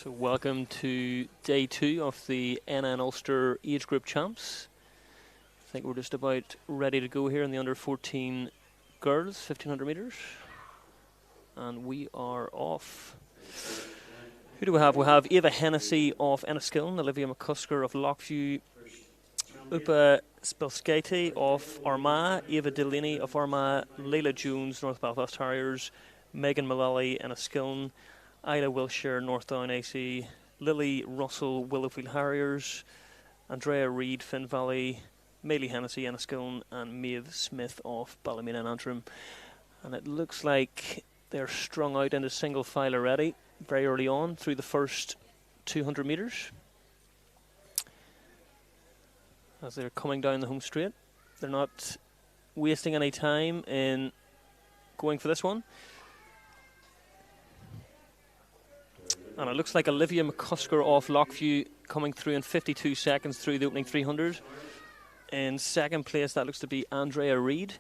So welcome to day 2 of the NN Ulster Age Group Champs. I think we're just about ready to go here in the under 14 girls, 1500 metres. And we are off. Who do we have? We have Eva Hennessy of Enniskillen, Olivia McCusker of Lockview, Upa Spilskaite of Armagh, Eva Delaney of Armagh, Leila Jones, North Belfast Harriers, Megan Mullally, Enniskillen, Ida Wilshire, Northdown AC, Lily Russell, Willowfield Harriers, Andrea Reid, Finn Valley, Mailey Hennessy, Enniskillen, and Maeve Smith of Ballymena and Antrim. And it looks like they're strung out into single file already, very early on, through the first 200 metres. As they're coming down the home straight. They're not wasting any time in going for this one. And it looks like Olivia McCusker off Lockview coming through in 52 seconds through the opening 300. In second place, that looks to be Andrea Reid,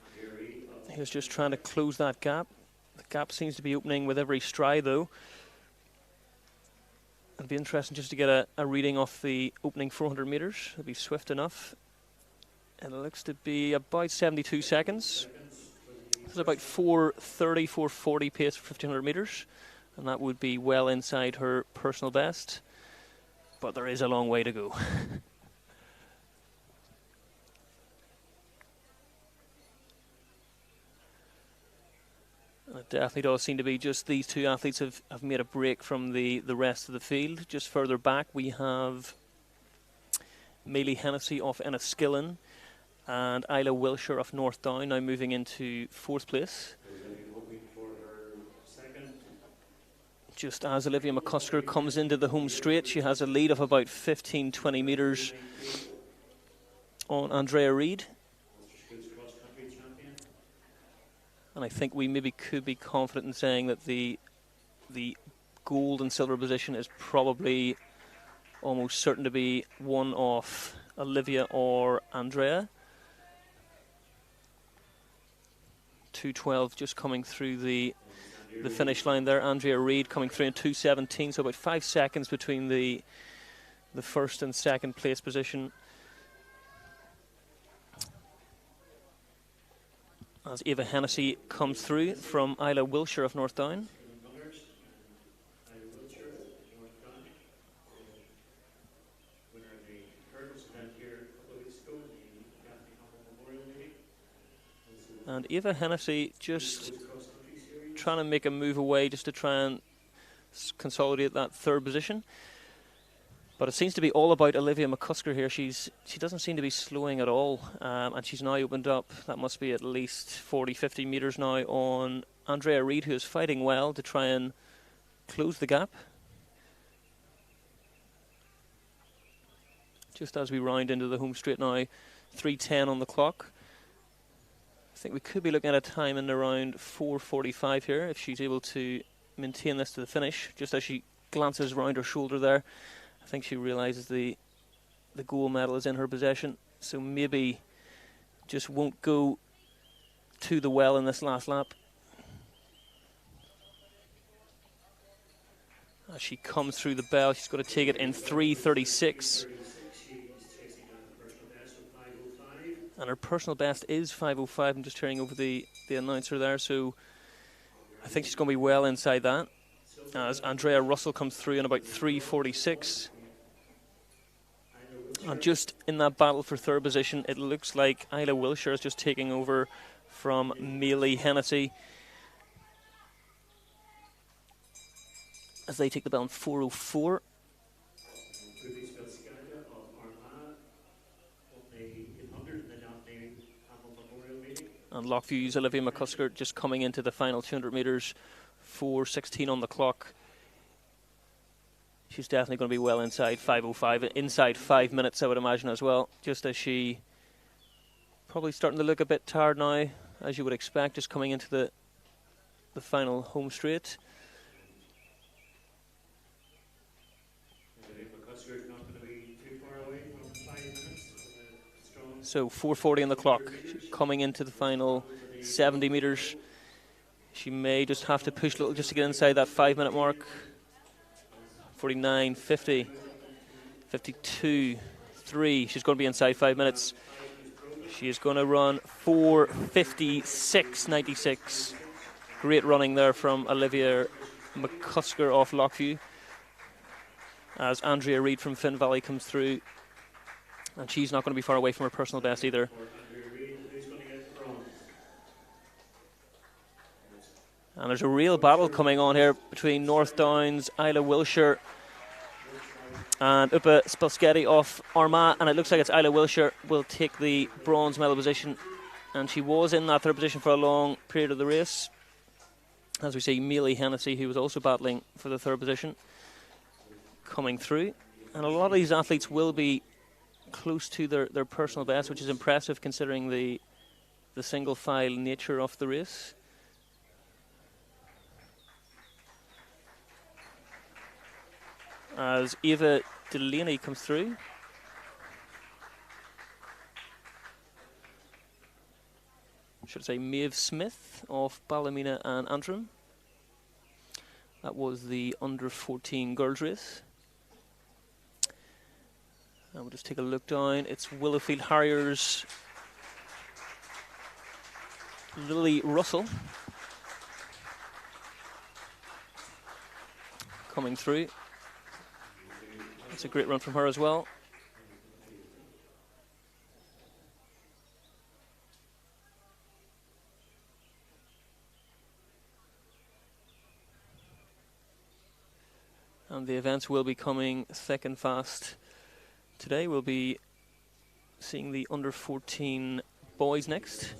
who's just trying to close that gap. The gap seems to be opening with every stride, though. It'll be interesting just to get a reading off the opening 400 metres. It'll be swift enough. And it looks to be about 72 seconds. It's about 4:30, 4:40 pace for 1500 metres. And that would be well inside her personal best. But there is a long way to go. It definitely does seem to be just these two athletes have made a break from the rest of the field. Just further back we have Mailey Hennessy of Enniskillen and Isla Wilshire of Northdown now moving into 4th place. Just as Olivia McCusker comes into the home straight, she has a lead of about 15-20 metres on Andrea Reid. And I think we maybe could be confident in saying that the gold and silver position is probably almost certain to be one of Olivia or Andrea. 2:12 just coming through the finish line there. Andrea Reid coming through in 2:17, so about 5 seconds between the first and second place position. As Eva Hennessy comes through from Isla Wilshire of Northdown. And Eva Hennessy just trying to make a move away just to try and consolidate that third position. But it seems to be all about Olivia McCusker here. She doesn't seem to be slowing at all. And she's now opened up, that must be at least 40-50 metres now, on Andrea Reid, who is fighting well to try and close the gap. Just as we round into the home straight now, 3:10 on the clock. I think we could be looking at a time in around 4:45 here if she's able to maintain this to the finish. Just as she glances round her shoulder there, I think she realises the gold medal is in her possession, so maybe just won't go to the well in this last lap. As she comes through the bell, she's got to take it in 3:36. And her personal best is 5:05. I'm just hearing over the announcer there, so I think she's going to be well inside that. As Andrea Russell comes through in about 3:46. And just in that battle for third position, it looks like Isla Wilshire is just taking over from Mailey Hennessy as they take the bell in 4:04. And Lockview's Olivia McCusker just coming into the final 200 metres, 4:16 on the clock. She's definitely going to be well inside 5:05, inside 5 minutes, I would imagine, as well. Just as she probably starting to look a bit tired now, as you would expect, just coming into the final home straight. So 4:40 on the clock, coming into the final 70 metres. She may just have to push a little just to get inside that 5 minute mark. 49, 50, 52, 3. She's going to be inside 5 minutes. She is going to run 4:56.96. Great running there from Olivia McCusker off Lockview, as Andrea Reid from Finn Valley comes through, and she's not going to be far away from her personal best either. And there's a real battle coming on here between North Downs, Isla Wilshire and Upa Spilsketti off Armagh, and it looks like it's Isla Wilshire will take the bronze medal position, and she was in that third position for a long period of the race. As we see, Mealy Hennessy, who was also battling for the third position, coming through. And a lot of these athletes will be close to their personal best, which is impressive considering the single file nature of the race. As Eva Delaney comes through. Should I say Maeve Smith of Ballymena and Antrim. That was the under-14 girls race. And we'll just take a look down. It's Willowfield Harriers' Lily Russell coming through. That's a great run from her as well. And the events will be coming thick and fast. Today we'll be seeing the under-14 boys next.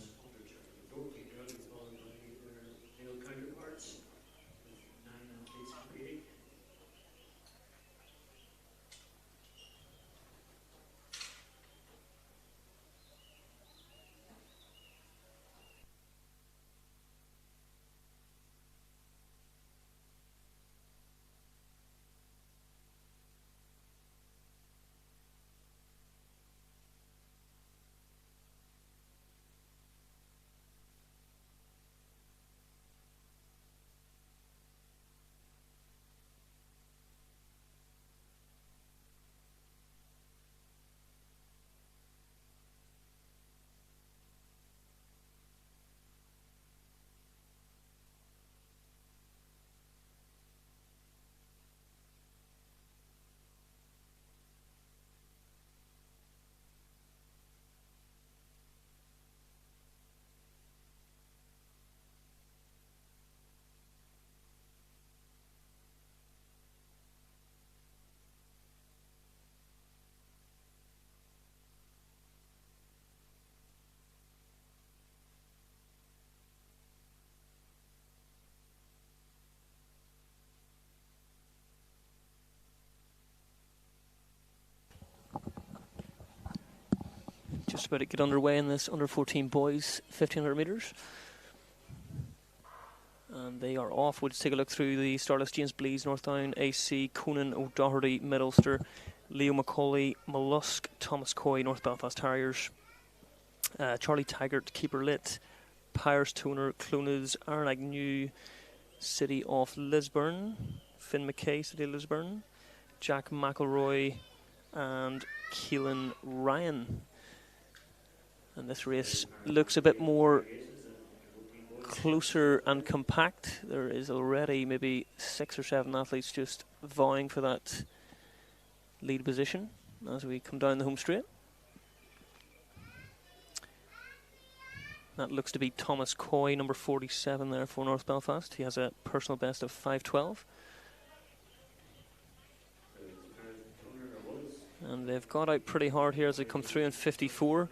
Just about to get underway in this under-14 boys 1500 metres. And they are off. We'll just take a look through the start list. James Blees, Northdown, AC, Conan O'Doherty, Mid-Ulster, Leo McCauley, Mollusk, Thomas Coy, North Belfast Harriers, Charlie Taggart, Keeper Lit, Pyers Toner, Clonaz, Aaron Agnew, City of Lisburn, Finn McKay, City of Lisburn, Jack McElroy, and Keelan Ryan. And this race looks a bit more closer and compact. There is already maybe 6 or 7 athletes just vying for that lead position as we come down the home straight. That looks to be Thomas Coy, number 47 there for North Belfast. He has a personal best of 5:12. And they've got out pretty hard here as they come through in 54.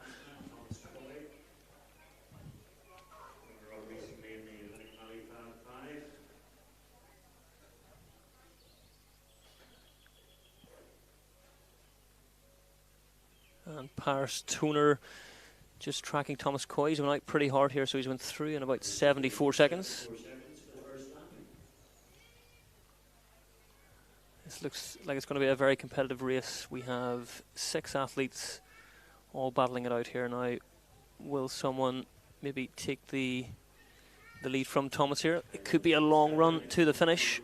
And Paris Toner just tracking Thomas Coy. He's went out pretty hard here, so he's went through in about 74 seconds. This looks like it's going to be a very competitive race. We have 6 athletes all battling it out here now. Will someone maybe take the lead from Thomas here? It could be a long run to the finish,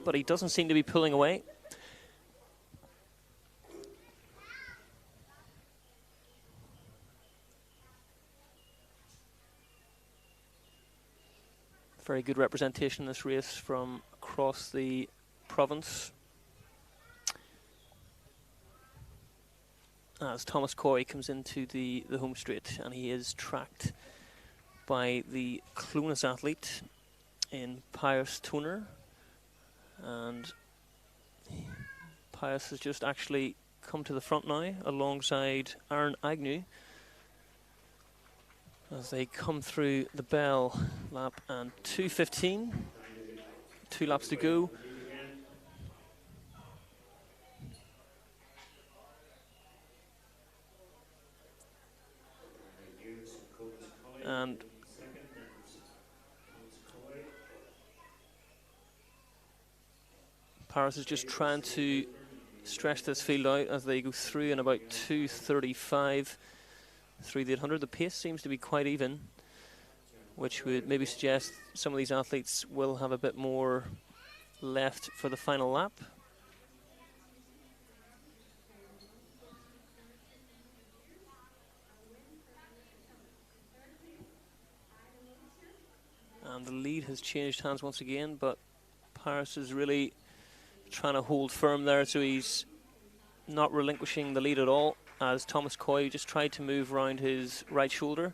but he doesn't seem to be pulling away. Very good representation in this race from across the province. As Thomas Coy comes into the home straight, and he is tracked by the Clonus athlete in Pius Toner, and Pius has just actually come to the front now alongside Aaron Agnew as they come through the bell lap, and 2:15, 2 laps to go. And Paris is just trying to stretch this field out as they go through in about 2:35 through the 800. The pace seems to be quite even, which would maybe suggest some of these athletes will have a bit more left for the final lap. And the lead has changed hands once again, but Paris is really trying to hold firm there, so he's not relinquishing the lead at all, as Thomas Coy just tried to move around his right shoulder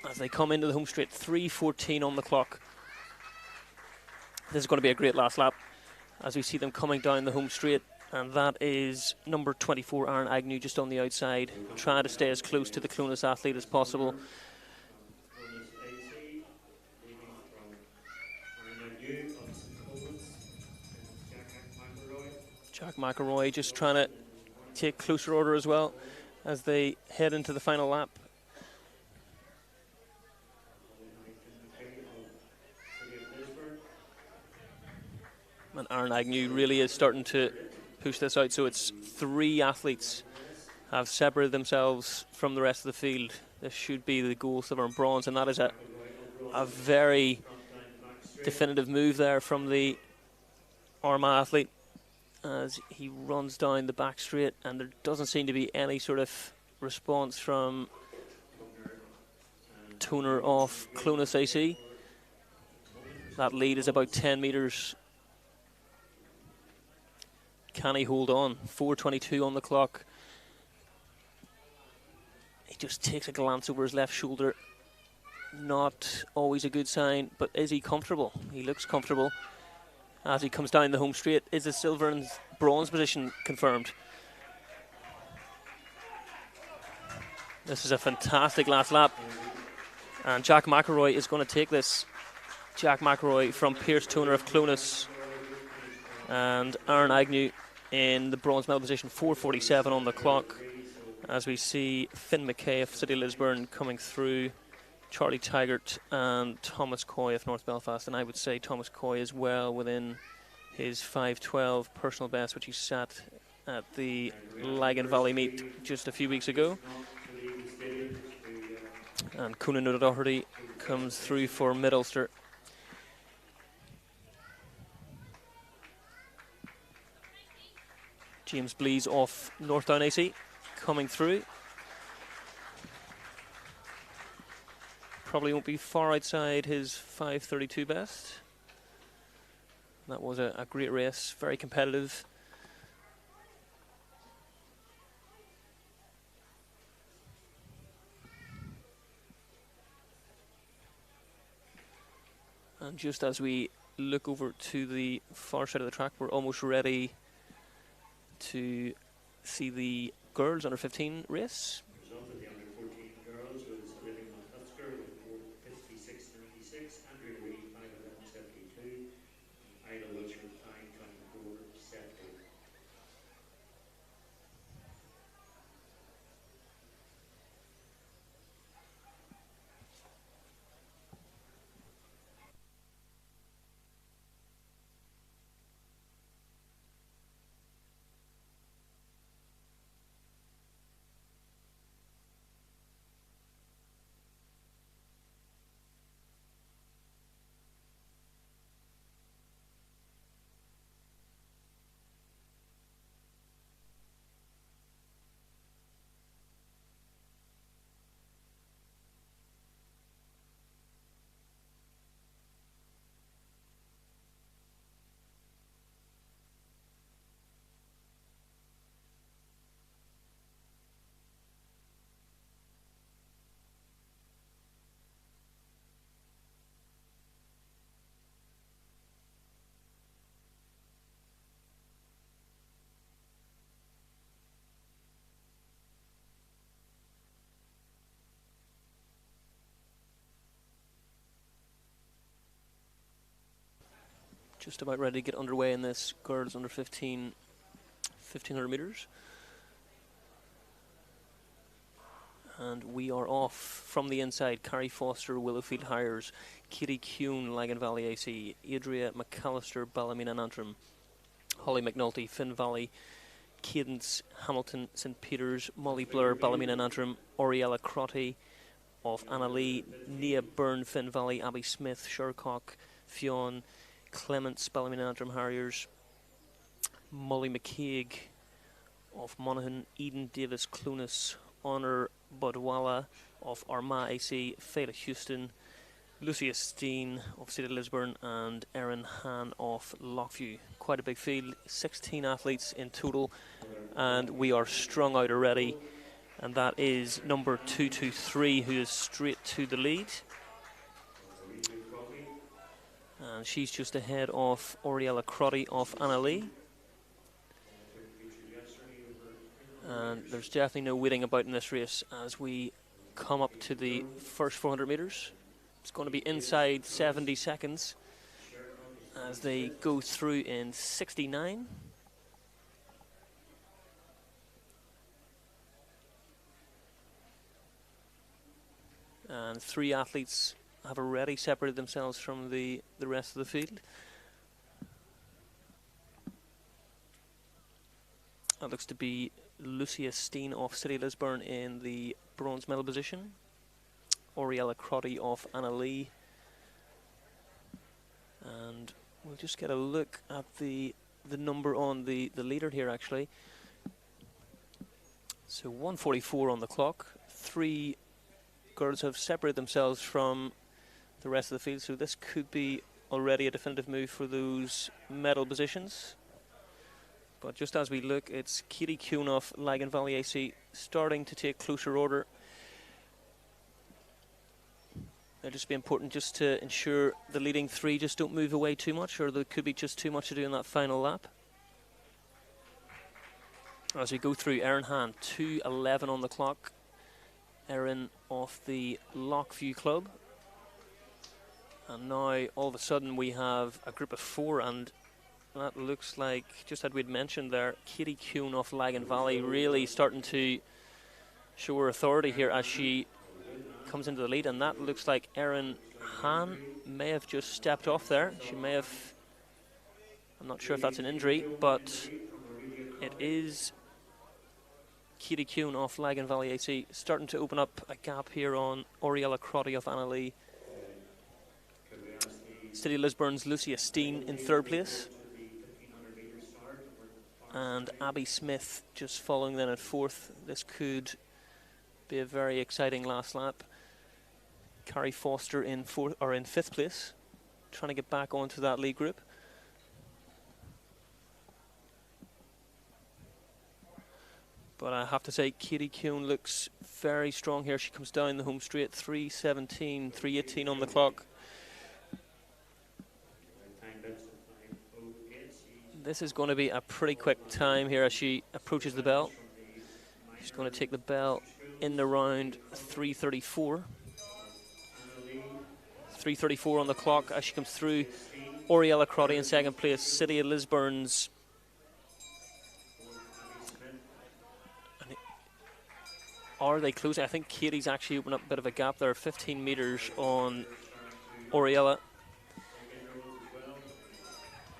as they come into the home straight. 3:14 on the clock. This is going to be a great last lap as we see them coming down the home straight, and that is number 24 Aaron Agnew just on the outside, trying to stay as close to the Clonus athlete as possible. Jack McElroy just trying to take closer order as well as they head into the final lap. And Aaron Agnew really is starting to push this out, so it's 3 athletes have separated themselves from the rest of the field. This should be the gold, silver and bronze, and that is a very definitive move there from the Armagh athlete as he runs down the back straight, and there doesn't seem to be any sort of response from Toner off Clonus AC. That lead is about 10 metres. Can he hold on? 4:22 on the clock. He just takes a glance over his left shoulder. Not always a good sign, but is he comfortable? He looks comfortable as he comes down the home straight. Is the silver and bronze position confirmed? This is a fantastic last lap, and Jack McElroy is going to take this. Jack McElroy from Pierce Toner of Clonus, and Aaron Agnew in the bronze medal position. 4:47 on the clock as we see Finn McKay of City Lisburn coming through, Charlie Taggart and Thomas Coy of North Belfast, and I would say Thomas Coy is well within his 5:12 personal best, which he set at the Lagan Valley meet just a few weeks ago. And Conan O'Doherty comes through for Mid-Ulster. James Blease off Northdown AC coming through. Probably won't be far outside his 5:32 best. That was a great race, very competitive. And just as we look over to the far side of the track, we're almost ready to see the girls under 15 race. The result of the under 14 girls was Living on Ulster with 4:56.96, Andrea Reid 5:11.72, Ida Wiltshire 5:24.70. Just about ready to get underway in this girls under 15, 1500 metres. And we are off from the inside. Carrie Foster, Willowfield Hires, Katie Kuhn, Lagan Valley AC, Adria McAllister, Ballymena and Antrim, Holly McNulty, Finn Valley, Cadence, Hamilton, St Peters, Molly Blair, Ballymena and Antrim, Oriella Crotty of Annalee, Nia Byrne, Finn Valley, Abby Smith, Shercock, Fionn, Clements, Ballymena and Antrim Harriers, Molly McCaig of Monaghan, Eden Davis, Clunas, Honor Budwala of Armagh AC, Fela Houston, Lucia Steen of City of Lisburn, and Erin Han of Lockview. Quite a big field, 16 athletes in total, and we are strung out already. And that is number 223, who is straight to the lead. And she's just ahead of Oriella Crotty of Annalee. And there's definitely no waiting about in this race as we come up to the first 400 metres. It's going to be inside 70 seconds as they go through in 69. And 3 athletes have already separated themselves from the rest of the field. That looks to be Lucia Steen of City Lisburn in the bronze medal position, Oriella Crotty of Annalee, and we'll just get a look at the number on the leader here actually. So 1:44 on the clock. 3 girls have separated themselves from the rest of the field, so this could be already a definitive move for those medal positions. But just as we look, it's Katie Kuhn of Lagan Valley AC starting to take closer order. It'll just be important just to ensure the leading 3 just don't move away too much, or there could be just too much to do in that final lap. As we go through, Erin Han, 2:11 on the clock. Erin of the Lockview Club. And now all of a sudden we have a group of 4, and that looks like, just as we'd mentioned there, Katie Kuhn of Lagan Valley really starting to show her authority here as she comes into the lead, and that looks like Erin Han may have just stepped off there. She may have, I'm not sure if that's an injury, but it is Katie Kuhn of Lagan Valley AC starting to open up a gap here on Oriella Crotty of Annalee. City Lisburn's Lucia Steen in 3rd place. And Abby Smith just following then at 4th. This could be a very exciting last lap. Carrie Foster in 5th place, trying to get back onto that lead group. But I have to say, Katie Kuhn looks very strong here. She comes down the home straight, 3:17, 3:18 on the clock. This is going to be a pretty quick time here as she approaches the bell. She's going to take the bell in around 3:34. 3:34 on the clock as she comes through. Oriella Crotty in 2nd place. City of Lisburn's. Are they closing? I think Katie's actually opened up a bit of a gap there. 15 metres on Oriella.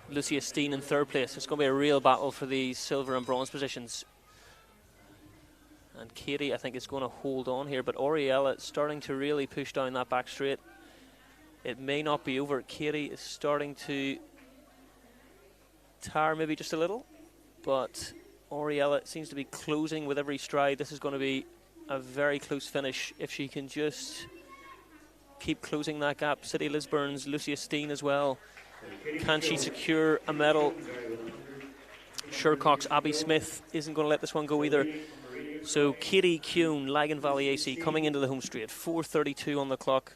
Lucia Steen in 3rd place. It's going to be a real battle for the silver and bronze positions. And Katie, I think, is going to hold on here, but Oriella starting to really push down that back straight. It may not be over. Katie is starting to tire maybe just a little, but Oriella seems to be closing with every stride. This is going to be a very close finish if she can just keep closing that gap. City Lisburn's Lucia Steen as well. Can she secure a medal? Shercock's Abby Smith isn't going to let this one go either. So Katie Kuhn, Lagan Valley AC, coming into the home straight, 4:32 on the clock.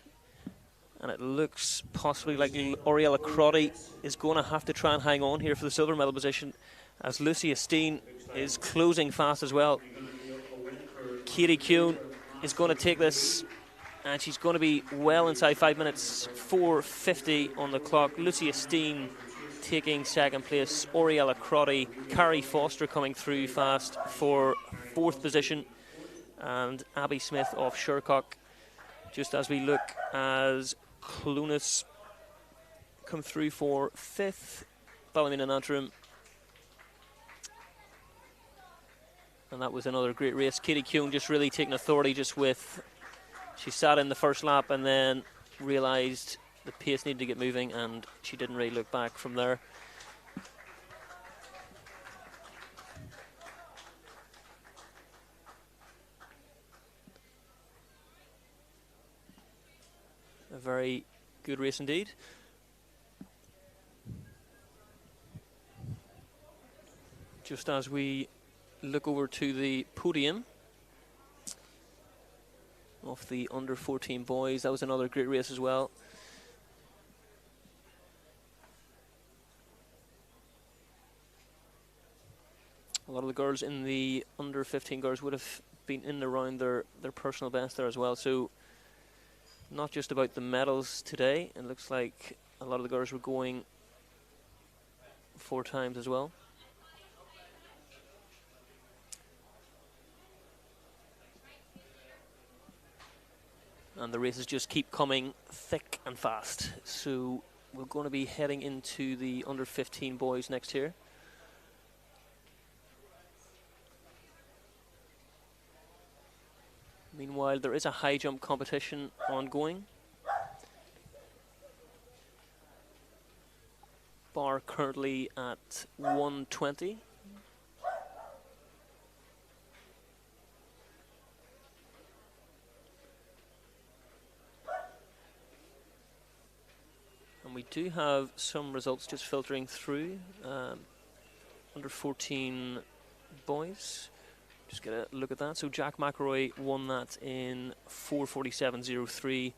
And it looks possibly like Oriella Crotty is going to have to try and hang on here for the silver medal position, as Lucia Steen is closing fast as well. Katie Kuhn is going to take this, and she's going to be well inside 5 minutes. 4:50 on the clock. Lucia Steen taking second place. Oriella Crotty, Carrie Foster coming through fast for fourth position, and Abby Smith of Shercock. Just as we look as Clunas come through for fifth, Ballymena and Antrim. And that was another great race. Katie Kuhn just really taking authority just with, she sat in the first lap and then realised the pace needed to get moving, and she didn't really look back from there. A very good race indeed. Just as we look over to the podium of the under 14 boys, that was another great race as well. A lot of the girls in the under 15 girls would have been in and around their personal best there as well. So not just about the medals today. It looks like a lot of the girls were going 4 times as well. And the races just keep coming thick and fast. So we're going to be heading into the under 15 boys next here. Meanwhile, there is a high jump competition ongoing. Bar currently at 120. And we do have some results just filtering through. Under 14 boys. Just get a look at that. So Jack McElroy won that in 4:47.03.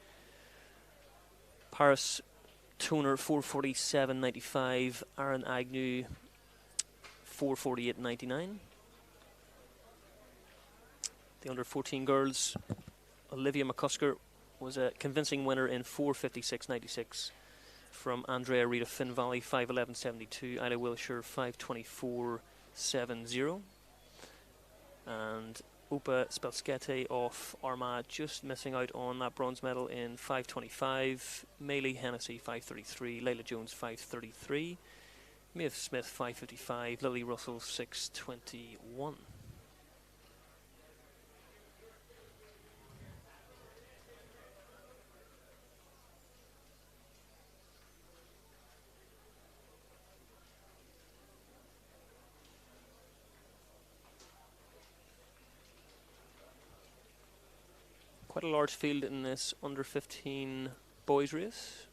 Paris Toner 4:47.95. Aaron Agnew 4:48.99. The under 14 girls, Olivia McCusker was a convincing winner in 4:56.96 from Andrea Rita Finn Valley 5:11.72. Ida Wilshire 5:24.70. And Opa Spelskete of Armagh just missing out on that bronze medal in 5:25. Maylee Hennessy 5:33. Layla Jones 5:33. Maeve Smith 5:55. Lily Russell 6:21. Quite a large field in this under 15 boys race.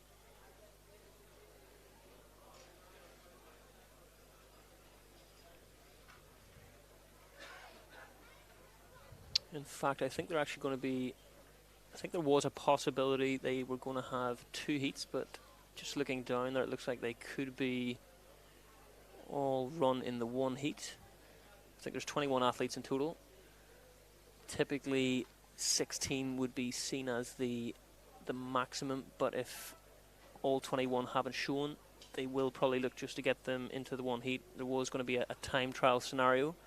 In fact, I think they're actually going to be, I think there was a possibility they were going to have 2 heats, but just looking down there, it looks like they could be all run in the 1 heat. I think there's 21 athletes in total. Typically 16 would be seen as the maximum, but if all 21 haven't shown, they will probably look just to get them into the 1 heat. There was going to be a time trial scenario,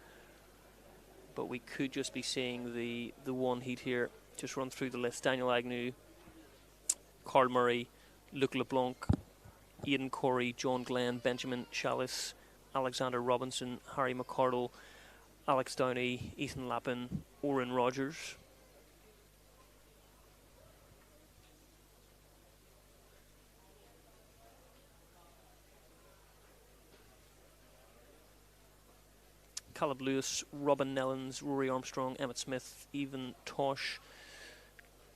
but we could just be seeing the 1 heat here. Just run through the list: Daniel Agnew, Carl Murray, Luke LeBlanc, Aidan Corey, John Glenn, Benjamin Chalice, Alexander Robinson, Harry McCardle, Alex Downey, Ethan Lappin, Oren Rogers. Caleb Lewis, Robin Nellens, Rory Armstrong, Emmett Smith, Evan Tosh,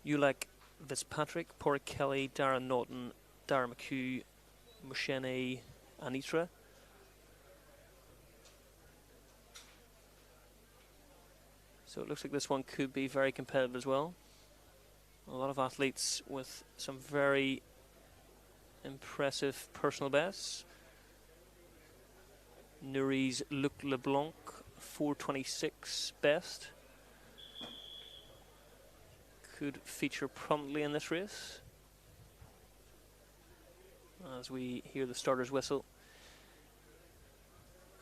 Ulek Fitzpatrick, Porrick Kelly, Darren Naughton, Dara McHugh, Mushene Anitra. So it looks like this one could be very competitive as well. A lot of athletes with some very impressive personal bests. Nuri's Luc LeBlanc, 4:26 best. Could feature prominently in this race. As we hear the starter's whistle.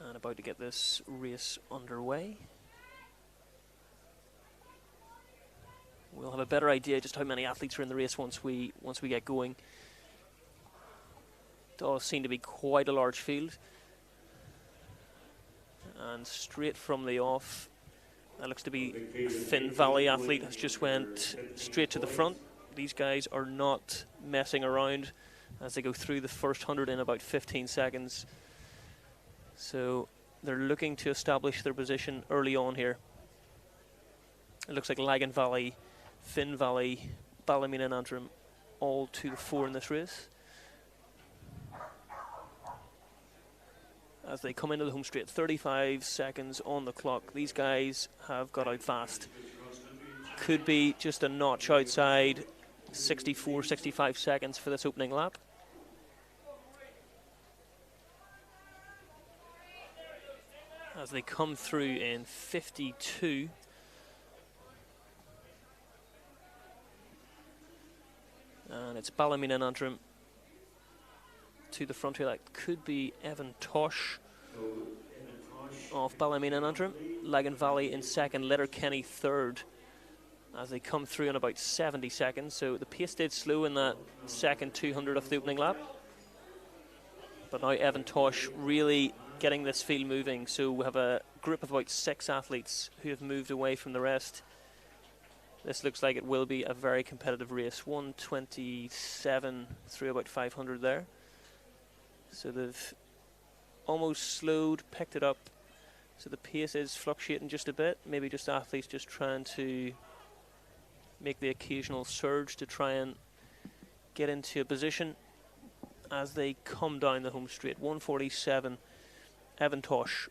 And about to get this race underway. We'll have a better idea just how many athletes are in the race once we get going. Does seem to be quite a large field. And straight from the off, that looks to be a Finn Valley athlete has just went straight to the front. These guys are not messing around as they go through the first 100 in about 15 seconds. So they're looking to establish their position early on here. It looks like Lagan Valley, Finn Valley, Ballymena and Antrim all to the fore in this race. As they come into the home straight, 35 seconds on the clock. These guys have got out fast. Could be just a notch outside 64, 65 seconds for this opening lap. As they come through in 52. And it's Ballymena and Antrim to the front here. That could be Evan Tosh of Ballymena and Antrim. Lagan Valley in second, Letterkenny third, as they come through in about 70 seconds. So the pace did slow in that second 200 of the opening lap. But now Evan Tosh really getting this field moving. So we have a group of about 6 athletes who have moved away from the rest. This looks like it will be a very competitive race. 1:27 through about 500 there. So they've almost slowed, picked it up. So the pace is fluctuating just a bit. Maybe just athletes just trying to make the occasional surge to try and get into a position as they come down the home straight. 1:47, Evan Tosh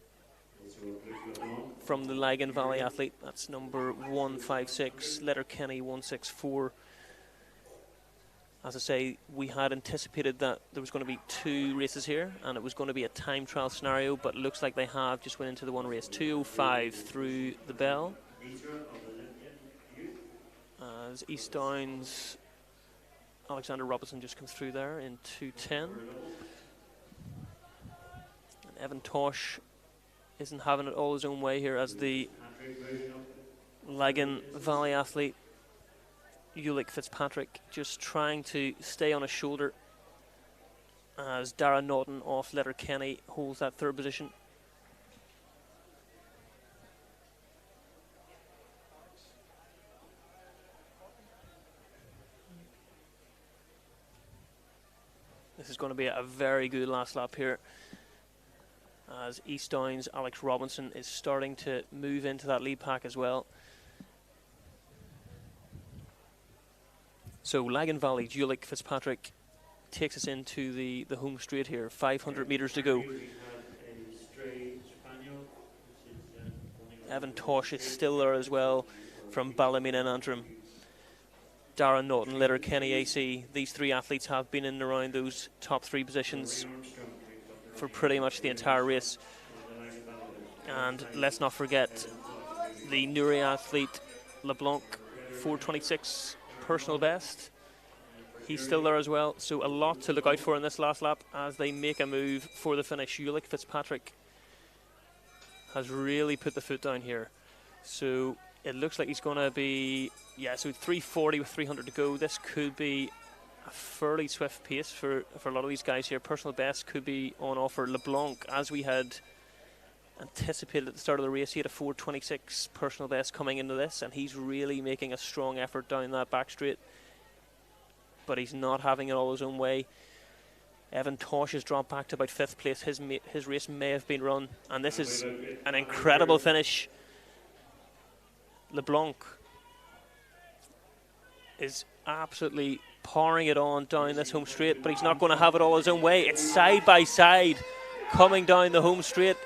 from the Lagan Valley athlete. That's number 156, Letterkenny 164. As I say, we had anticipated that there was going to be 2 races here and it was going to be a time trial scenario, but it looks like they have just went into the one race. 2:05 through the bell. As East Downs, Alexander Robinson just comes through there in 2:10. And Evan Tosh isn't having it all his own way here as the Lagan Valley athlete. Ulick Fitzpatrick just trying to stay on his shoulder as Dara Naughton off Letterkenny holds that third position. This is going to be a very good last lap here as East Downs Alex Robinson is starting to move into that lead pack as well. So Lagan Valley, Ulick Fitzpatrick takes us into the home straight here. 500 metres to go. Evan Tosh is still there as well from Ballymena and Antrim. Darren Naughton, Letterkenny AC. These 3 athletes have been in and around those top 3 positions for pretty much the entire race. And let's not forget the Newry athlete LeBlanc, 4:26 personal best. He's still there as well, so a lot to look out for in this last lap as they make a move for the finish. Ulick Fitzpatrick has really put the foot down here. So it looks like he's going to be, so 3:40 with 300 to go. This could be a fairly swift pace for a lot of these guys here. Personal best could be on offer. LeBlanc, as we had anticipated at the start of the race, he had a 4:26 personal best coming into this, and he's really making a strong effort down that back straight, but he's not having it all his own way. Evan Tosh has dropped back to about 5th place. His race may have been run, and this is an incredible finish. LeBlanc is absolutely powering it on down this home straight, but he's not going to have it all his own way. It's side by side coming down the home straight.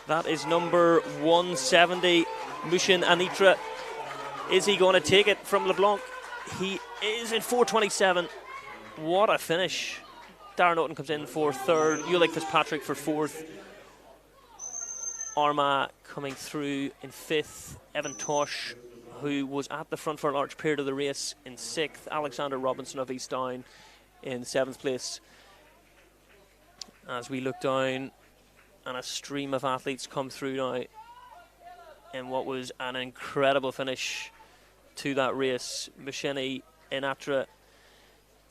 That is number 170, Mushin Anitra. Is he going to take it from LeBlanc? He is in 4:27. What a finish. Darren Naughton comes in for 3rd. Ulick Fitzpatrick for 4th. Armagh coming through in 5th. Evan Tosh, who was at the front for a large period of the race, in 6th. Alexander Robinson of East Down in 7th place. As we look down and a stream of athletes come through now in what was an incredible finish to that race. Machine Inatra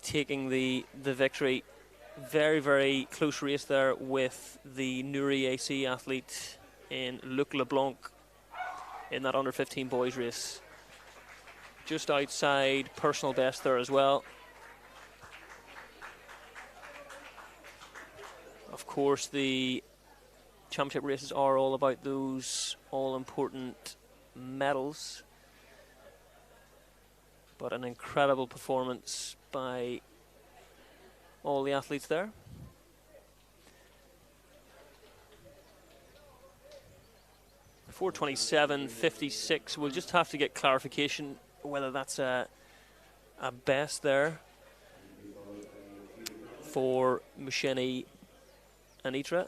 taking the victory. Very, very close race there with the Nuri AC athlete in Luc Leblanc in that under 15 boys race. Just outside personal best there as well. Of course, the championship races are all about those all-important medals. But an incredible performance by all the athletes there. .4:27.56. We'll just have to get clarification whether that's a best there for Machine Inatra.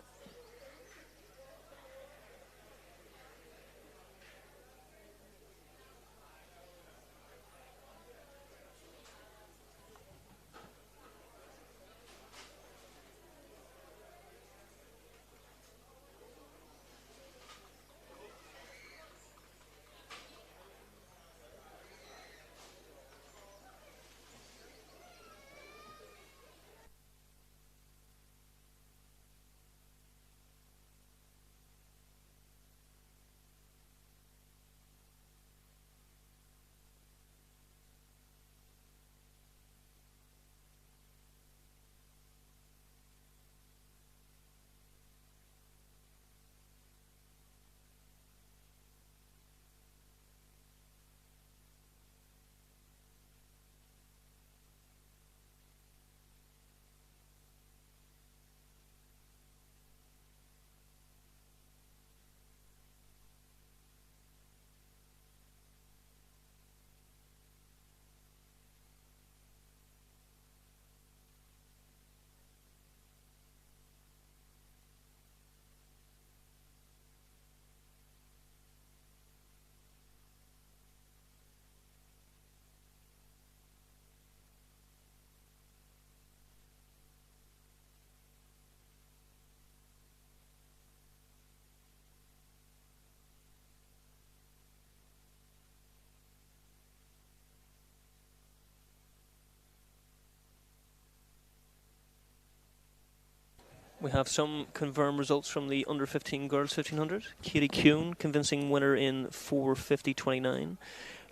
We have some confirmed results from the under 15 girls 1500. Katie Kuhn, convincing winner in 4:50.29.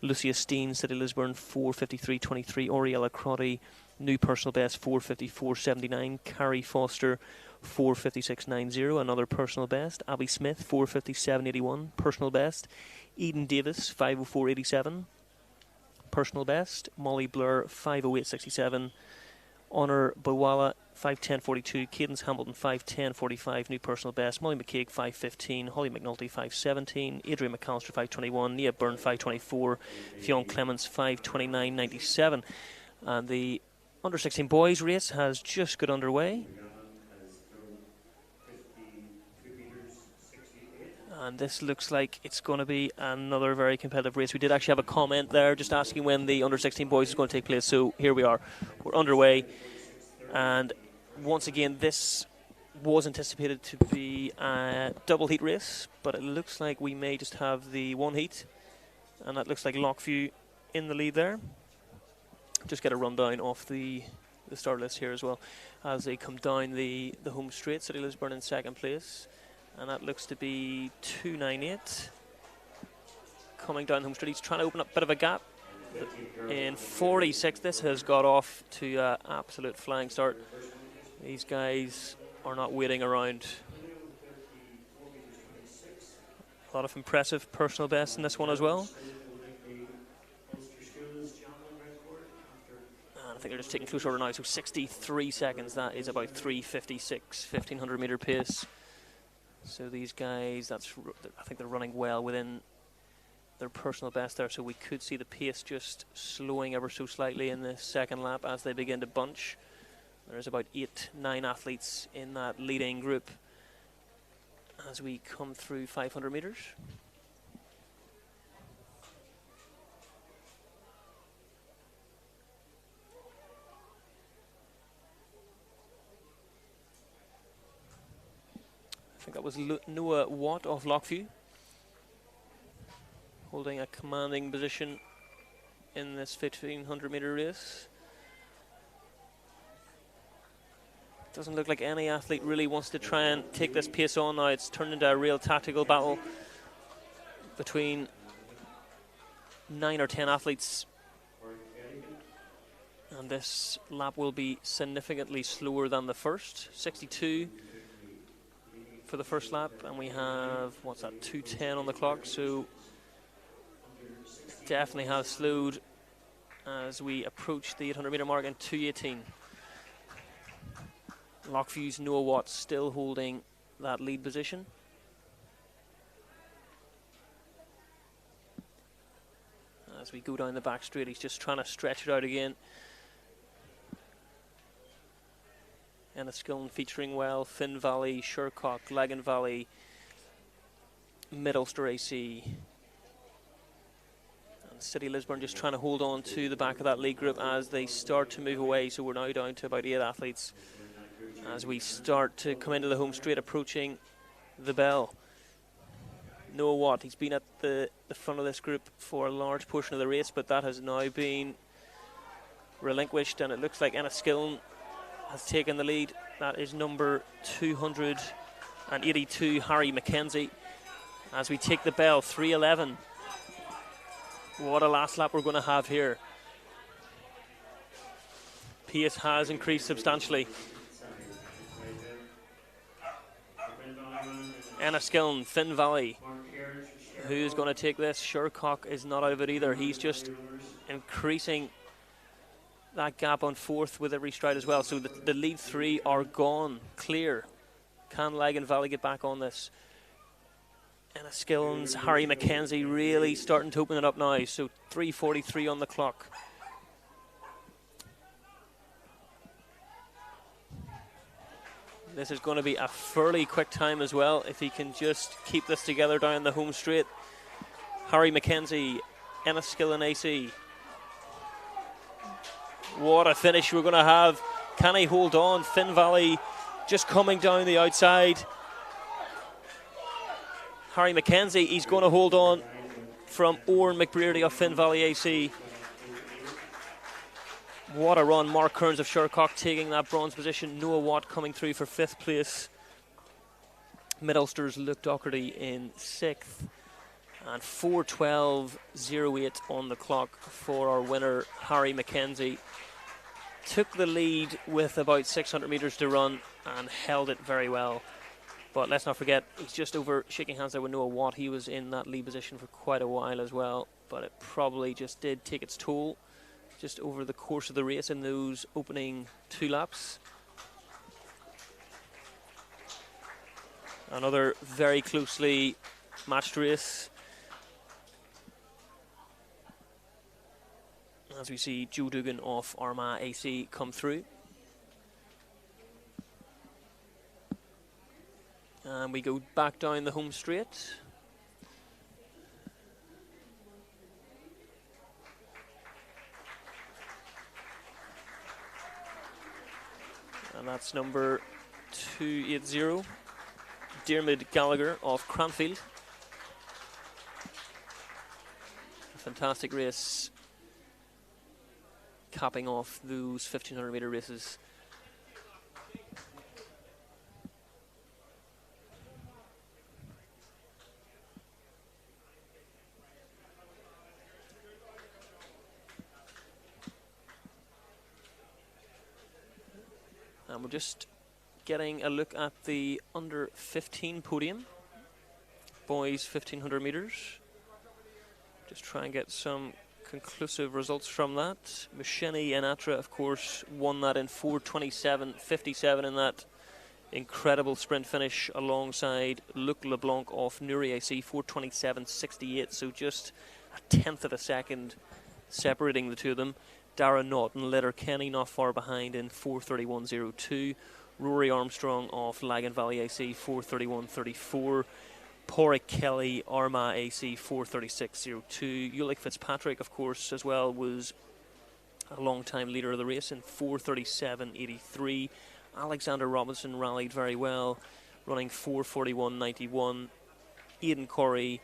Lucia Steen, City Lisburn, 4:53.23. Oriella Crotty, new personal best, 4:54.79. Carrie Foster, 4:56.90. Another personal best. Abby Smith, 4:57.81. Personal best. Eden Davis, 5:04.87. Personal best. Molly Blur, 5:08.67. Honor Bawala, 5:10.42. Cadence Hamilton, 5:10.45. New personal best. Molly McCaig, 5:15. Holly McNulty, 5:17. Adrian McAllister, 5:21. Nia Byrne, 5:24. Fionn Clements, 5:29.97. And the under 16 boys race has just got underway. And this looks like it's going to be another very competitive race. We did actually have a comment there just asking when the under 16 boys is going to take place. So here we are. We're underway. And once again, this was anticipated to be a double heat race, but it looks like we may just have the one heat. And that looks like Lockview in the lead there. Just get a rundown off the start list here as well. As they come down the home straight, City Lisburn in second place. And that looks to be 298. Coming down home straight, he's trying to open up a bit of a gap. In 46, this has got off to an absolute flying start. These guys are not waiting around. A lot of impressive personal bests in this one as well. And I think they're just taking close order now. So 63 seconds, that is about 3:56, 1500 metre pace. So these guys, I think they're running well within their personal best there. So we could see the pace just slowing ever so slightly in the second lap as they begin to bunch. There's about 8-9 athletes in that leading group as we come through 500 metres. think that was Noah Watt of Lockview, holding a commanding position in this 1500 metre race. Doesn't look like any athlete really wants to try and take this pace on now. It's turned into a real tactical battle between 9 or 10 athletes, and this lap will be significantly slower than the first. 62 for the first lap, and we have, what's that, 2:10 on the clock, so definitely has slowed as we approach the 800 metre mark in 2:18. Lockview's Noah Watts still holding that lead position. As we go down the back straight, he's just trying to stretch it out again. Enniskillen featuring well, Finn Valley, Shercock, Lagan Valley, Mid-Ulster AC. And City Lisburn just trying to hold on to the back of that lead group as they start to move away. So we're now down to about 8 athletes as we start to come into the home straight, approaching the bell. Noah Watt, he's been at the front of this group for a large portion of the race, but that has now been relinquished, and it looks like Enniskillen has taken the lead. That is number 282, Harry Mackenzie. As we take the bell, 3:11. What a last lap we're going to have here. Pace has increased substantially. Enniskillen, Finn Valley, who's going to take this? Shercock is not out of it either. He's just increasing that gap on fourth with every stride as well. So the lead three are gone, clear. Can Lagan Valley get back on this? Enniskillen's Harry Mackenzie really starting to open it up now. So 3:43 on the clock. This is going to be a fairly quick time as well if he can just keep this together down the home straight. Harry Mackenzie, Enniskillen AC. What a finish we're going to have. Can he hold on? Finn Valley just coming down the outside. Harry Mackenzie, he's going to hold on from Oran McBrearty of Finn Valley AC. What a run. Mark Kearns of Shercock taking that bronze position. Noah Watt coming through for 5th place. Mid-Ulster's Luke Docherty in 6th. And 4:12.08 on the clock for our winner, Harry Mackenzie. Took the lead with about 600 metres to run and held it very well. But let's not forget, he's just over shaking hands there with Noah Watt. He was in that lead position for quite a while as well, but it probably just did take its toll just over the course of the race in those opening 2 laps. Another very closely matched race, as we see Joe Dugan of Armagh AC come through. And we go back down the home straight. And that's number 280, Diarmid Gallagher of Cranfield. A fantastic race, capping off those 1500 metre races. And we're just getting a look at the under 15 podium, boys 1500 metres. Just try and get some conclusive results from that. Musheni Inatra, of course, won that in 4:27.57 in that incredible sprint finish alongside Luc LeBlanc of Newry AC, 4:27.68, so just a tenth of a second separating the two of them. Dara Naughton, Letterkenny not far behind in 4:31.02. Rory Armstrong of Lagan Valley AC, 4:31.34. Porrick Kelly, Armagh AC, 4:36.02. Ulick Fitzpatrick, of course, as well, was a long-time leader of the race in 4:37.83. Alexander Robinson rallied very well. running 4:41.91. Aidan Corey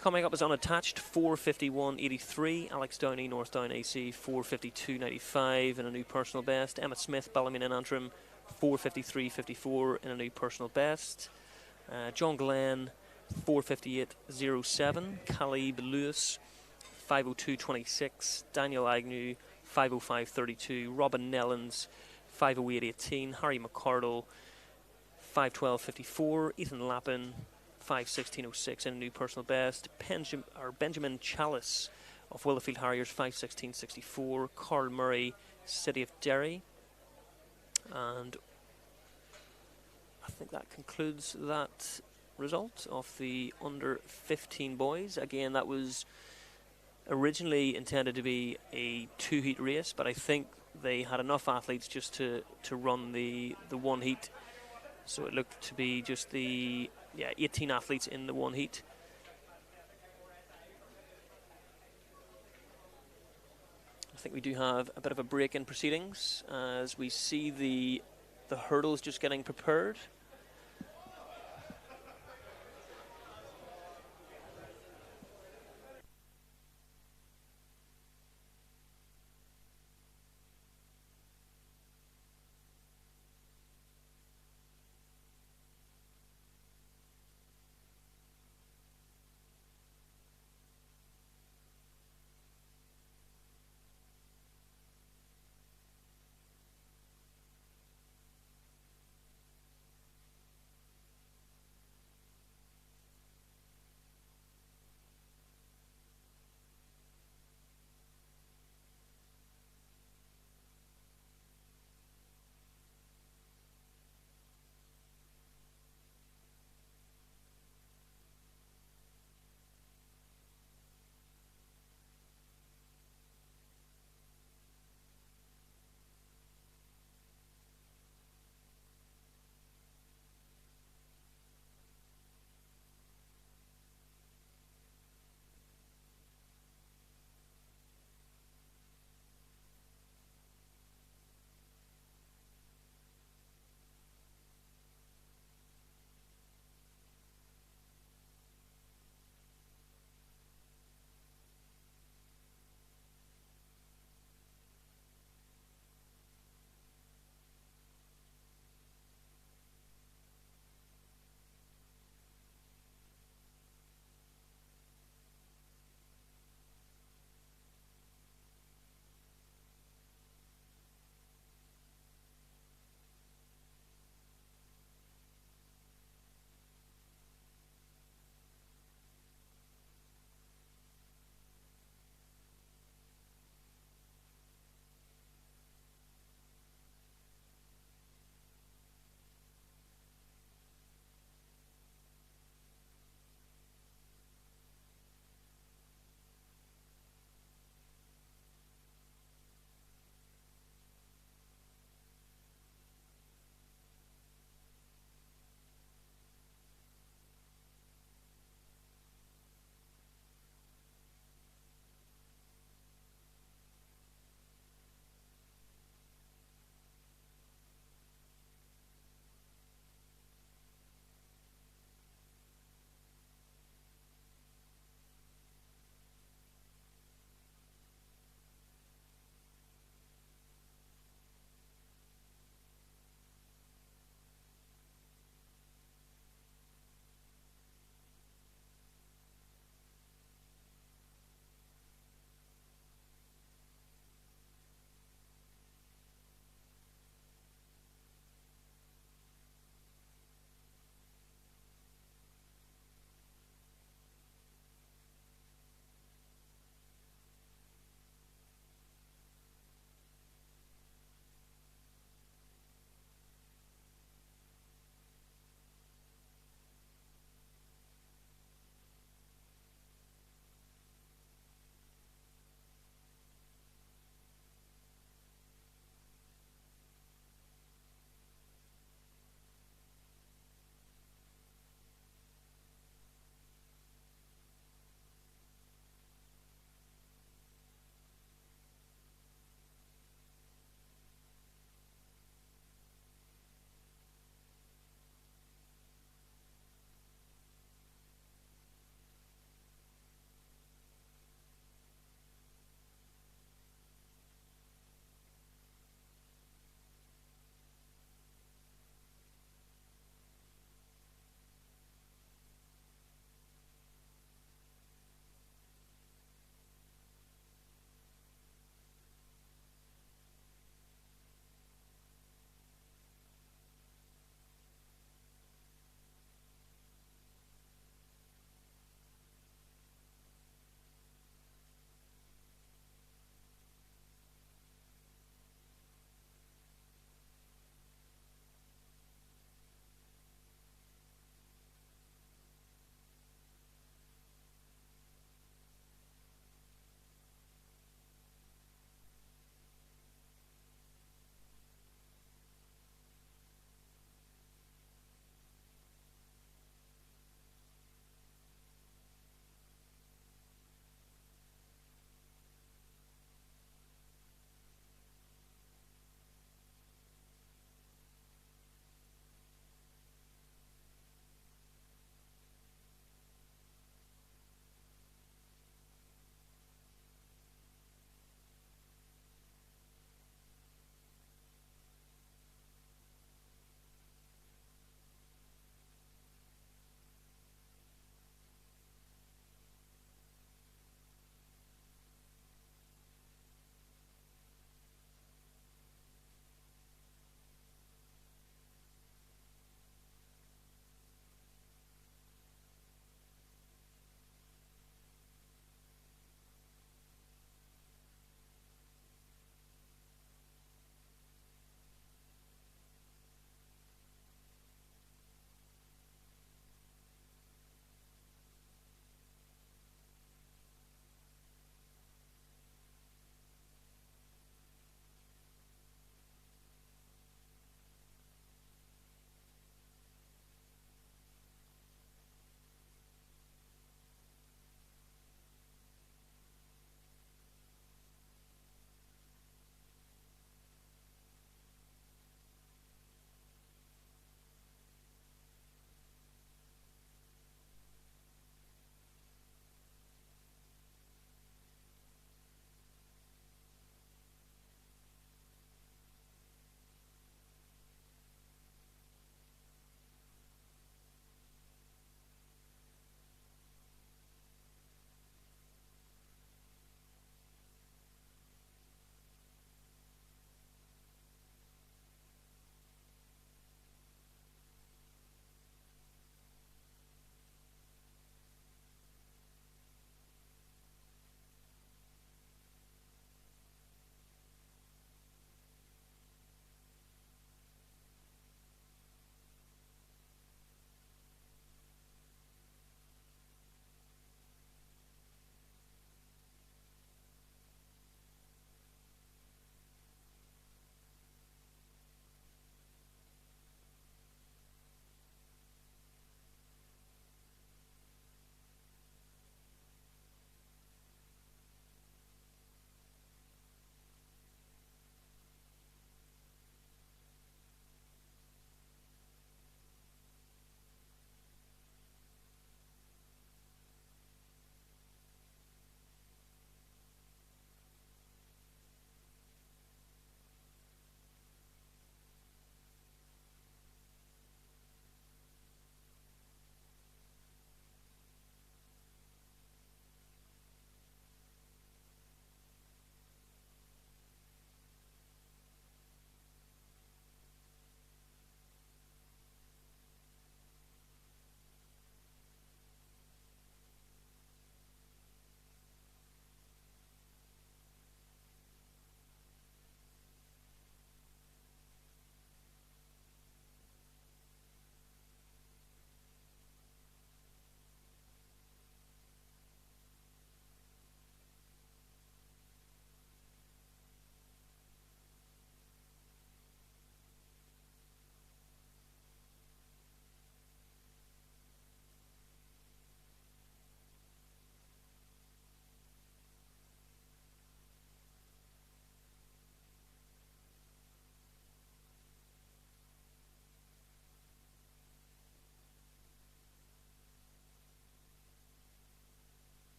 coming up as unattached, 4:51.83. Alex Downey, North Down AC, 4:52.95 in a new personal best. Emma Smith, Ballymena and Antrim, 4:53.54 in a new personal best. John Glenn, 4:58.07. Caleb Lewis, 5:02.26. Daniel Agnew, 5:05.32. Robin Nellens, 5:08.18. Harry McCardle, 5:12.54. Ethan Lappin, 5:16.06 in a new personal best. Benjamin Chalice of Willowfield Harriers, 5:16.64. Carl Murray, City of Derry. And I think that concludes that result of the under 15 boys. Again, that was originally intended to be a 2-heat race, but I think they had enough athletes just to run the one heat, so it looked to be just the 18 athletes in the one heat. I think we do have a bit of a break in proceedings as we see the hurdles just getting prepared.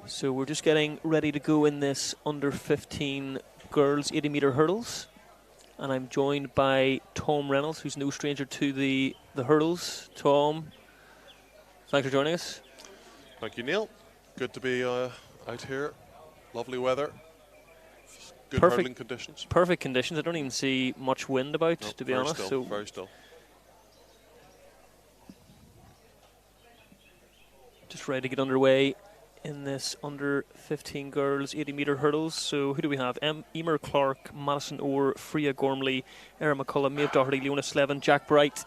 So we're just getting ready to go in this under 15 girls 80-metre hurdles. And I'm joined by Tom Reynolds, who's no stranger to the hurdles. Tom, thanks for joining us. Thank you, Neil. Good to be out here. Lovely weather. Good hurdling conditions. Perfect conditions. I don't even see much wind about, to be honest. Still, very still. Just ready to get underway in this under 15 girls 80-metre hurdles. So who do we have? Emer Clark, Madison Orr, Freya Gormley, Erin McCullough, Maeve Doherty, Leona Slevin, Jack Bright.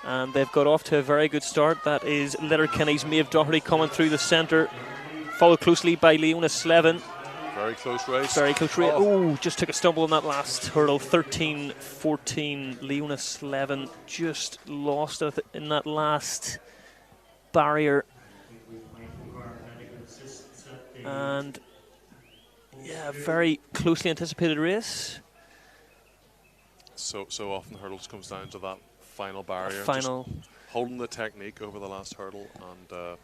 And they've got off to a very good start. That is Letterkenny's Maeve Doherty coming through the centre, followed closely by Leona Slevin. Very close race. Very close race. Oh, just took a stumble in that last hurdle. 13-14. Leona Slevin just lost it in that last barrier. And yeah, very closely anticipated race. So often hurdles comes down to that final barrier. Just holding the technique over the last hurdle, and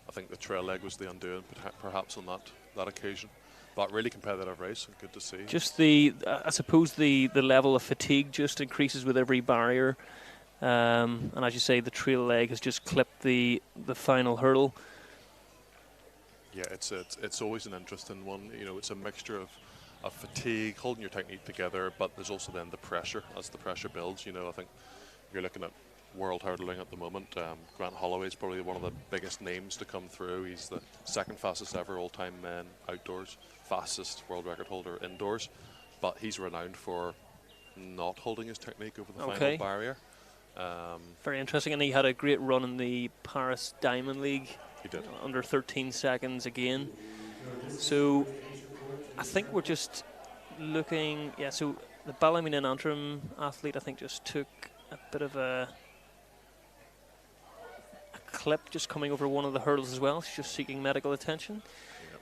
I think the trail leg was the undoing, perhaps on that occasion. But really competitive race, and good to see. Just I suppose the level of fatigue just increases with every barrier, and as you say, the trail leg has just clipped the final hurdle. Yeah, it's always an interesting one. You know, it's a mixture of fatigue, holding your technique together, but there's also then the pressure. As the pressure builds, you know, I think you're looking at world hurdling at the moment. Grant Holloway is probably one of the biggest names to come through. He's the second fastest ever all-time men outdoors, fastest world record holder indoors, but he's renowned for not holding his technique over the final barrier. Very interesting, and he had a great run in the Paris Diamond League. He did. Under 13 seconds again. So I think we're just looking, so the Ballymena Antrim athlete, I think, just took a bit of a clip just coming over one of the hurdles as well. She's just seeking medical attention. Yep.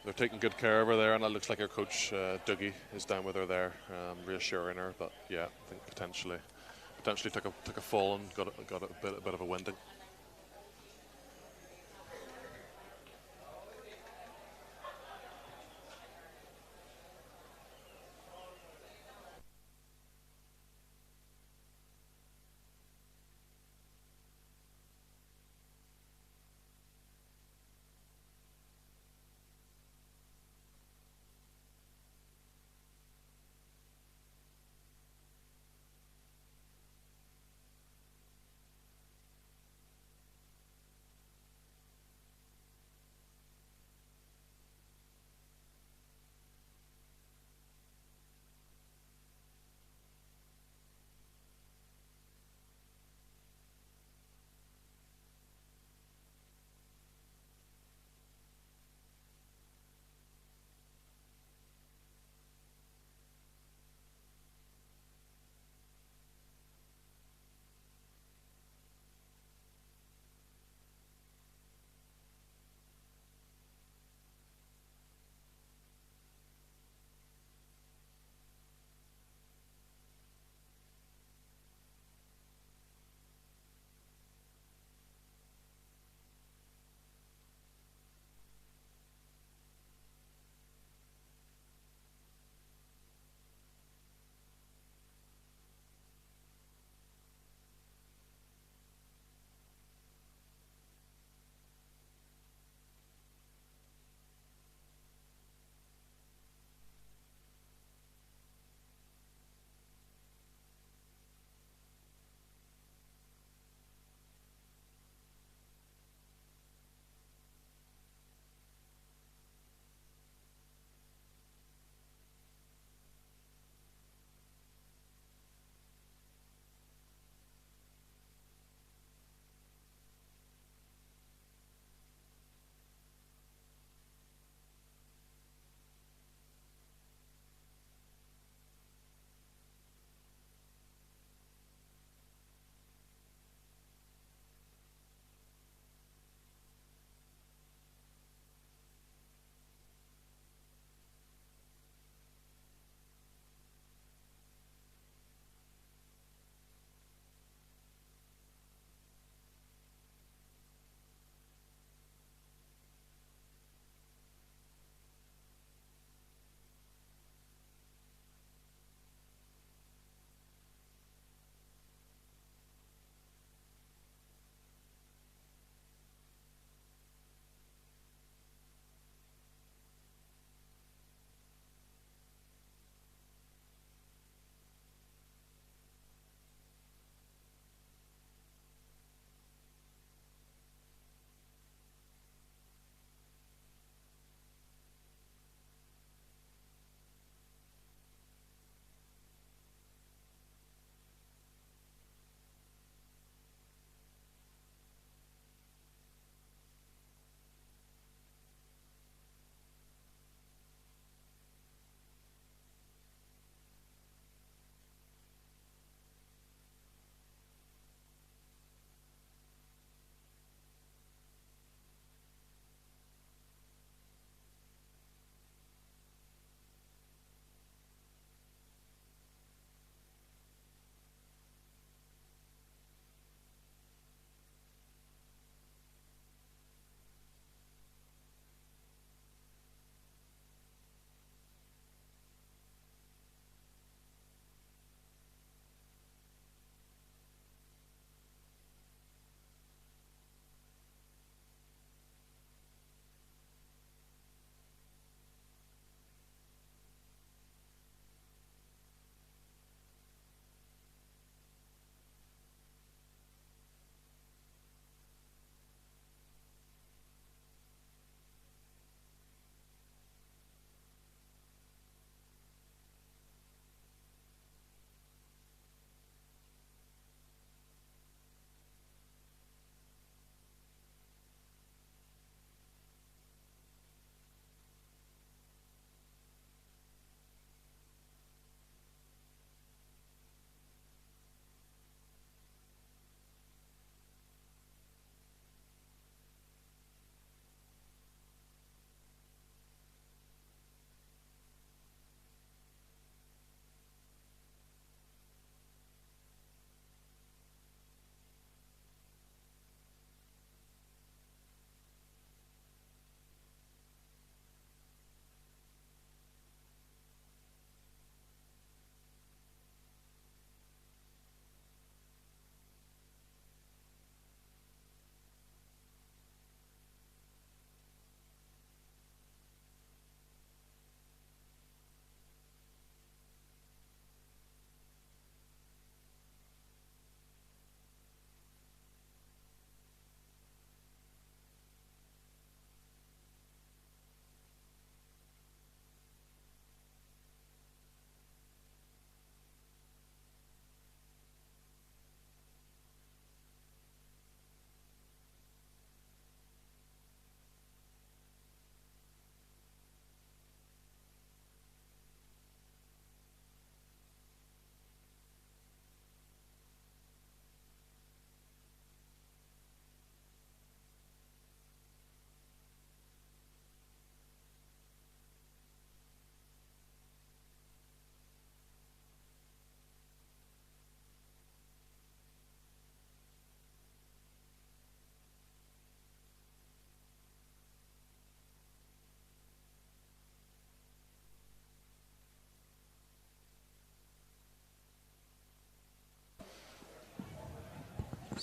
They're taking good care of her there, and it looks like her coach Dougie is down with her there, reassuring her. But yeah, I think potentially took a fall and got a bit of a winding.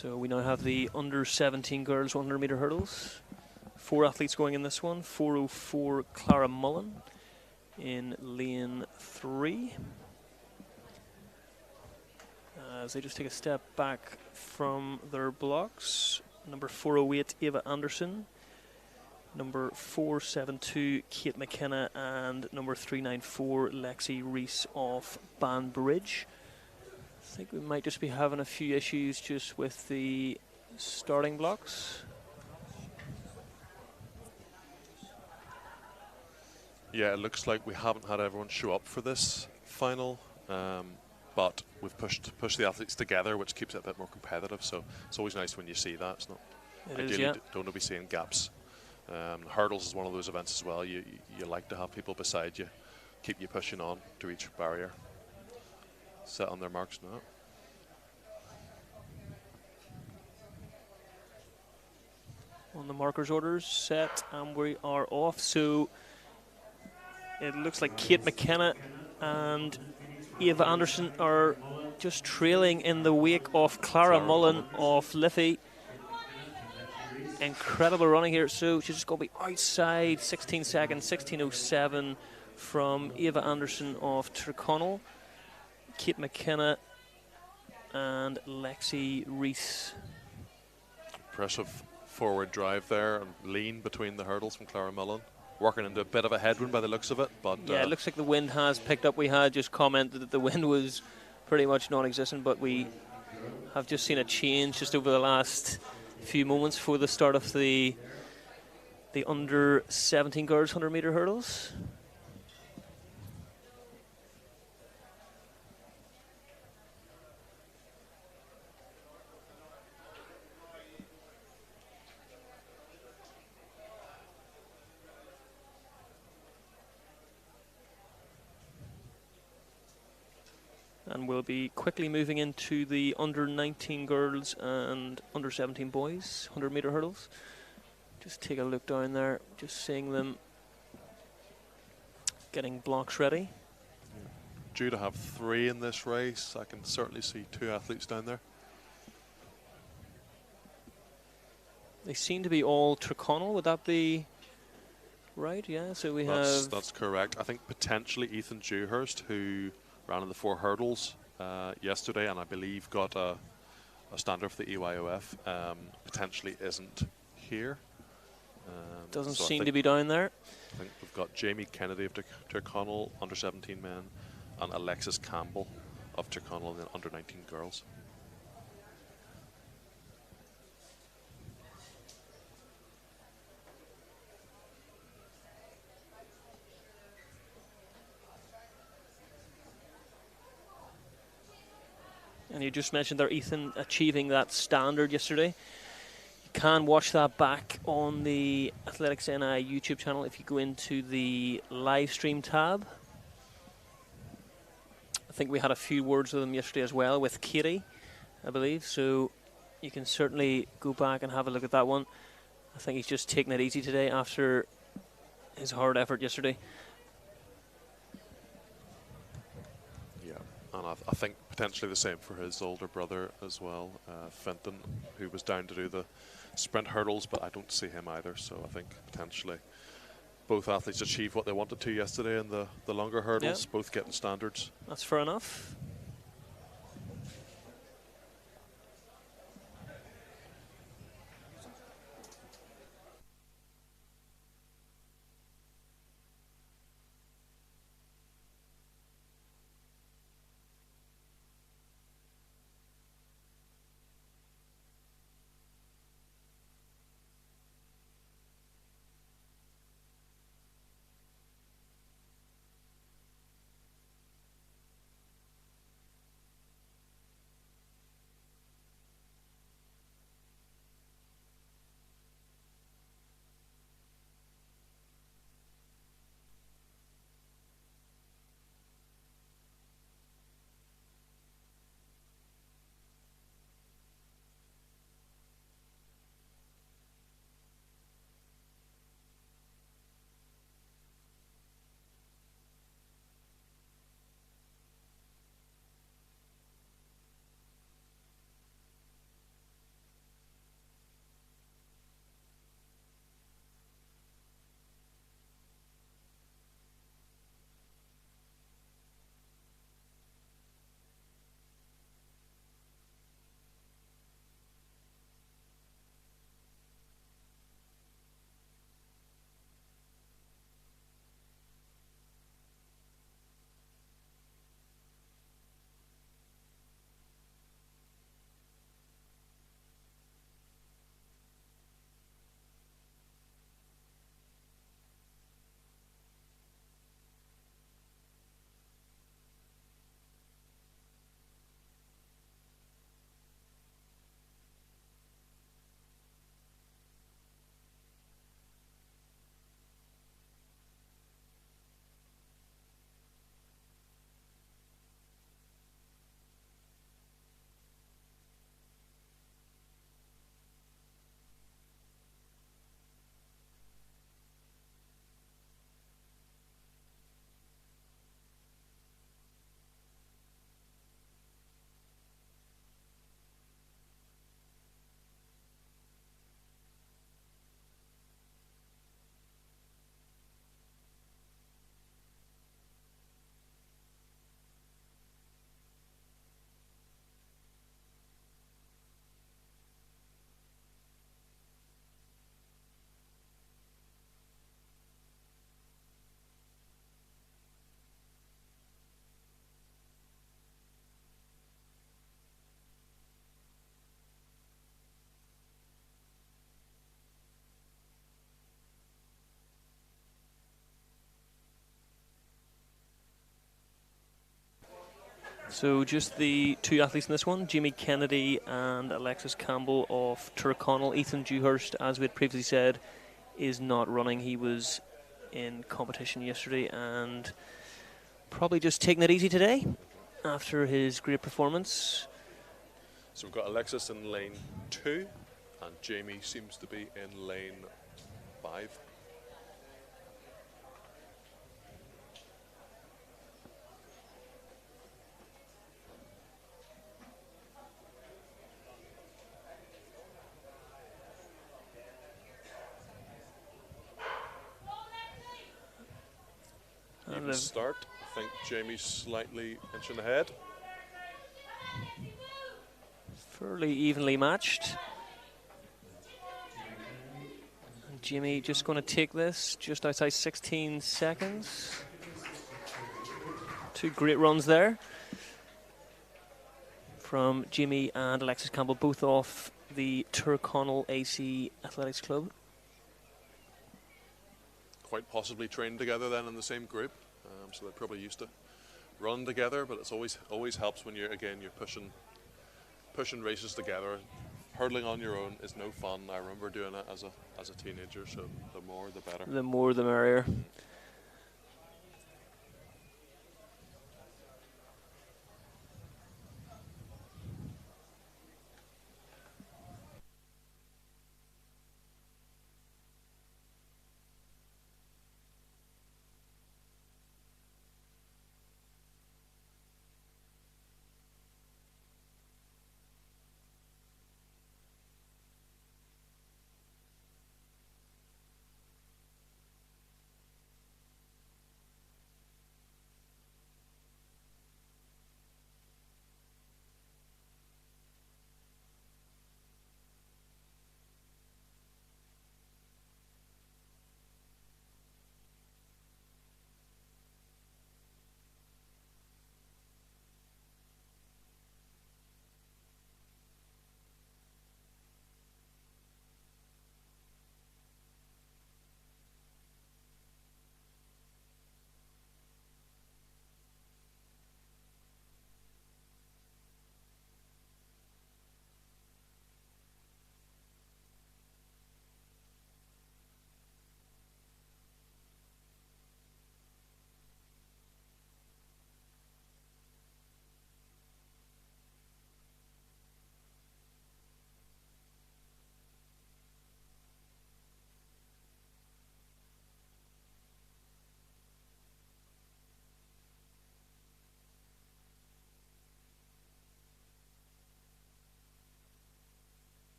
So we now have the under 17 girls 100 metre hurdles. 4 athletes going in this one. 4:04 Clara Mullen in lane 3. As they just take a step back from their blocks. Number 408 Ava Anderson. Number 472 Kate McKenna, and number 394 Lexi Reese of Banbridge. I think we might just be having a few issues just with the starting blocks. Yeah, it looks like we haven't had everyone show up for this final, but we've pushed the athletes together, which keeps it a bit more competitive. So it's always nice when you see that. It's not ideally don't want to be seeing gaps. Hurdles is one of those events as well. You like to have people beside you, keep you pushing on to each barrier. Set on their marks now. On the markers orders, set, and we are off. So it looks like Kate McKenna and Ava Anderson are just trailing in the wake of Clara Mullen of Liffey. Incredible running here. So she's just going to be outside 16 seconds, 16:07 from Ava Anderson of Tyrconnell, Kate McKenna and Lexi Reese. Impressive forward drive there and lean between the hurdles from Clara Mullen. Working into a bit of a headwind by the looks of it, but yeah, it looks like the wind has picked up. We had just commented that the wind was pretty much non-existent, but we have just seen a change just over the last few moments for the start of the under 17 girls 100 metre hurdles. And we'll be quickly moving into the under 19 girls and under 17 boys 100 metre hurdles. Just take a look down there, just seeing them getting blocks ready. Due to have 3 in this race, I can certainly see 2 athletes down there. They seem to be all Tyrconnell. Would that be right? Yeah, so That's correct. I think potentially Ethan Dewhurst, who ran in the 4 hurdles yesterday and I believe got a standard for the EYOF, potentially isn't here. Doesn't seem to be down there. I think we've got Jamie Kennedy of Tyrconnell, under 17 men, and Alexis Campbell of Tyrconnell, and under 19 girls. And you just mentioned there Ethan achieving that standard yesterday. You can watch that back on the Athletics NI YouTube channel if you go into the live stream tab. I think we had a few words with him yesterday as well, with Katie, I believe. So you can certainly go back and have a look at that one. I think he's just taking it easy today after his hard effort yesterday. Yeah, and I think potentially the same for his older brother as well, Fenton, who was down to do the sprint hurdles, but I don't see him either. So I think potentially both athletes achieved what they wanted to yesterday in the longer hurdles, both getting standards. That's fair enough. So just the two athletes in this one, Jamie Kennedy and Alexis Campbell of Tyrconnell. Ethan Dewhurst, as we had previously said, is not running. He was in competition yesterday and probably just taking it easy today after his great performance. So we've got Alexis in lane 2, and Jamie seems to be in lane 5. Even start. I think Jamie's slightly inching ahead. Fairly evenly matched. And Jimmy just going to take this just outside 16 seconds. Two great runs there from Jimmy and Alexis Campbell, both off the Tyrconnell AC Athletics Club. Quite possibly trained together then in the same group, so they're probably used to run together. But it's always helps when you're pushing races together. Hurdling on your own is no fun. I remember doing it as a teenager. So the more the better. The more the merrier.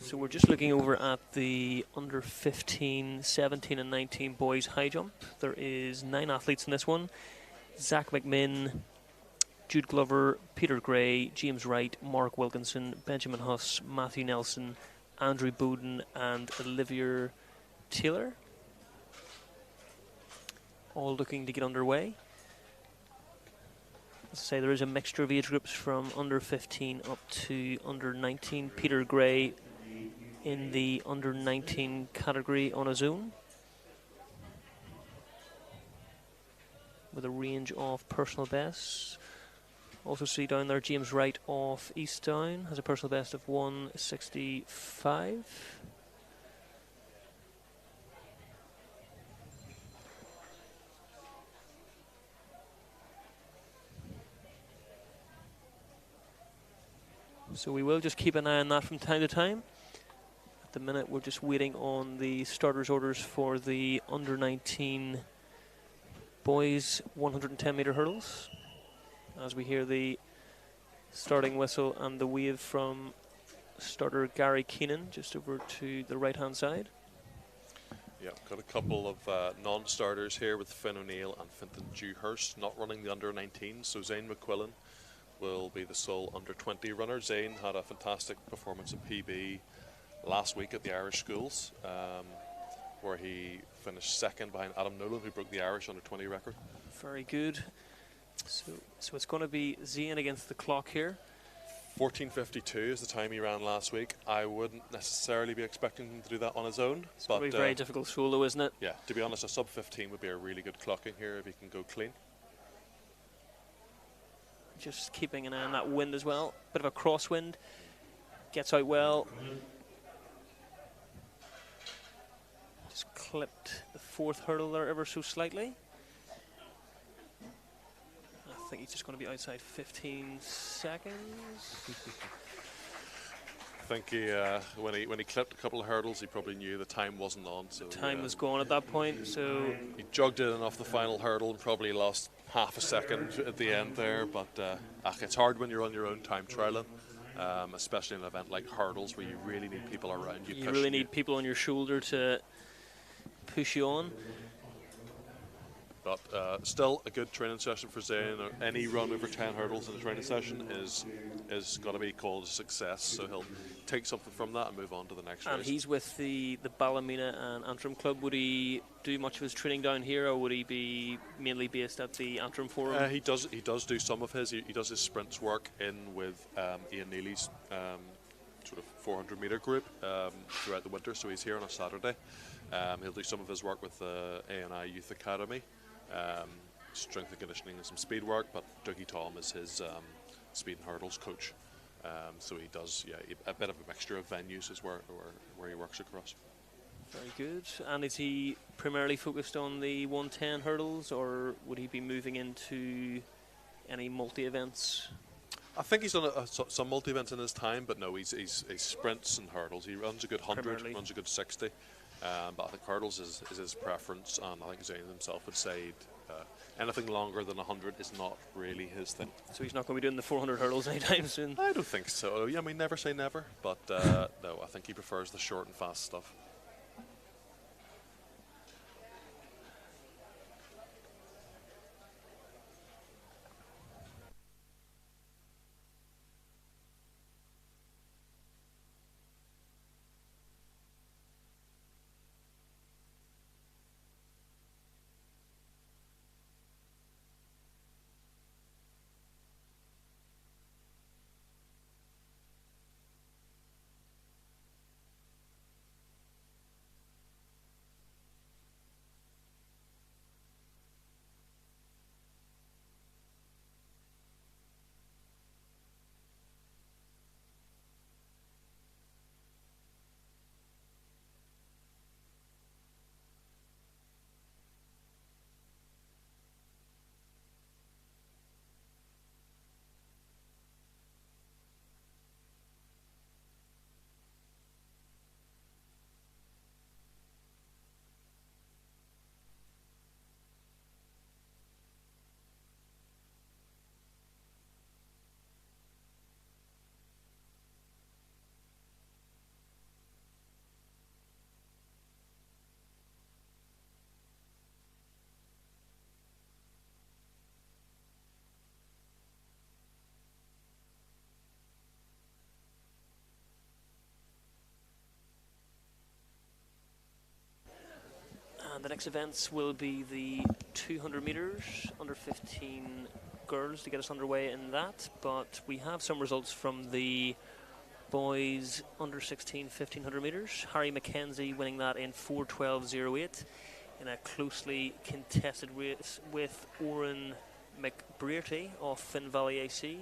So we're just looking over at the under 15, 17 and 19 boys high jump. There is 9 athletes in this one. Zach McMinn, Jude Glover, Peter Gray, James Wright, Mark Wilkinson, Benjamin Huss, Matthew Nelson, Andrew Bowden and Olivier Taylor. All looking to get underway. As I say, there is a mixture of age groups from under 15 up to under 19. Peter Gray in the under 19 category on his own, with a range of personal bests. Also see down there James Wright of Eastdown has a personal best of 165. So we will just keep an eye on that from time to time. At the minute we're just waiting on the starters orders for the under 19 boys 110 metre hurdles, as we hear the starting whistle and the wave from starter Gary Keenan just over to the right hand side. Yeah, got a couple of non-starters here with Finn O'Neill and Fintan Dewhurst not running the under 19, so Zane McQuillan will be the sole under 20 runner. Zane had a fantastic performance in PB last week at the Irish Schools, where he finished second behind Adam Nolan, who broke the Irish under 20 record. Very good. So it's going to be Zane against the clock here. 14:52 is the time he ran last week. I wouldn't necessarily be expecting him to do that on his own. It's going to be very difficult solo, isn't it? Yeah, to be honest, a sub 15 would be a really good clocking here if he can go clean. Just keeping an eye on that wind as well. Bit of a crosswind. Gets out well. Just clipped the 4th hurdle there ever so slightly. I think he's just going to be outside 15 seconds. I think he, when he clipped a couple of hurdles, he probably knew the time wasn't on. So time was gone at that point, so he jogged in off the final hurdle and probably lost half a second at the end there. But it's hard when you're on your own time trialing, especially in an event like hurdles where you really need people around you. You really need people on your shoulder to push you on. But still a good training session for Zane. Any run over 10 hurdles in a training session is got to be called a success. So he'll take something from that and move on to the next race. And he's with the Ballymena and Antrim club. Would he do much of his training down here, or would he be mainly based at the Antrim Forum? He does do some of his. He does his sprints work in with Ian Neely's sort of 400 metre group throughout the winter. So he's here on a Saturday. He'll do some of his work with the ANI Youth Academy. Strength and conditioning and some speed work, but Dougie Tom is his speed and hurdles coach, so he does a bit of a mixture of venues is where he works across. Very good. And is he primarily focused on the 110 hurdles, or would he be moving into any multi-events? I think he's done some multi-events in his time, but no, he's sprints and hurdles. He runs a good 100, runs a good 60. But I think hurdles is his preference, and I think Zane himself would say anything longer than 100 is not really his thing. So he's not going to be doing the 400 hurdles anytime soon? I don't think so. I mean, never say never, but no, I think he prefers the short and fast stuff. And the next events will be the 200 metres, under 15 girls to get us underway in that. But we have some results from the boys under 16 1500 metres. Harry Mackenzie winning that in 4:12.08 in a closely contested race with Oren McBrearty of Finn Valley AC.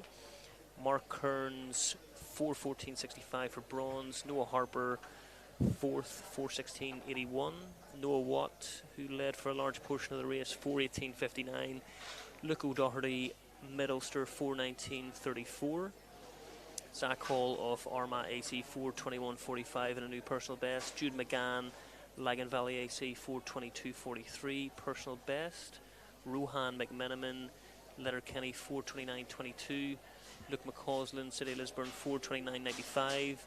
Mark Kearns 4:14.65 for bronze. Noah Harper fourth, 4:16.81. Noah Watt, who led for a large portion of the race, 4:18.59. Luke O'Doherty, Mid-Ulster, 4:19.34. Zach Hall of Armagh AC, 4:21.45 and a new personal best. Jude McGann, Lagan Valley AC, 4:22.43 personal best. Rohan McMenamin, Letterkenny, 4:29.22. Luke McCausland, City Lisburn, 4:29.95.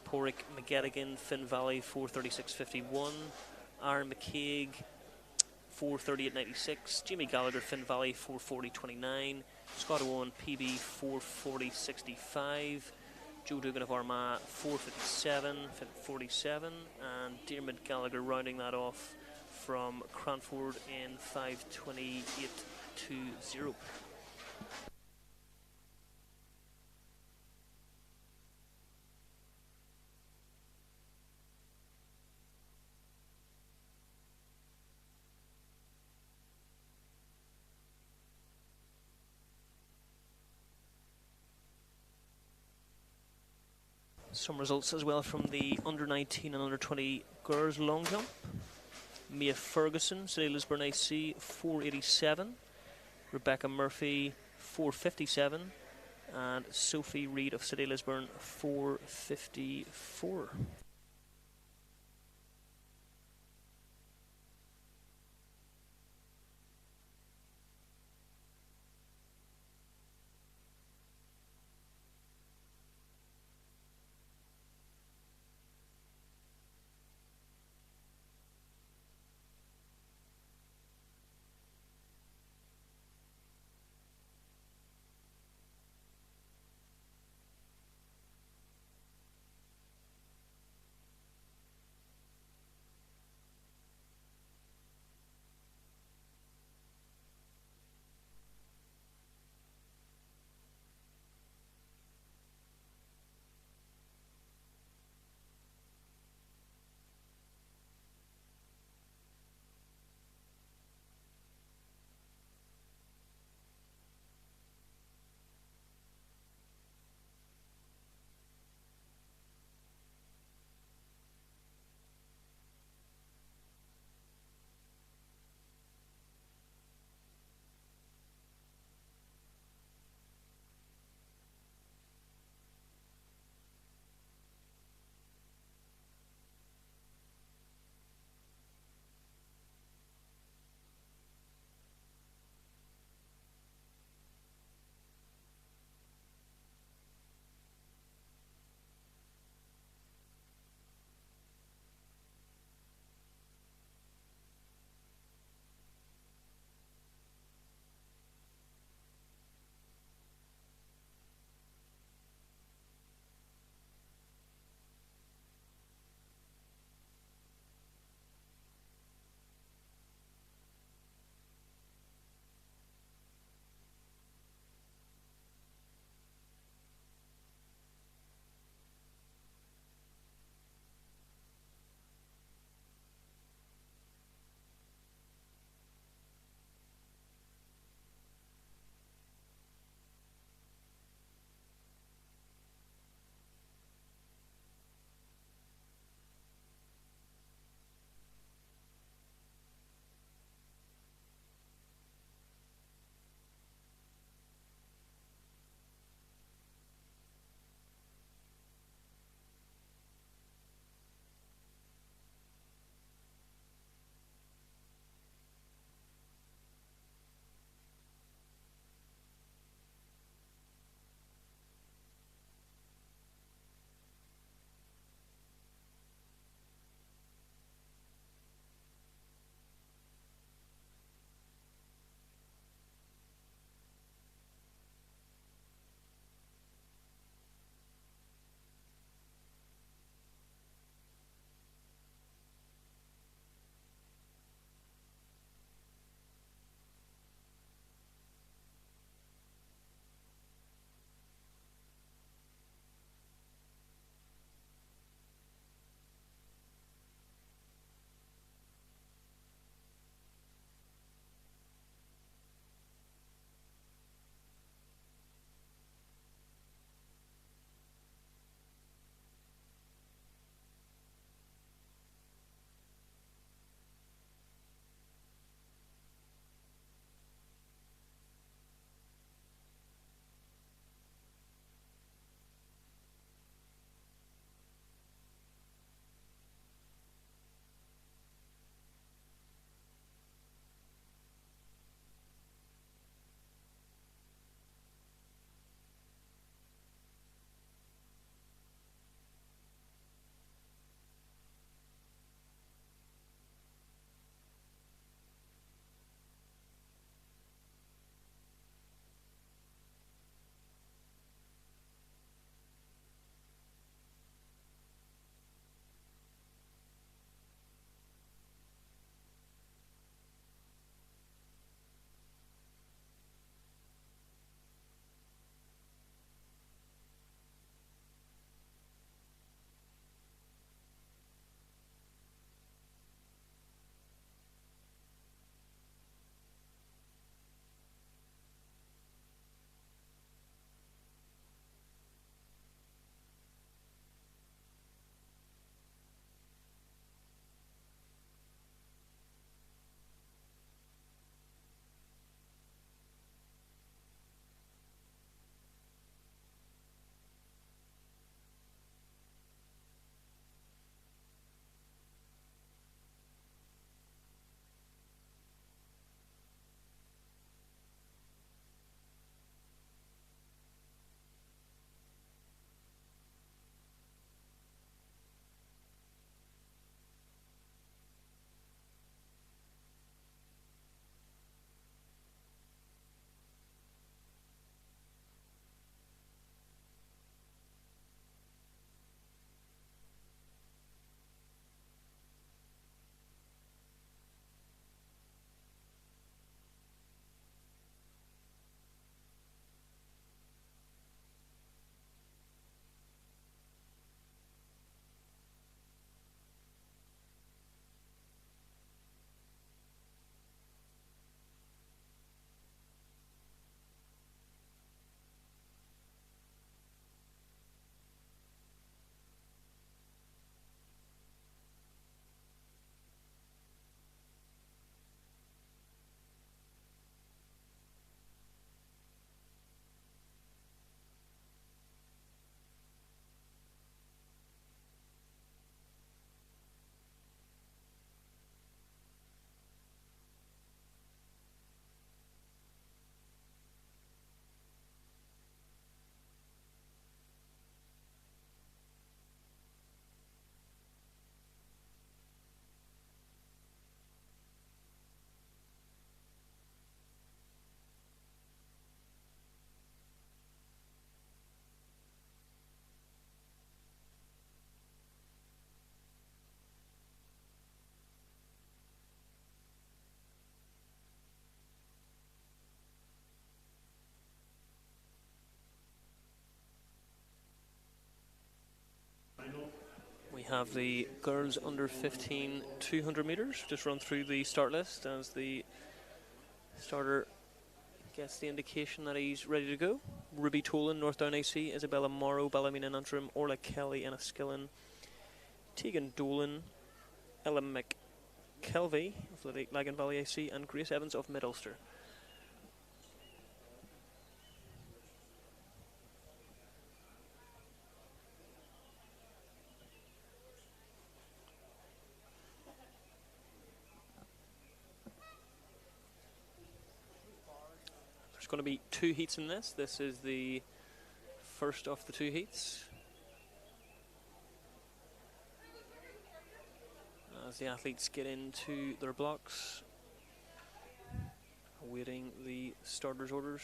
Porrick McGettigan, Finn Valley, 4:36.51. Aaron McCaig, 4:38.96. Jimmy Gallagher, Finn Valley, 4:40.29. Scott Owen, PB, 4:40.65. Joe Dugan of Armagh, 4:57.47. And Diarmid Gallagher rounding that off from Cranford in 5:28.20. Some results as well from the under 19 and under 20 girls long jump. Mia Ferguson, City Lisburn AC, 4:87. Rebecca Murphy, 4:57. And Sophie Reid of City Lisburn, 4:54. have the girls under 15 200 metres. Just run through the start list as the starter gets the indication that he's ready to go. Ruby Tolan, Northdown AC, Isabella Morrow, Ballymena and Antrim, Orla Kelly, Enniskillen, Tegan Dolan, Ella McKelvey of Lagan Valley AC, and Grace Evans of Mid Ulster. There's going to be 2 heats in this. This is the first of the 2 heats. As the athletes get into their blocks, awaiting the starters' orders.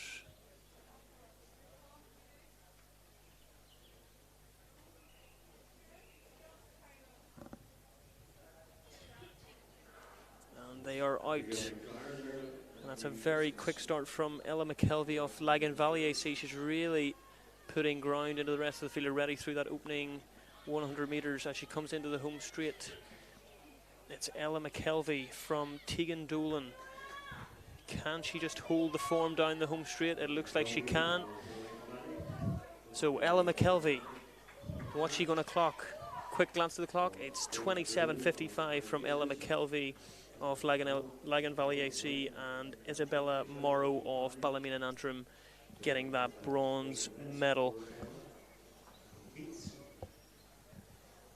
And they are out. And that's a very quick start from Ella McKelvey of Lagan Valley AC. She's really putting ground into the rest of the field already through that opening 100 metres as she comes into the home straight. It's Ella McKelvey from Tegan Dolan. Can she just hold the form down the home straight? It looks like she can. So Ella McKelvey, what's she going to clock? Quick glance at the clock. It's 27:55 from Ella McKelvey of Lagan Valley AC and Isabella Morrow of Ballymena and Antrim getting that bronze medal.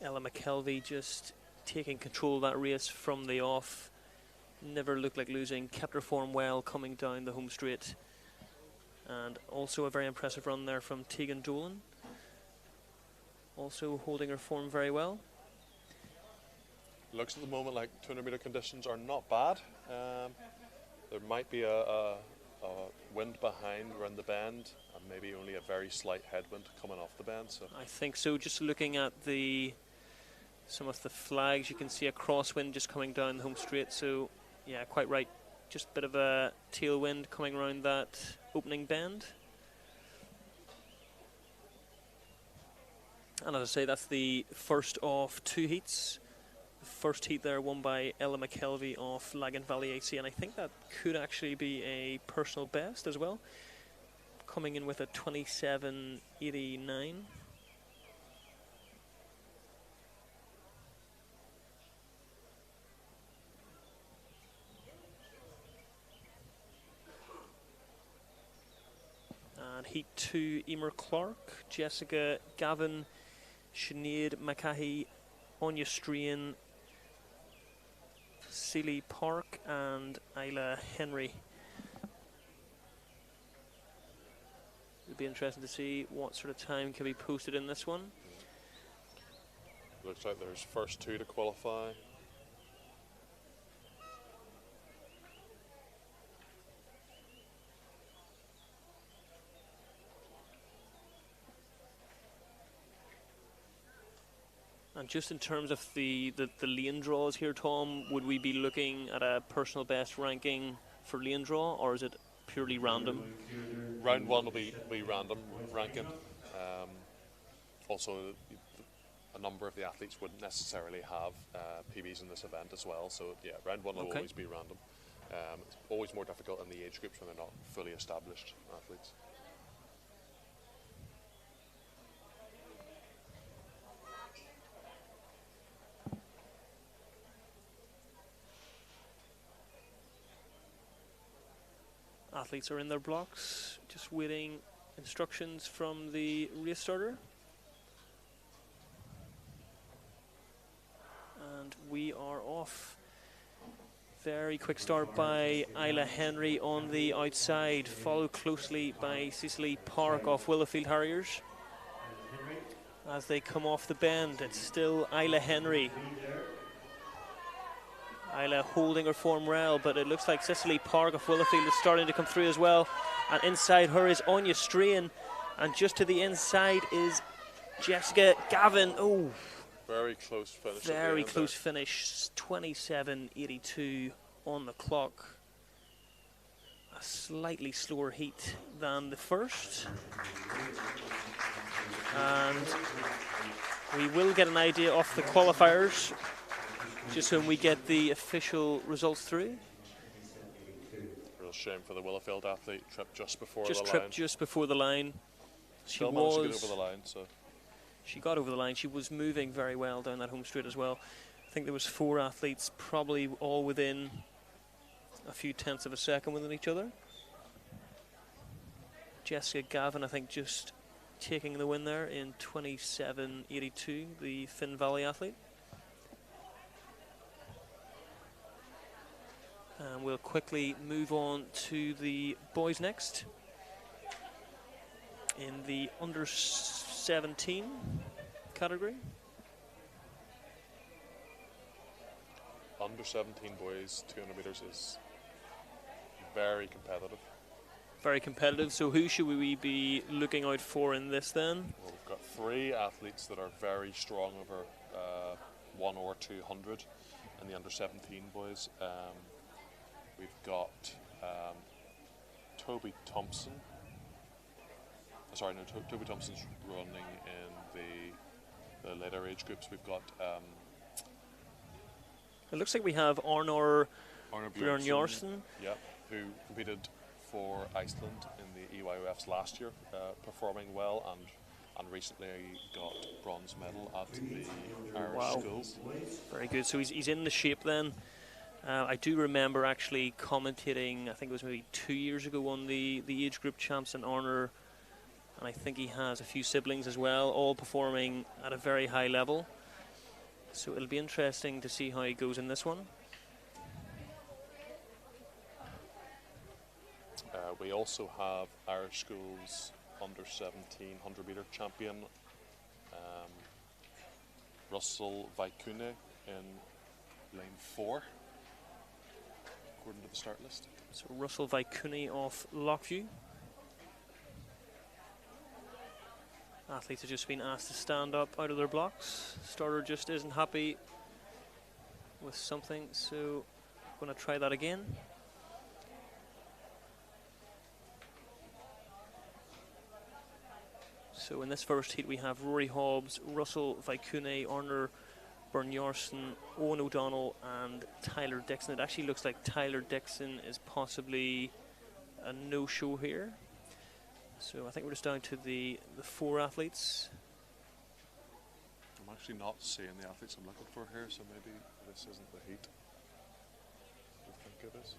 Ella McKelvey just taking control of that race from the off. Never looked like losing, kept her form well coming down the home straight. And also a very impressive run there from Tegan Dolan. Also holding her form very well. Looks at the moment like 200 metre conditions are not bad. There might be a wind behind around the bend and maybe only a very slight headwind coming off the bend. So I think so. Just looking at some of the flags, you can see a crosswind just coming down the home straight. So yeah, quite right. Just a bit of a tailwind coming around that opening bend. And as I say, that's the first of 2 heats. The first heat there won by Ella McKelvey of Lagan Valley AC, and I think that could actually be a personal best as well, coming in with a 27:89. And heat 2, Emer Clark, Jessica Gavin, Sinead McCahey, Anya Strain, Celie Park and Isla Henry. It'll be interesting to see what sort of time can be posted in this one. looks like there's first 2 to qualify. And just in terms of the lane draws here, Tom, would we be looking at a personal best ranking for lane draw, or is it purely random? Round 1 will be random ranking. Also, a number of the athletes wouldn't necessarily have PBs in this event as well. So yeah, round 1 will always be random. It's always more difficult in the age groups when they're not fully established athletes. Athletes are in their blocks, just waiting instructions from the race starter. And we are off. Very quick start by Isla Henry on the outside, followed closely by Cecily Park off Willowfield Harriers. As they come off the bend, it's still Isla Henry. Isla holding her form well, but it looks like Cecily Park of Willowfield is starting to come through as well. And inside her is Anya Strain, and just to the inside is Jessica Gavin. Oh, very close finish. Very close finish. 27:82 on the clock. A slightly slower heat than the first. And We will get an idea of the qualifiers just when we get the official results through. Real shame for the Willowfield athlete, tripped just before the line. Tripped just before the line. Still managed to get over the line, so. She got over the line. She was moving very well down that home straight as well. I think there was 4 athletes, probably all within a few tenths of a second within each other. Jessica Gavin, I think, just taking the win there in 27.82, the Finn Valley athlete. And we'll quickly move on to the boys next. In the under 17 category. Under 17 boys, 200 metres is very competitive. Very competitive. So who should we be looking out for in this then? Well, we've got 3 athletes that are very strong over 1 or 200 in the under 17 boys. We've got Toby Thompson. Sorry, no, Toby Thompson's running in the later age groups. We've got. It looks like we have Arnor Bjornsson, yeah, who competed for Iceland in the EYOFs last year, performing well, and recently got bronze medal at the Irish schools. Very good. So he's in the shape then. I do remember actually commentating, I think it was maybe 2 years ago, on the age group champs in Arnor, and I think he has a few siblings as well, all performing at a very high level. So it'll be interesting to see how he goes in this one. We also have Irish schools under 17 100 metre champion Russell Vaikune in lane 4, according to the start list. So Russell Vaikune off Lockview. Athletes have just been asked to stand up out of their blocks. Starter just isn't happy with something, so I'm going to try that again. So in this first heat we have Rory Hobbs, Russell Vaikune, Arnor Bjornsson, Owen O'Donnell and Tyler Dixon. It actually looks like Tyler Dixon is possibly a no-show here. So I think we're just down to the 4 athletes. I'm actually not seeing the athletes I'm looking for here, so maybe this isn't the heat I think it is.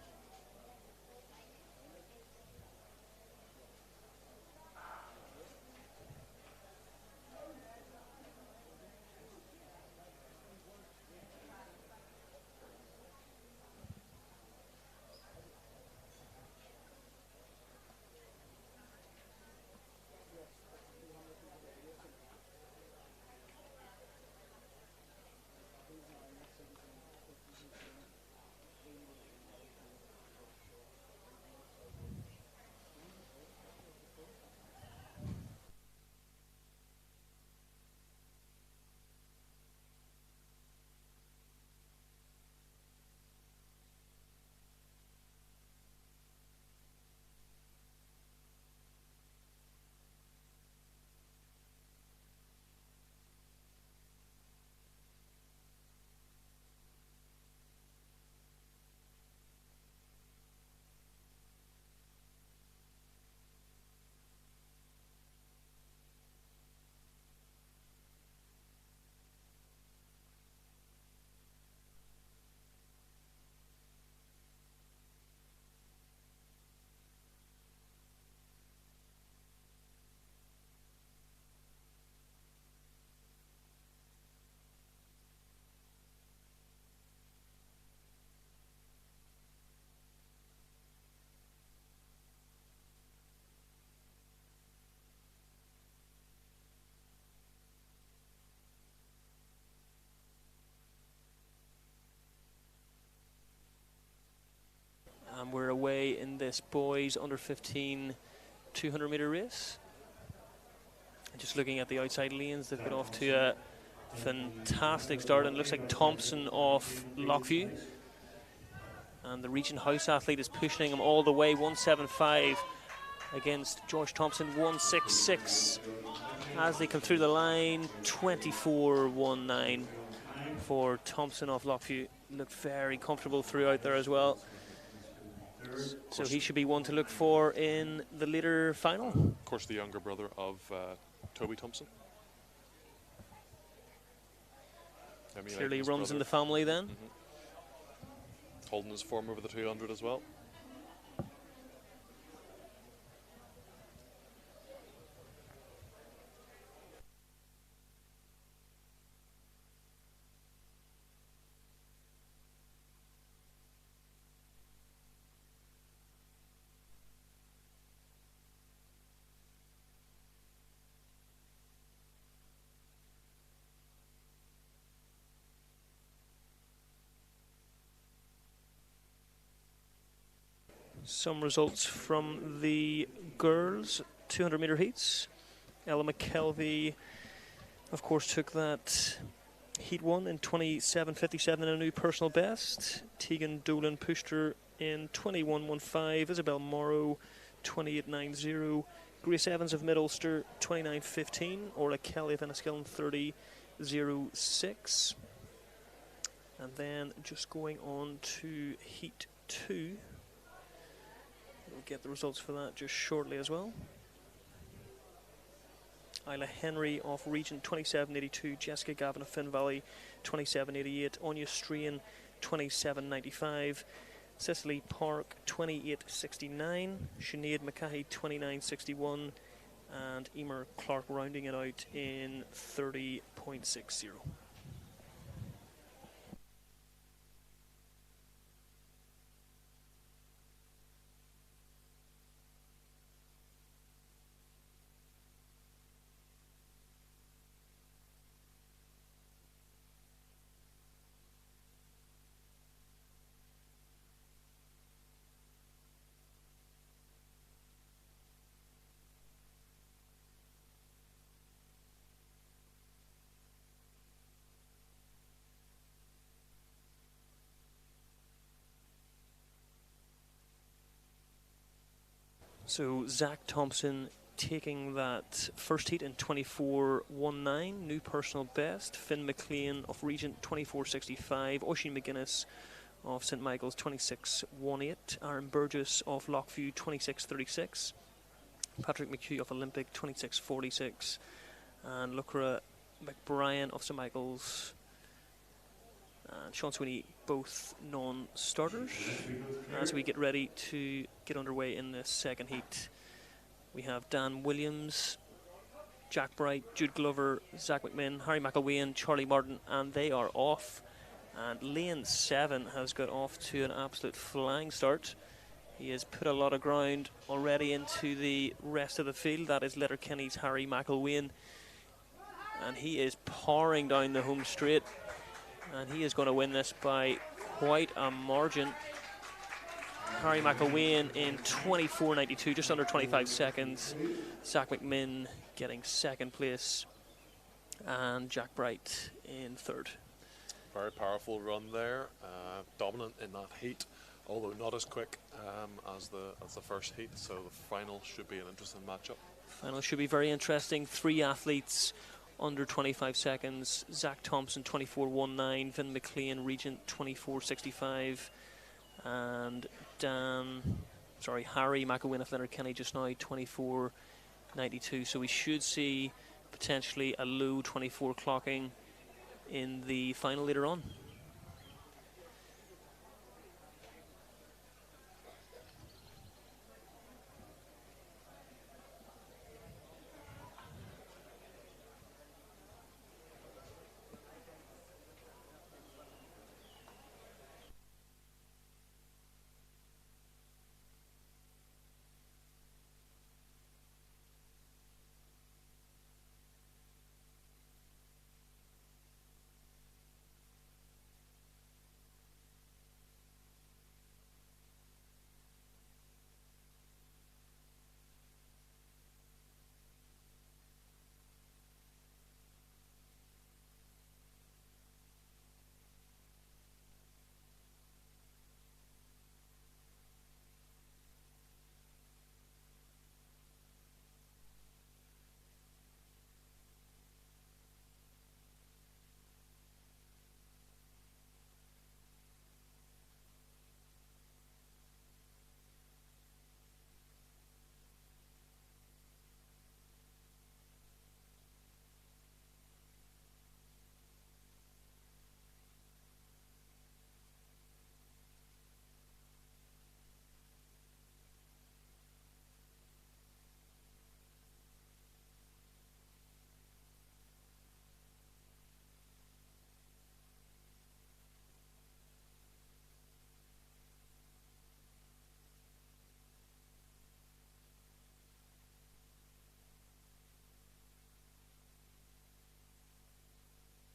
And we're away in this boys under 15 200 metre race. And just looking at the outside lanes, they've got off to a fantastic start, and it looks like Thompson off Lockview. And the Regent House athlete is pushing him all the way, 175. against George Thompson, 166. As they come through the line, 24-19 for Thompson off Lockview. Looked very comfortable throughout there as well. So he should be one to look for in the later final. Of course, the younger brother of Toby Thompson. Clearly runs in the family then. Holding his form over the 200 as well. Some results from the girls 200 metre heats. Ella McKelvey, of course, took that heat one in 27.57 in a new personal best. Tegan Dolan pushed her in 21.15. Isabel Morrow 28.90. Grace Evans of Mid Ulster 29.15. Orla Kelly of Enniskillen 30.06. And then just going on to heat two. We'll get the results for that just shortly as well. Isla Henry of Regent 27.82, Jessica Gavin of Finn Valley 27.88, Anya Strain 27.95, Cicely Park 28.69, Sinead McCahey 29.61, and Emer Clark rounding it out in 30.60. So Zach Thompson taking that first heat in 24.19, new personal best. Finn McLean of Regent 24.65, Oisin McGuinness of St Michael's 26.18, Aaron Burgess of Lockview 26.36, Patrick McHugh of Olympic 26.46, and Lucra McBrien of St Michael's and Sean Sweeney, both non-starters. As we get ready to get underway in the second heat, we have Dan Williams, Jack Bright, Jude Glover, Zach McMinn, Harry McElwain, Charlie Martin, and they are off. And Lane 7 has got off to an absolute flying start. He has put a lot of ground already into the rest of the field. That is Letterkenny's Harry McElwain, and he is powering down the home straight. And he is going to win this by quite a margin. Harry McElwain in 24.92, just under 25 seconds. Zach McMinn getting second place. And Jack Bright in third. Very powerful run there. Dominant in that heat, although not as quick as the first heat. So the final should be an interesting matchup. Final should be very interesting. Three athletes under 25 seconds. Zach Thompson 24.19, Vin McLean Regent 24.65, and Harry McElwain of Letterkenny just now 24.92. So we should see potentially a low 24 clocking in the final later on.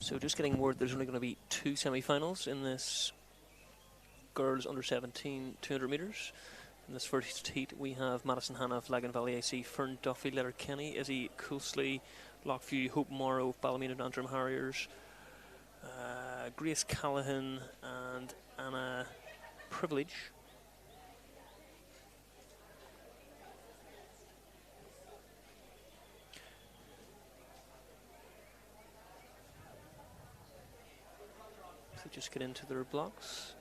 So just getting word there's only going to be 2 semi-finals in this girls under 17 200 metres. In this first heat we have Madison Hanna of Lagan Valley AC, Fern Duffy, Letterkenny, Izzy Coolsley, Lockview, Hope Morrow of Ballymena and Antrim Harriers, Grace Callahan and Anna Privilege. So just get into their blocks.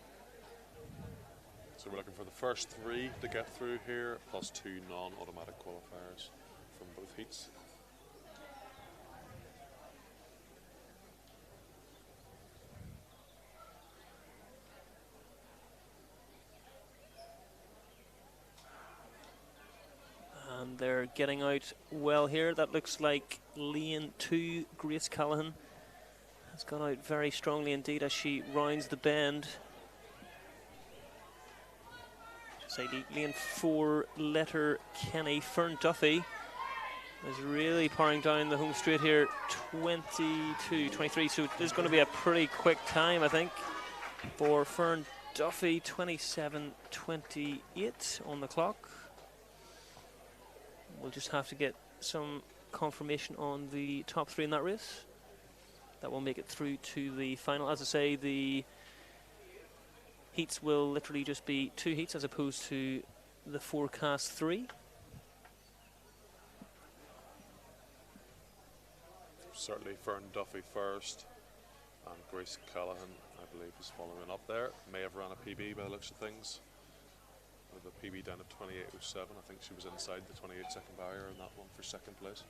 So we're looking for the first 3 to get through here, plus 2 non-automatic qualifiers from both heats. And they're getting out well here. That looks like lane 2, Grace Callahan, has gone out very strongly indeed as she rounds the bend. Say lane 4, Letterkenny, Fern Duffy is really powering down the home straight here, 22-23. So this is going to be a pretty quick time, I think, for Fern Duffy. 27:28 on the clock. We'll just have to get some confirmation on the top 3 in that race. That will make it through to the final. As I say, the heats will literally just be 2 heats as opposed to the forecast 3. Certainly Fern Duffy first, and Grace Callahan, I believe, is following up there. May have run a PB by the looks of things, with a PB down at 28:07. I think she was inside the 28-second barrier in that one for second place.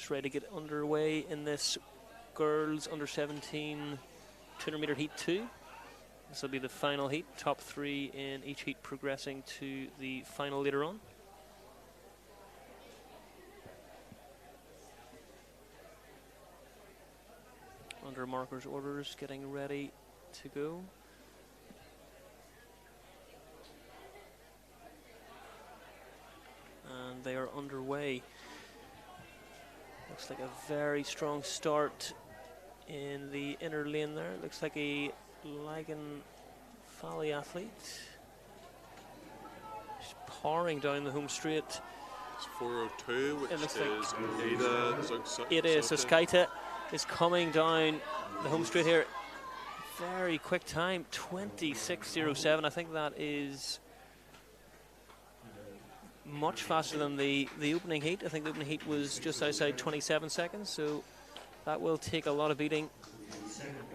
groups ready to get underway in this girls under 17 200 meter heat 2. This will be the final heat, top 3 in each heat progressing to the final later on. Under markers orders, getting ready to go. And they are underway. Looks like a very strong start in the inner lane there. Looks like a Lagan Valley athlete. She's powering down the home straight. It's 4:02, which It looks is Ada Ada Suskaita is coming down the home straight here. Very quick time, 26:07. I think that is much faster than the opening heat. I think the opening heat was just outside 27 seconds, so that will take a lot of beating.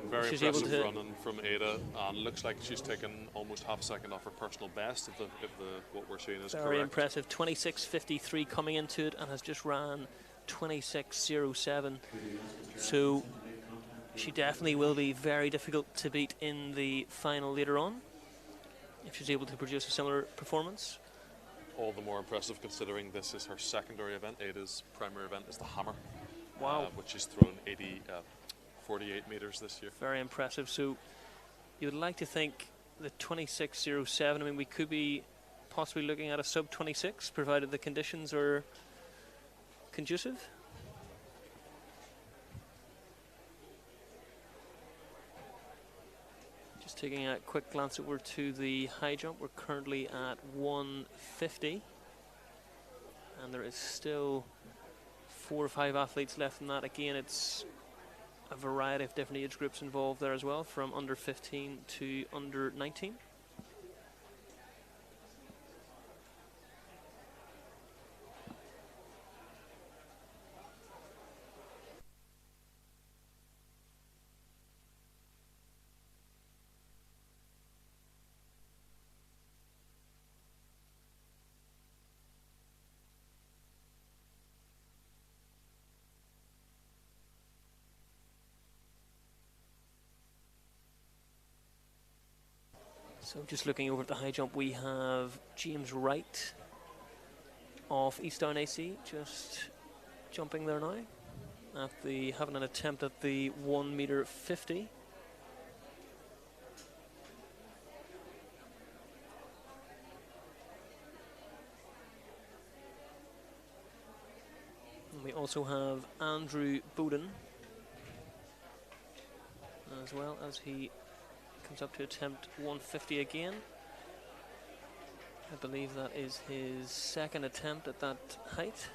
Very She's impressive able to running from Ada, and looks like she's taken almost half a second off her personal best if what we're seeing is very correct. impressive. 26:53 coming into it, and has just ran 26:07. So she definitely will be very difficult to beat in the final later on if she's able to produce a similar performance. All the more impressive considering this is her secondary event. Ada's primary event is the hammer. Wow. Which is thrown 48 meters this year. Very impressive. So you would like to think the 26:07, I mean, we could be possibly looking at a sub 26 provided the conditions are conducive. Just taking a quick glance over to the high jump. We're currently at 150, and there is still 4 or 5 athletes left in that. Again, it's a variety of different age groups involved there as well, from under 15 to under 19. So just looking over at the high jump, we have James Wright of Eastdown AC just jumping there now, having an attempt at the 1 meter 50. And we also have Andrew Bowden, as well, as he comes up to attempt 150 again. I believe that is his second attempt at that height.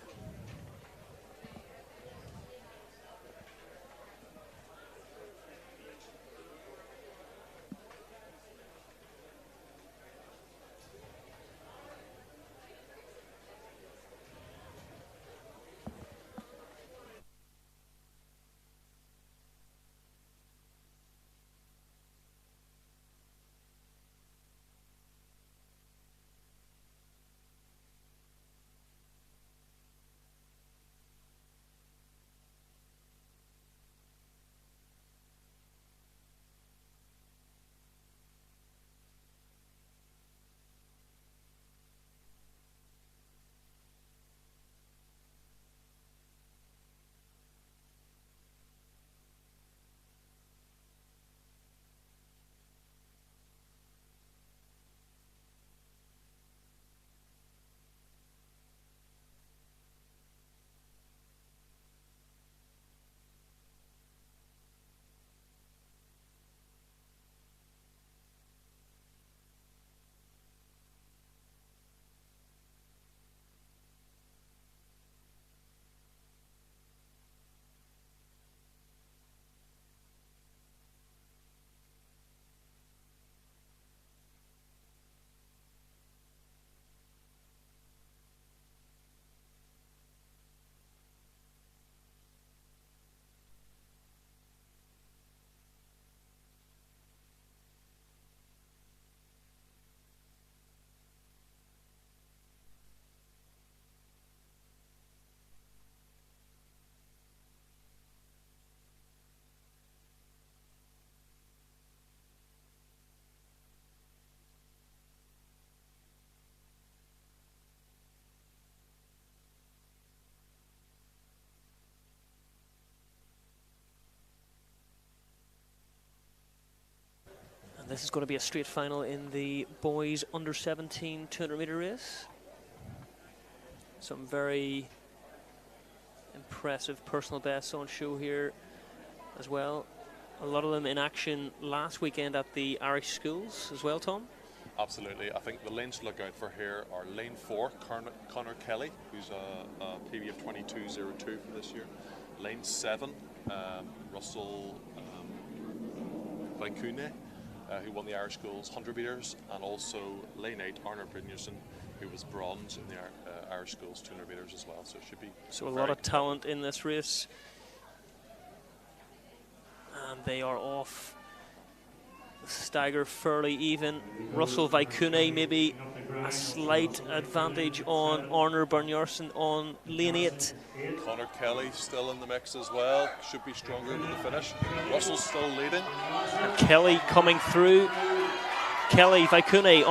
this is going to be a straight final in the boys under 17 200 metre race. Some very impressive personal bests on show here as well. A lot of them in action last weekend at the Irish schools as well, Tom. Absolutely. I think the lanes to look out for here are lane 4, Connor Kelly, who's a PB of 22.02 for this year. Lane 7, Russell Vaikune, who won the Irish schools 100 metres, and also lane 8, Arnar Brynjarsen, who was bronze in the Irish schools 200 metres as well. So it should be a lot of talent in this race. And they are off. Stagger fairly even. Russell Vaikune maybe a slight advantage on Arnar Brynjarsen on lane 8. Connor Kelly still in the mix as well. Should be stronger with the finish. Russell's still leading. And Kelly coming through. Kelly, Vaikune,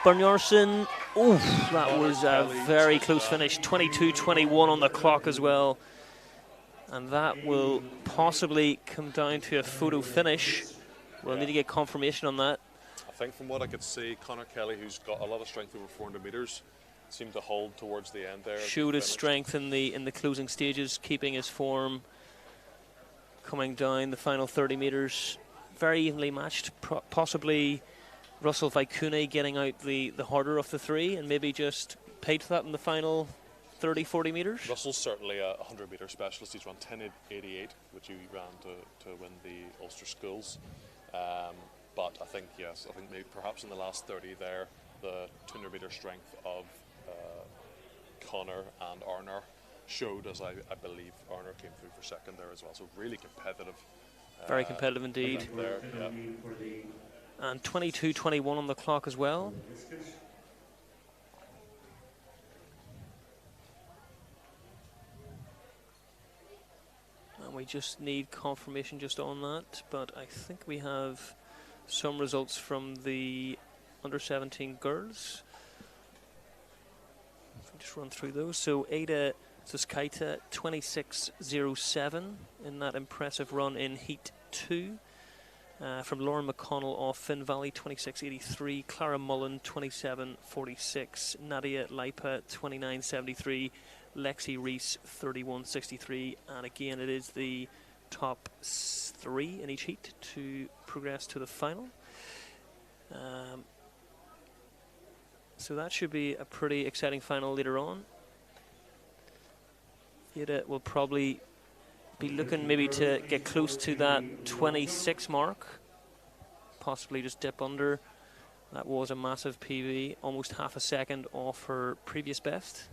Brynjarsen. Oof, that was a very close finish. 22:21 on the clock as well. And that will possibly come down to a photo finish. We'll need to get confirmation on that. I think from what I could see, Connor Kelly, who's got a lot of strength over 400 metres, seemed to hold towards the end there. Showed his strength in the closing stages, keeping his form, coming down the final 30 metres. Very evenly matched, possibly Russell Vaikune getting out the harder of the three and maybe just paid for that in the final 30-40 metres. Russell's certainly a 100 metre specialist. He's run 10.88, which he ran to win the Ulster schools. But I think, yes, maybe perhaps in the last 30 there, the 200 metre strength of Connor and Arnar showed, as I believe Arnar came through for second there as well. So really competitive. Very competitive indeed. There, yeah. And 22:21 on the clock as well. And we just need confirmation just on that, but I think we have some results from the under 17 girls. If we just run through those. So Ada Zuskaita 26:07 in that impressive run in Heat 2. From Lauren McConnell off Finn Valley 26:83, Clara Mullen 27:46, Nadia Lipa 29:73, Lexi Reese 31:63, and again it is the top 3 in each heat to progress to the final. So that should be a pretty exciting final later on. Ada will probably be looking maybe to get close to that 26 mark, possibly just dip under. That was a massive PB, almost half a second off her previous best.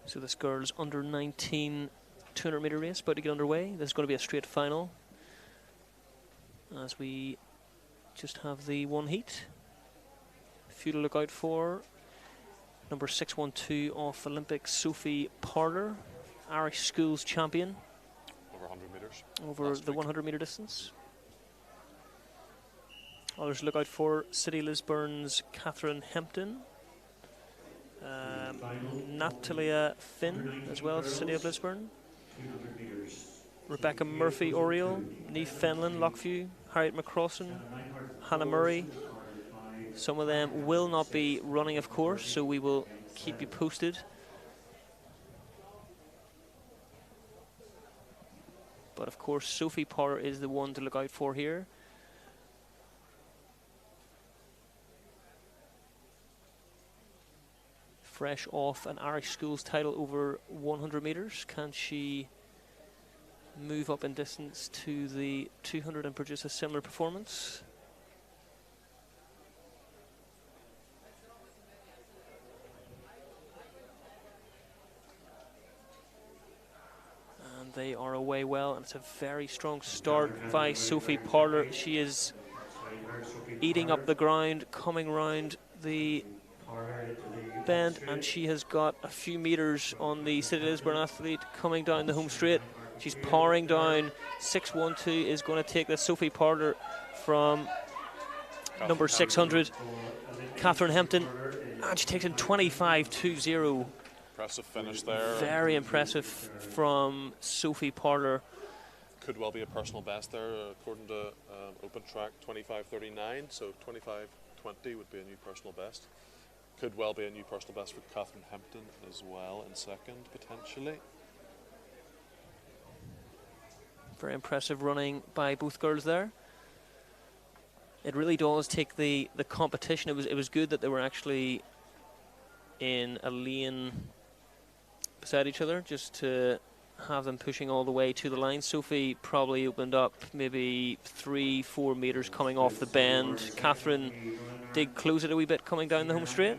So this girls under 19 200 metre race about to get underway. This is going to be a straight final, as we just have the one heat. A few to look out for. Number 612 off Olympic, Sophie Parler, Irish schools champion. Over 100 metres. Over the 100 metre distance. Others to look out for: City Lisburn's Catherine Hempton, Natalia Finn as well, City of Lisburn, Rebecca Murphy Oriel, Neve Fenlon Lockview, Harriet McCrossan, Hannah Murray. Some of them will not be running, of course, so we will keep you posted. But of course, Sophie Parler is the one to look out for here. Fresh off an Irish schools title over 100 metres. Can she move up in distance to the 200 and produce a similar performance? And they are away well, and it's a very strong start by Sophie Parler. She is eating up the ground, coming round the bend, and she has got a few metres on the City Lisburn athlete coming down the home straight. She's powering down. 612 is going to take the Sophie Parler from number 600, Catherine Hempton, and she takes in 25.20. Impressive finish there. Very impressive from Sophie Parler. Could well be a personal best there, according to Open Track 25.39, so 25.20 would be a new personal best. Could well be a new personal best for Catherine Hempton as well in second, potentially. Very impressive running by both girls there. It really does take the competition. It was good that they were actually in a lane beside each other, just to have them pushing all the way to the line. Sophie probably opened up maybe 3-4 metres coming off the bend. Catherine did close it a wee bit coming down the home straight,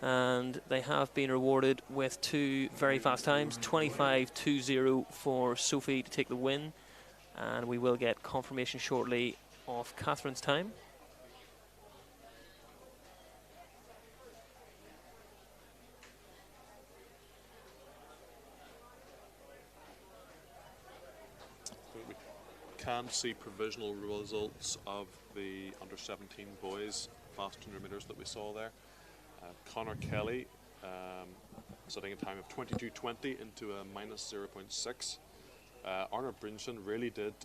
and they have been rewarded with two very fast times. 25.20 for Sophie to take the win, and we will get confirmation shortly of Catherine's time. We can see provisional results of the under-17 boys fast 100 metres that we saw there. Connor Kelly setting a time of 22.20 into a minus 0.6. Arnold Brinson really did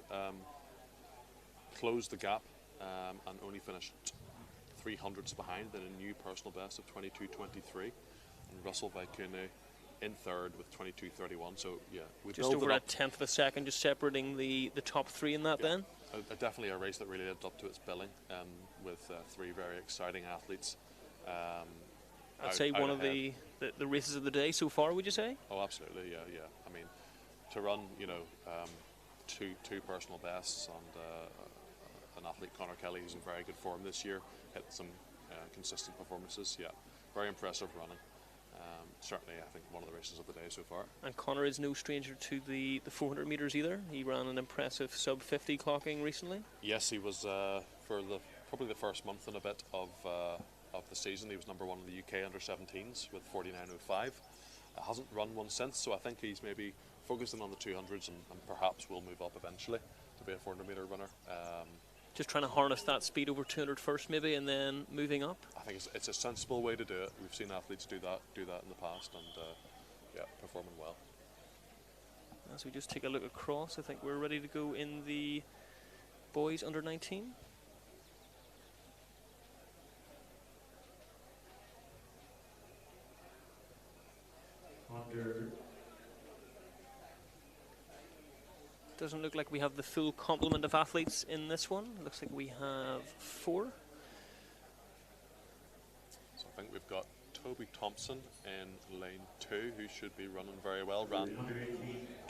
close the gap and only finished 300s behind in a new personal best of 22.23. And Russell Vaikune in third with 22.31. So yeah, we just over a tenth of a second, just separating the top three in that. Yeah. Then definitely a race that really lived up to its billing, with three very exciting athletes. I'd say one of the races of the day so far, would you say? Oh, absolutely, yeah. I mean, to run, two personal bests and an athlete, Connor Kelly, who's in very good form this year, hit some consistent performances. Yeah, very impressive running. Certainly, I think one of the races of the day so far. And Connor is no stranger to the 400 metres either. He ran an impressive sub 50 clocking recently. Yes, he was for probably the first month and a bit of the season. He was number one in the UK under-17s with 49.05. Hasn't run one since, so I think he's maybe focusing on the 200s and perhaps will move up eventually to be a 400 metre runner. Just trying to harness that speed over 200 first maybe, and then moving up. I think it's a sensible way to do it. We've seen athletes do that in the past, and performing well. As we just take a look across, I think we're ready to go in the boys under 19. Doesn't look like we have the full complement of athletes in this one. Looks like we have 4. So I think we've got Toby Thompson in lane 2, who should be running very well. Ran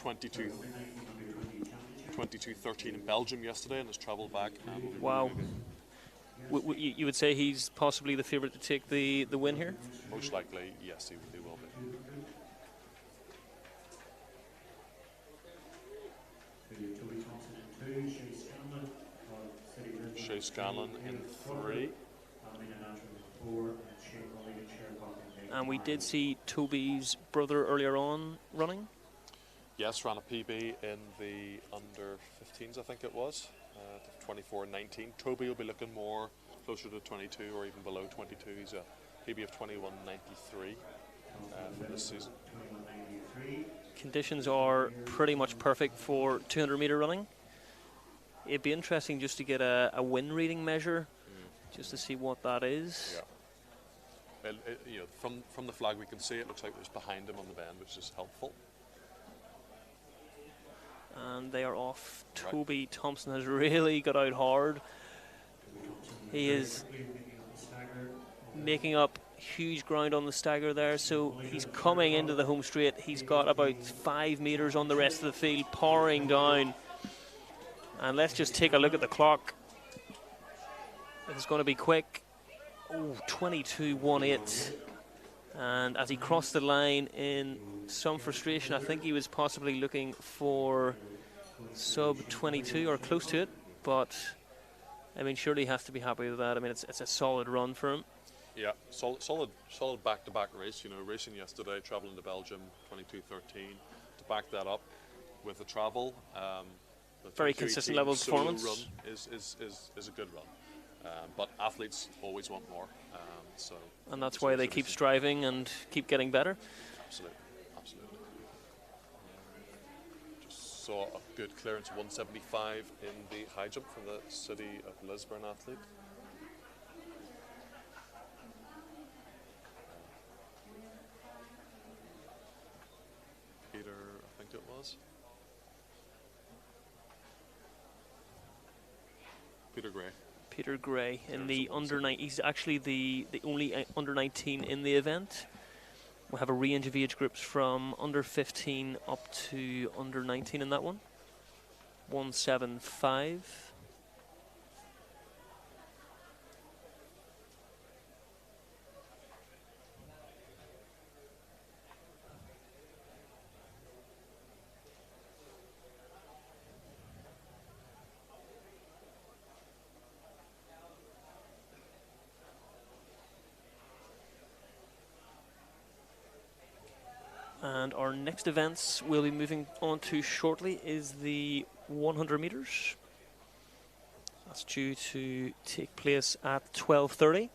22.13 in Belgium yesterday and has travelled back. Wow. You would say he's possibly the favourite to take the win here? Most likely, yes, he will be. 2, Shay Scanlon of City Lisbon. Shay Scanlon in 3. Almina Natural in 4, and Shane Mulligan, Shercock in 5. And we did see Toby's brother earlier on running. Yes, ran a PB in the under 15s, I think it was, 24-19. Toby will be looking more closer to 22 or even below 22. He's a PB of 21.93 for this season. 21.93. Conditions are pretty much perfect for 200 metre running. It'd be interesting just to get a wind reading measure, just to see what that is. Yeah. You know, from the flag we can see it looks like it was behind him on the bend, which is helpful. And they are off. Right. Toby Thompson has really got out hard. He is making up huge ground on the stagger there, so he's coming into the home straight. He's got about 5 metres on the rest of the field, powering down. And let's just take a look at the clock. It's going to be quick. Oh, 22.18. And as he crossed the line in some frustration, I think he was possibly looking for sub 22 or close to it. But, I mean, surely he has to be happy with that. I mean, it's a solid run for him. Yeah, solid back-to-back race. You know, racing yesterday, travelling to Belgium, 22.13. To back that up with the travel, the very consistent level of performance. Run is a good run. But athletes always want more. And that's why they keep striving and keep getting better. Absolutely. Just saw a good clearance, 175 in the high jump from the City of Lisbon athlete. Peter, I think it was. Peter Gray. Peter Gray in the under 9. He's actually the only under 19 in the event. We'll have a range of age groups from under 15 up to under 19 in that one. 175. And our next events we'll be moving on to shortly is the 100 metres. That's due to take place at 12:30.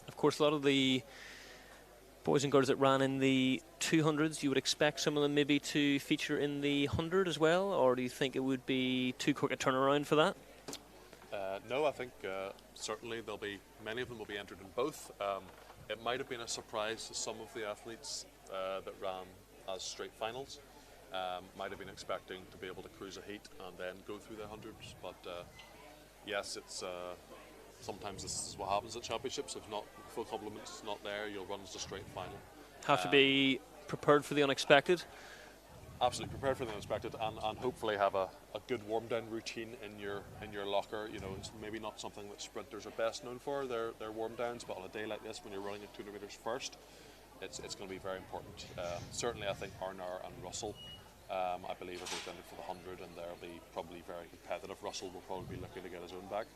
Of course, a lot of the boys and girls that ran in the 200s, you would expect some of them maybe to feature in the 100 as well, or do you think it would be too quick a turnaround for that? No, I think certainly many of them will be entered in both. It might have been a surprise to some of the athletes that ran as straight finals. Might have been expecting to be able to cruise a heat and then go through the 100s, but yes, it's sometimes this is what happens at championships. If not full complements not there, you'll run as a straight final. Have to be prepared for the unexpected. Absolutely prepared for the unexpected, and hopefully have a good warm down routine in your locker. You know, it's maybe not something that sprinters are best known for, their warm downs, but on a day like this when you're running at 200 metres first, it's going to be very important. Certainly I think Arnar and Russell I believe are both in it for the 100, and they'll be probably very competitive. Russell will probably be looking to get his own back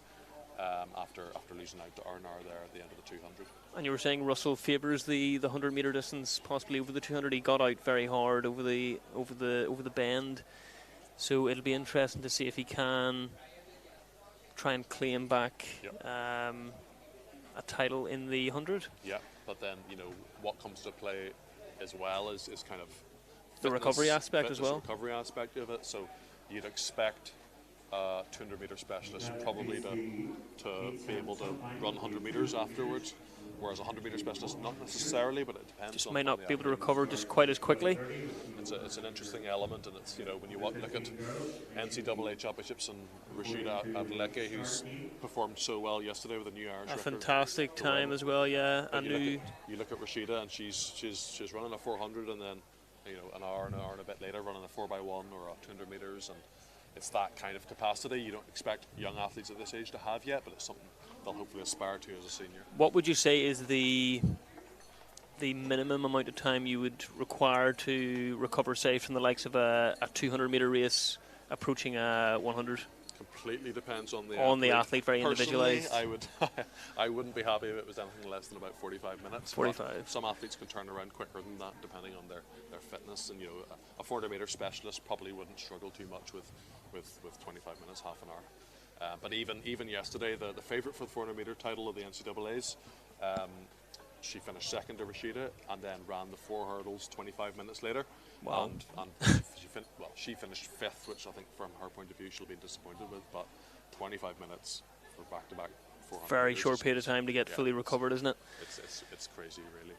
after losing out to Arnar there at the end of the 200. And you were saying Russell favours the 100 metre distance possibly over the 200. He got out very hard over the bend, so it'll be interesting to see if he can try and claim back a title in the 100. Yeah, but then what comes to play as well is kind of the recovery aspect as well. Recovery aspect of it. So you'd expect 200 metre specialist probably to be able to run 100 metres afterwards, whereas a 100 metre specialist not necessarily, but it depends. Just might not be able to recover just quite as quickly. It's an interesting element, and it's when you look at NCAA championships and Rashida Adeleke, who's performed so well yesterday with a new Irish record. Fantastic time as well, yeah. You look at Rashida, and she's running a 400, and then an hour and a bit later running a 4x1 or a 200 metres, and it's that kind of capacity you don't expect young athletes at this age to have yet, but it's something they'll hopefully aspire to as a senior. What would you say is the minimum amount of time you would require to recover, say, from the likes of a 200-metre race approaching a 100? Completely depends on the athlete, very individualised. I wouldn't be happy if it was anything less than about 45 minutes. 45. Some athletes can turn around quicker than that, depending on their fitness. And a 400-metre specialist probably wouldn't struggle too much with 25 minutes, half an hour. But even yesterday, the favourite for the 400-metre title of the NCAA's, she finished second to Rashida and then ran the 4 hurdles 25 minutes later. Wow. And she finished fifth, which I think from her point of view she'll be disappointed with, but 25 minutes for back-to-back 400 very short period of time to get fully recovered, isn't it? It's crazy, really.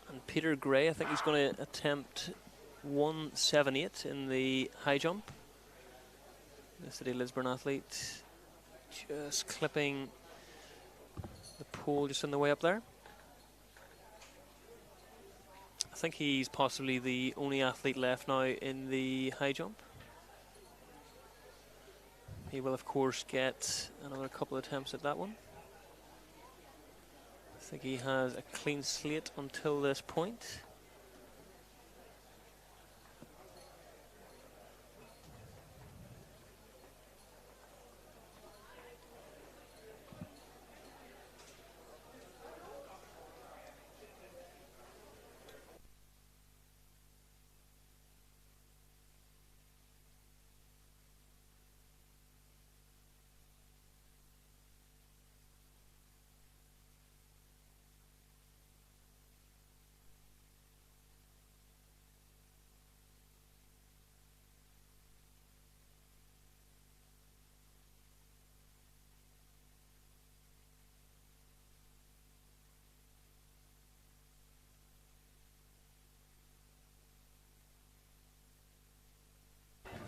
And Peter Gray, I think he's going to attempt 178 in the high jump. The City Lisburn athlete just clipping the pole just on the way up there. I think he's possibly the only athlete left now in the high jump. He will of course get another couple of attempts at that one. I think he has a clean slate until this point.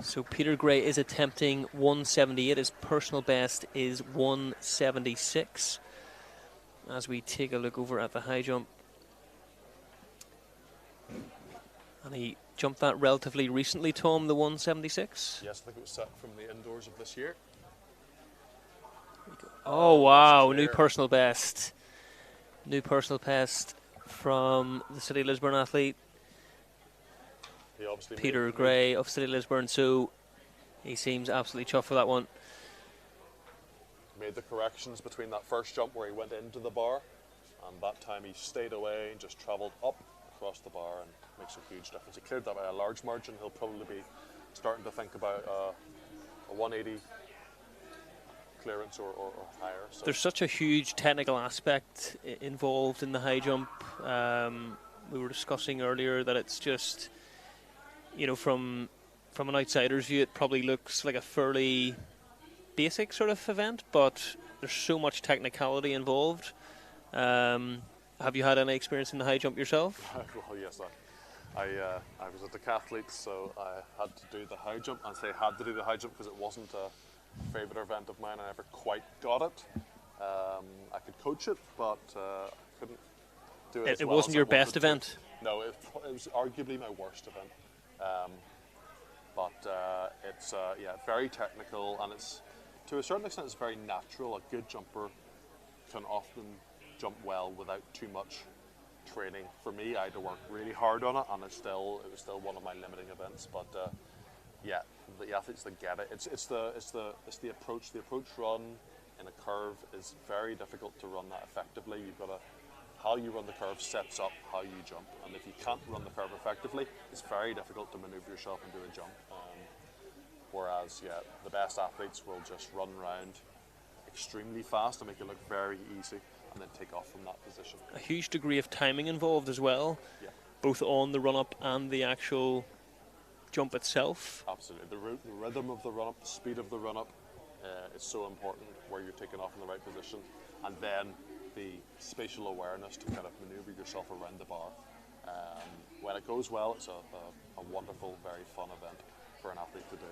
So Peter Gray is attempting 178. His personal best is 176. As we take a look over at the high jump. And he jumped that relatively recently, Tom, the 176? Yes, I think it was set from the indoors of this year. Oh, wow, new personal best. New personal best from the City Lisburn athlete. Peter Gray of City Lisburn, so he seems absolutely chuffed for that one. Made the corrections between that first jump where he went into the bar, and that time he stayed away and just travelled up across the bar, and makes a huge difference. He cleared that by a large margin. He'll probably be starting to think about a 180 clearance or higher. So. There's such a huge technical aspect involved in the high jump. We were discussing earlier that it's just, from an outsider's view, it probably looks like a fairly basic sort of event, but there's so much technicality involved. Have you had any experience in the high jump yourself? Well, yes, I was a decathlete, so I had to do the high jump. I say had to do the high jump because it wasn't a favourite event of mine. I never quite got it. I could coach it, but couldn't do it. It wasn't your best event? No, it was arguably my worst event. But it's very technical, and it's to a certain extent it's very natural. A good jumper can often jump well without too much training. For me, I had to work really hard on it, and it was still one of my limiting events. But the athletes that get it, it's the approach. The approach run in a curve is very difficult to run that effectively. You've got to. How you run the curve sets up how you jump, and if you can't run the curve effectively, it's very difficult to maneuver yourself into a jump. Whereas, the best athletes will just run around extremely fast and make it look very easy, and then take off from that position. A huge degree of timing involved as well, both on the run-up and the actual jump itself. Absolutely. The rhythm of the run-up, the speed of the run-up is so important, where you're taking off in the right position, and then the spatial awareness to kind of maneuver yourself around the bar. When it goes well, it's a wonderful, very fun event for an athlete to do.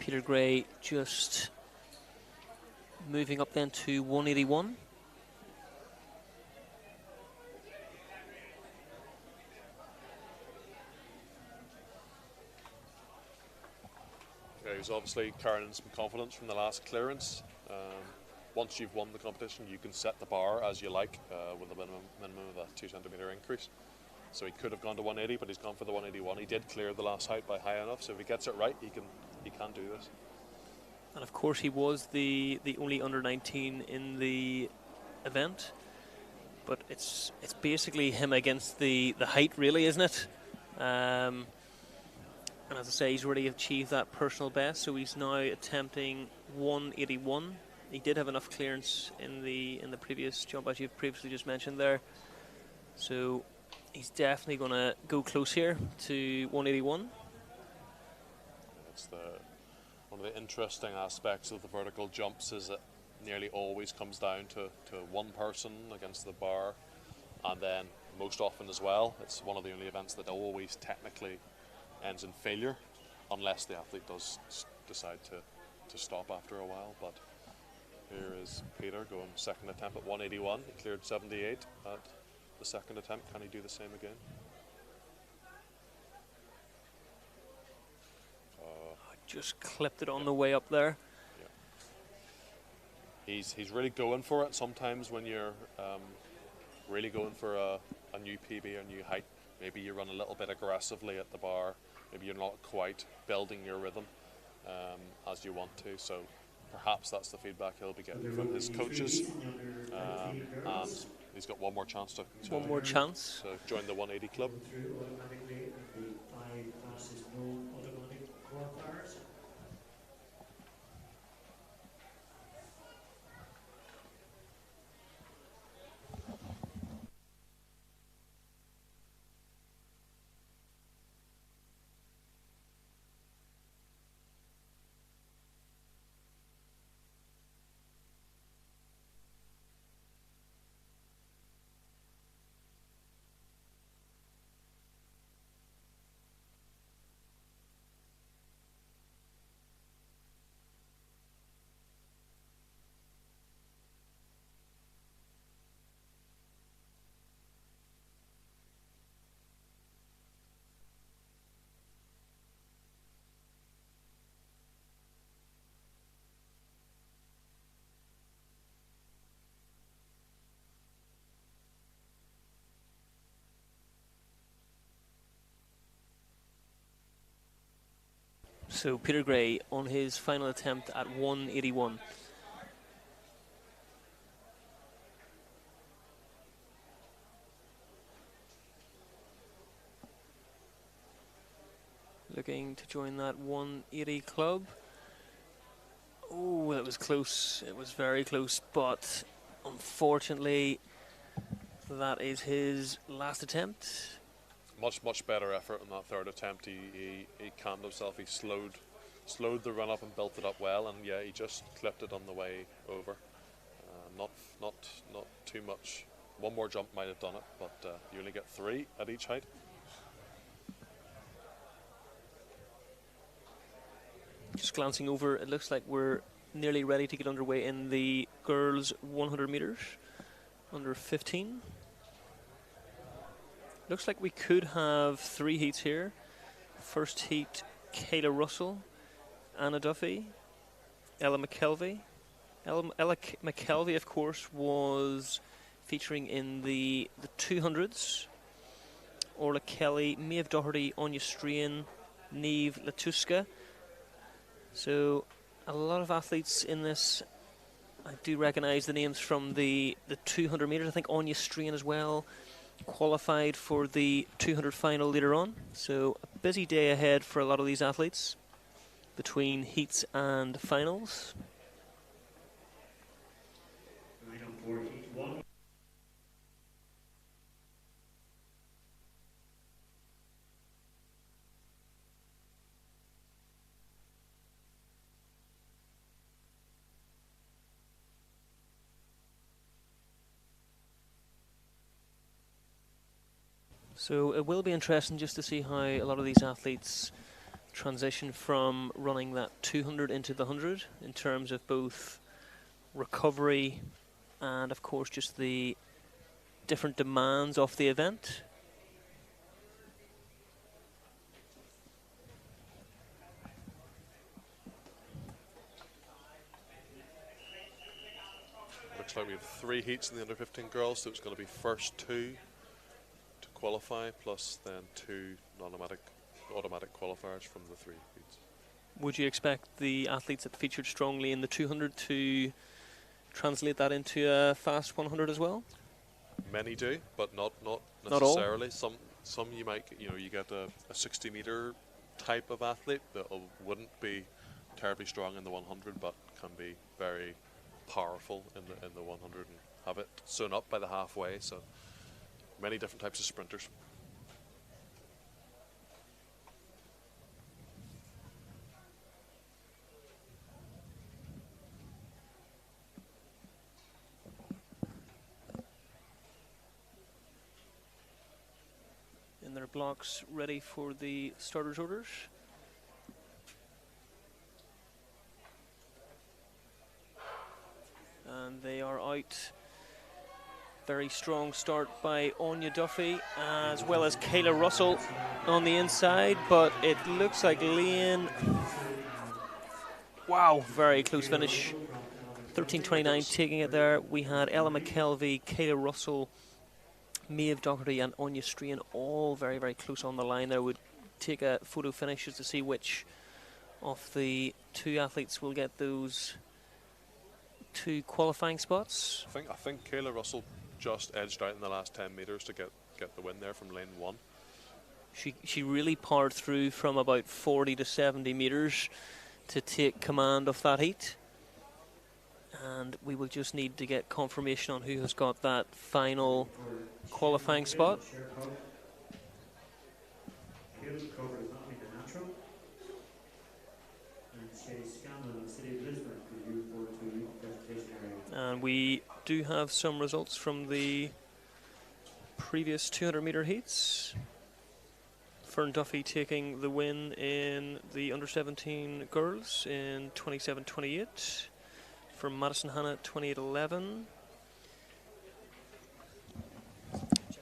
Peter Gray just moving up then to 181. Yeah, he was obviously carrying some confidence from the last clearance. Once you've won the competition, you can set the bar as you like with a minimum of a 2 centimetre increase. So he could have gone to 180, but he's gone for the 181. He did clear the last height by high enough, so if he gets it right, he can do this. And of course he was the only under 19 in the event, but it's basically him against the height, really, isn't it? And as I say, he's already achieved that personal best, so he's now attempting 181. He did have enough clearance in the previous jump, as you've previously just mentioned there. So he's definitely going to go close here to 181. It's one of the interesting aspects of the vertical jumps is that nearly always comes down to one person against the bar, and then most often as well, it's one of the only events that always technically ends in failure, unless the athlete does decide to stop after a while. But here is Peter going second attempt at 181. He cleared 78 at the second attempt. Can he do the same again? Just clipped it on the way up there. Yeah. He's really going for it. Sometimes when you're really going for a new PB or new height, maybe you run a little bit aggressively at the bar. Maybe you're not quite building your rhythm as you want to. So perhaps that's the feedback he'll be getting from his coaches. And he's got one more chance to join the 180 club. So Peter Gray on his final attempt at 181. Looking to join that 180 club. Oh, that was close. It was very close, but unfortunately that is his last attempt. Much better effort on that third attempt. He calmed himself. He slowed the run up and built it up well. And yeah, he just clipped it on the way over. Not too much. One more jump might have done it, but you only get 3 at each height. Just glancing over, it looks like we're nearly ready to get underway in the girls' 100 meters, under 15. Looks like we could have 3 heats here. First heat, Kayla Russell, Anna Duffy, Ella McKelvey. Ella McKelvey, of course, was featuring in the 200s. Orla Kelly, Maeve Doherty, Anya Strain, Niamh Latuska. So a lot of athletes in this. I do recognise the names from the 200 metres. I think Anya Strain as well qualified for the 200 final later on. So a busy day ahead for a lot of these athletes between heats and finals. So it will be interesting just to see how a lot of these athletes transition from running that 200 into the 100 in terms of both recovery and, of course, just the different demands of the event. Looks like we have 3 heats in the under 15 girls, so it's going to be first 2 to qualify, plus then 2 automatic qualifiers from the 3 heats. Would you expect the athletes that featured strongly in the 200 to translate that into a fast 100 as well? Many do, but not Not necessarily. Some you might, you get a 60-meter type of athlete that wouldn't be terribly strong in the 100, but can be very powerful in the 100 and have it sewn up by the halfway. So many different types of sprinters. In their blocks, ready for the starters' orders. And they are out. Very strong start by Anya Duffy, as well as Kayla Russell on the inside, but it looks like Lane, wow, very close finish. 13:29 taking it there. We had Ella McKelvey, Kayla Russell, Maeve Doherty and Anya Strain all very, very close on the line there. Would take a photo finish just to see which of the 2 athletes will get those 2 qualifying spots. I think Kayla Russell just edged out in the last 10 metres to get the win there from lane 1. She really powered through from about 40 to 70 metres to take command of that heat. And we will just need to get confirmation on who has got that final qualifying spot. And we do have some results from the previous 200-metre heats. Fern Duffy taking the win in the under-17 girls in 27:28. From Madison Hannah, 28:11.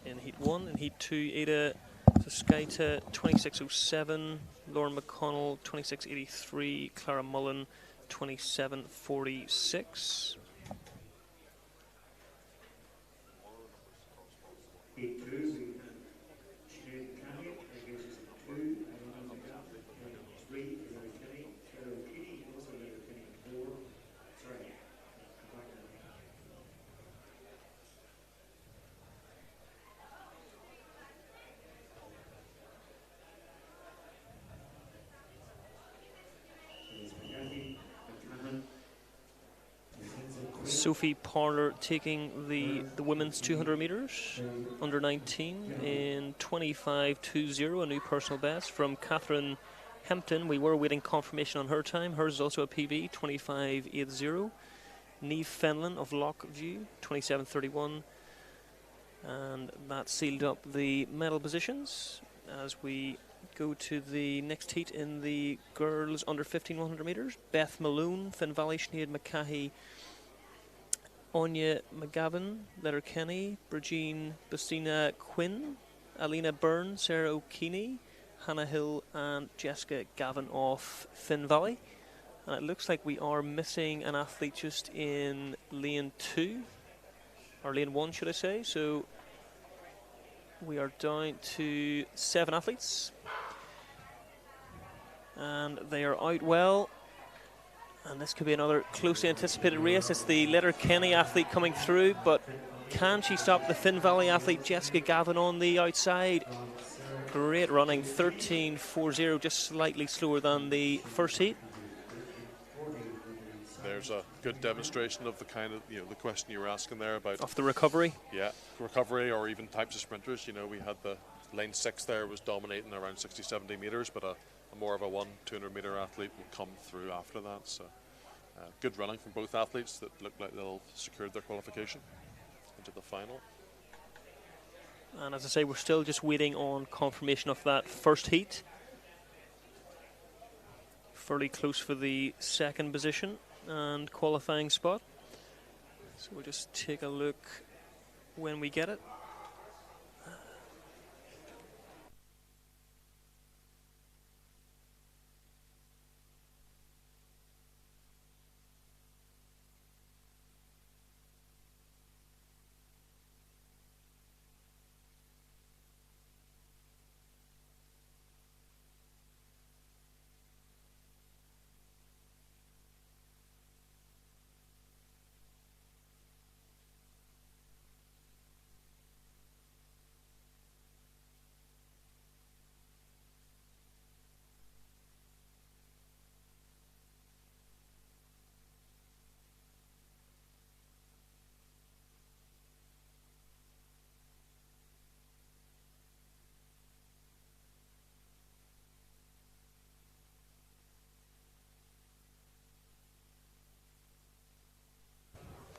In Heat 1. In Heat 2, Ada Saskaita, 26:07. Lauren McConnell, 26:83. Clara Mullen, 27:46. Heat 2, we had Sinead Kenny, against 2, Adam 3 is Larry Kenny, Sarah Kenny, also Larry Kenny 4. Sorry, come back now. Sophie Parler taking the women's 200 metres, under 19 in 25:20, a new personal best from Catherine Hempton. We were waiting confirmation on her time. Hers is also a PB, 25:80. Niamh Fenlon of Lockview, 27:31. And that sealed up the medal positions as we go to the next heat in the girls under 15 100 metres. Beth Malone, Finn Valley, Sinead McCahey, Anya McGavin, Letterkenny, Bridgine Bustina Quinn, Alina Byrne, Sarah O'Keaney, Hannah Hill and Jessica Gavin off Finn Valley. And it looks like we are missing an athlete just in lane 2, or lane 1 should I say. So we are down to 7 athletes. And they are out well. And this could be another closely anticipated race. It's the Letterkenny athlete coming through, but can she stop the Finn Valley athlete Jessica Gavin on the outside? Great running, 13:40, just slightly slower than the first heat. There's a good demonstration of the kind of, the question you were asking there about. Of the recovery? Yeah, recovery or even types of sprinters. We had the lane 6 there was dominating around 60-70 metres, but a more of a 200 metre athlete will come through after that. So good running from both athletes that look like they'll secure their qualification into the final. And as I say, we're still just waiting on confirmation of that first heat. fairly close for the second position and qualifying spot. So we'll just take a look when we get it.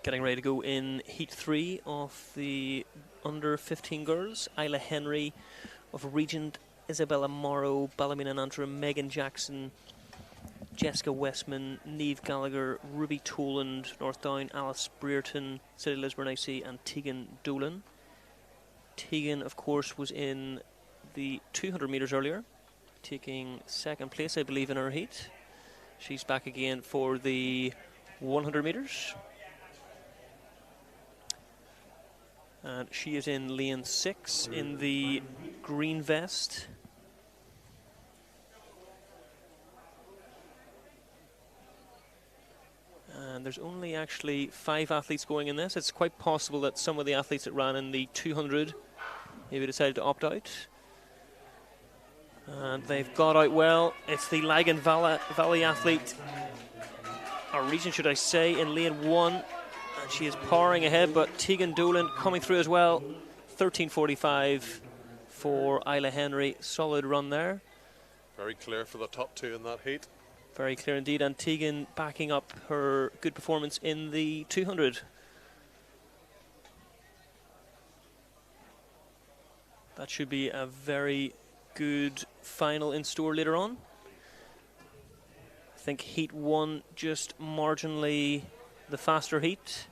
Getting ready to go in Heat 3 of the under 15 girls. Isla Henry of Regent, Isabella Morrow, Ballymena and Antrim, Megan Jackson, Jessica Westman, Niamh Gallagher, Ruby Toland, North Down, Alice Brereton, City Lisburn IC and Tegan Dolan. Tegan, of course, was in the 200 metres earlier, taking second place, I believe, in her heat. She's back again for the 100 metres. And she is in lane 6 in the green vest. And there's only actually 5 athletes going in this. It's quite possible that some of the athletes that ran in the 200 maybe decided to opt out. And they've got out well. It's the Lagan Valley athlete, or region should I say, in lane 1. And she is powering ahead, but Tegan Dolan coming through as well. 13:45 for Isla Henry. Solid run there. Very clear for the top 2 in that heat. Very clear indeed. And Tegan backing up her good performance in the 200. That should be a very good final in store later on. I think Heat 1 just marginally the faster heat,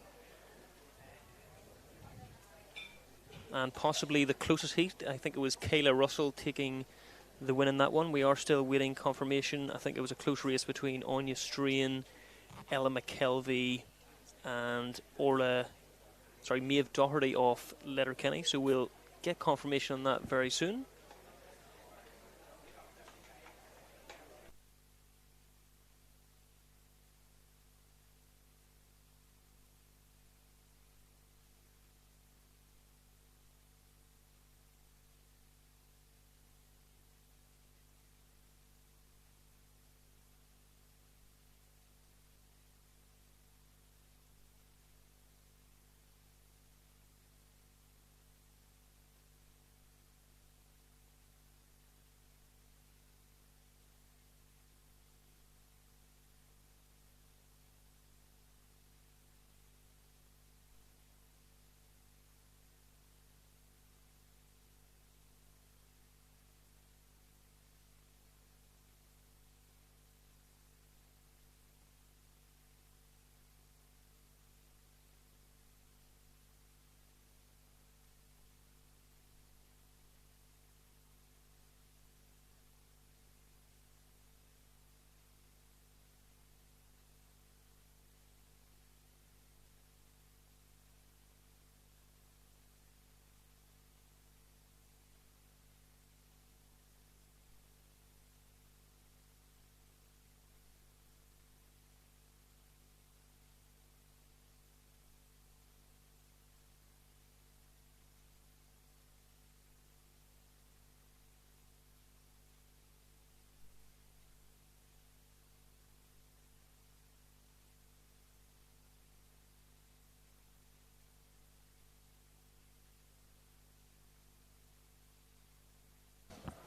and possibly the closest heat. I think it was Kayla Russell taking the win in that one. We are still waiting confirmation. I think it was a close race between Anya Strain, Ella McKelvey and Maeve Doherty off Letterkenny, so we'll get confirmation on that very soon.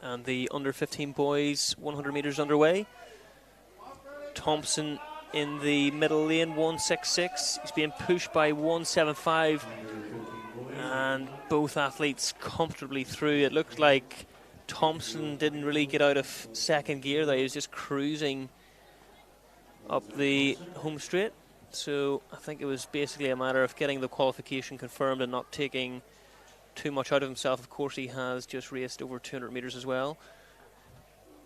And the under 15 boys 100 metres underway. Thompson in the middle lane, 166. He's being pushed by 175, and both athletes comfortably through. It looked like Thompson didn't really get out of second gear there. He was just cruising up the home straight. So I think it was basically a matter of getting the qualification confirmed and not taking too much out of himself. Of course, he has just raced over 200 metres as well.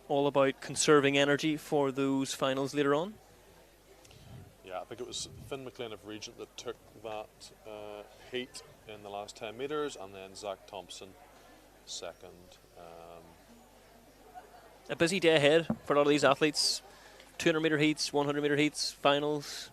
All about conserving energy for those finals later on. Yeah, I think it was Finn McLean of Regent that took that heat in the last 10 metres, and then Zach Thompson second. A busy day ahead for a lot of these athletes. 200 metre heats, 100 metre heats, finals.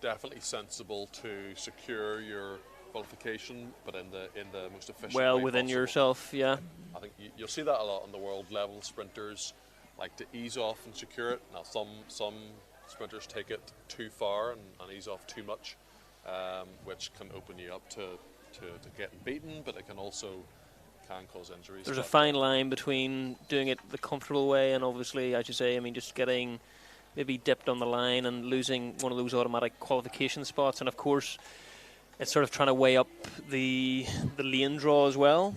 Definitely sensible to secure your qualification, but in the most efficient Well way within possible. yourself, yeah. I think you'll see that a lot on the world level. Sprinters like to ease off and secure it. Now some sprinters take it too far and ease off too much, which can open you up to getting beaten, but it can also cause injuries. There's a fine line between doing it the comfortable way and obviously, as you say, I mean, just getting maybe dipped on the line and losing one of those automatic qualification spots. And of course, it's sort of trying to weigh up the lane draw as well.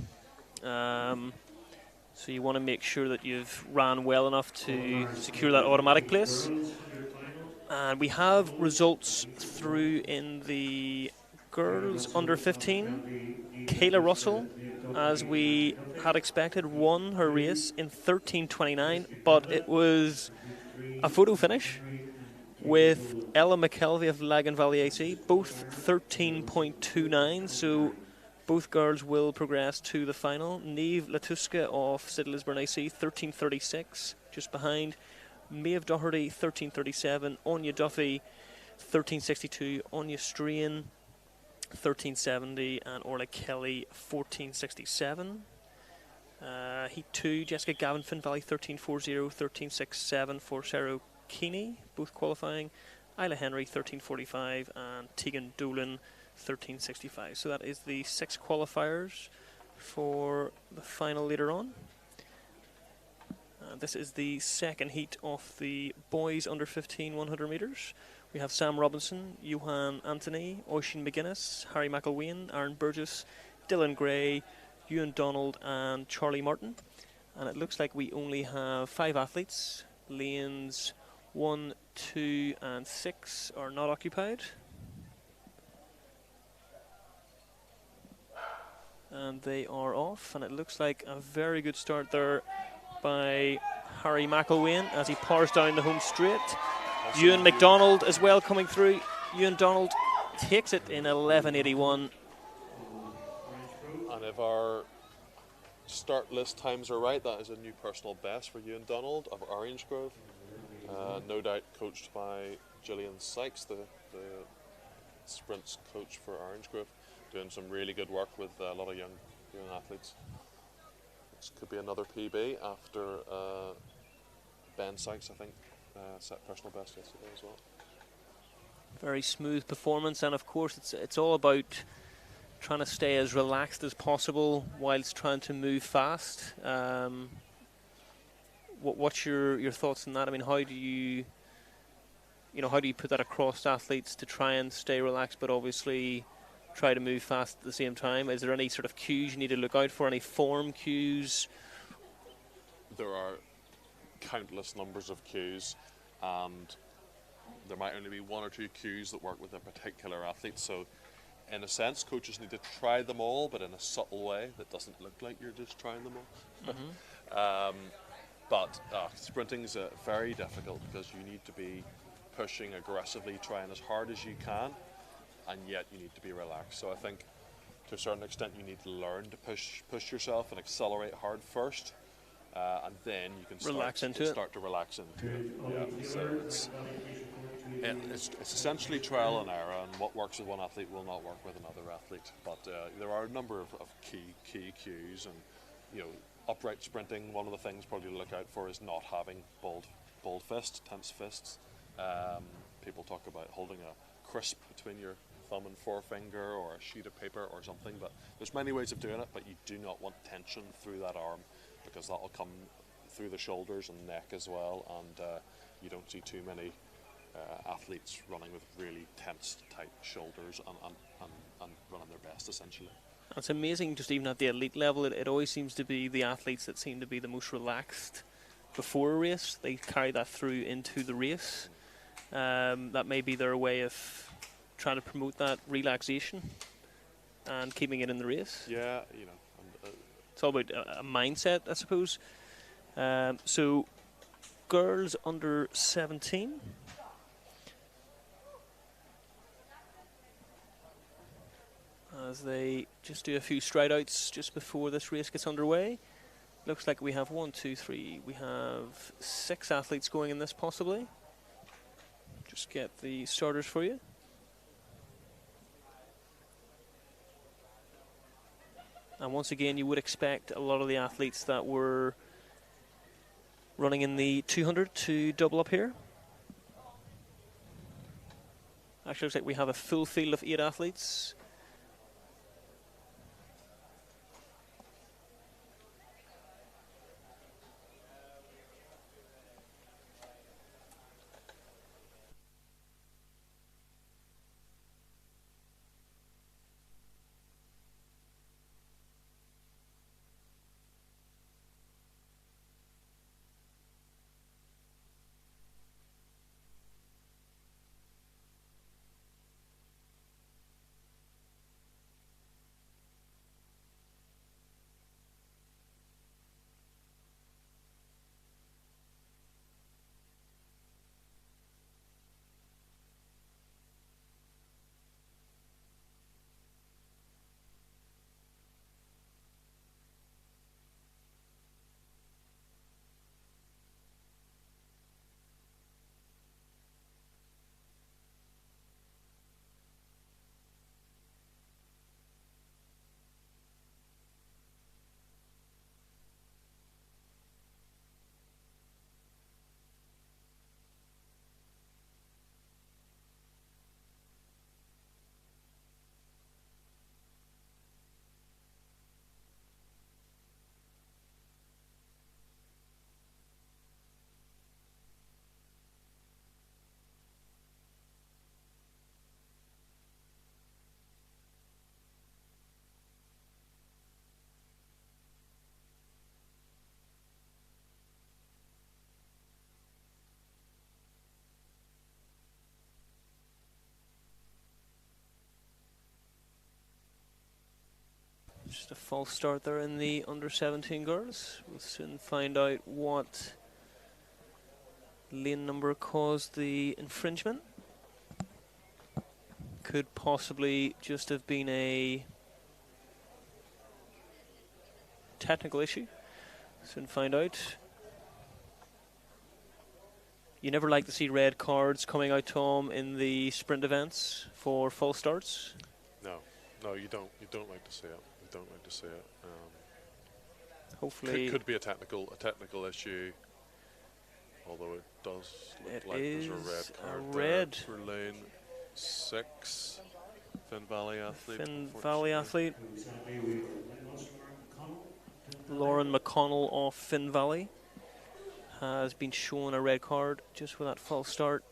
So you want to make sure that you've ran well enough to secure that automatic place. And we have results through in the girls under 15. Kayla Russell, as we had expected, won her race in 13:29, but it was a photo finish with Ella McKelvey of Lagan Valley AC, both 13.29, so both girls will progress to the final. Niamh Latuska of City Lisburn AC, 13:36, just behind. Maeve Doherty, 13:37. Anya Duffy, 13:62. Anya Strain, 13:70. And Orla Kelly, 14:67. Heat 2, Jessica Gavin, Finn Valley, 13:40. 13:67 for Sarah Keeney, both qualifying. Isla Henry, 13:45. And Tegan Dolan, 13:65. So that is the 6 qualifiers for the final later on. This is the second heat of the boys under 15 100 metres. We have Sam Robinson, Johan Anthony, Oisin McGuinness, Harry McElwain, Aaron Burgess, Dylan Gray, Ewan Donald and Charlie Martin. And it looks like we only have 5 athletes. Lanes 1, 2 and 6 are not occupied. And they are off, and it looks like a very good start there by Harry McElwain as he powers down the home straight. Ewan McDonald as well coming through. Ewan Donald takes it in 11:81. And if our start list times are right, that is a new personal best for Ewan Donald of Orange Grove. No doubt coached by Gillian Sykes, the sprints coach for Orange Grove, doing some really good work with a lot of young athletes. This could be another PB after Ben Sykes, I think, set personal best yesterday as well. Very smooth performance, and of course it's all about trying to stay as relaxed as possible whilst trying to move fast. What's your thoughts on that? I mean, how do you put that across athletes to try and stay relaxed, but obviously try to move fast at the same time? Is there any sort of cues you need to look out for, any form cues? There are countless numbers of cues, and there might only be 1 or 2 cues that work with a particular athlete. So in a sense, coaches need to try them all, but in a subtle way that doesn't look like you're just trying them all. But sprinting is very difficult because you need to be pushing aggressively, trying as hard as you can, and yet you need to be relaxed. So I think to a certain extent you need to learn to push yourself and accelerate hard first, and then you can start to relax into it. Yeah. So it's essentially trial and error, and what works with one athlete will not work with another athlete. But there are a number of key cues, and upright sprinting, one of the things probably to look out for is not having balled fists, tense fists. People talk about holding a crisp between your thumb and forefinger or a sheet of paper or something, but there's many ways of doing it, but you do not want tension through that arm because that will come through the shoulders and neck as well, and you don't see too many athletes running with really tense, tight shoulders and running their best essentially. It's amazing, just even at the elite level, it always seems to be the athletes that seem to be the most relaxed before a race. They carry that through into the race. That may be their way of trying to promote that relaxation and keeping it in the race. Yeah, you know. And, it's all about a mindset, I suppose. So, girls under 17. As they just do a few stride outs just before this race gets underway. Looks like we have 1, 2, 3. We have 6 athletes going in this, possibly. Just get the starters for you. And once again, you would expect a lot of the athletes that were running in the 200 to double up here. Actually, looks like we have a full field of 8 athletes. Just a false start there in the under 17 girls. We'll soon find out what lane number caused the infringement. Could possibly just have been a technical issue. Soon find out. You never like to see red cards coming out, Tom, in the sprint events for false starts. No, you don't. You don't like to see it. You don't like to see it. Hopefully, could be a technical issue. Although it does look like there's a red card there for lane 6. Finn Valley athlete. Lauren McConnell of Finn Valley has been shown a red card just for that false start.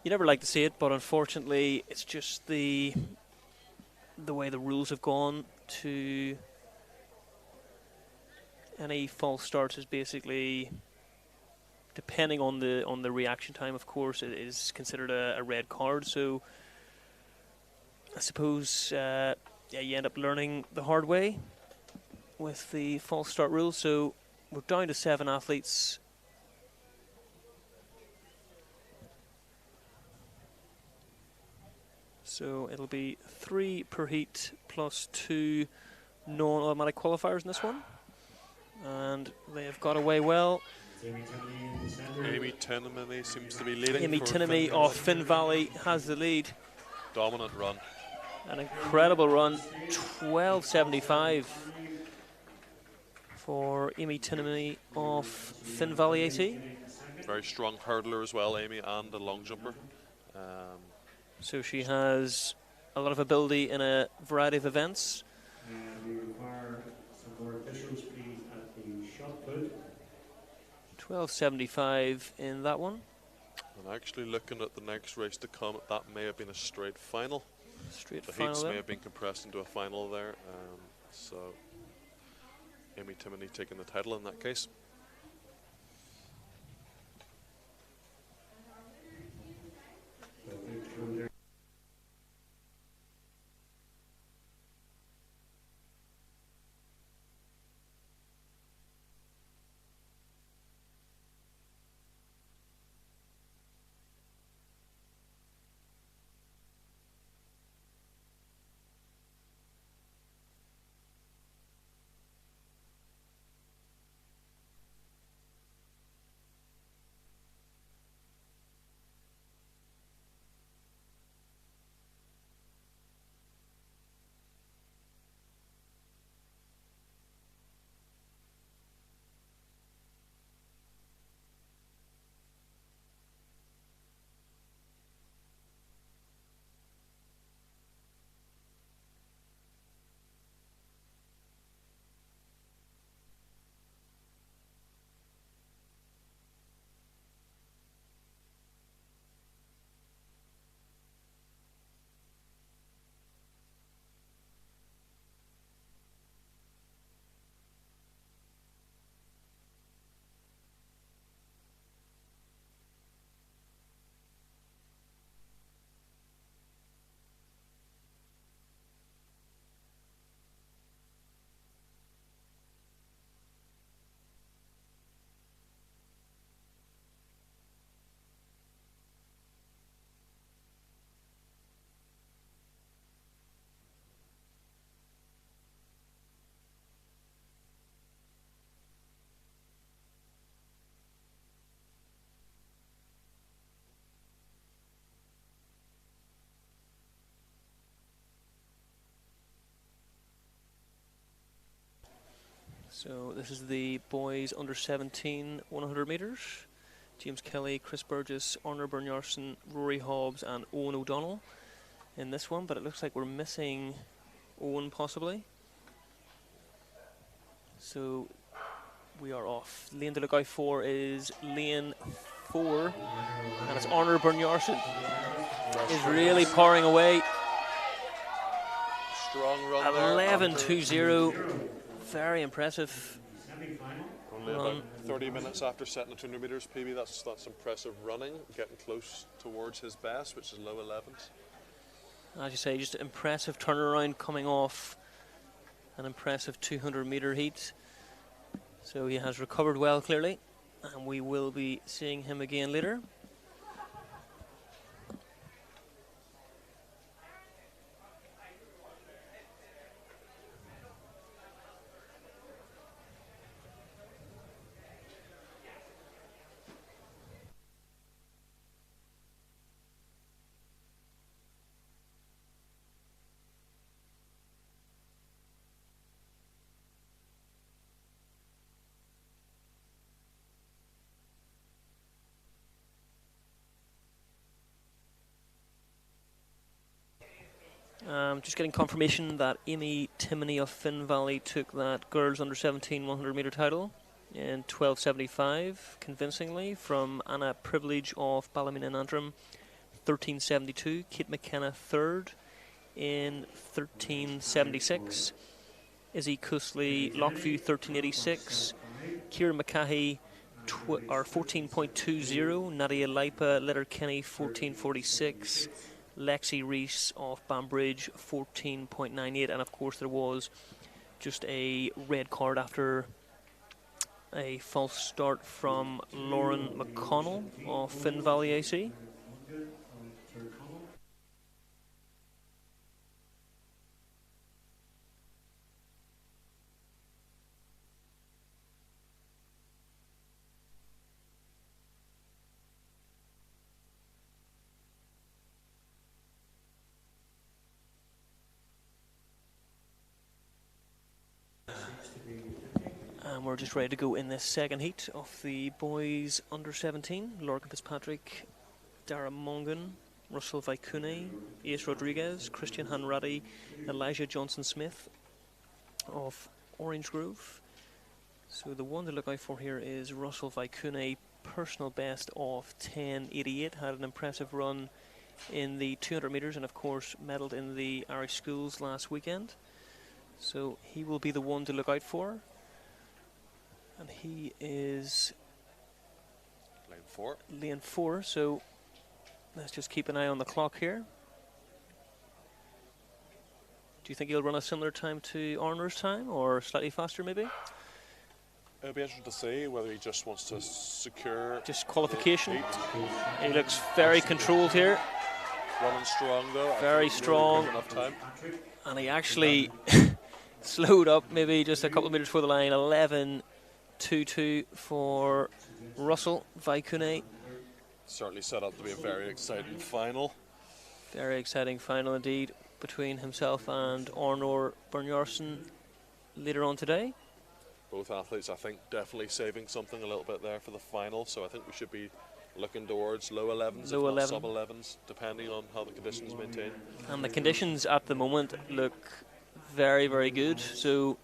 You never like to see it, but unfortunately it's just the way the rules have gone. To any false starts is basically, depending on the reaction time, of course, it is considered a red card. So I suppose you end up learning the hard way with the false start rule. So we're down to 7 athletes. So it'll be 3 per heat plus 2 non-automatic qualifiers in this one. And they have got away well. Amy Tinnamy seems to be leading. Amy Tinnamy of Finn Valley has the lead. Dominant run. An incredible run. 12.75 for Amy Tinnamy of Finn Valley AT. Very strong hurdler as well, Amy, and a long jumper. So she has a lot of ability in a variety of events. We require some more officials, please, at the shot put. 12.75 in that one. And actually looking at the next race to come, that may have been a straight final. Straight the final heats there. may have been compressed into a final there. So Amy Timmony taking the title in that case. So this is the boys under 17 100 metres. James Kelly, Chris Burgess, Ornar Byrnjarson, Rory Hobbs and Owen O'Donnell in this one, but it looks like we're missing Owen possibly. So we are off. Lane to look out for is lane 4, and it's Ornar Byrnjarson is really powering away. Strong run 11.20, very impressive. Only about 30 minutes after setting the 200 metres PB. That's impressive running, getting close towards his best, which is low 11s. As you say, just impressive turnaround coming off an impressive 200 metre heat. So he has recovered well, clearly, and we will be seeing him again later. Just getting confirmation that Amy Timoney of Finn Valley took that girls under 17 100 metre title in 12.75 convincingly, from Anna Privilege of Ballymena and Antrim 13.72, Kate McKenna third in 13.76, Izzy Cusley Lockview 13.86, Kieran McCahey 14.20, Nadia Lipa Letterkenny 14.46, Lexi Reese of Banbridge 14.98, and of course there was just a red card after a false start from Lauren McConnell of Finn Valley AC. And we're just ready to go in this second heat of the boys under 17. Lorcan Fitzpatrick, Dara Mongan, Russell Vaikune, Ace Rodriguez, Christian Hanratty, Elijah Johnson-Smith of Orange Grove. So the one to look out for here is Russell Vaikune, personal best of 10.88, had an impressive run in the 200 metres and of course medalled in the Irish Schools last weekend. So he will be the one to look out for. And he is lane 4, so let's just keep an eye on the clock here. Do you think he'll run a similar time to Ornar's time, or slightly faster maybe? It'll be interesting to see whether he just wants to secure just qualification. He looks very controlled here. Running strong though. Very strong. Enough time. And he actually slowed up maybe just a couple of metres before the line. 11.22 for Russell Vaikune. Certainly set up to be a very exciting final. Very exciting final indeed between himself and Ornar Byrnjarson later on today. Both athletes, I think, definitely saving something a little bit there for the final, so I think we should be looking towards low 11s, low if not 11. sub 11s, depending on how the conditions maintain. And the conditions at the moment look very, very good, so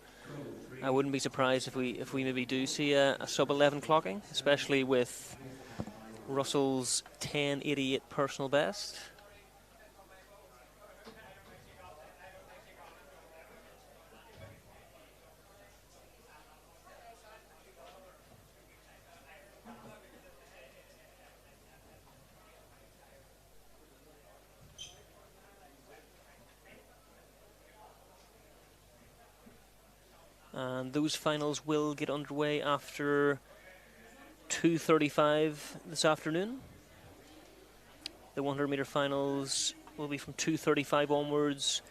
I wouldn't be surprised if we maybe do see a sub 11 clocking, especially with Russell's 10.88 personal best. And those finals will get underway after 2:35 this afternoon. The 100 metre finals will be from 2:35 onwards.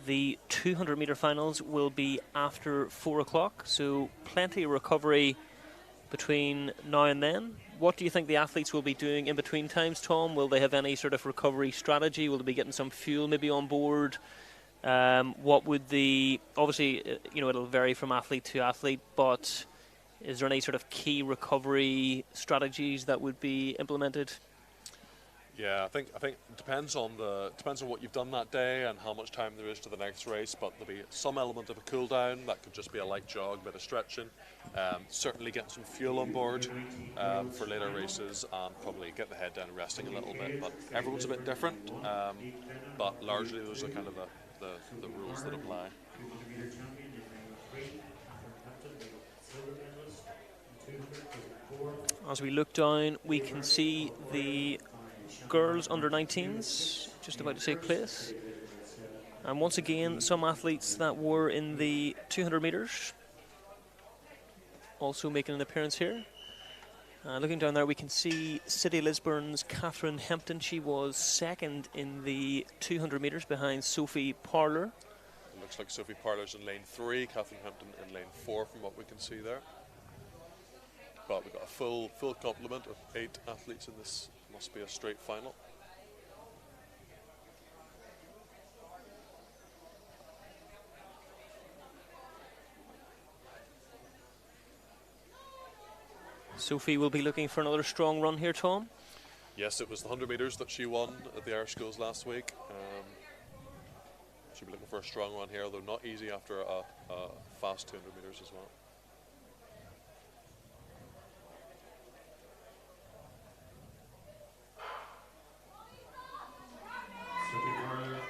The 200 metre finals will be after 4 o'clock, so plenty of recovery between now and then. What do you think the athletes will be doing in between times, Tom? Will they have any sort of recovery strategy? Will they be getting some fuel maybe on board What would the obviously it'll vary from athlete to athlete, but is there any sort of key recovery strategies that would be implemented? Yeah, I think it depends on what you've done that day and how much time there is to the next race. But there'll be some element of a cool down. That could just be a light jog, bit of stretching. Certainly getting some fuel on board for later races, and probably get the head down, resting a little bit. But everyone's a bit different. But largely those are kind of the rules that apply. 200-meter champion in 93, Hampton, silver medalist. 200 As we look down, we can see the girls under 19s just about to take place. And once again, some athletes that were in the 200 metres also making an appearance here. Looking down there, we can see City Lisburn's Catherine Hempton. She was second in the 200 metres behind Sophie Parler. It looks like Sophie Parler's in lane 3, Catherine Hempton in lane 4 from what we can see there. But we've got a full complement of 8 athletes in this. Must be a straight final. Sophie will be looking for another strong run here, Tom. Yes, it was the 100 metres that she won at the Irish Schools last week. She'll be looking for a strong one here, though not easy after a fast 200 metres as well.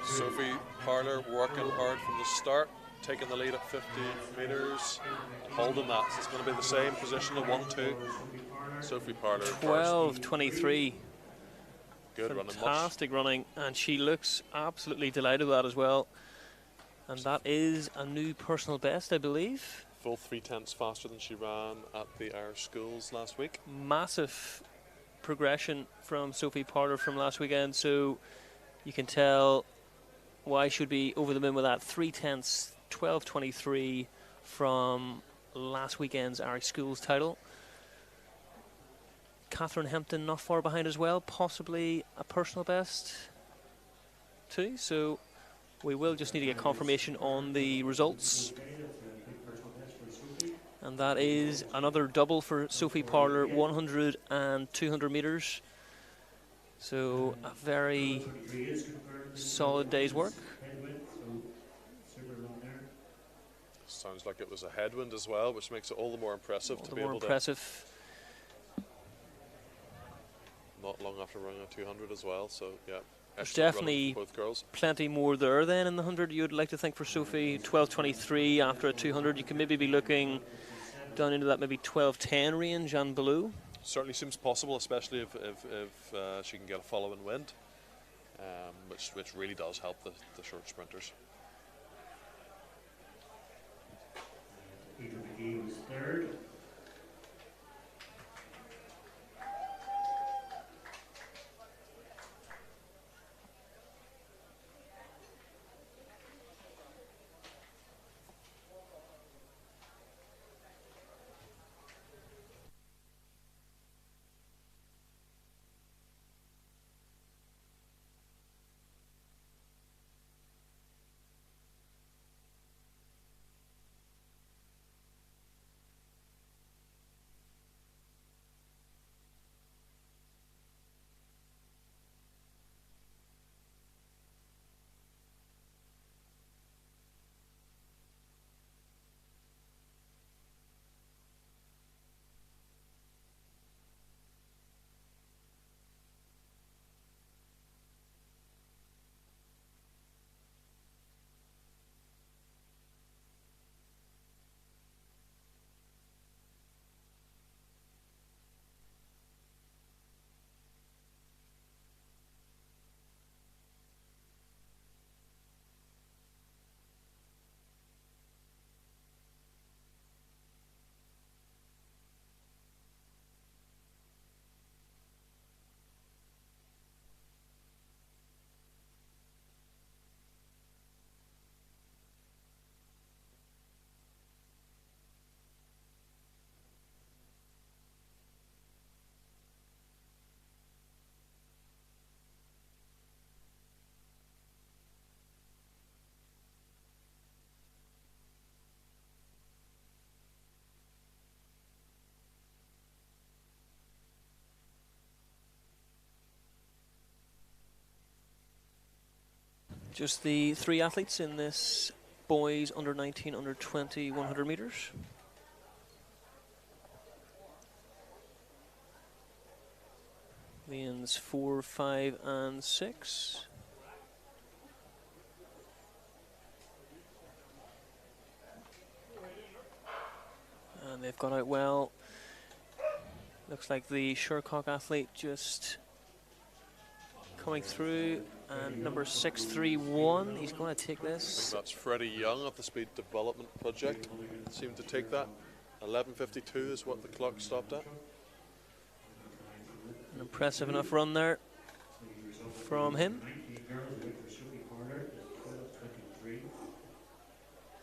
Sophie Parler working hard from the start, taking the lead at 50 metres, holding that. So it's going to be the same position of 1-2. Sophie Parler 12:23. Good running. Fantastic running, and she looks absolutely delighted with that as well. And that is a new personal best, I believe. Full 3/10 faster than she ran at the Irish Schools last week. Massive progression from Sophie Parler from last weekend, so you can tell why she should be over the moon with that. 3/10, 12:23 from last weekend's Irish Schools title. Catherine Hempton not far behind as well, possibly a personal best too. So we will just need to get confirmation on the results. And that is another double for Sophie Parler, 100 and 200 metres. So a very solid day's work. Sounds like it was a headwind as well, which makes it all the more impressive to be able to. Not long after running a 200 as well, so yeah. There's definitely both girls. Plenty more there then in the 100 you'd like to think for Sophie. 12:23 after a 200. You can maybe be looking down into that maybe 12:10 range and below. Certainly seems possible, especially if she can get a following wind, which really does help the short sprinters. Peter McGee was third. Just the three athletes in this boys under 19, under 20, 100 metres. Lanes 4, 5 and 6. And they've got out well. Looks like the Shercock athlete just coming through. And number 631, he's going to take this. That's Freddie Young of the Speed Development Project. Seemed to take that. 11:52 is what the clock stopped at. An impressive enough run there from him. 19 girls wait for Sophie Horner at 12:23.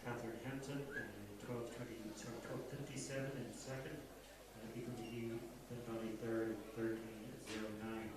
Catherine Hampton at 12:57 in second. Equal to you, Valley third, 13:09.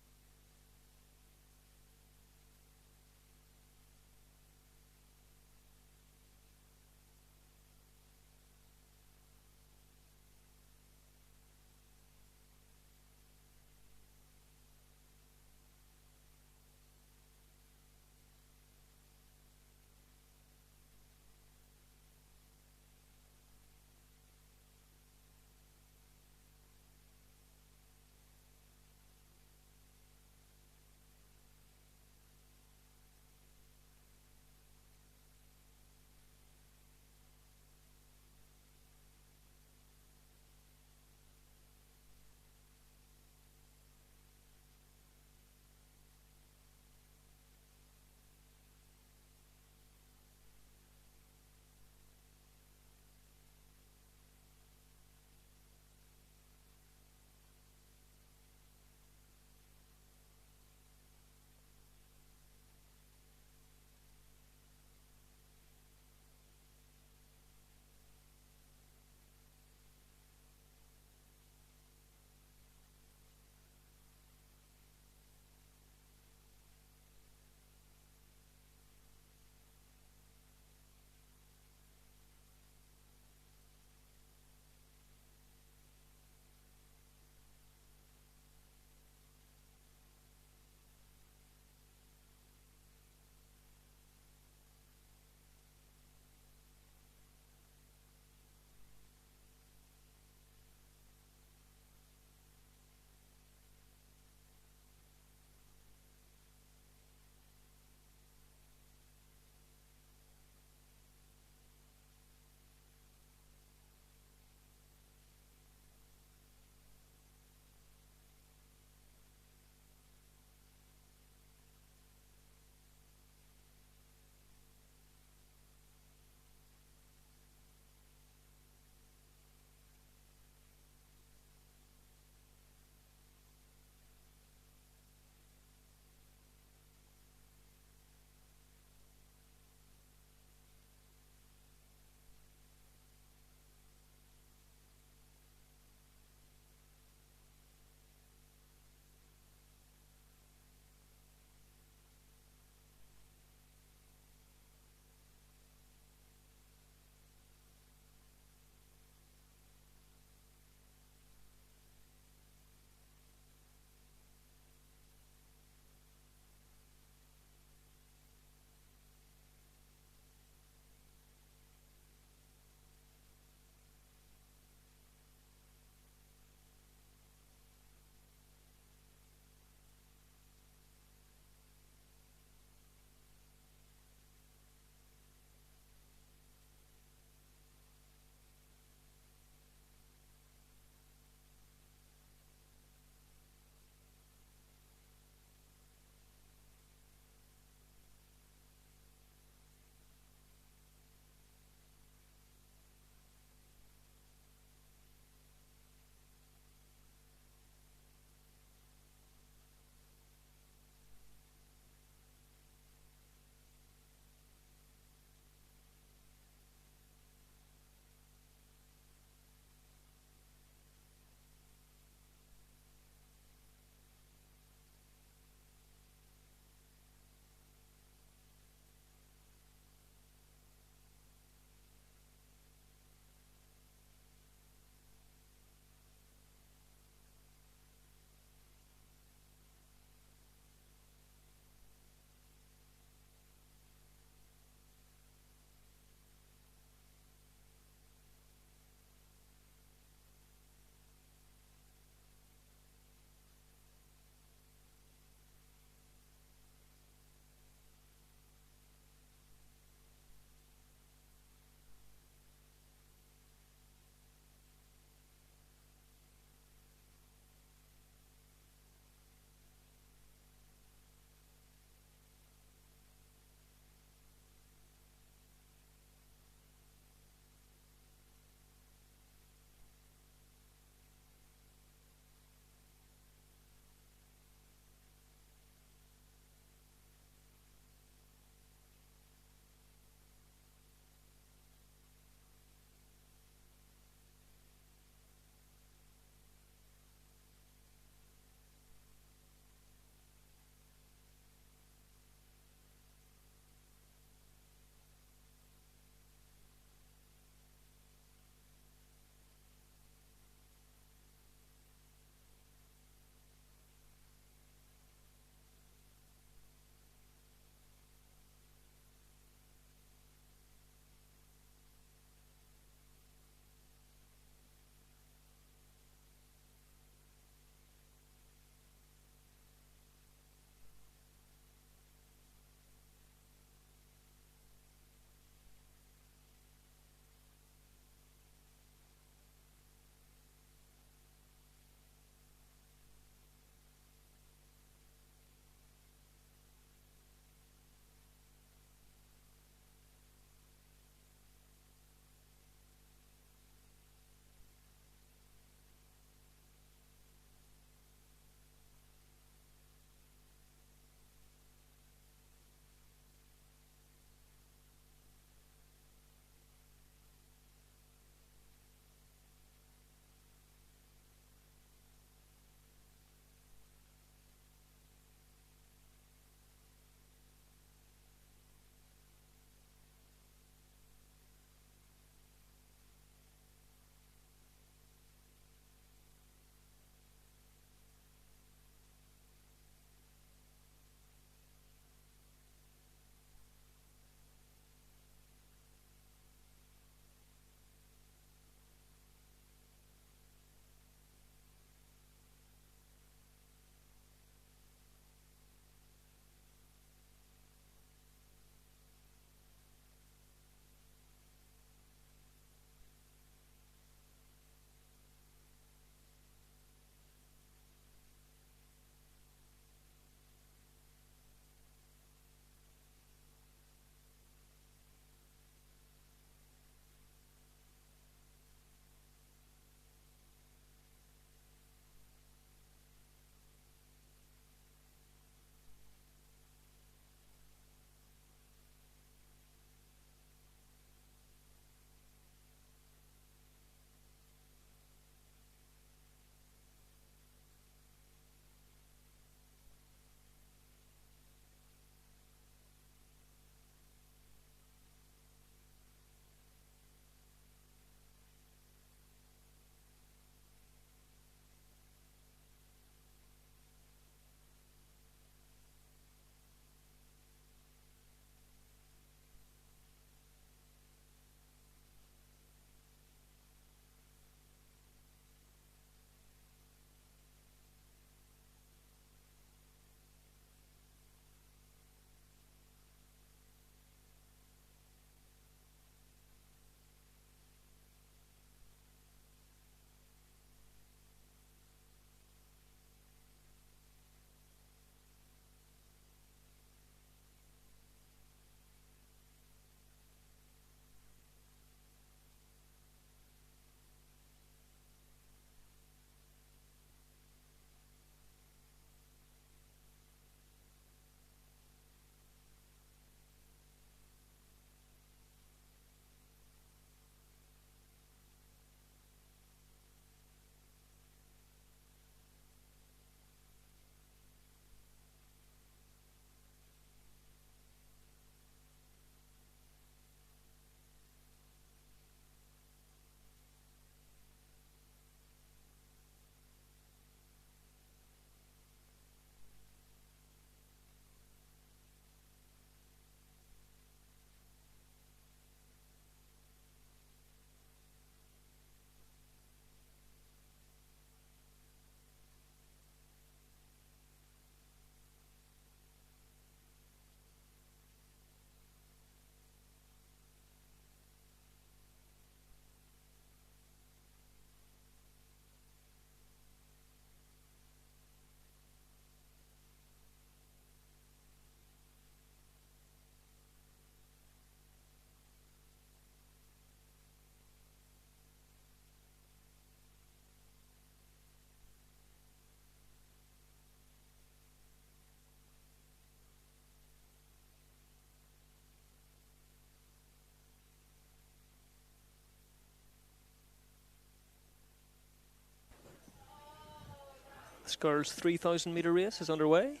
This girls' 3,000 metre race is underway.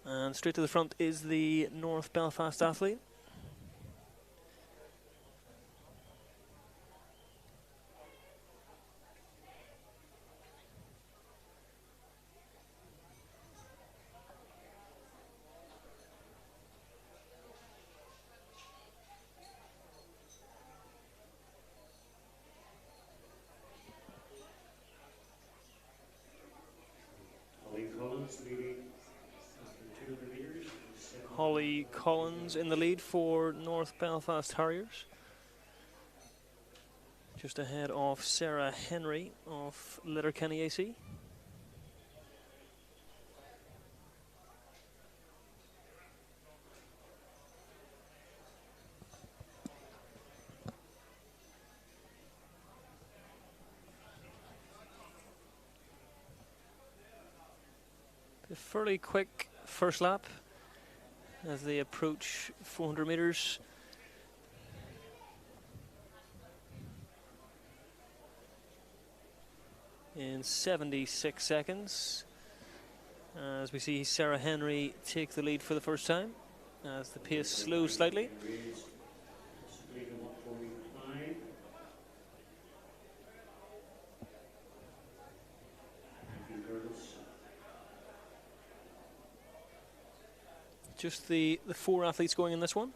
And straight to the front is the North Belfast athlete. Holly Collins in the lead for North Belfast Harriers. Just ahead of Sarah Henry of Letterkenny AC. A fairly quick first lap as they approach 400 metres. In 76 seconds, as we see Sarah Henry take the lead for the first time, as the pace slows slightly. Just the 4 athletes going in this one.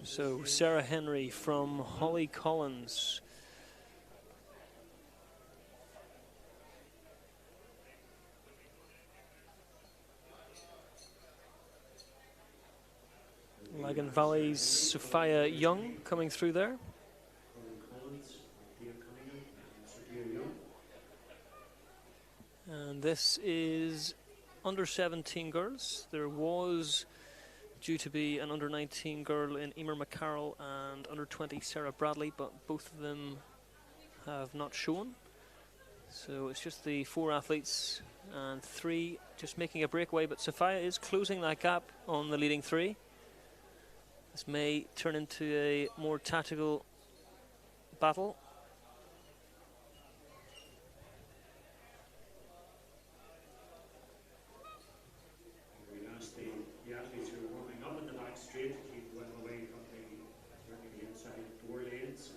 So Sarah Henry from Holly Collins. Lagan Valley's Sophia Young coming through there. And this is under 17 girls. There was due to be an under 19 girl in Emer McCarroll and under 20 Sarah Bradley, but both of them have not shown. So it's just the 4 athletes and 3 just making a breakaway, but Sophia is closing that gap on the leading 3. This may turn into a more tactical battle. The athletes who are warming up in the back straight to keep well away from the inside 4 lanes.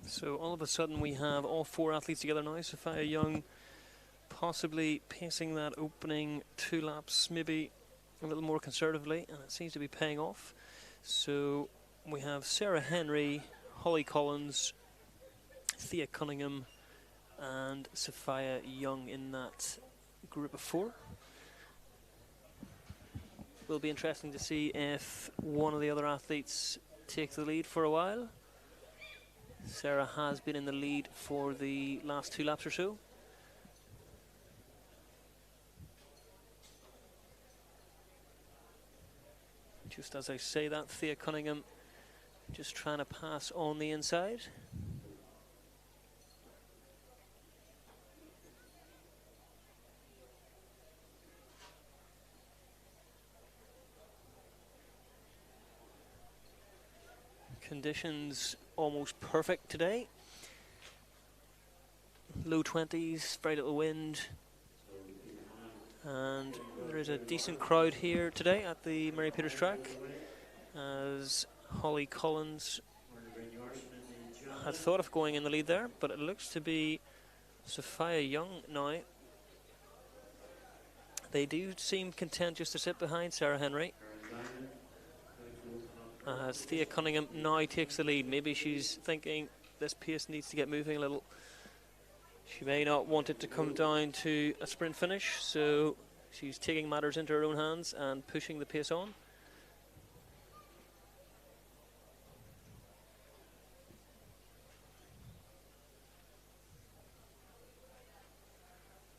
So all of a sudden we have all 4 athletes together now. Sophia Young possibly pacing that opening 2 laps, maybe a little more conservatively, and it seems to be paying off. So we have Sarah Henry, Holly Collins, Thea Cunningham and Sophia Young in that group of 4. Will be interesting to see if one of the other athletes takes the lead for a while. Sarah has been in the lead for the last 2 laps or so. Just as I say that, Thea Cunningham just trying to pass on the inside. Conditions almost perfect today. Low 20s, very little wind. And there is a decent crowd here today at the Mary Peters track, as Holly Collins had thought of going in the lead there, but it looks to be Sophia Young now They do seem content just to sit behind Sarah Henry. As Thea Cunningham now takes the lead. Maybe she's thinking this pace needs to get moving a little. She may not want it to come down to a sprint finish, so she's taking matters into her own hands and pushing the pace on.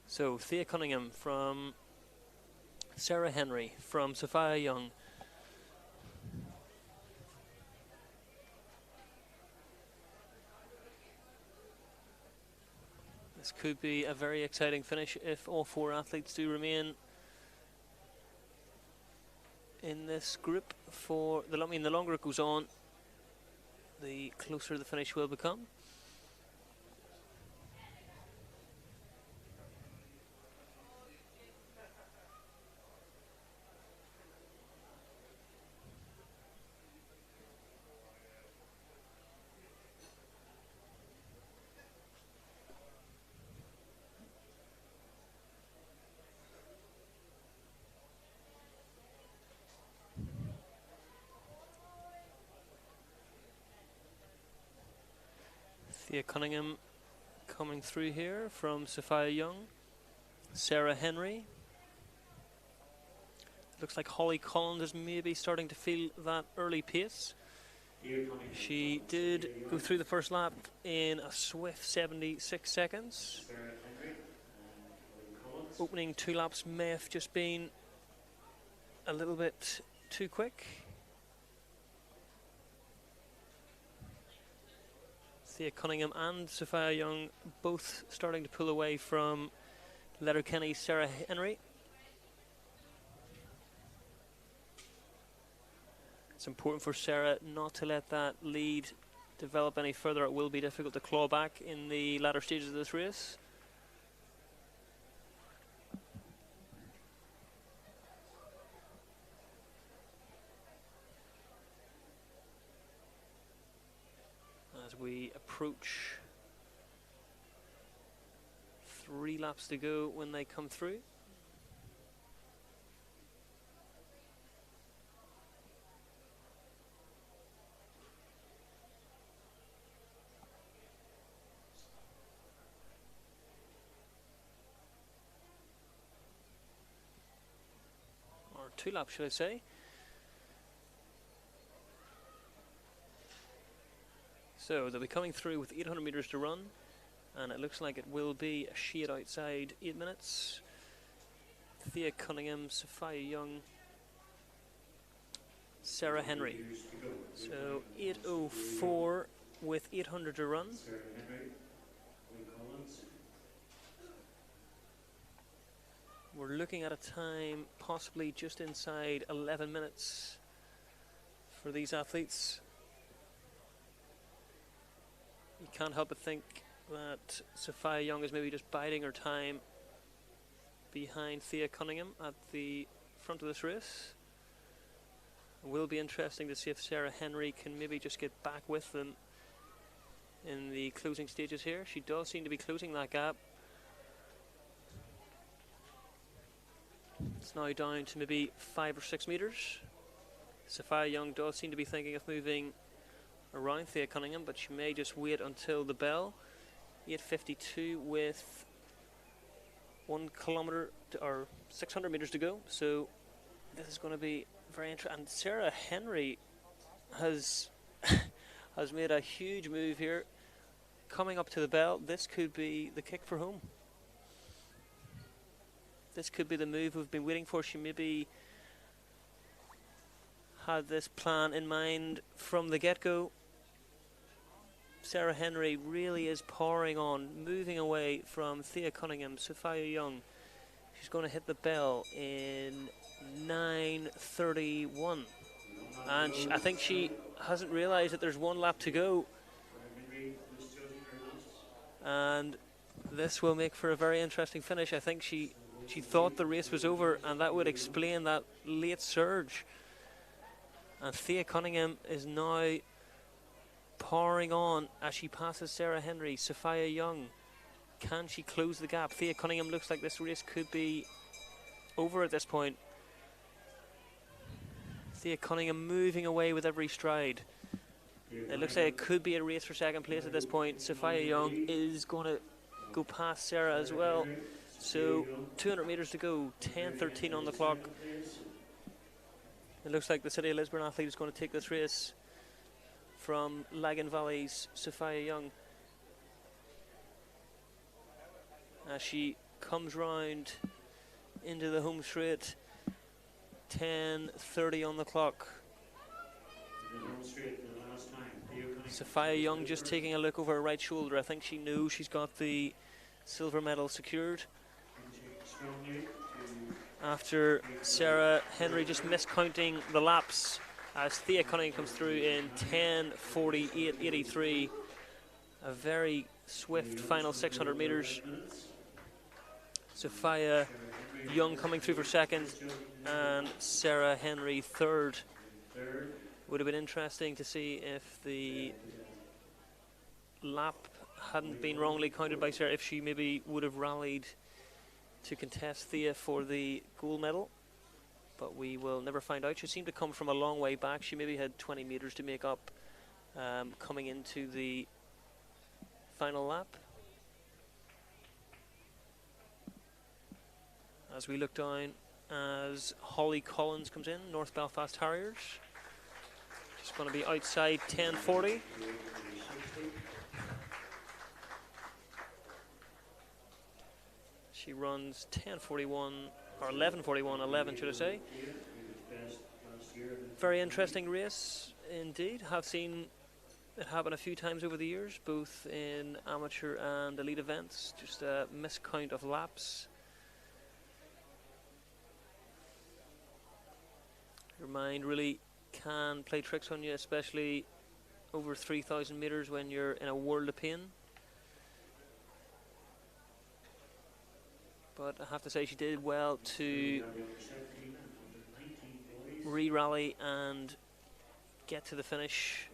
So Thea Cunningham from Sarah Henry from Sophia Young. This could be a very exciting finish if all four athletes do remain in this group for the. I mean, the longer it goes on, the closer the finish will become. Thea Cunningham coming through here from Sophia Young. Sarah Henry. Looks like Holly Collins is maybe starting to feel that early pace. She did go through the first lap in a swift 76 seconds. Opening 2 laps may have just been a little bit too quick. Thea Cunningham and Sophia Young both starting to pull away from Letterkenny's Sarah Henry. It's important for Sarah not to let that lead develop any further. It will be difficult to claw back in the latter stages of this race. As we approach 3 laps to go when they come through. Or 2 laps, should I say. So they'll be coming through with 800 metres to run, and it looks like it will be a shade outside 8 minutes. Thea Cunningham, Sophia Young, Sarah Henry. So 8:04 with 800 to run. We're looking at a time possibly just inside 11 minutes for these athletes. You can't help but think that Sophia Young is maybe just biding her time behind Thea Cunningham at the front of this race. It will be interesting to see if Sarah Henry can maybe just get back with them in the closing stages here. She does seem to be closing that gap. It's now down to maybe 5 or 6 metres. Sophia Young does seem to be thinking of moving around Thea Cunningham, but she may just wait until the bell. 8:52 with 1 kilometre or 600 metres to go. So this is going to be very interesting. And Sarah Henry has has made a huge move here. Coming up to the bell, this could be the kick for home. This could be the move we've been waiting for. She maybe had this plan in mind from the get-go. Sarah Henry really is powering on, moving away from Thea Cunningham, Sophia Young. She's going to hit the bell in 9:31. And I think she hasn't realised that there's 1 lap to go. And this will make for a very interesting finish. I think she thought the race was over, and that would explain that late surge. And Thea Cunningham is now powering on as she passes Sarah Henry. Sophia Young, can she close the gap? Thea Cunningham looks like this race could be over at this point. Thea Cunningham moving away with every stride. It looks like it could be a race for second place at this point. Sophia Young is going to go past Sarah as well. So 200 metres to go, 10:13 on the clock. It looks like the City of Lisburn athlete is going to take this race from Lagan Valley's Sophia Young. As she comes round into the home straight, 10:30 on the clock. Sophia Young just taking a look over her right shoulder. I think she knows she's got the silver medal secured. After Sarah Henry just miscounting the laps as Thea Cunningham comes through in 10:48.83. A very swift final 600 metres. Sophia Young coming through for second and Sarah Henry third. Would have been interesting to see if the lap hadn't been wrongly counted by Sarah, if she maybe would have rallied to contest Thea for the gold medal. But we will never find out. She seemed to come from a long way back. She maybe had 20 metres to make up coming into the final lap. As we look down, as Holly Collins comes in, North Belfast Harriers. Just going to be outside 10:40. She runs 10:41 or 11:41, 11 should I say. Very interesting race indeed. Have seen it happen a few times over the years, both in amateur and elite events. Just a miscount of laps. Your mind really can play tricks on you, especially over 3,000 metres when you're in a world of pain. But I have to say she did well to re-rally and get to the finish.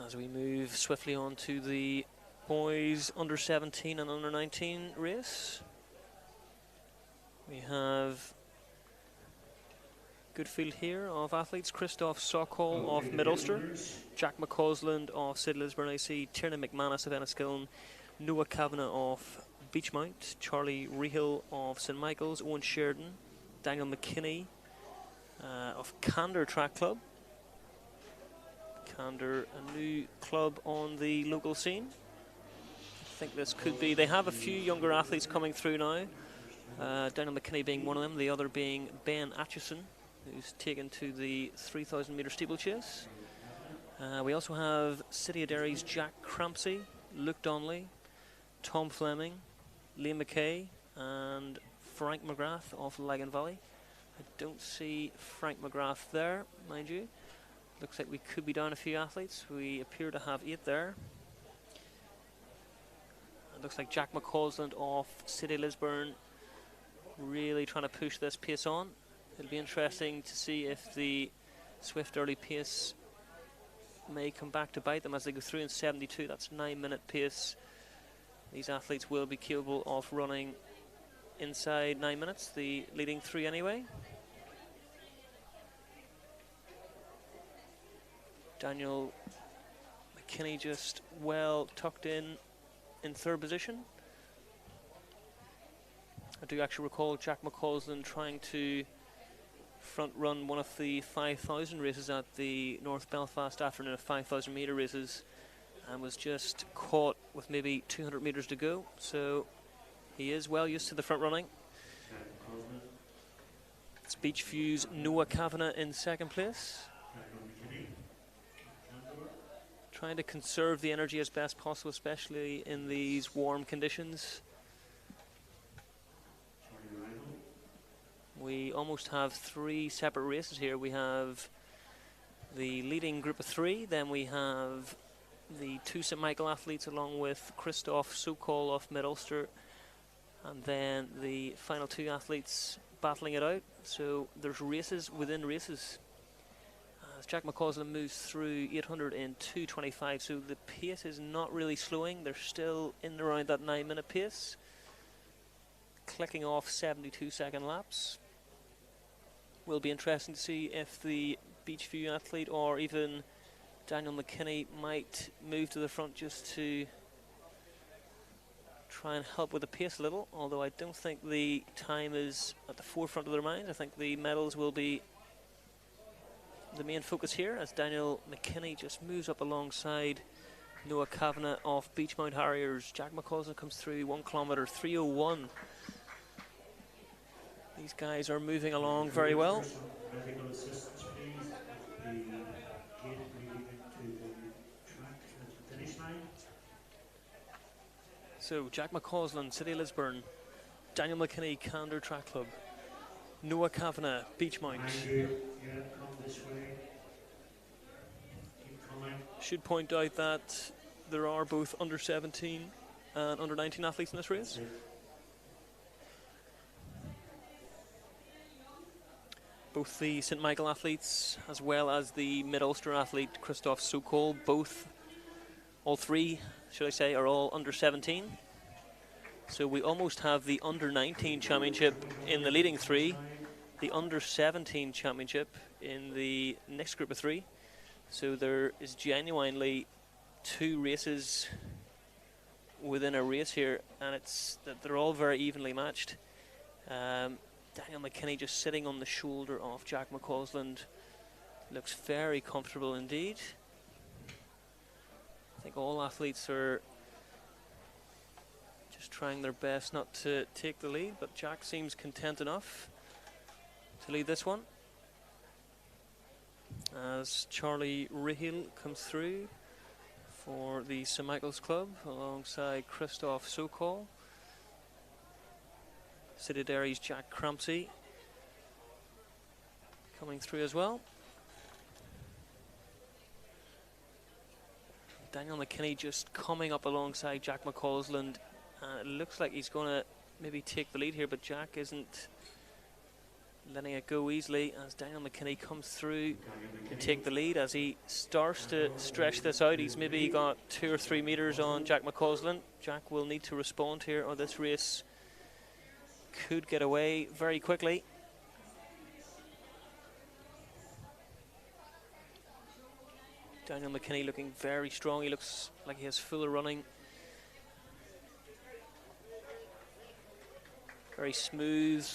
As we move swiftly on to the boys under 17 and under 19 race, we have good field here of athletes. Christoph Sokol of Mid-Ulster, Jack McCausland of Sid Lisburn AC, Tiernan McManus of Enniskillen, Noah Kavanagh of Beachmount, Charlie Rehill of St Michael's, Owen Sheridan, Daniel McKinney of Candor Track Club. Candor, a new club on the local scene. I think this could be, they have a few younger athletes coming through now. Daniel McKinney being one of them, the other being Ben Atchison, who's taken to the 3,000 metre steeplechase. We also have City of Derry's Jack Crampsey, Luke Donnelly, Tom Fleming, Liam McKay, and Frank McGrath of Lagan Valley. I don't see Frank McGrath there, mind you. Looks like we could be down a few athletes. We appear to have 8 there. It looks like Jack McCausland of City Lisburn really trying to push this pace on. It'll be interesting to see if the swift early pace may come back to bite them as they go through in 72. That's 9-minute pace. These athletes will be capable of running inside 9 minutes, the leading 3 anyway. Daniel McKinney just well tucked in third position. I do actually recall Jack McCausland trying to front run one of the 5,000 races at the North Belfast afternoon of 5,000 metre races, and was just caught with maybe 200 metres to go. So he is well used to the front running. It's Beachview's Noah Kavanagh in second place, trying to conserve the energy as best possible, especially in these warm conditions. We almost have three separate races here. We have the leading group of three, then we have the two St Michael athletes along with Christoph Sokol of Mid-Ulster, and then the final two athletes battling it out. So there's races within races as Jack McCausland moves through 800 in 2:25, so the pace is not really slowing. They're still in and around that 9-minute pace, clicking off 72-second laps. Will be interesting to see if the Beachview athlete or even Daniel McKinney might move to the front just to try and help with the pace a little, although I don't think the time is at the forefront of their mind. I think the medals will be the main focus here as Daniel McKinney just moves up alongside Noah Kavanagh of Beachmount Harriers. Jack McCausland comes through 1 kilometre 3:01. These guys are moving along very well. Medical assistance, please, at the gate leading into the track at the finish line. So Jack McCausland, City of Lisburn, Daniel McKinney, Candor Track Club, Noah Kavanagh, Beachmount. Andrew, yeah, come this way. Keep coming. Should point out that there are both under 17 and under 19 athletes in this race. Both the St Michael athletes as well as the Mid-Ulster athlete Christoph Sokol, all three, should I say, are all under 17. So we almost have the under 19 championship in the leading three, the under 17 championship in the next group of three. So there is genuinely two races within a race here, and it's that they're all very evenly matched. Daniel McKinney just sitting on the shoulder of Jack McCausland, looks very comfortable indeed. I think all athletes are just trying their best not to take the lead, but Jack seems content enough to lead this one as Charlie Rahil comes through for the St Michael's Club alongside Christoph Sokol. City Dairy's Jack Crampsey coming through as well. Daniel McKinney just coming up alongside Jack McCausland. It looks like he's going to maybe take the lead here, but Jack isn't letting it go easily as Daniel McKinney comes through to take the lead. As he starts to stretch this out, he's maybe got 2 or 3 metres on Jack McCausland. Jack will need to respond here or this race could get away very quickly. Daniel McKinney looking very strong. He looks like he has fuller running. Very smooth,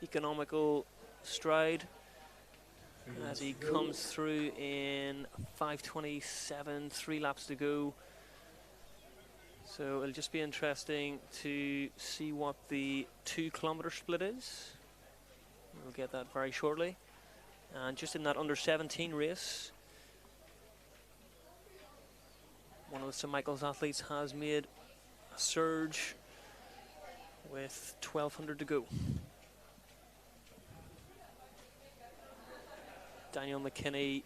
economical stride as he comes through in 5:27, 3 laps to go. So it'll just be interesting to see what the 2 kilometre split is. We'll get that very shortly. And just in that under 17 race, one of the St Michael's athletes has made a surge with 1,200 to go. Daniel McKinney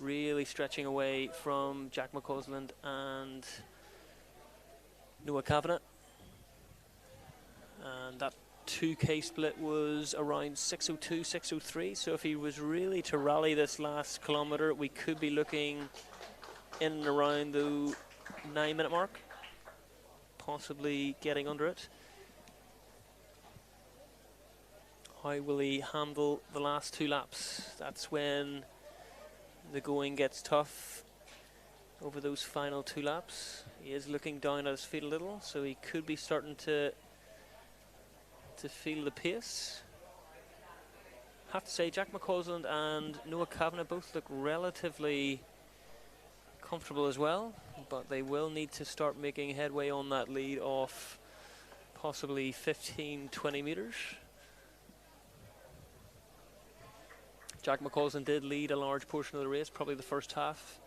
really stretching away from Jack McCausland and Noah Kavanagh. And that 2K split was around 6:02, 6:03. So if he was really to rally this last kilometre, we could be looking in and around the 9-minute mark, possibly getting under it. How will he handle the last 2 laps? That's when the going gets tough over those final 2 laps. He is looking down at his feet a little, so he could be starting to to feel the pace. Have to say, Jack McCausland and Noah Kavanagh both look relatively comfortable as well, but they will need to start making headway on that lead of possibly 15-20 metres. Jack McCausland did lead a large portion of the race, probably the first half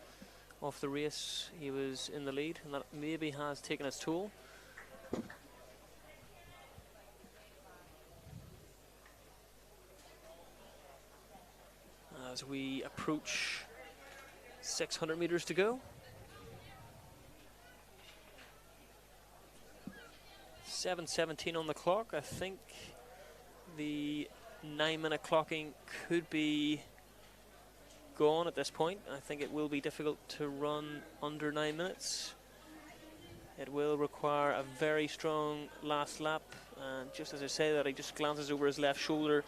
of the race he was in the lead, and that maybe has taken its toll. As we approach 600 metres to go. 7:17 on the clock. I think the 9-minute clocking could be gone at this point. I think it will be difficult to run under 9 minutes. It will require a very strong last lap. And just as I say that, he just glances over his left shoulder.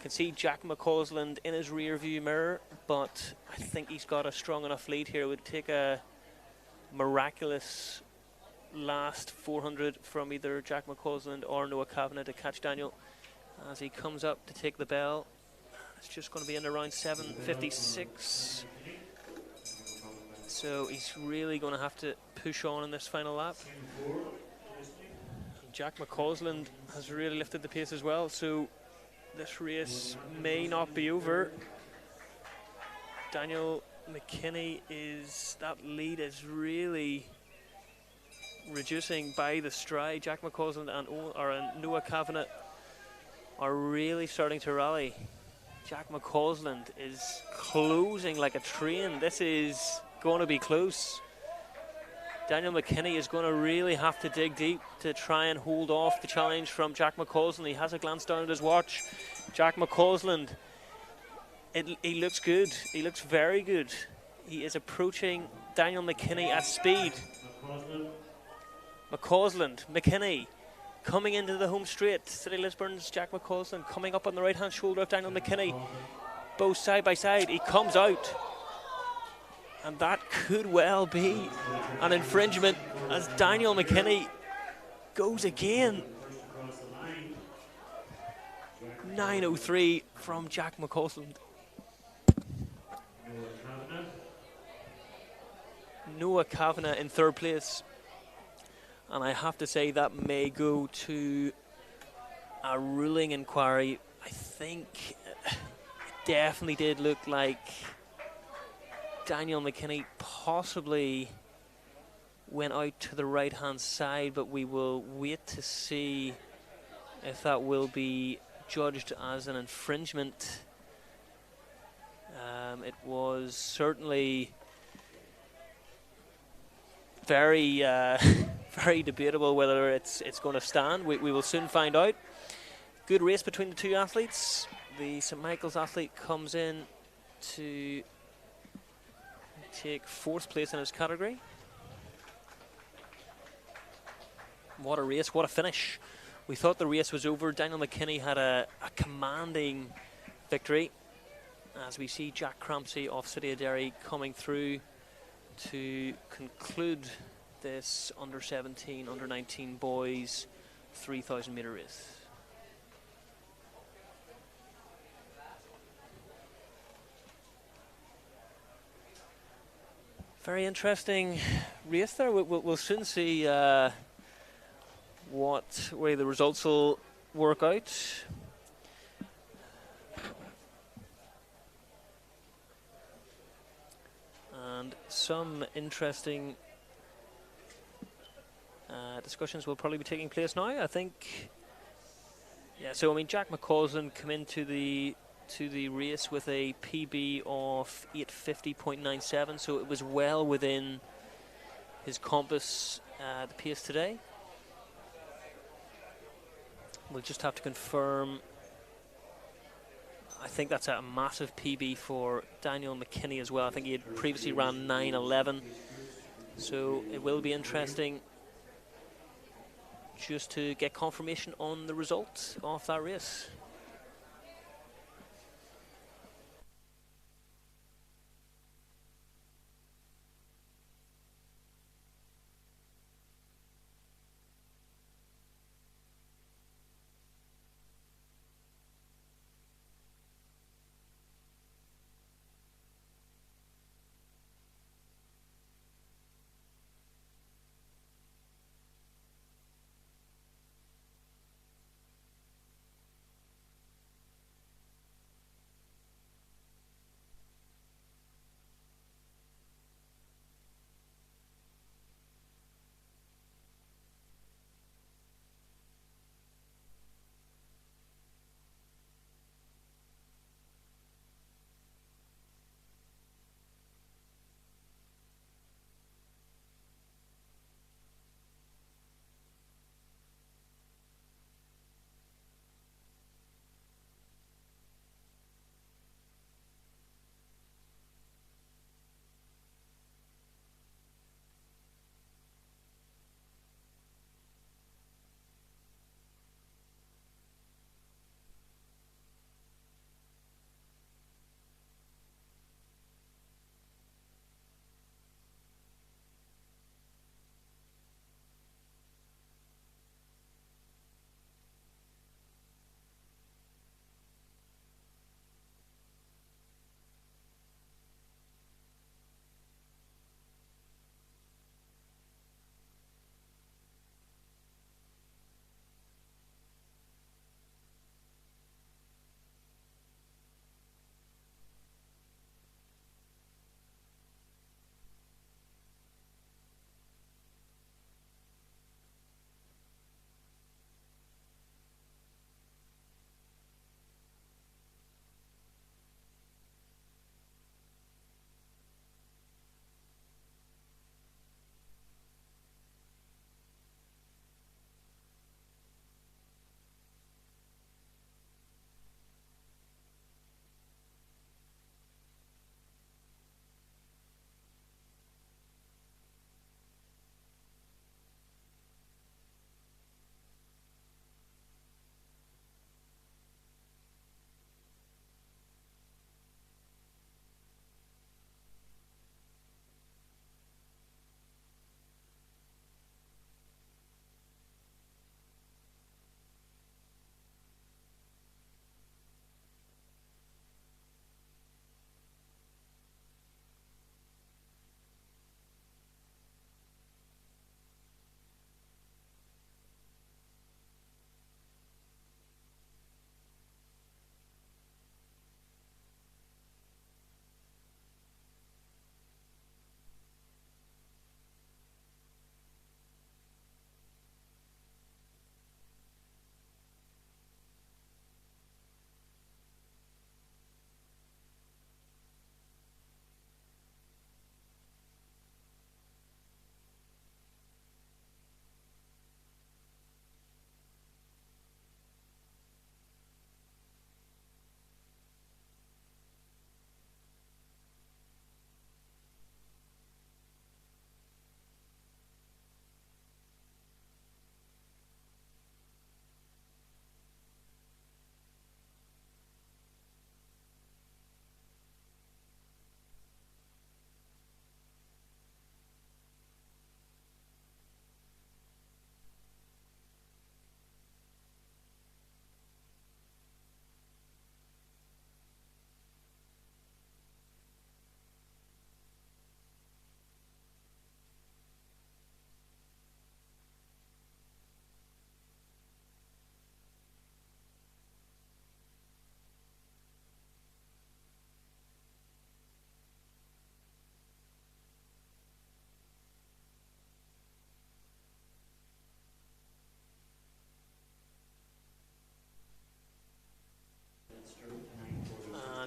Can see Jack McCausland in his rear view mirror, but I think he's got a strong enough lead here. It would take a miraculous last 400 from either Jack McCausland or Noah Kavanagh to catch Daniel as he comes up to take the bell. It's just going to be in around 7:56. So he's really going to have to push on in this final lap. Jack McCausland has really lifted the pace as well, so this race may not be over. Daniel McKinney that lead is really reducing by the stride. Jack McCausland and Noah Kavanagh are really starting to rally. Jack McCausland is closing like a train. This is going to be close. Daniel McKinney is going to really have to dig deep to try and hold off the challenge from Jack McCausland. He has a glance down at his watch. Jack McCausland, he looks good. He looks very good. He is approaching Daniel McKinney at speed. McKinney coming into the home straight. City Lisburn's Jack McCausland coming up on the right-hand shoulder of Daniel McKinney. Both side by side. He comes out. And that could well be an infringement as Daniel McKinney goes again. 9:03 from Jack McCausland. Noah Kavanagh in third place. And I have to say that may go to a ruling inquiry. I think it definitely did look like Daniel McKinney possibly went out to the right-hand side, but we will wait to see if that will be judged as an infringement. It was certainly very, very debatable whether it's going to stand. We will soon find out. Good race between the two athletes. The St Michael's athlete comes in to take fourth place in his category. What a race, what a finish. We thought the race was over. Daniel McKinney had a commanding victory as we see Jack Crampsey of City of Derry coming through to conclude this under 17, under 19 boys 3,000 metre race. Very interesting race there. We'll soon see what way the results will work out. And some interesting discussions will probably be taking place now, I think. Yeah, so I mean, Jack McCausland come into the race with a PB of 8:50.97, so it was well within his compass, the pace today. We'll just have to confirm. I think that's a massive PB for Daniel McKinney as well. I think he had previously ran 9:11, so it will be interesting just to get confirmation on the results of that race.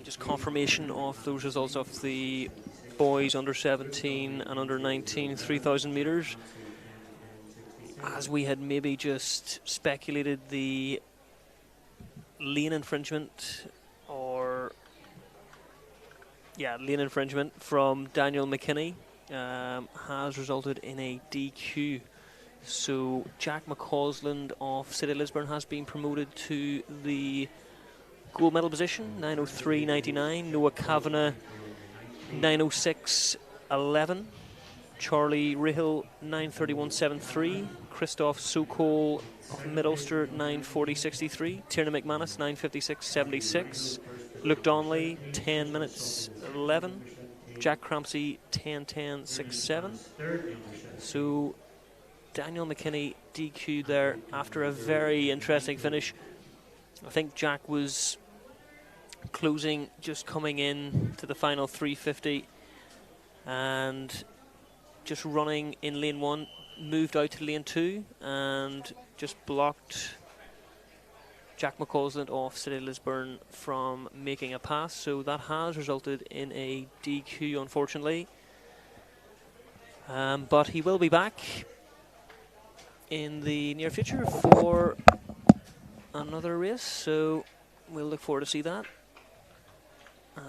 just confirmation of those results of the boys under 17 and under 19 3,000 metres. As we had maybe just speculated, the lane infringement lane infringement from Daniel McKinney has resulted in a DQ. So Jack McCausland of City Lisburn has been promoted to the gold medal position, 9:03.99. Noah Kavanagh, 9:06.11. Charlie Rihill, 9:31.73. Christoph Sokol of Mid-Ulster, 9:40.63. Tierna McManus, 9:56.76. Luke Donnelly, 10 minutes 11. Jack Crampsey, 10:10.67. So Daniel McKinney DQ'd there after a very interesting finish. I think Jack was closing, just coming in to the final 350 and just running in lane 1, moved out to lane 2 and just blocked Jack McCausland off City Lisburn from making a pass. So that has resulted in a DQ, unfortunately. But he will be back in the near future for another race, so we'll look forward to see that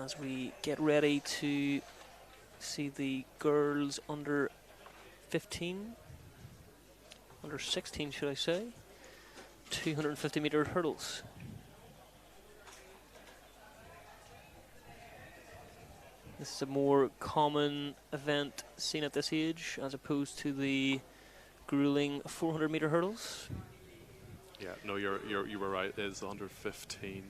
as we get ready to see the girls under 15, under 16 should I say, 250 metre hurdles. This is a more common event seen at this age as opposed to the grueling 400 metre hurdles. Yeah, no, you were right. It is under 15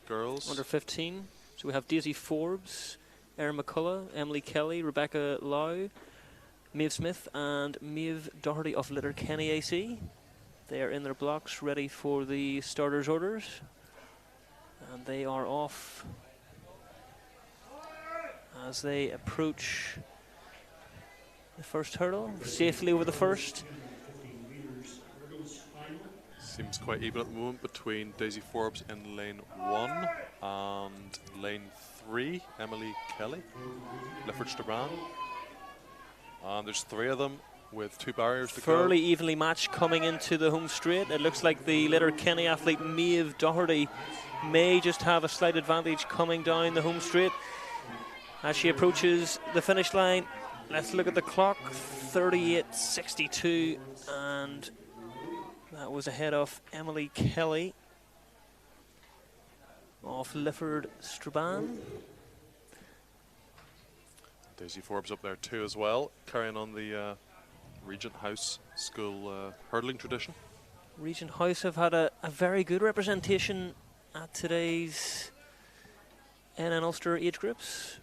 girls. Under 15. So we have Daisy Forbes, Erin McCullough, Emily Kelly, Rebecca Lau, Maeve Smith and Maeve Doherty of Letterkenny AC. They are in their blocks ready for the starters' orders. And they are off as they approach the first hurdle, safely over the first. Seems quite even at the moment between Daisy Forbes in lane 1 and lane 3, Emily Kelly, Clifford Strabane. And there's 3 of them with 2 barriers to go. Fairly evenly matched coming into the home straight. It looks like the Letterkenny athlete Maeve Doherty may just have a slight advantage coming down the home straight as she approaches the finish line. Let's look at the clock, 38.62, and that was ahead of Emily Kelly of Lifford Strabane. Daisy Forbes up there too as well, carrying on the Regent House School hurdling tradition. Regent House have had a very good representation at today's NN Ulster age groups.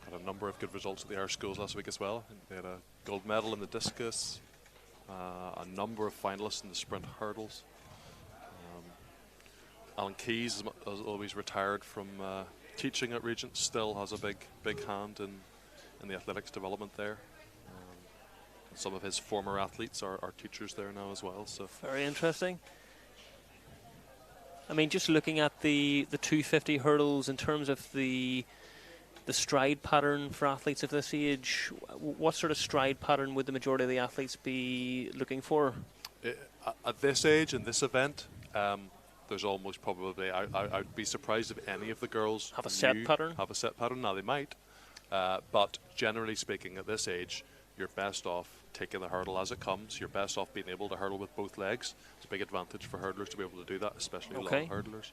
Had a number of good results at the Irish schools last week as well. They had a gold medal in the discus, a number of finalists in the sprint hurdles. Alan Keyes, as always, retired from teaching at Regent, still has a big hand in the athletics development there. Some of his former athletes are teachers there now as well. So very interesting. I mean, just looking at the 250 hurdles in terms of the stride pattern for athletes of this age, what sort of stride pattern would the majority of the athletes be looking for? At this age, in this event, there's almost probably, I'd be surprised if any of the girls have a set pattern. Now they might, but generally speaking, at this age, you're best off taking the hurdle as it comes. You're best off being able to hurdle with both legs. It's a big advantage for hurdlers to be able to do that, especially long hurdlers.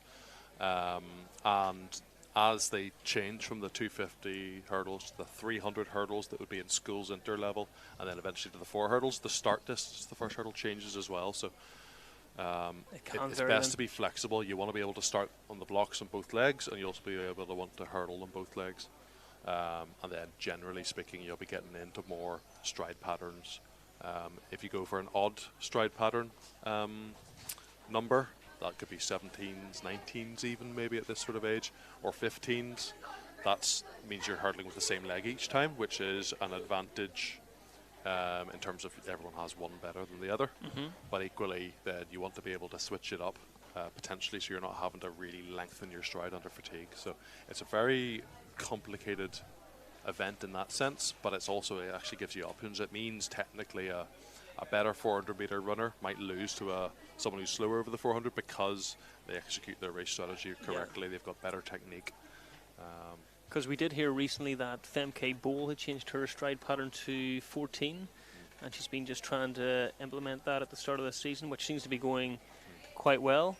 And as they change from the 250 hurdles to the 300 hurdles that would be in schools interlevel, and then eventually to the 4 hurdles, the start distance, the first hurdle changes as well. So it's best to be flexible. You want to be able to start on the blocks on both legs, and you also be able to want to hurdle on both legs. And then generally speaking, you'll be getting into more stride patterns. If you go for an odd stride pattern number, that could be 17s, 19s even maybe at this sort of age, or 15s. That means you're hurdling with the same leg each time, which is an advantage in terms of everyone has one better than the other. But equally, then you want to be able to switch it up potentially, so you're not having to really lengthen your stride under fatigue. So it's a very complicated event in that sense, but it actually gives you options. It means technically a better 400-meter runner might lose to someone who's slower over the 400 because they execute their race strategy correctly. They've got better technique. Because we did hear recently that Femke Bol had changed her stride pattern to 14, and she's been just trying to implement that at the start of the season, which seems to be going quite well.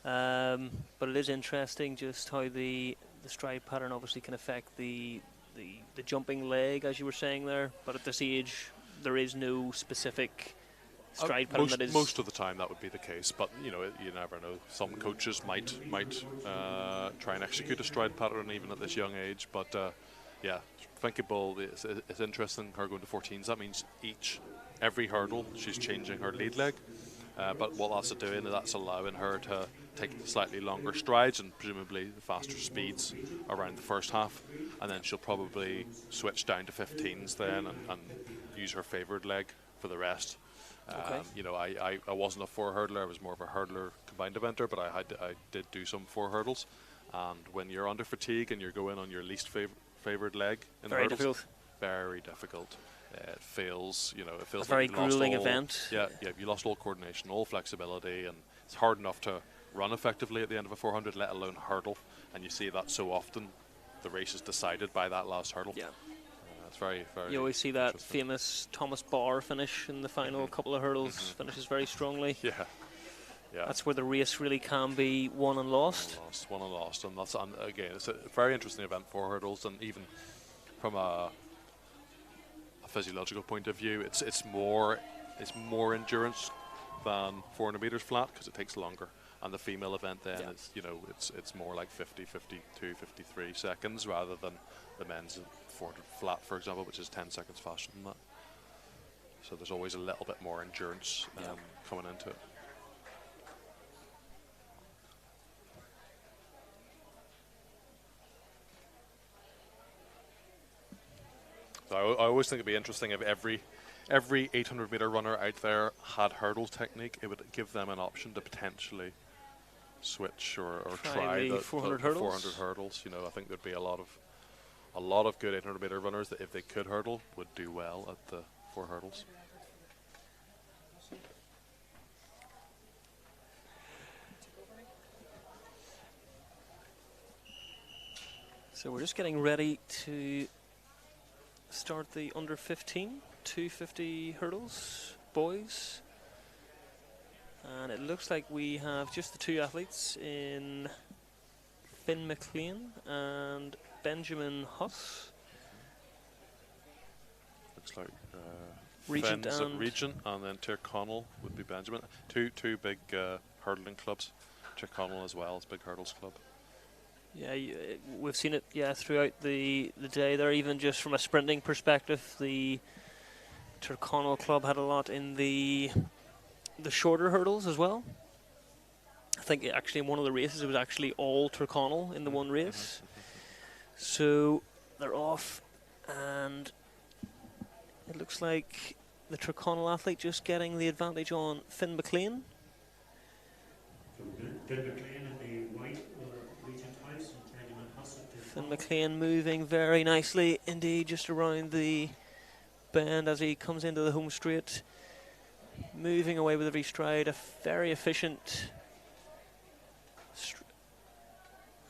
But it is interesting just how the stride pattern obviously can affect the jumping leg, as you were saying there. But at this age, there is no specific stride pattern that is. Most of the time that would be the case, but you never know. Some coaches might try and execute a stride pattern even at this young age. But yeah, Femke Bol is interesting. Her going to 14s. That means every hurdle she's changing her lead leg. But what that's doing is that's allowing her to take slightly longer strides and presumably faster speeds around the first half, and then she'll probably switch down to 15s then and use her favoured leg for the rest. I wasn't a 4-hurdler, I was more of a hurdler combined eventer, but I did do some 4 hurdles, and when you're under fatigue and you're going on your least favoured leg in the hurdles, very difficult. It feels a very grueling event. Yeah, you lost all coordination, all flexibility, and it's hard enough to run effectively at the end of a 400, let alone hurdle. And you see that so often. The race is decided by that last hurdle. Yeah, it's very, very. You always see that famous Thomas Barr finish in the final couple of hurdles. Finishes very strongly. Yeah. That's where the race really can be won and lost. Won and lost, and again, it's a very interesting event for hurdles, and even from a physiological point of view, it's more endurance than 400 meters flat because it takes longer, and the female event then it's more like 50, 52, 53 seconds rather than the men's 400 flat, for example, which is 10 seconds faster than that. So there's always a little bit more endurance coming into it. So I always think it'd be interesting if every 800-meter runner out there had hurdle technique. It would give them an option to potentially switch or try the 400 hurdles. I think there'd be a lot of good 800-meter runners that, if they could hurdle, would do well at the 4 hurdles. So we're just getting ready to start the under 15 250 hurdles boys, and it looks like we have just the 2 athletes in Finn McLean and Benjamin Huss. Looks like Regent and then Tyrconnell would be Benjamin. Two big hurdling clubs. Tyrconnell as well as big hurdles club. Yeah, we've seen it throughout the day there. Even just from a sprinting perspective, the Tyrconnell club had a lot in the shorter hurdles as well. I think actually in one of the races it was actually all Tyrconnell in the one race. So they're off, and it looks like the Tyrconnell athlete just getting the advantage on Finn McLean. Finn McLean in the white over Regent House and Benjamin Huss. Finn McLean moving very nicely indeed, just around the bend as he comes into the home straight, moving away with every stride. A very efficient.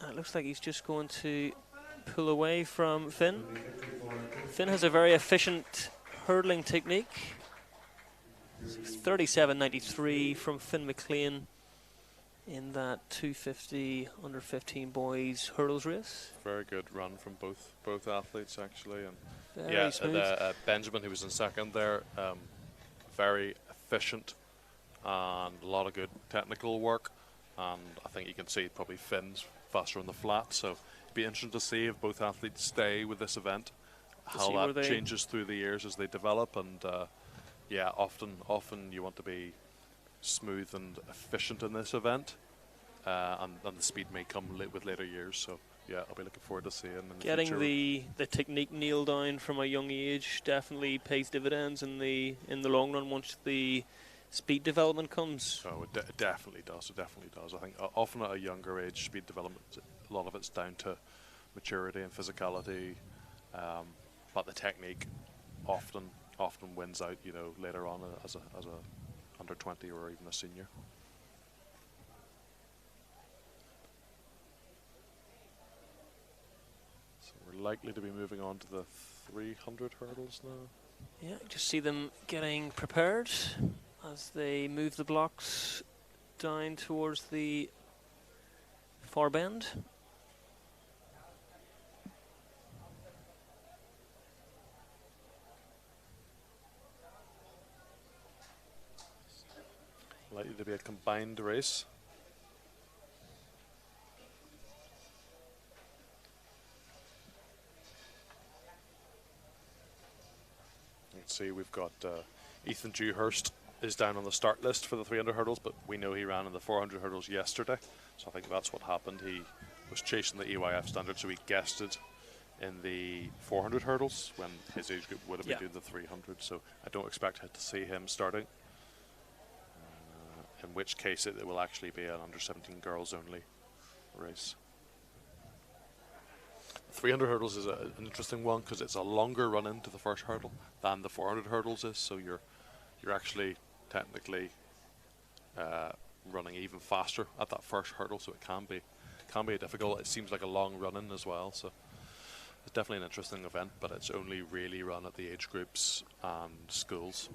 It looks like he's just going to pull away from Finn. Finn has a very efficient hurdling technique. 37.93 from Finn McLean in that 250 under 15 boys hurdles race. Very good run from both athletes actually, and very smooth. Benjamin, who was in second there, very efficient and a lot of good technical work, and I think you can see probably Finn's faster on the flat, so it'd be interesting to see if both athletes stay with this event, how that changes through the years as they develop, and often you want to be smooth and efficient in this event, and the speed may come with later years. So yeah, I'll be looking forward to seeing in getting the technique nailed down from a young age definitely pays dividends in the long run once the speed development comes. Oh, it definitely does. It definitely does. I think often at a younger age, speed development, a lot of it's down to maturity and physicality, but the technique often wins out. You know, later on as a under 20 or even a senior. So we're likely to be moving on to the 300 hurdles now. Yeah, just see them getting prepared as they move the blocks down towards the far bend. Likely to be a combined race. You can see we've got Ethan Dewhurst is down on the start list for the 300 hurdles, but we know he ran in the 400 hurdles yesterday, so I think that's what happened. He was chasing the EYF standard, so he guested in the 400 hurdles when his age group would have been doing the 300, so I don't expect to see him starting, in which case it will actually be an under 17 girls only race. 300 hurdles is an interesting one because it's a longer run into the first hurdle than the 400 hurdles is, so you're actually technically running even faster at that first hurdle, so it can be difficult. It seems like a long run in as well, so it's definitely an interesting event, but it's only really run at the age groups and schools.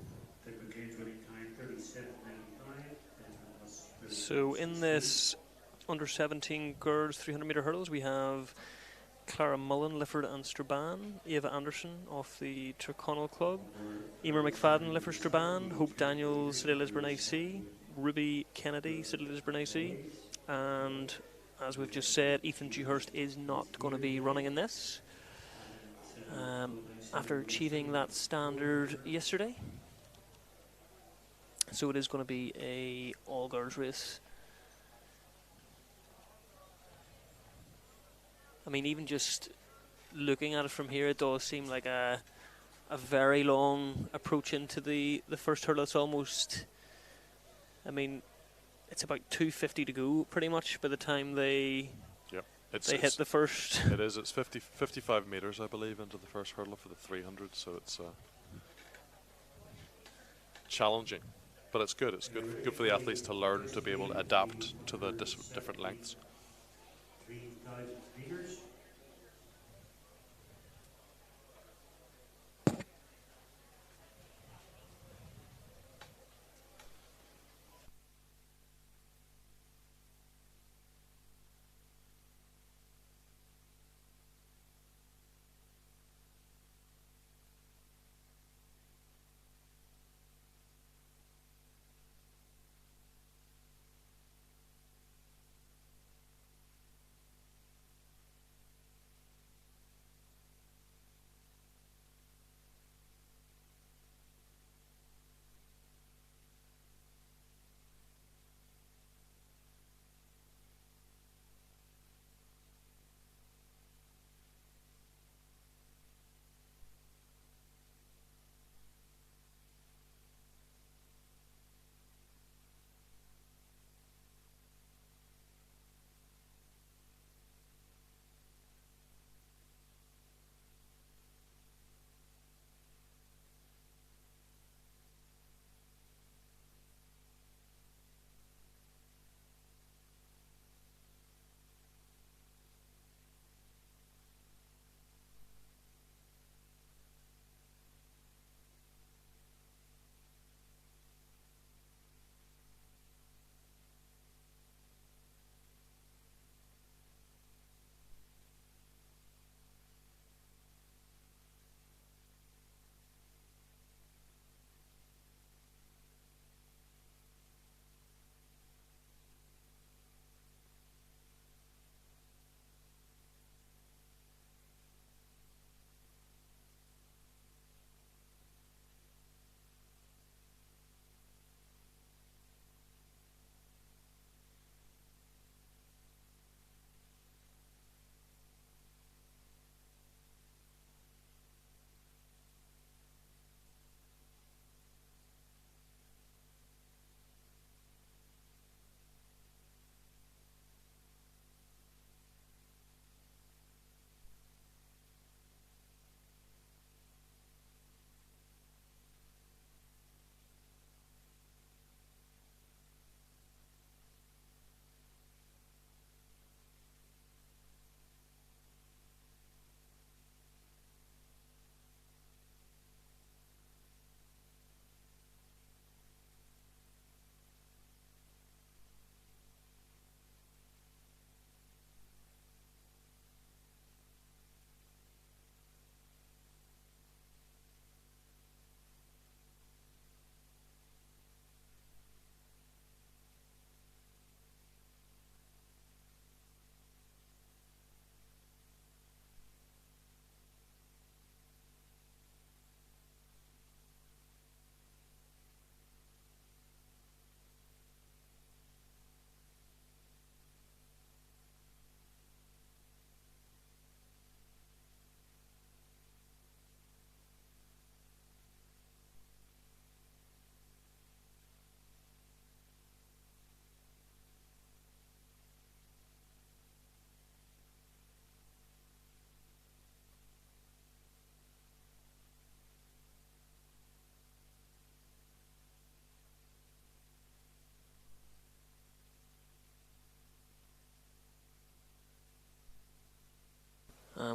So in this under 17 girls 300 metre hurdles, we have Clara Mullen, Lifford and Strabane, Eva Anderson off the Tyrconnell Club, Emer McFadden, Lifford Strabane, Hope Daniels, City Lisburn AC, Ruby Kennedy, City Lisburn AC, and as we've just said, Ethan Dewhurst is not going to be running in this after achieving that standard yesterday. So it is going to be a all-girls race. I mean, even just looking at it from here, it does seem like a very long approach into the first hurdle. It's almost, I mean, it's about 250 to go pretty much by the time they hit the first. It is. It's 55 metres, I believe, into the first hurdle for the 300. So it's challenging, but it's good. It's good for the athletes to learn to be able to adapt to the different lengths. 3,000 meters.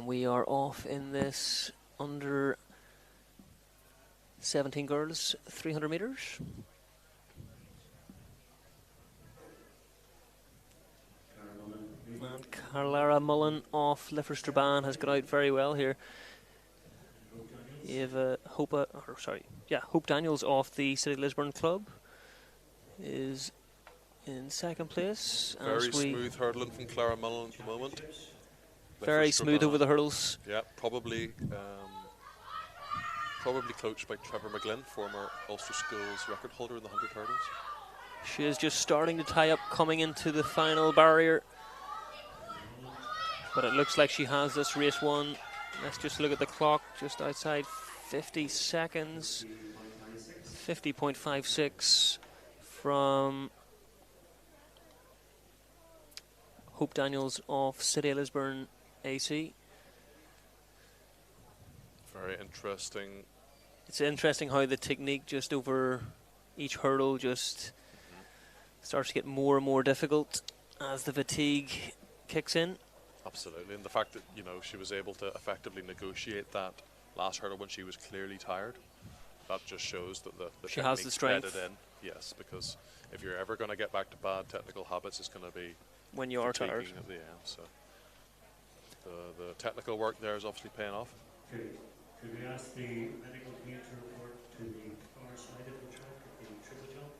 And we are off in this under 17 girls 300 metres. And Carlara Mullen off Lifford-Strabane has got out very well here. Hope Daniels off the City Lisburn club is in second place. Very smooth hurdling from Clara Mullen at the moment. Very smooth over the hurdles. Yeah, probably coached by Trevor McGlynn, former Ulster Schools record holder in the 100 hurdles. She is just starting to tie up, coming into the final barrier. But it looks like she has this race won. Let's just look at the clock, just outside 50 seconds. 50.56 from Hope Daniels off City of Lisburn AC. Very interesting. It's interesting how the technique just over each hurdle just starts to get more and more difficult as the fatigue kicks in. Absolutely, and the fact that, you know, she was able to effectively negotiate that last hurdle when she was clearly tired, that just shows that the she has the strength. In. Yes, because if you're ever going to get back to bad technical habits, it's going to be when you are tired at the end. So the technical work there is obviously paying off. Could we ask the medical team to report to the far side of the track at the triple jump?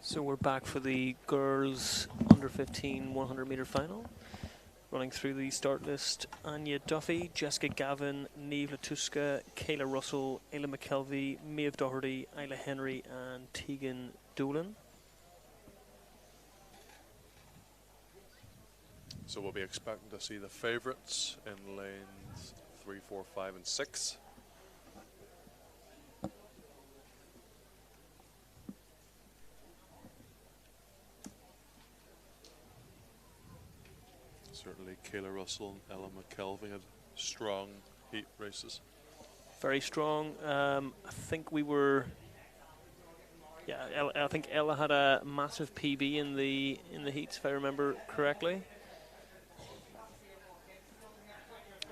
So we're back for the girls under 15 100 metre final. Running through the start list: Anya Duffy, Jessica Gavin, Niamh Latuska, Kayla Russell, Ayla McKelvey, Maeve Doherty, Isla Henry and Tegan Dolan. So we'll be expecting to see the favourites in lanes 3, 4, 5 and 6. Certainly Kayla Russell and Ella McKelvey had strong heat races. Very strong. I think we were... Yeah, I think Ella had a massive PB in the heats, if I remember correctly.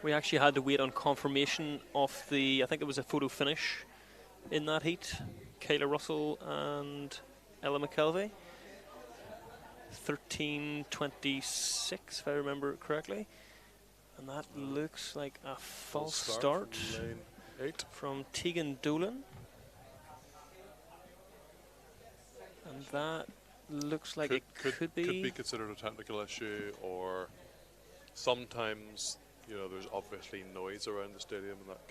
We actually had to wait on confirmation of the... I think it was a photo finish in that heat. Kayla Russell and Ella McKelvey. 13:26, if I remember correctly. And that looks like a false start from lane 8 from Tegan Dolan. And that looks like it could be... Could be considered a technical issue, or sometimes, you know, there's obviously noise around the stadium and that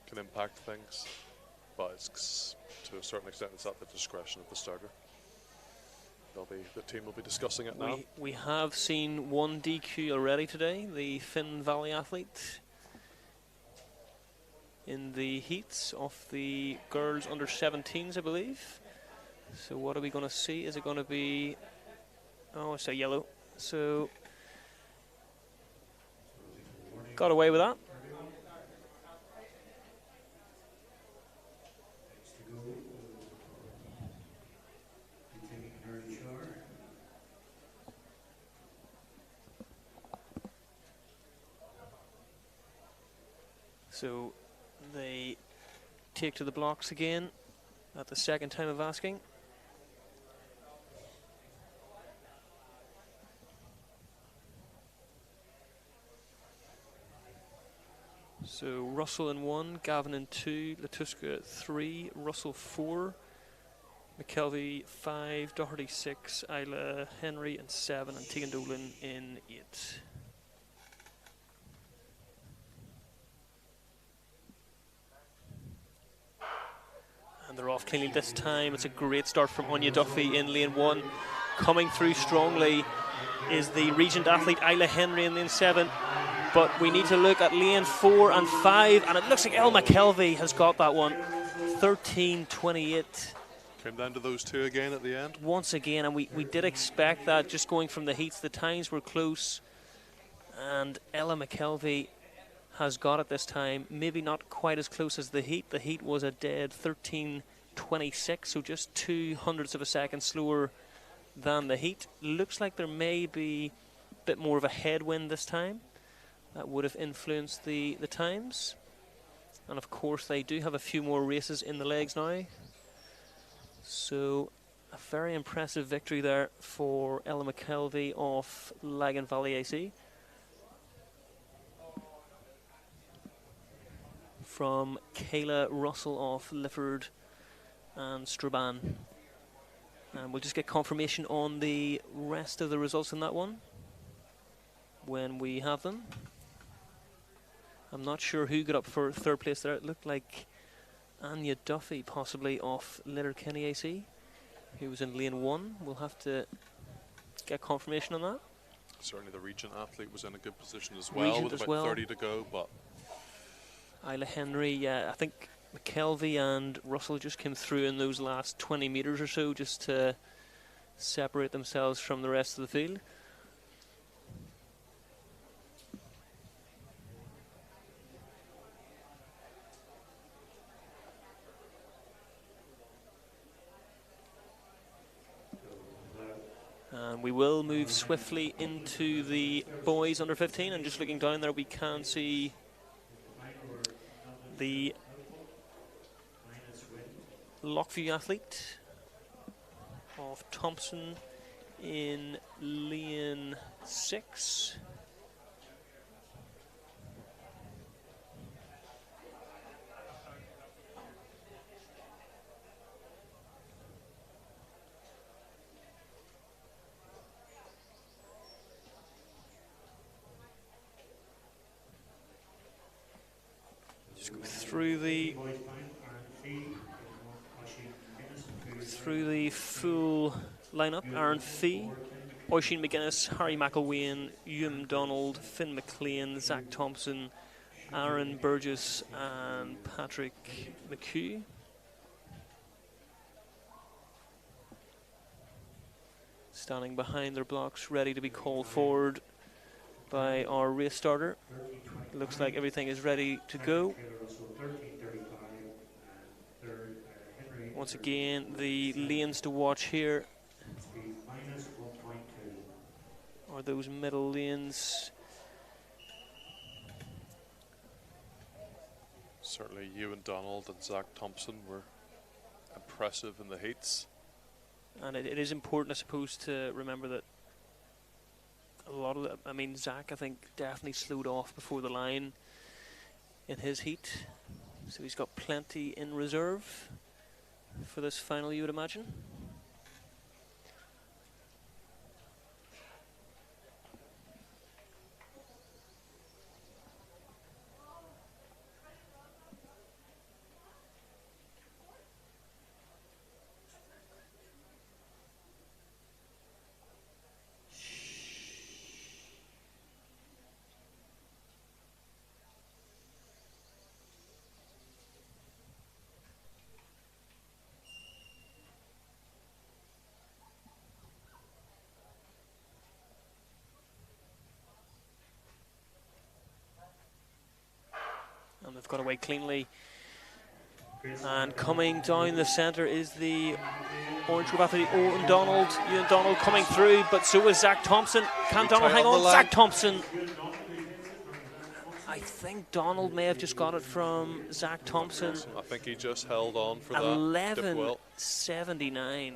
can impact things. But it's, to a certain extent, it's at the discretion of the starter. The team will be discussing it now. We have seen one DQ already today, the Finn Valley athlete in the heats of the girls under 17s, I believe. So what are we going to see? Is it going to be... Oh, it's a yellow. So got away with that. So they take to the blocks again at the second time of asking. So Russell in 1, Gavin in 2, Latuska 3, Russell 4, McKelvey 5, Doherty 6, Isla Henry in 7 and Tegan Dolan in 8. They're off cleanly this time. It's a great start from Anya Duffy in lane 1. Coming through strongly is the Regent athlete Isla Henry in lane 7. But we need to look at lane 4 and 5, and it looks like Elle McKelvey has got that one. 13:28. Came down to those two again at the end. Once again, and we did expect that, just going from the heats. The times were close, and Ella McKelvey has got it this time. Maybe not quite as close as the heat. The heat was a dead 13:26, so just 0.02 of a second slower than the heat. Looks like there may be a bit more of a headwind this time. That would have influenced the times. And of course they do have a few more races in the legs now. So a very impressive victory there for Ella McKelvey of Lagan Valley AC. From Kayla Russell of Lifford and Strabane. And we'll just get confirmation on the rest of the results in that one when we have them. I'm not sure who got up for third place there. It looked like Anya Duffy, possibly off Letterkenny AC, who was in lane 1. We'll have to get confirmation on that. Certainly the Regent athlete was in a good position as well, with about 30 to go. But Isla Henry, I think McKelvey and Russell just came through in those last 20 metres or so just to separate themselves from the rest of the field. And we will move swiftly into the boys under 15, and just looking down there we can see the Lockview athlete of Thompson in lane 6. Through the boys final, Aaron Fee, Oisin McGuinness, through the full lineup: Aaron Fee, Oisin McGuinness, Harry McElwain, Ewan Donald, Finn McLean, Zach Thompson, Aaron Burgess and Patrick McHugh. Standing behind their blocks, ready to be called forward by our race starter. Looks like everything is ready to go. Once again, the lanes to watch here are those middle lanes. Certainly Ewan Donald and Zach Thompson were impressive in the heats. And it is important, I suppose, to remember that a lot of the, I mean, Zach, I think, definitely slowed off before the line in his heat. So he's got plenty in reserve for this final, you would imagine. And they've got away cleanly. And coming down the centre is the orange group athlete, Ewan Donald. Ewan Donald coming through, but so is Zach Thompson. Can Donald hang on? Zach Thompson. I think Donald may have just got it from Zach Thompson. I think he just held on for that. 11.79.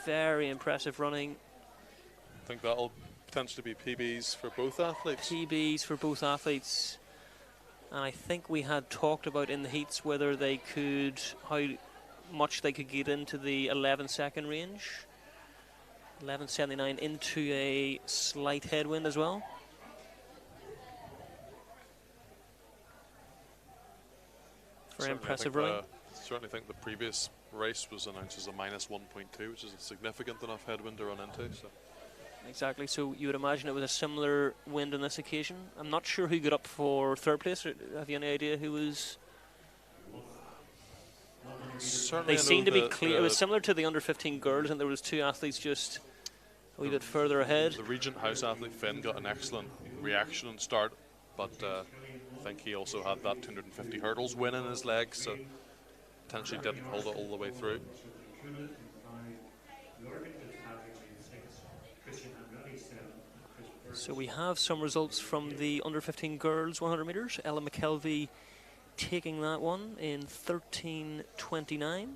Very impressive running. I think that'll potentially be PBs for both athletes. PBs for both athletes. And I think we had talked about in the heats whether they could, how much they could get into the 11-second range. 11.79 into a slight headwind as well. Very impressive running. Certainly think the previous race was announced as a -1.2, which is a significant enough headwind to run into. So. Exactly, so you would imagine it was a similar wind on this occasion. I'm not sure who got up for third place. Have you any idea who was? Certainly they seem to be clear. It was similar to the under-15 girls, and there was two athletes just a wee bit further ahead. The Regent House athlete Finn got an excellent reaction and start, but I think he also had that 250 hurdles win in his legs, so potentially didn't hold it all the way through. So we have some results from the under-15 girls 100 metres. Ella McKelvey taking that one in 13.29.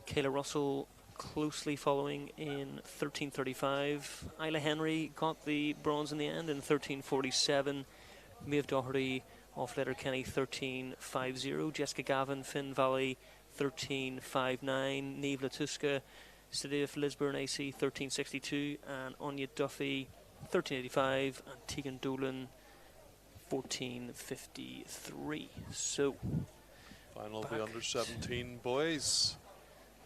Kayla Russell closely following in 13.35. Isla Henry got the bronze in the end in 13.47. Maeve Doherty off Letterkenny 13.50. Jessica Gavin, Finn Valley 13.59. Niamh Latuska, Stadif Lisburn AC 13.62. And Anya Duffy 13.85, and Tegan Dolan 14.53. So, final of the under-17 boys.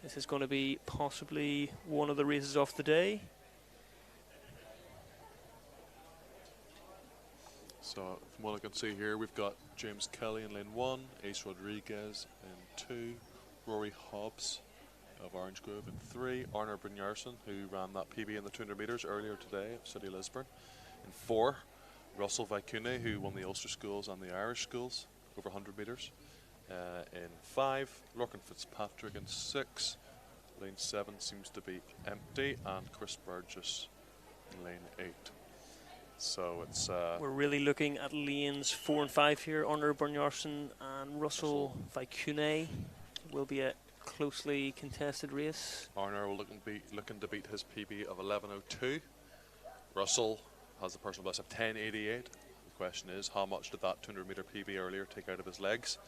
This is going to be possibly one of the races of the day. So, from what I can see here, we've got James Kelly in lane 1, Ace Rodriguez in 2, Rory Hobbs of Orange Grove in 3, Arnar Brynjarsson, who ran that PB in the 200 metres earlier today at City Lisburn, in 4, Russell Vaikune, who won the Ulster schools and the Irish schools over 100 metres, in 5, Lorcan Fitzpatrick in 6, lane 7 seems to be empty, and Chris Burgess in lane 8. So it's we're really looking at lanes 4 and 5 here. Arnar Brynjarsson and Russell Vaikune will be a closely contested race. Arnar will looking to beat his PB of 11.02. Russell has a personal best of 10.88. The question is, how much did that 200 metre PB earlier take out of his legs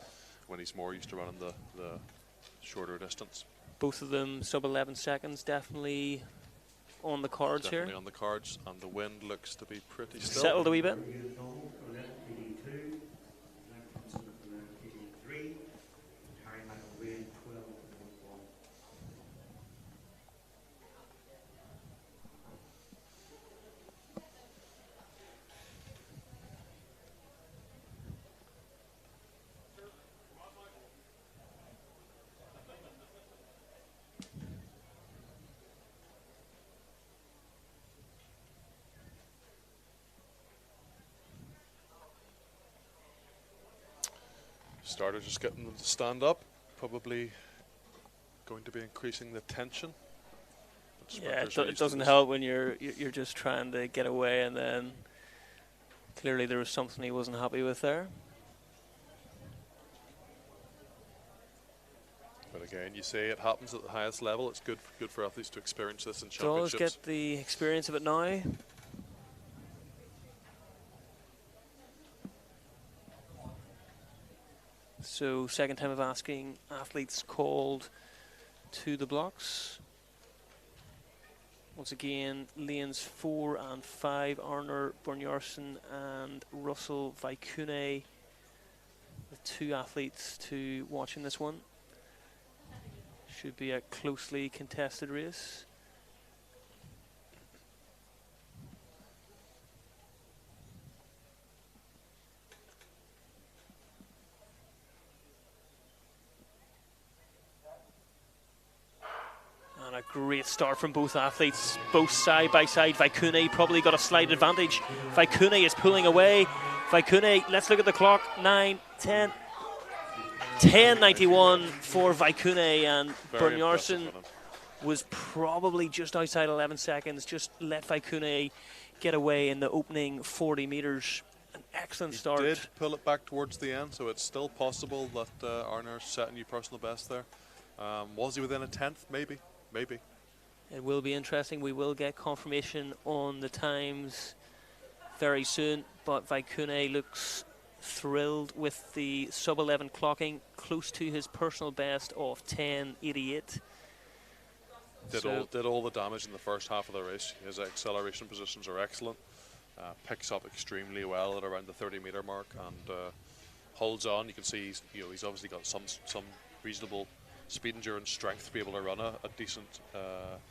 when he's more used to running the shorter distance? Both of them sub 11 seconds, definitely on the cards definitely here. On the cards, and the wind looks to be pretty still. Settled a wee bit. Starter just getting them to stand up, probably going to be increasing the tension. Yeah, it doesn't help when you're just trying to get away, and then clearly there was something he wasn't happy with there. But again, you say it happens at the highest level. It's good for athletes to experience this in Does championships. get the experience of it now. So second time of asking athletes called to the blocks. Once again, lanes 4 and 5, Arner Bjornjarsen and Russell Vaikune, the two athletes to watch in this one. Should be a closely contested race. And a great start from both athletes, both side by side. Vaikune probably got a slight advantage. Vaikune is pulling away. Vaikune, let's look at the clock. 9, 10. 10.91 for Vaikune, and Bjornjarsen was probably just outside 11 seconds. Just let Vaikune get away in the opening 40 metres. An excellent start. He did pull it back towards the end, so it's still possible that Arner's set a new personal best there. Was he within a tenth? Maybe. Maybe. It will be interesting. We will get confirmation on the times very soon, but Vaikune looks thrilled with the sub-11 clocking, close to his personal best of 10.88. Did all the damage in the first half of the race. His acceleration positions are excellent. Picks up extremely well at around the 30-meter mark and holds on. You can see he's obviously got some reasonable speed, endurance, strength to be able to run a decent.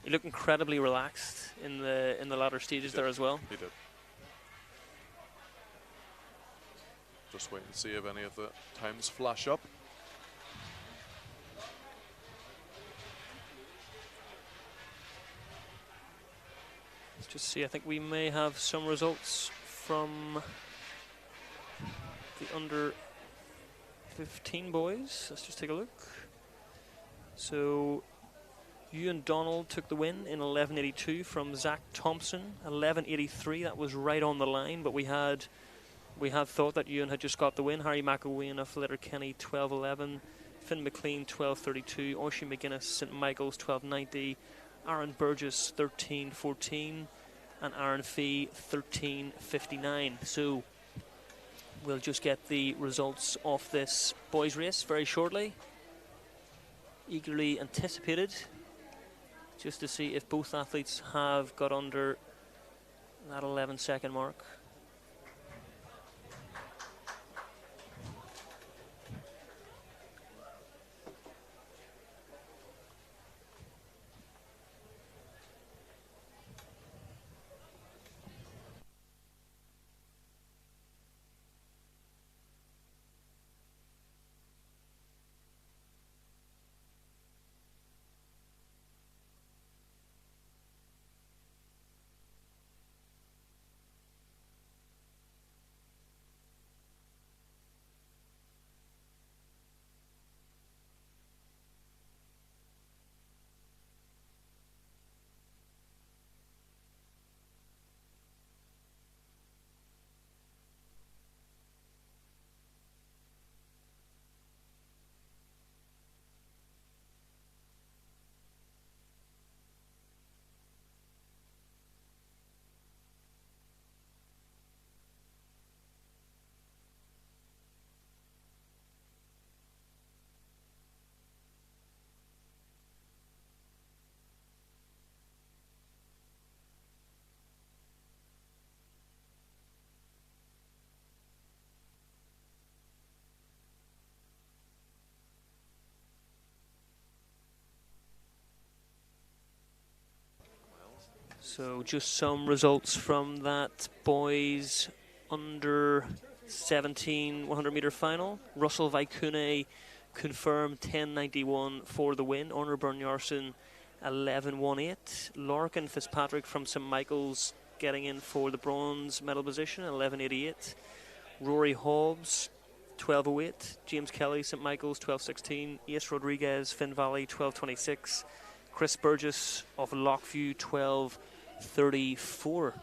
He looked incredibly relaxed in the latter stages there as well. He did. Just wait and see if any of the times flash up. Let's just see. I think we may have some results from the under 15 boys. Let's just take a look. So Ewan Donald took the win in 11.82 from Zach Thompson. 11.83, that was right on the line, but we had thought that Ewan had just got the win. Harry McElwain of Letterkenny 12.11, Finn McLean 12.32, Oisin McGuinness St Michael's 12.90, Aaron Burgess 13.14, and Aaron Fee 13.59. So we'll just get the results of this boys race very shortly. Eagerly anticipated, just to see if both athletes have got under that 11-second mark. So just some results from that boys under 17 100 meter final. Russell Vaikune confirmed 10.91 for the win. Arner Bjornjarsen 11.18. Larkin Fitzpatrick from St Michael's getting in for the bronze medal position, 11.88. Rory Hobbs 12:08. James Kelly, St Michael's 12:16. Ace Rodriguez, Finn Valley 12:26. Chris Burgess of Lockview 12:34.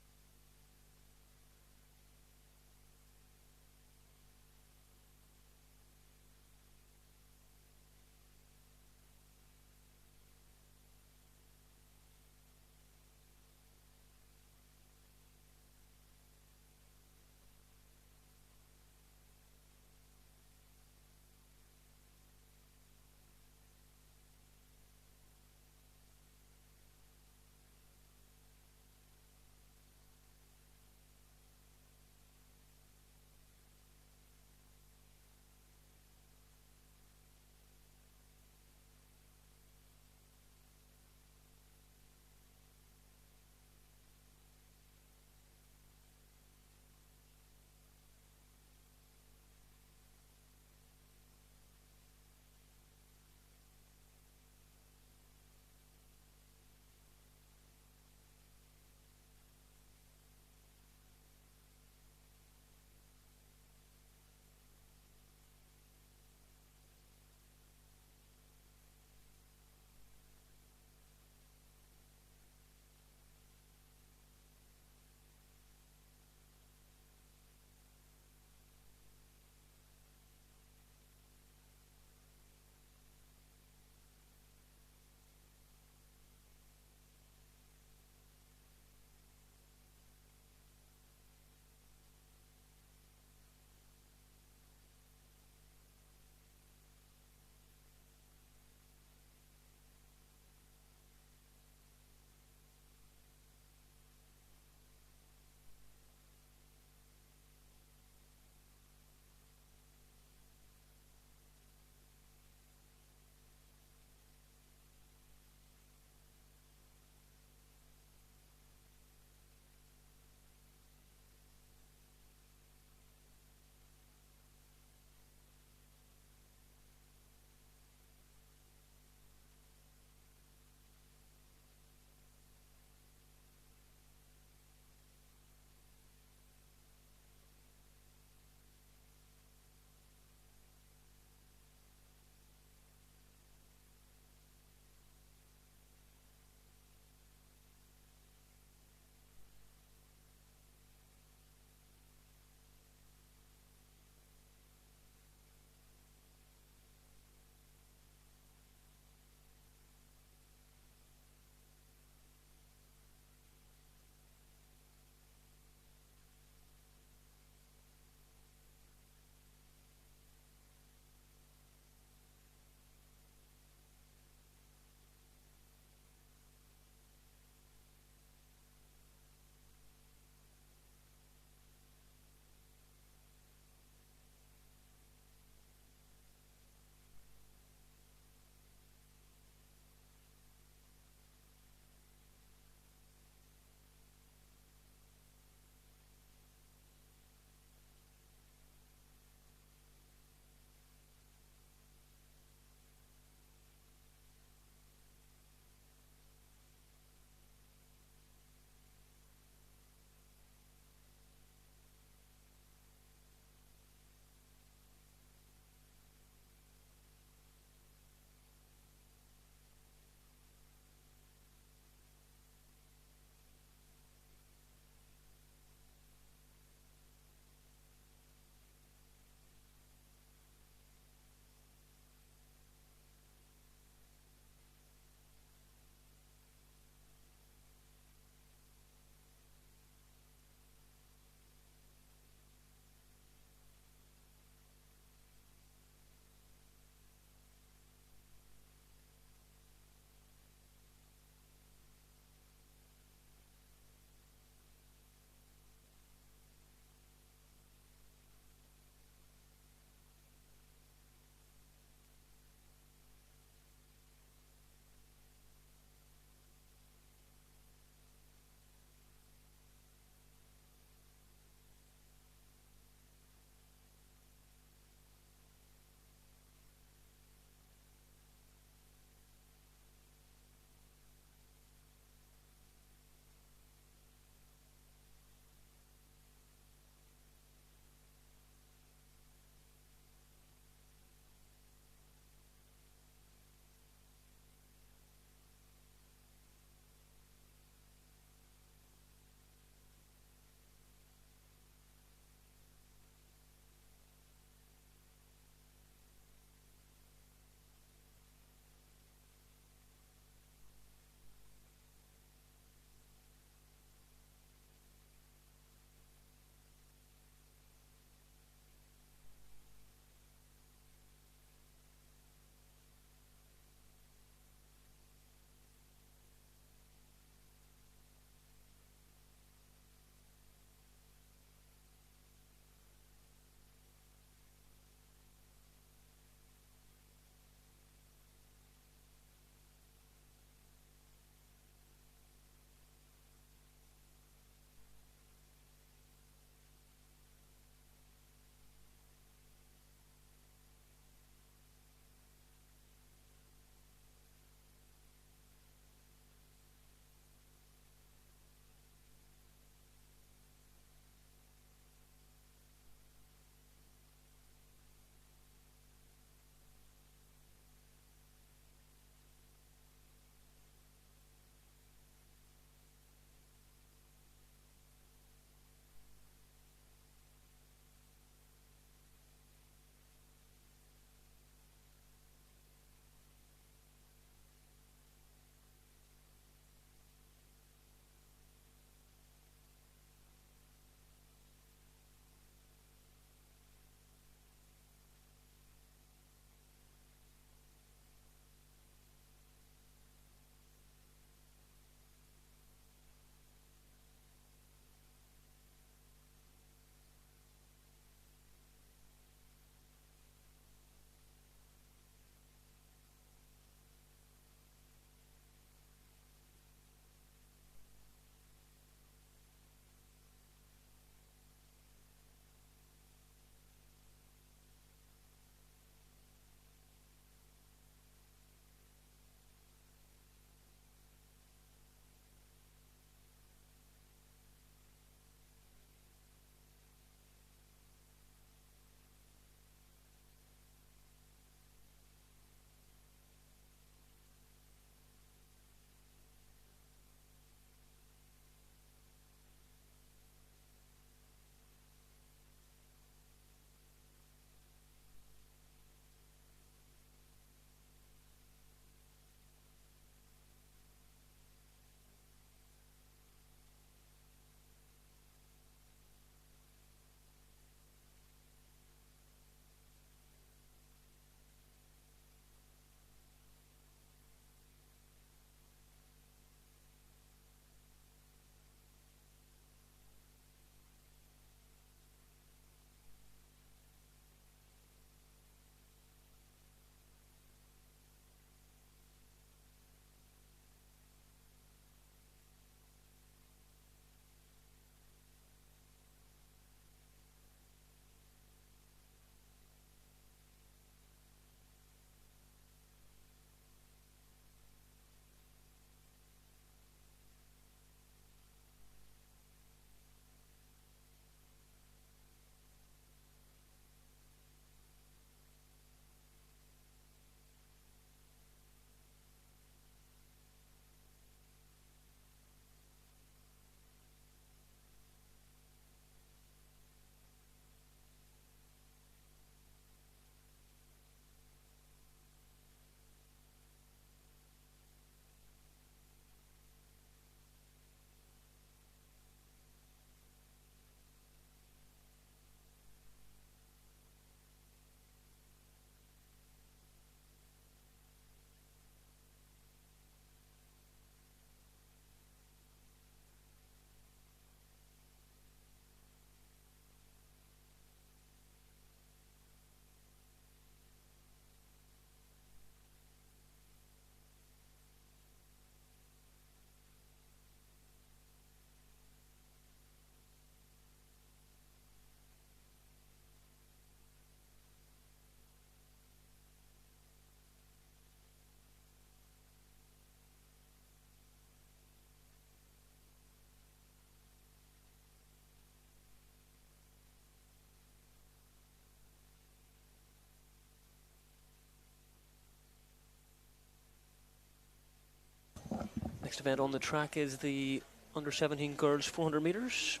Next event on the track is the under-17 girls 400 metres.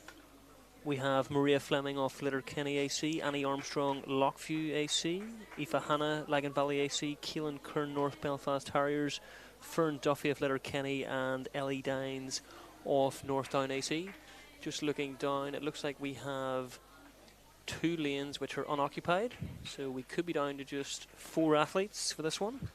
We have Maria Fleming off Letterkenny AC, Annie Armstrong Lockview AC, Aoife Hanna Lagan Valley AC, Keelan Kern North Belfast Harriers, Fern Duffy of Letterkenny, and Ellie Dines off Northdown AC. Just looking down, it looks like we have 2 lanes which are unoccupied, so we could be down to just 4 athletes for this one.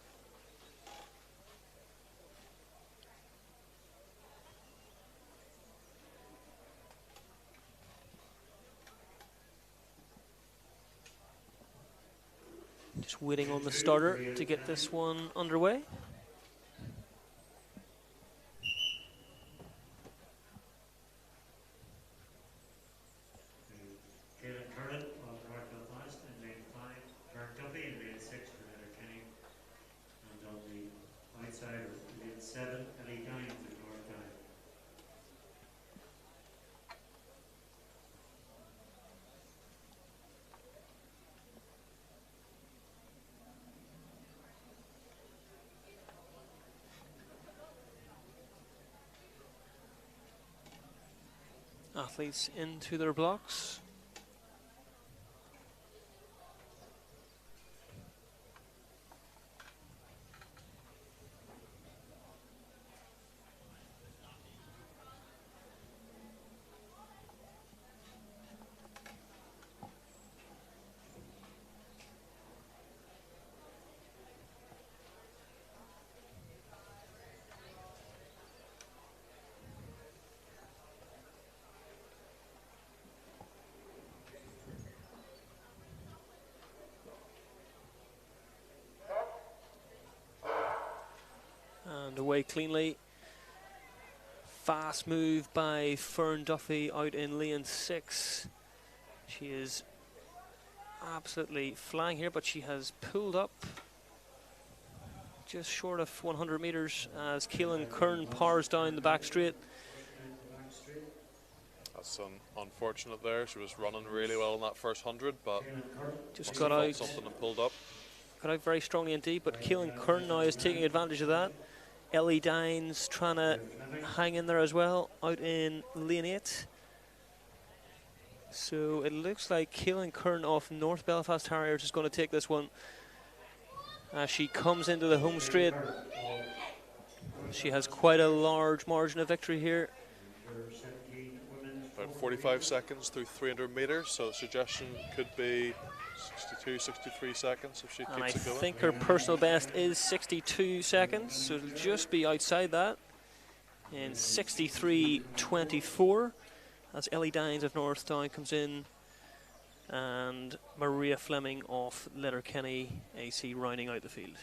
Just waiting on the starter to get this one underway. Kevin Curran of North Belfast in lane 5, Fern Duffy in lane 6 for Letterkenny, and on the outside of lane 7, Ellie Dines of North Down. Athletes into their blocks. And away cleanly. Fast move by Fern Duffy out in lane 6. She is absolutely flying here, but she has pulled up just short of 100 metres as Keelan Kern powers down the back straight. That's unfortunate there. She was running really well in that first 100, but Just must got have felt out. something and pulled up. Got out very strongly indeed, but Keelan Kern now is taking advantage of that. Ellie Dines trying to hang in there as well, out in lane 8. So it looks like Keelan Kern off North Belfast Harriers is going to take this one. As she comes into the home straight, she has quite a large margin of victory here. About 45 seconds through 300 metres, so the suggestion could be 62, 63 seconds if she And I keeps it going. think her personal best is 62 seconds, so it'll just be outside that in 63.24 as Ellie Dines of Northdown comes in and Maria Fleming off Letterkenny AC rounding out the field.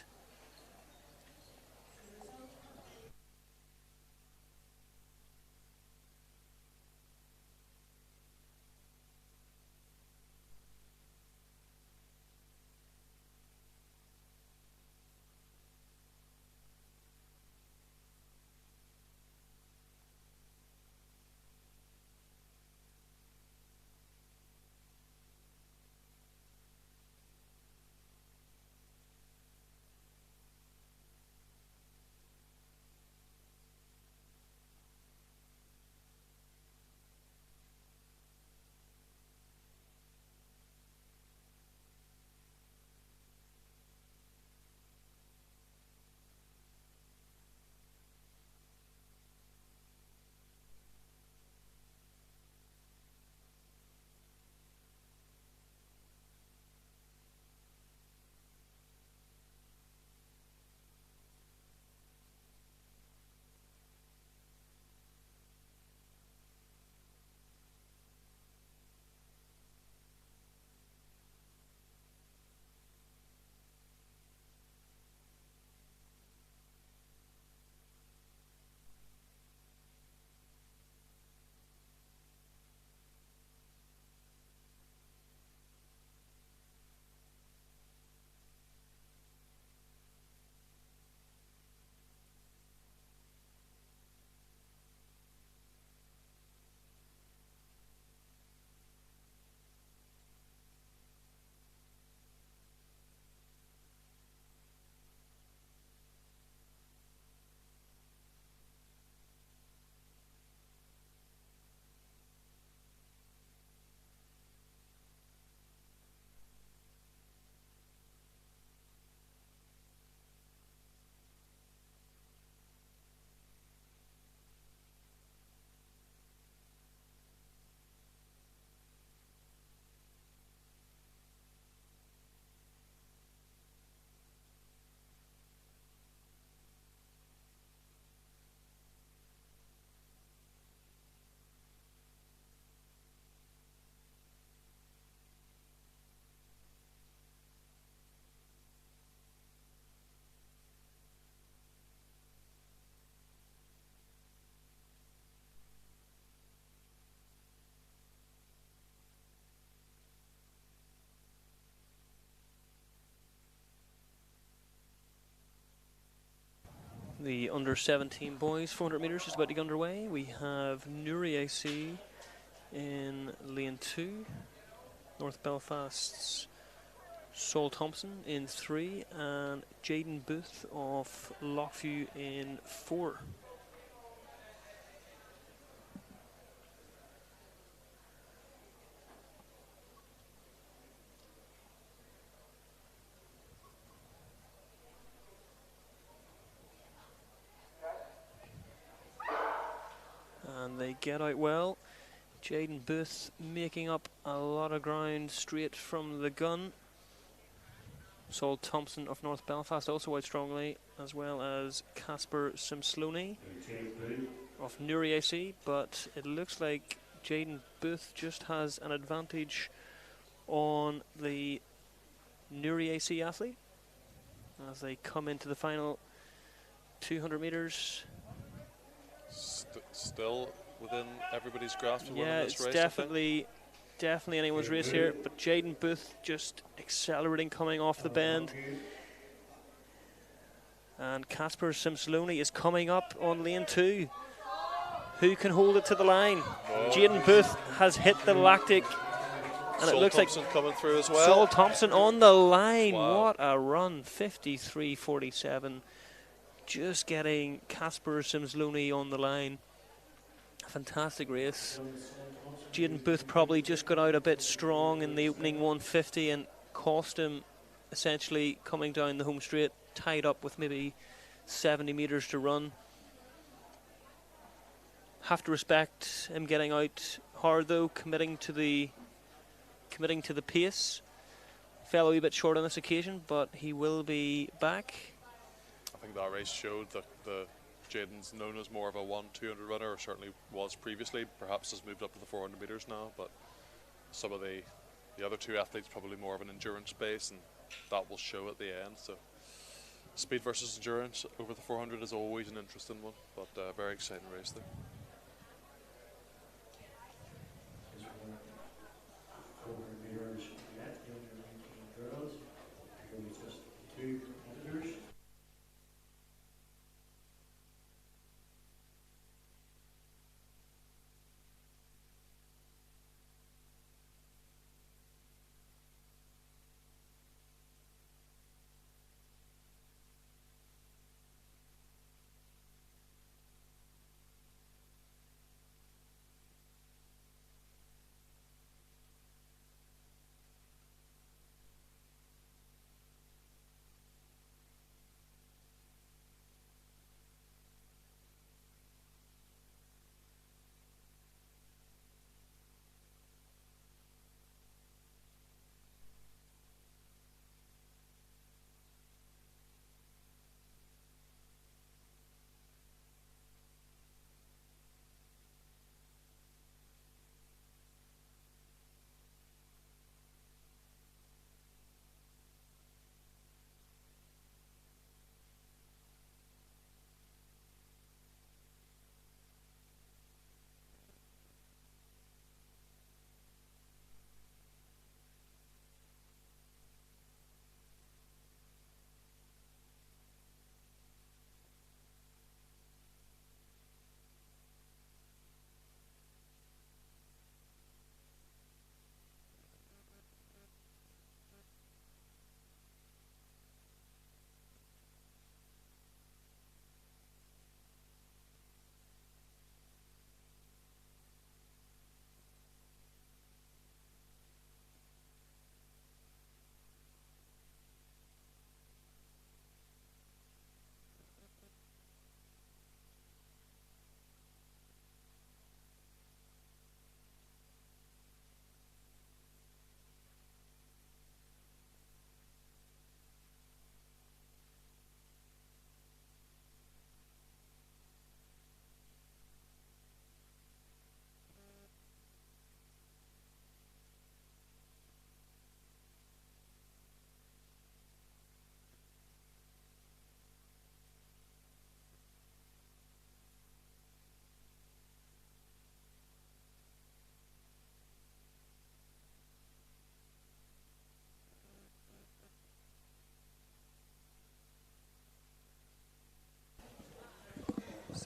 The under 17 boys 400 metres is about to get underway. We have Nuri AC in lane 2, North Belfast's Saul Thompson in 3, and Jaden Booth of Lockview in 4. And they get out well. Jaden Booth making up a lot of ground straight from the gun. Saul Thompson of North Belfast also out strongly, as well as Casper Simsloney of Newry AC, but it looks like Jaden Booth just has an advantage on the Newry AC athlete as they come into the final 200 metres. Still within everybody's grasp of Yeah, winning this it's race. definitely anyone's race here, but Jaden Booth just accelerating coming off the bend. And Casper Simsloney is coming up on lane 2. Who can hold it to the line? Jaden Booth has hit the lactic, and Saul it looks Thompson like coming through as well. Saul Thompson on the line. Wow. What a run, 53.47. Just getting Casper Simsloney on the line. A fantastic race. Jaden Booth probably just got out a bit strong in the opening 150 and cost him essentially coming down the home straight, tied up with maybe 70 metres to run. Have to respect him getting out hard though, committing to the pace. Fell a wee bit short on this occasion, but he will be back. I think that race showed that Jaden's known as more of a 1-200 runner, or certainly was previously. Perhaps has moved up to the 400 metres now, but some of the other two athletes probably more of an endurance base, and that will show at the end. So speed versus endurance over the 400 is always an interesting one, but very exciting race there. 400 metres yet, the under 19 girls. Here we just 2 competitors.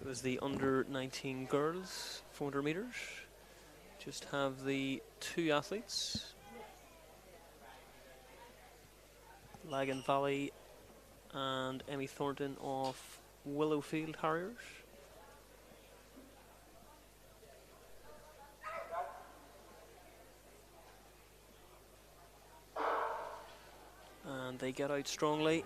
is the under 19 girls 400 metres. Just have the two athletes, Lagan Valley and Emmy Thornton of Willowfield Harriers. And they get out strongly.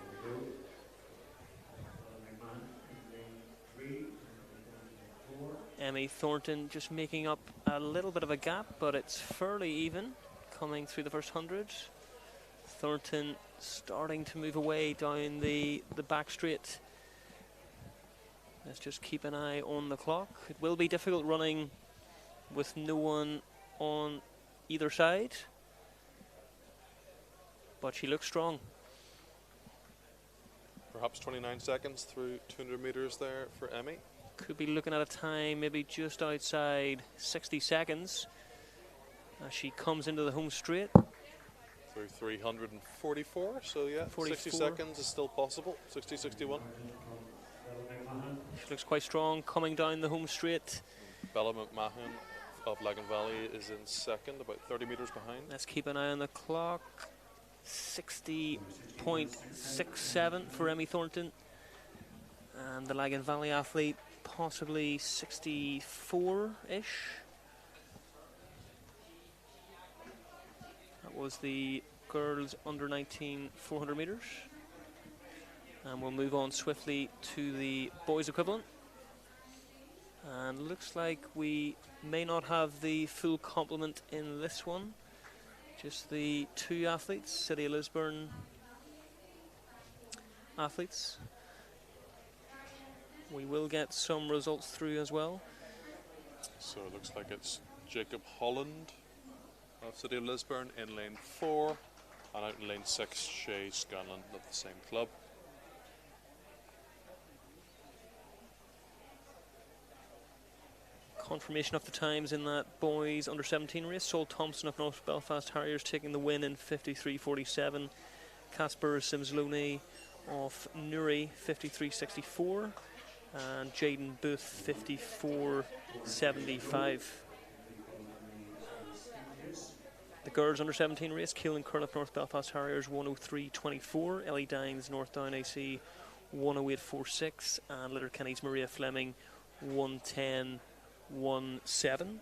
Emmy Thornton just making up a little bit of a gap, but it's fairly even coming through the first 100. Thornton starting to move away down the back straight. Let's just keep an eye on the clock. It will be difficult running with no one on either side, but she looks strong. Perhaps 29 seconds through 200 metres there for Emmy. Could be looking at a time maybe just outside 60 seconds as she comes into the home straight. Through 344, so yeah, 44. 60 seconds is still possible. 60, 61. She looks quite strong coming down the home straight. Bella McMahon of Lagan Valley is in second, about 30 metres behind. Let's keep an eye on the clock. 60.67 for Emmy Thornton. And the Lagan Valley athlete possibly 64-ish. That was the girls under 19 400 metres. And we'll move on swiftly to the boys equivalent. And looks like we may not have the full complement in this one. Just the two athletes, City of Lisburn athletes. We will get some results through as well. So it looks like it's Jacob Holland of City of Lisburn in lane 4, and out in lane 6, Shay Scanlon of the same club. Confirmation of the times in that boys under 17 race. Sol Thompson of North Belfast Harriers taking the win in 53.47. Casper Simsloney of Newry 53.64. And Jaden Booth 54.75. The girls under 17 race. Keelan Curl of North Belfast Harriers 103.24. Ellie Dines North Down AC 108.46. And Letterkenny's Maria Fleming 110.17.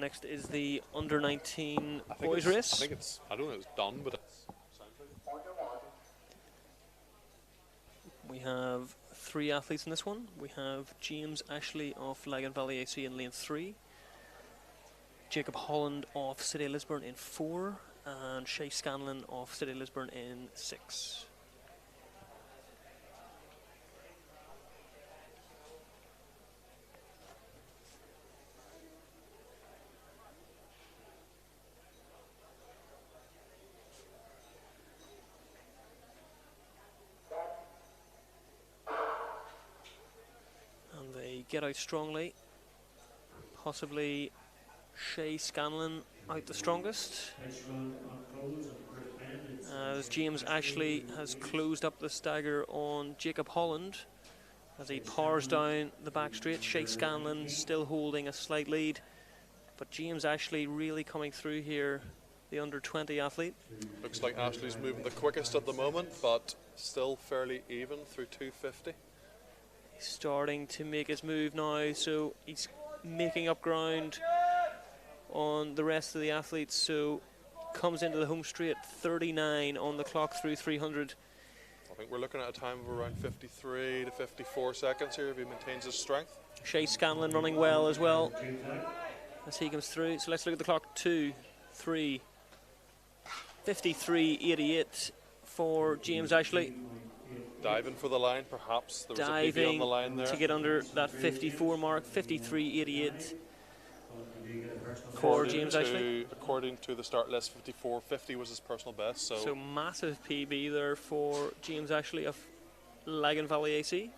next is the under 19 I think boys I race. think it's. I don't know. It's done, but it's. We have 3 athletes in this one. We have James Ashley of Lagan Valley AC in lane 3, Jacob Holland of City of Lisburn in 4, and Shay Scanlon of City of Lisburn in 6. And they get out strongly. Possibly Shay Scanlon out the strongest, Next run on close on the first bend. It's as James Ashley has closed up the stagger on Jacob Holland as he powers down the back straight. Shay Scanlon still holding a slight lead, but James Ashley really coming through here, the under 20 athlete. Looks like Ashley's moving the quickest at the moment, but still fairly even through 250. He's starting to make his move now, so he's making up ground on the rest of the athletes. So comes into the home straight, 39 on the clock through 300. I think we're looking at a time of around 53 to 54 seconds here if he maintains his strength. Shay Scanlon running well as well as he comes through. So let's look at the clock. 2, 3, 53.88 for James Ashley. Diving for the line, perhaps. There was a PB on Diving the line there. to get under that 54 mark. 53.88 for James Ashley. According to the start list, 54.50 was his personal best. So massive PB there for James Ashley of Lagan Valley AC. It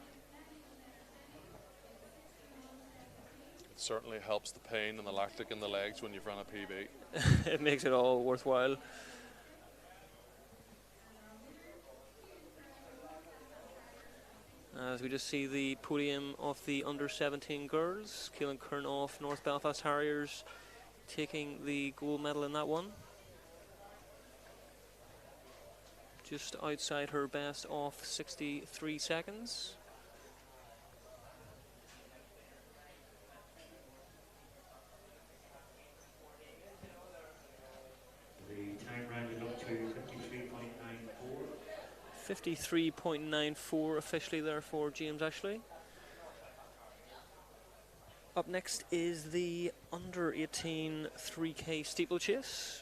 certainly helps the pain and the lactic in the legs when you've run a PB. It makes it all worthwhile. As we just see the podium of the under 17 girls, Keelan Kern of North Belfast Harriers taking the gold medal in that one. Just outside her best of 63 seconds. The time rounded up to 53.94. 53.94 officially there for James Ashley. Up next is the under 18 3K steeplechase.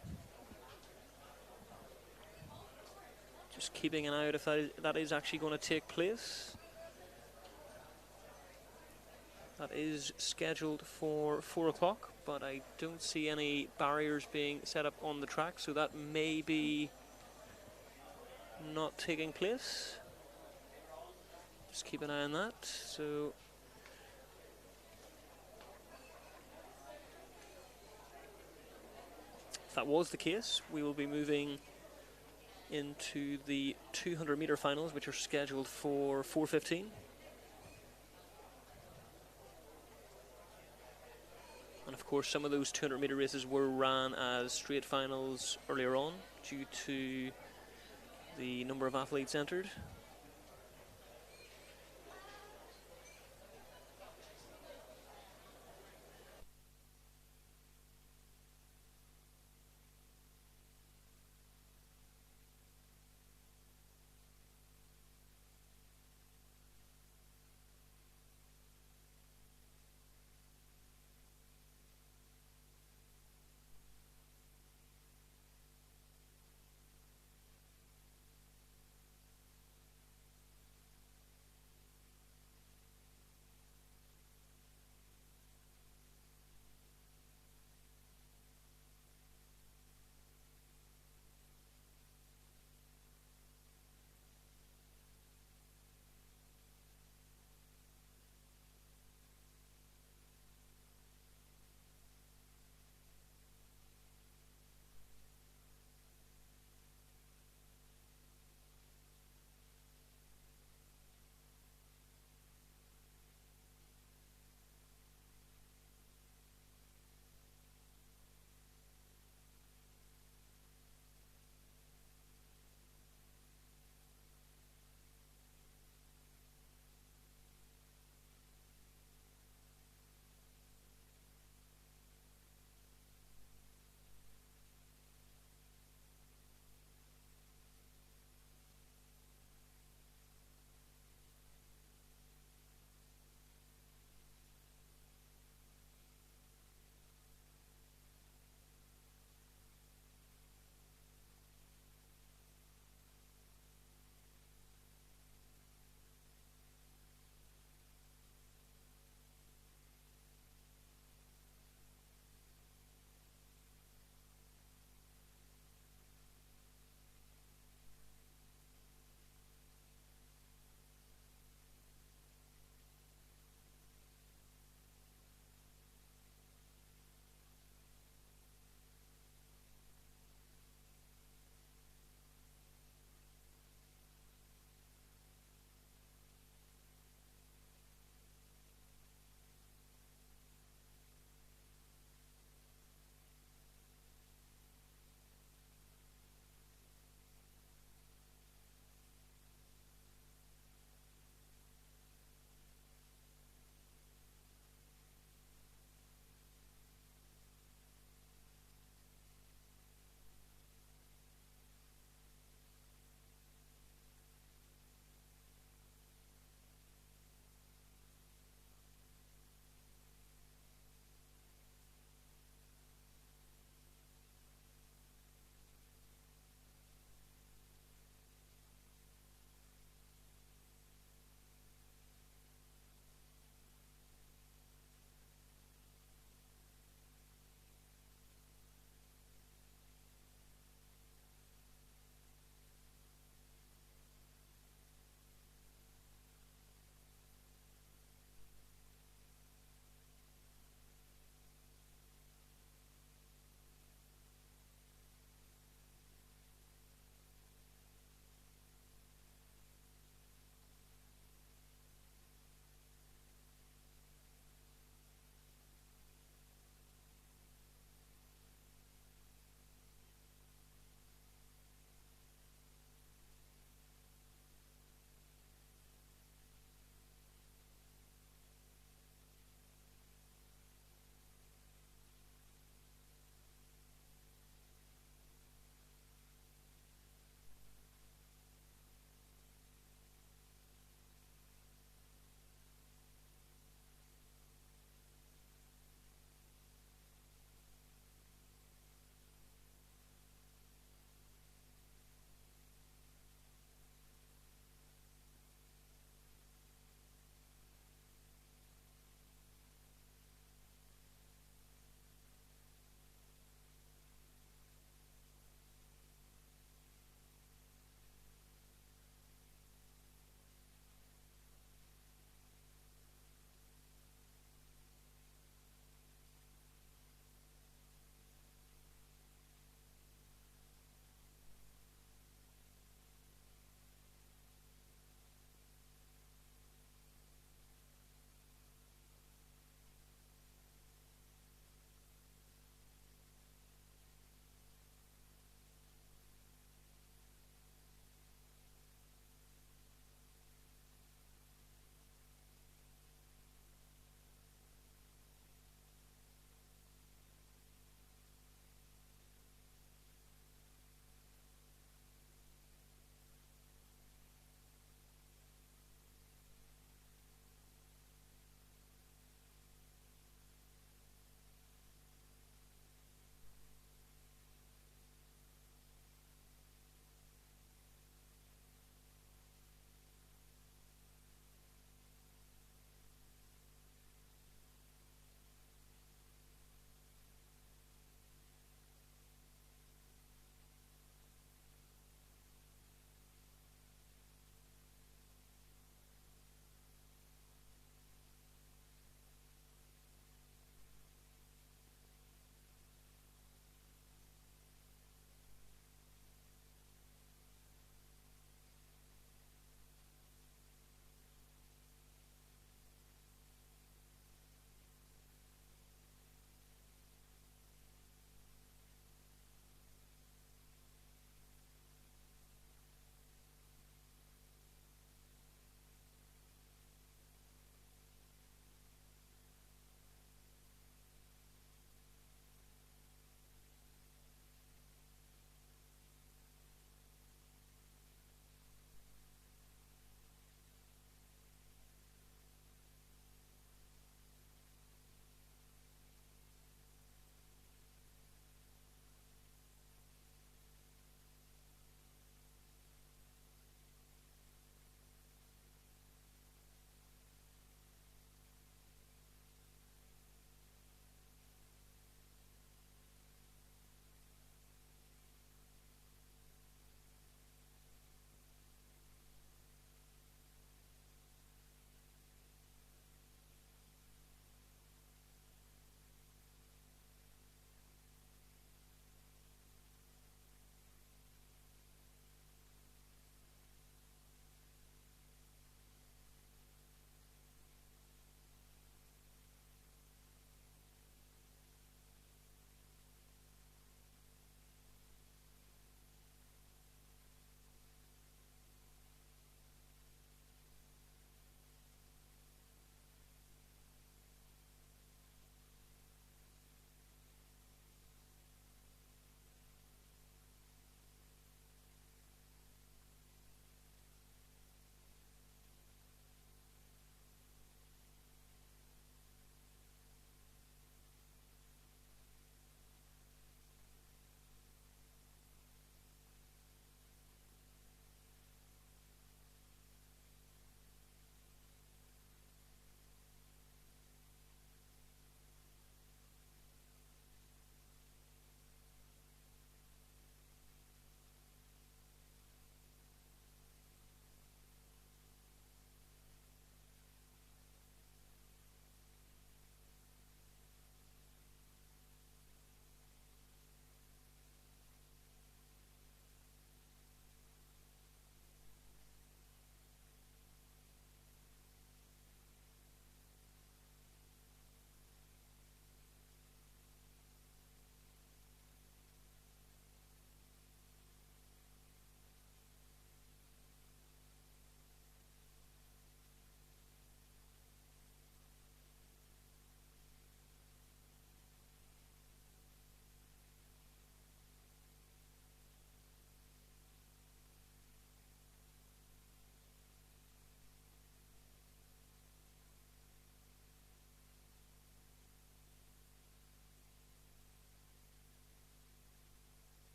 Just keeping an eye out if that is actually going to take place. That is scheduled for 4 o'clock, but I don't see any barriers being set up on the track, so that may be not taking place. Just keep an eye on that. So if that was the case, we will be moving into the 200 meter finals, which are scheduled for 4:15. And of course, some of those 200 meter races were ran as straight finals earlier on due to the number of athletes entered.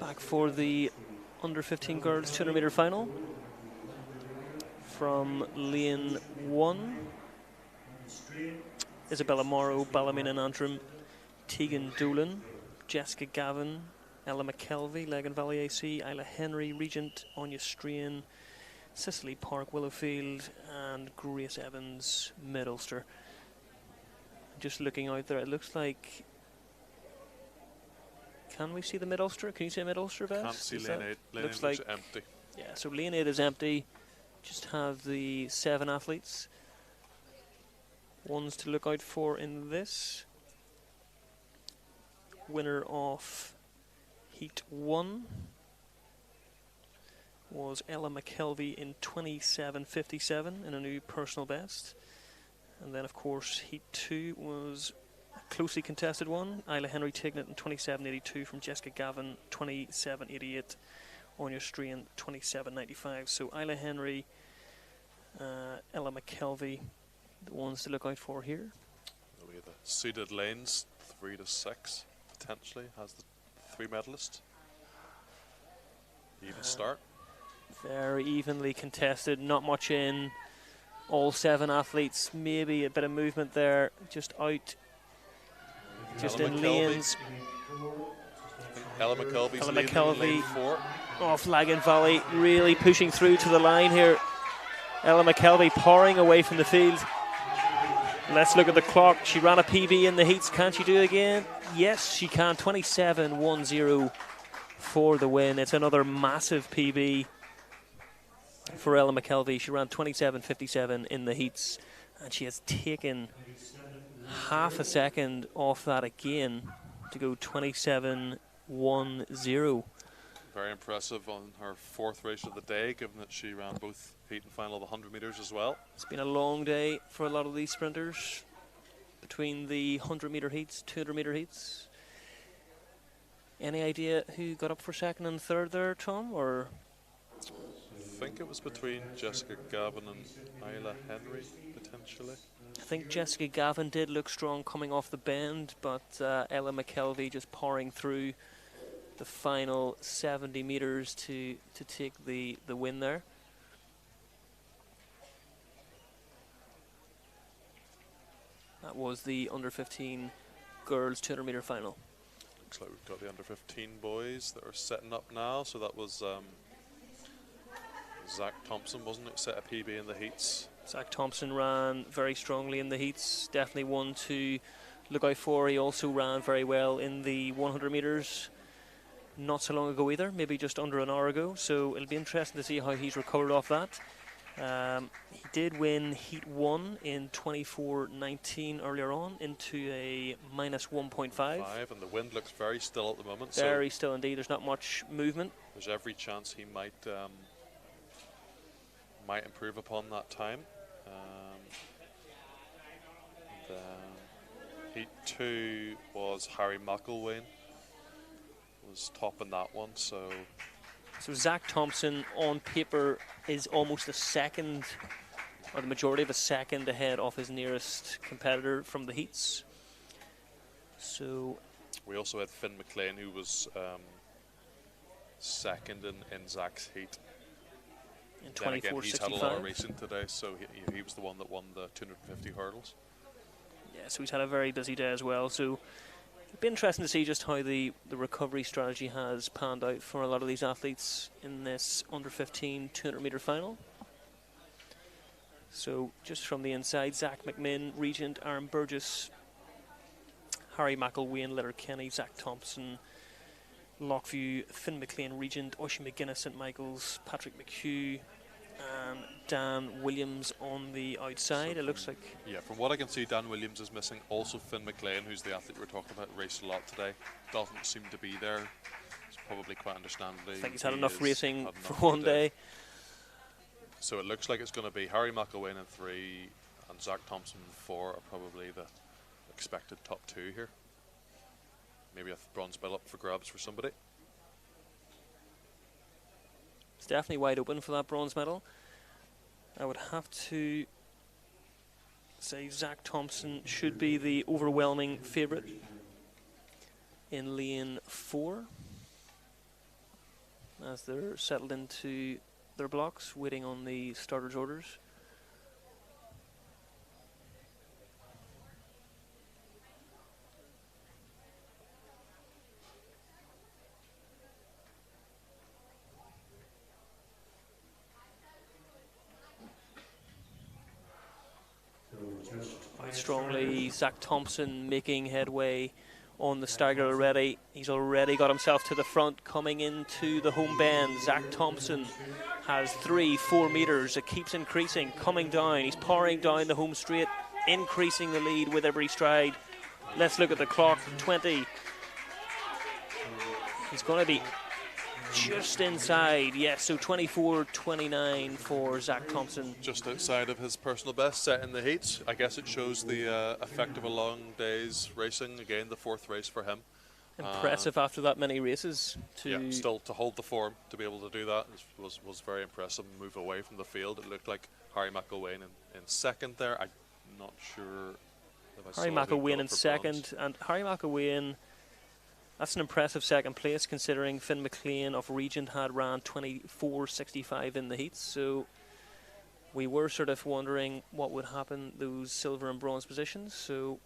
Back for the under 15 girls 200 metre final from lane 1. Isabella Morrow, Ballymena and Antrim, Tegan Dolan, Jessica Gavin, Ella McKelvey, Legan Valley AC, Isla Henry, Regent, Anya Strain, Cicely Park, Willowfield, and Grace Evans, Mid Ulster. Just looking out there, it looks like. Can we see the Mid Ulster? Can you see Mid Ulster, Beth? Can't see lane 8. Lane 8 looks like empty. Yeah, so lane 8 is empty. Just have the 7 athletes. Ones to look out for in this. Winner of Heat 1 was Ella McKelvey in 27.57 in a new personal best. And then, of course, Heat 2 was a closely contested one. Isla Henry taking it in 27.82 from Jessica Gavin, 27.88. Anya Strain, 27.95. So Isla Henry, Ella McKelvey, the ones to look out for here. We have the seeded lanes, 3 to 6, potentially, has the 3 medalists. Even start. Very evenly contested, not much in. All 7 athletes, maybe a bit of movement there, just out, just Ella in McKelvey. lanes. Ella McKelvey's Ella leading McKelvey. lane 4. Off Lagan Valley, really pushing through to the line here. Ella McKelvey pouring away from the field. Let's look at the clock. She ran a PB in the heats. Can she do it again? Yes, she can. 27.10 for the win. It's another massive PB for Ella McKelvey. She ran 27.57 in the heats, and she has taken half a second off that again to go 27.10. Very impressive on her 4th race of the day, given that she ran both heat and final of the 100 metres as well. It's been a long day for a lot of these sprinters between the 100 metre heats, 200 metre heats. Any idea who got up for 2nd and 3rd there, Tom? Or I think it was between Jessica Gavin and Isla Henry, potentially. I think Jessica Gavin did look strong coming off the bend, but Ella McKelvey just pouring through the final 70 metres to take the win there. That was the under 15 girls 200 metre final. Looks like we've got the under 15 boys that are setting up now. So that was Zach Thompson, wasn't it? Set a PB in the heats. Zach Thompson ran very strongly in the heats. Definitely one to look out for. He also ran very well in the 100 metres not so long ago either, maybe just under an hour ago. So it'll be interesting to see how he's recovered off that. He did win Heat 1 in 24.19 earlier on into a minus 1.5. And the wind looks very still at the moment. Very still indeed. There's not much movement. There's every chance he might improve upon that time. Heat 2 was Harry McElwain, was top in that one. So Zach Thompson on paper is almost a second, or the majority of a second ahead of his nearest competitor from the heats. So we also had Finn McLean, who was second in Zach's heat. In 24.65. He's had a lot of racing today, so he was the one that won the 250 hurdles. Yeah, so he's had a very busy day as well. So it'll be interesting to see just how the recovery strategy has panned out for a lot of these athletes in this under 15 200 metre final. So just from the inside, Zach McMinn, Regent, Aaron Burgess, Harry McElwain, Letterkenny, Zach Thompson, Lockview, Finn McLean, Regent, Oisin McGuinness, St Michael's, Patrick McHugh, and Dan Williams on the outside. So it looks like. Yeah, from what I can see, Dan Williams is missing. Also, Finn McLean, who's the athlete we're talking about, raced a lot today, doesn't seem to be there. It's probably quite understandably. I think he's had enough racing for one day. So it looks like it's going to be Harry McElwain in 3 and Zach Thompson in 4 are probably the expected top 2 here. Maybe a bronze medal up for grabs for somebody. It's definitely wide open for that bronze medal. I would have to say Zach Thompson should be the overwhelming favourite in lane 4. as they're settled into their blocks, waiting on the starters' orders. Quite strongly, Zach Thompson making headway on the stagger already. He's already got himself to the front, coming into the home bend. Zach Thompson has 3-4 metres. It keeps increasing, coming down. He's powering down the home straight, increasing the lead with every stride. Let's look at the clock. 20. He's going to be just inside, yes, so 24:29 for Zach Thompson. Just outside of his personal best set in the heats. I guess it shows the effect of a long day's racing. Again, the 4th race for him. Impressive after that many races. Yeah, still to hold the form, to be able to do that was very impressive. Move away from the field. It looked like Harry McIlwain in second there. I'm not sure if I Harry saw who McIlwain got in for second, bronze. and Harry McIlwain, that's an impressive second place considering Finn McLean of Regent had ran 24:65 in the heats. So we were sort of wondering what would happen those silver and bronze positions. So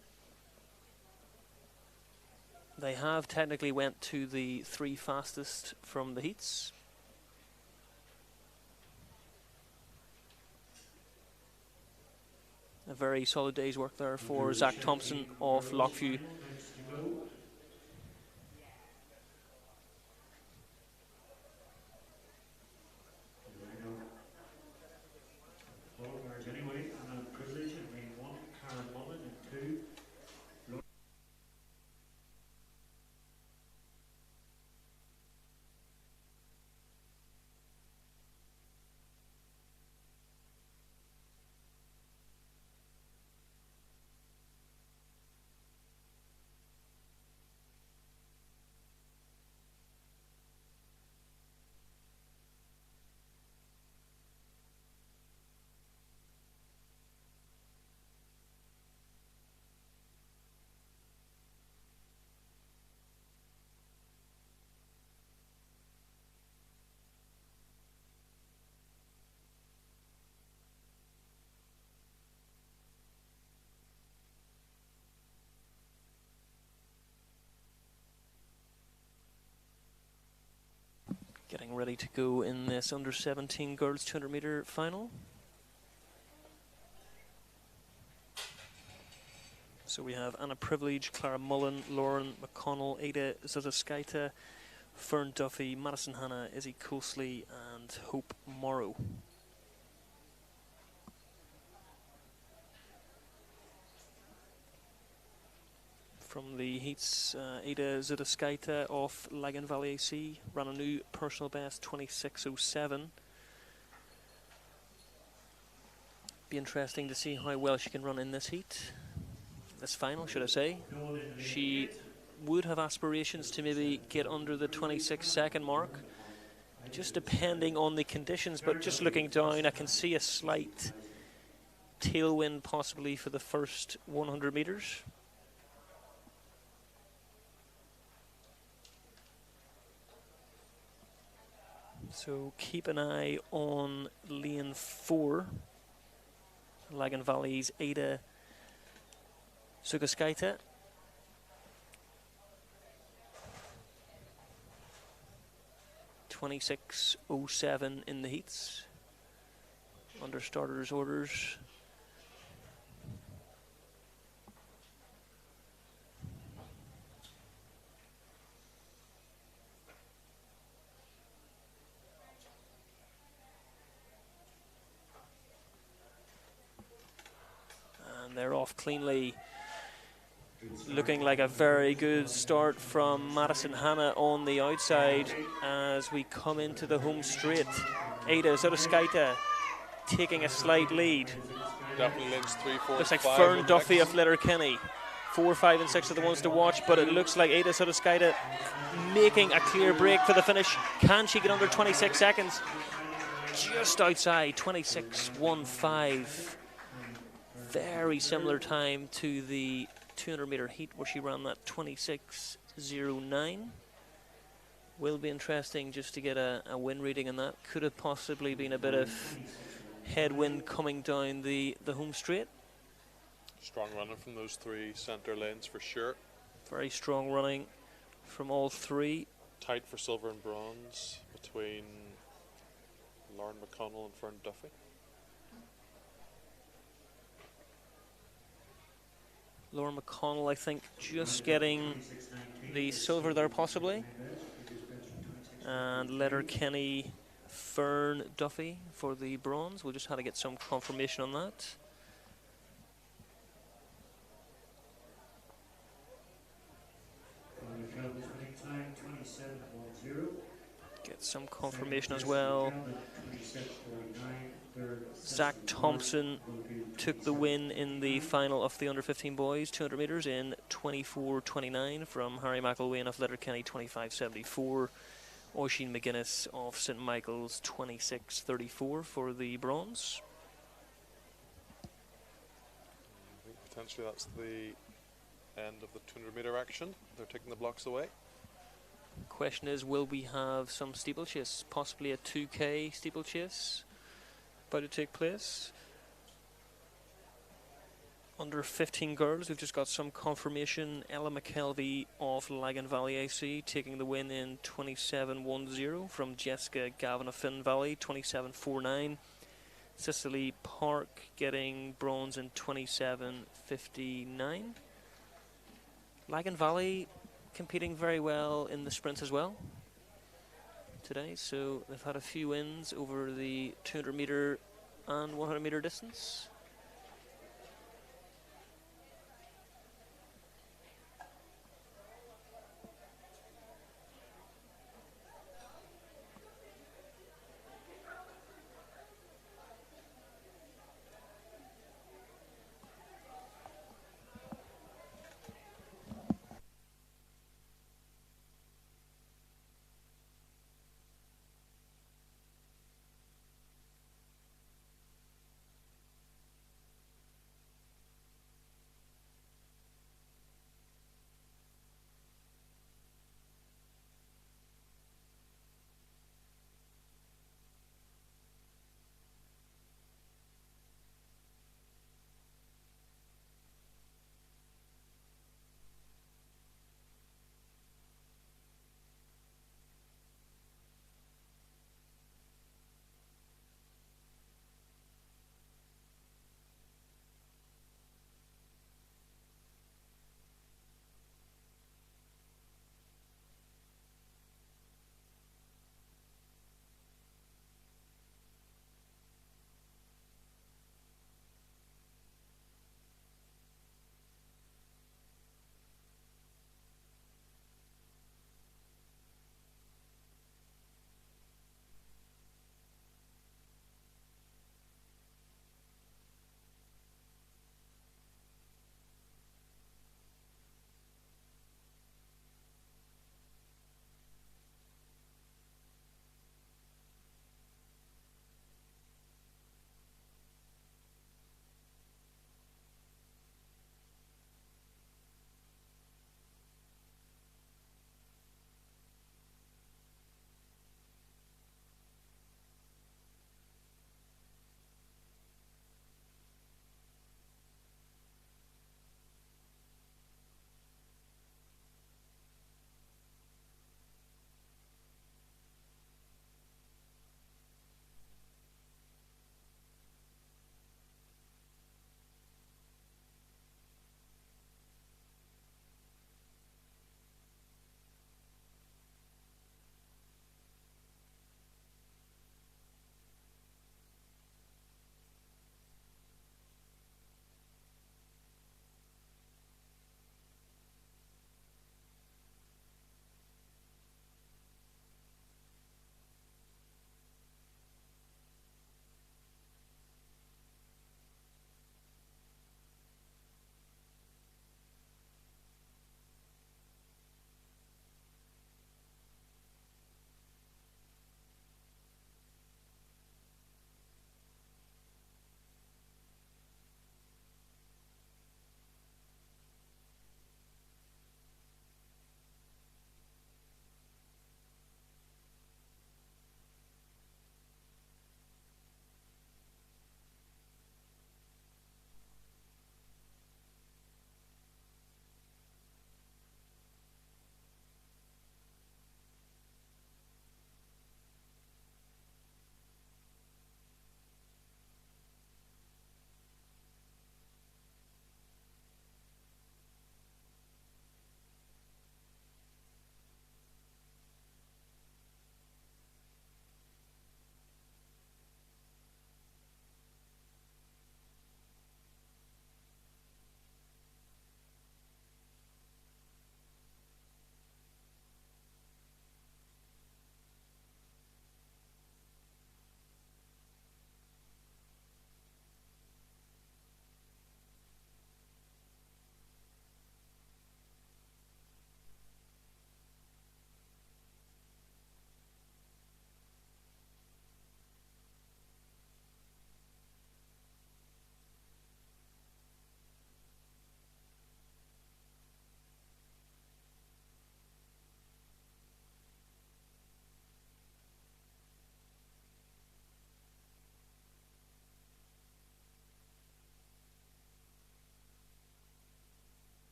they have technically went to the 3 fastest from the heats. A very solid day's work there for Zach Thompson of Lockview. Anyway, and a privilege of being 1, Karen Mullen, and 2, Getting ready to go in this under 17 girls 200 metre final. So we have Anna Privilege, Clara Mullen, Lauren McConnell, Ada Zutaskaita, Fern Duffy, Madison Hanna, Izzy Coasley and Hope Morrow. From the heats, Ada Zutaskaita of Lagan Valley AC ran a new personal best, 26:07. Be interesting to see how well she can run in this heat, this final, should I say. She would have aspirations to maybe get under the 26-second mark, just depending on the conditions. But just looking down, I can see a slight tailwind possibly for the first 100 metres. So keep an eye on lane 4, Lagan Valley's Ada Zutaskaita. (26:07) in the heats, under starters' orders. They're off cleanly. Looking like a very good start from Madison Hanna on the outside as we come into the home straight. Ada Zutaskaita taking a slight lead. Definitely links 3, 4, looks like 5 Fern Duffy of Letterkenny. 4, 5 and 6 are the ones to watch, but it looks like Ada Zutaskaita making a clear break for the finish. Can she get under 26 seconds? Just outside, 26:15. Very similar time to the 200 metre heat where she ran that 26:09. Will be interesting just to get a wind reading on that. Could have possibly been a bit of headwind coming down the home straight. Strong running from those three centre lanes for sure. Very strong running from all three. Tight for silver and bronze between Lauren McConnell and Fern Duffy. Lauren McConnell, I think, just getting the silver there possibly. And Letterkenny, Fern Duffy for the bronze. We'll just have to get some confirmation on that. Get some confirmation as well. Zach Thompson took the win in the final of the under-15 boys 200 metres in 24:29 from Harry McElwain of Letterkenny 25:74. Oisin McGuinness of St Michael's 26:34 for the bronze. I think potentially that's the end of the 200 metre action. They're taking the blocks away. Question is, will we have some steeplechase, possibly a 2K steeplechase about to take place? Under 15 girls, we've just got some confirmation. Ella McKelvey of Lagan Valley AC taking the win in 27:10 from Jessica Gavin of Finn Valley 27:49. Cicely Park getting bronze in 27:59. Lagan Valley competing very well in the sprints as well today, so they've had a few wins over the 200 metre and 100 metre distance.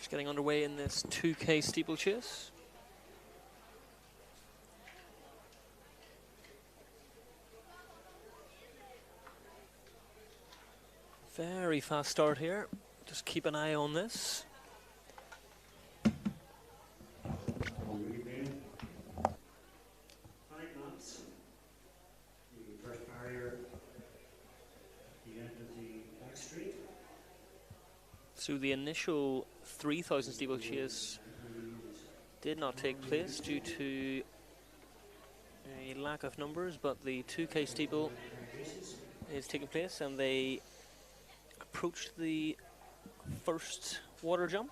Just getting underway in this 2K steeplechase. Very fast start here. Just keep an eye on this. Rudy Main. 5 laps. The first barrier at the end of the back straight. So the initial 3,000 steeplechase did not take place due to a lack of numbers, but the 2K steeple is taking place, and they approached the first water jump.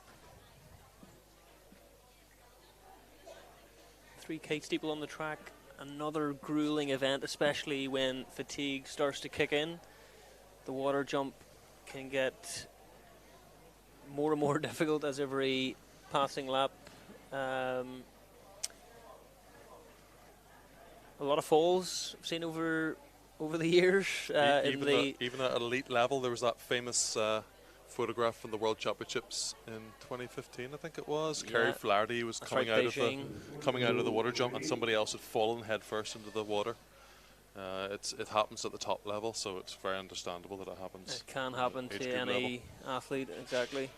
3K steeple on the track, another grueling event, especially when fatigue starts to kick in. The water jump can get more and more difficult as every passing lap. A lot of falls I've seen over the years. Even at elite level, there was that famous photograph from the World Championships in 2015, I think it was. Yeah, Kerry Flaherty was coming out of the water jump, and somebody else had fallen head first into the water. It happens at the top level, so it's very understandable that it happens. It can happen to any athlete, exactly.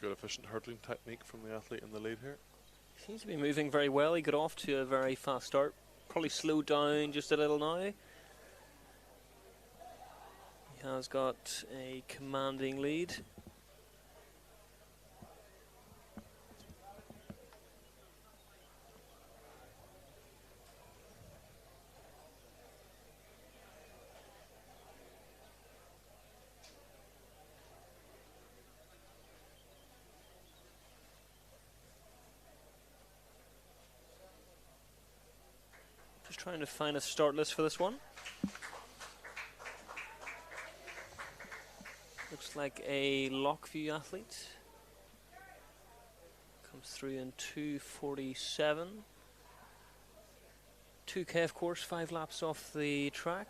Good efficient hurdling technique from the athlete in the lead here. Seems to be moving very well. He got off to a very fast start. Probably slowed down just a little now. He has got a commanding lead. Trying to find a start list for this one. Looks like a Lockview athlete. Comes through in 2:47. 2K, of course, 5 laps off the track.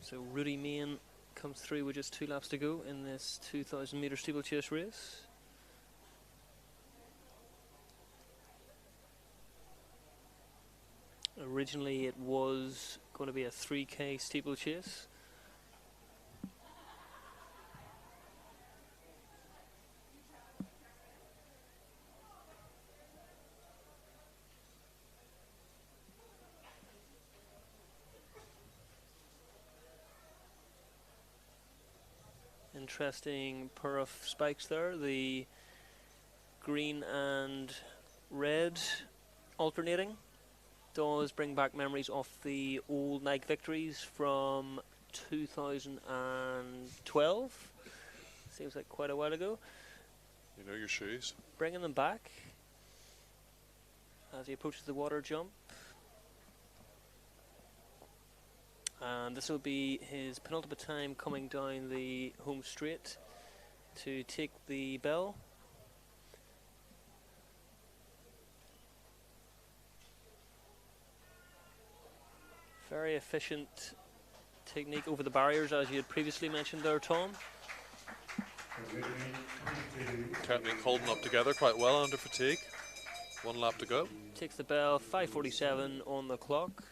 So Rudy Main comes through with just 2 laps to go in this 2,000 metre steeplechase race. Originally it was going to be a 3K steeplechase. Interesting pair of spikes there, the green and red alternating does bring back memories of the old Nike victories from 2012. Seems like quite a while ago. You know your shoes. Bringing them back as he approaches the water jump. And this will be his penultimate time coming down the home straight to take the bell. Very efficient technique over the barriers, as you had previously mentioned there, Tom. Technique holding up together quite well under fatigue. 1 lap to go. Takes the bell, 5:47 on the clock.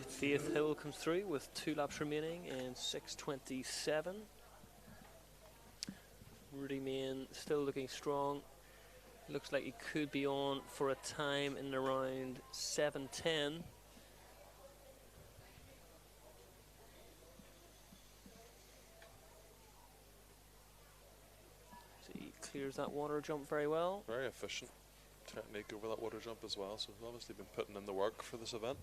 Faith Hill comes through with 2 laps remaining in 6:27. Rudy Main still looking strong. Looks like he could be on for a time in around 7:10. So he clears that water jump very well. Very efficient technique over that water jump as well. So he's obviously been putting in the work for this event.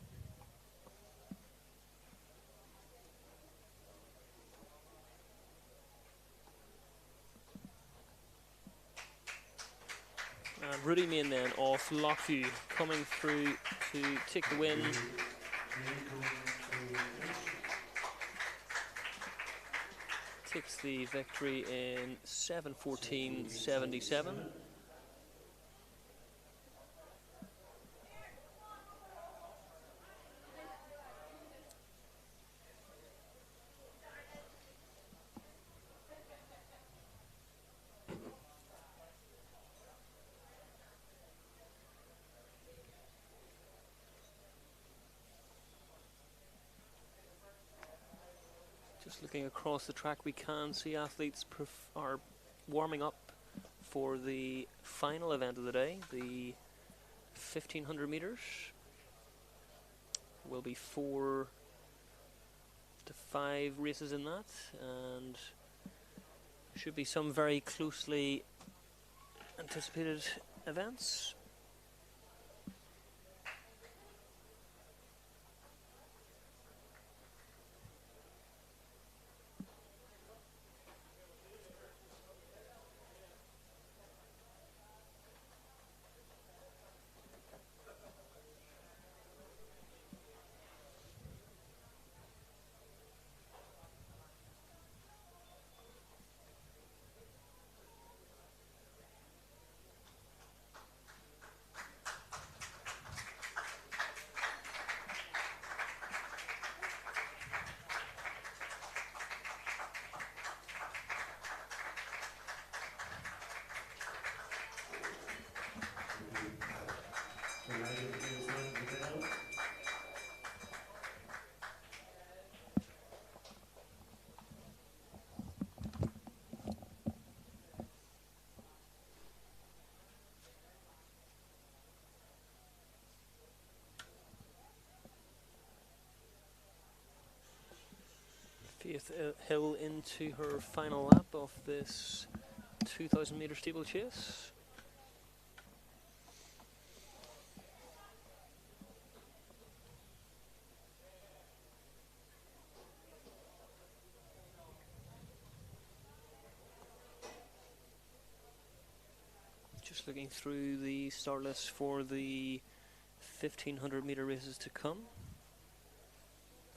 And Rudy Main then off Lockview coming through to take the win. Takes the victory in 7:14.77. Looking across the track, we can see athletes are warming up for the final event of the day, the 1500 meters. Will be 4 to 5 races in that, and should be some very closely anticipated events. Faith Hill into her final lap of this 2,000 metre steeplechase. Just looking through the start list for the 1,500 metre races to come.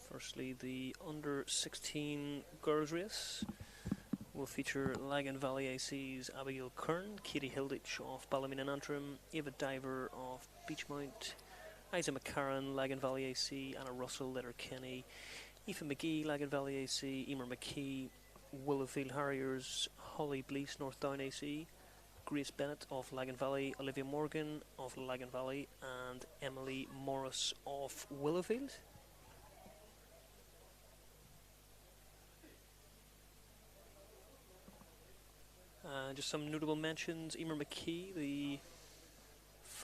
Firstly, the under-16 girls race will feature Lagan Valley AC's Abigail Kern, Katie Hilditch of Ballymena and Antrim, Ava Diver of Beachmount, Isa McCarran, Lagan Valley AC, Anna Russell, Letterkenny, Aoife McGee, Lagan Valley AC, Emer McKee, Willowfield Harriers, Holly Blease, North Down AC, Grace Bennett of Lagan Valley, Olivia Morgan of Lagan Valley, and Emily Morris of Willowfield. Just some notable mentions: Emer McKee, the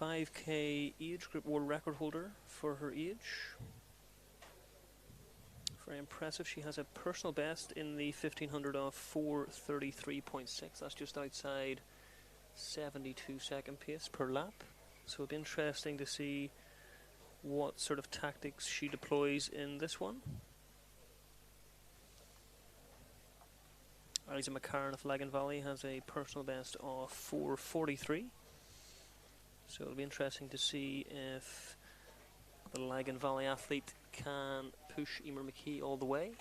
5k age group world record holder for her age. Very impressive. She has a personal best in the 1500 of 4:33.6. That's just outside 72-second pace per lap. So it'll be interesting to see what sort of tactics she deploys in this one. Eliza McCarran of Lagan Valley has a personal best of 4:43. So it'll be interesting to see if the Lagan Valley athlete can push Emer McKee all the way.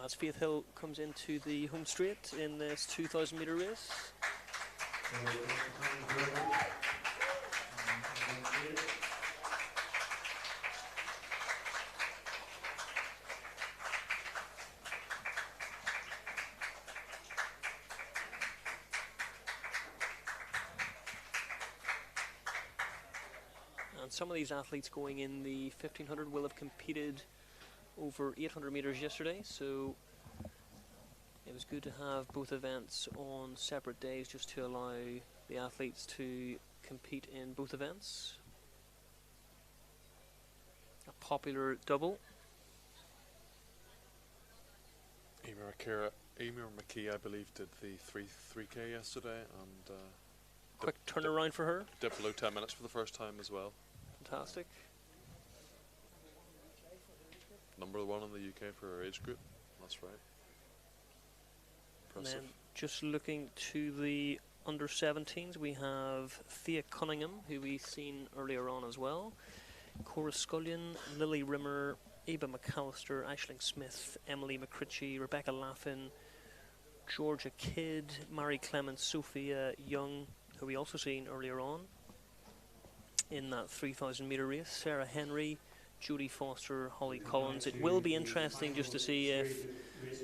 As Faith Hill comes into the home straight in this 2,000 metre race. And some of these athletes going in the 1500 will have competed over 800 metres yesterday, so it was good to have both events on separate days just to allow the athletes to compete in both events. A popular double. Emer McKee, I believe, did the 3K yesterday, and quick turnaround for her. Dipped below 10 minutes for the first time as well. Fantastic. Number 1 in the UK for her age group. That's right. Impressive. And then just looking to the under 17s, we have Thea Cunningham, who we've seen earlier on as well. Cora Scullion, Lily Rimmer, Eva McAllister, Aisling Smith, Emily McCritchie, Rebecca Laffin, Georgia Kidd, Mary Clements, Sophia Young, who we also seen earlier on in that 3,000 metre race, Sarah Henry, Judy Foster, Holly Collins. It will be interesting just to see if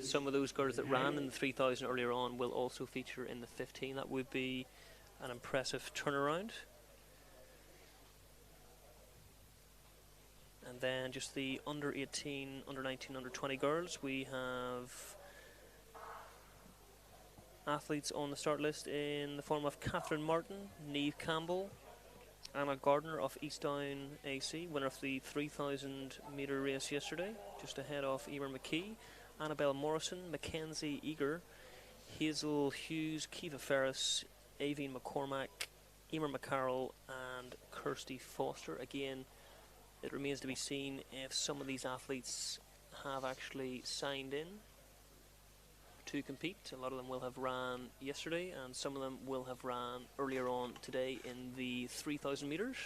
some of those girls that ran in the 3,000 earlier on will also feature in the 15. That would be an impressive turnaround. And then just the under 18, under 19, under 20 girls. We have athletes on the start list in the form of Catherine Martin, Niamh Campbell, Anna Gardner of Eastdown AC, winner of the 3,000 metre race yesterday, just ahead of Emer McKee, Annabelle Morrison, Mackenzie Eager, Hazel Hughes, Kiva Ferris, Aveen McCormack, Emer McCarroll and Kirsty Foster. Again, it remains to be seen if some of these athletes have actually signed in to compete. A lot of them will have ran yesterday, and some of them will have ran earlier on today in the 3,000 metres.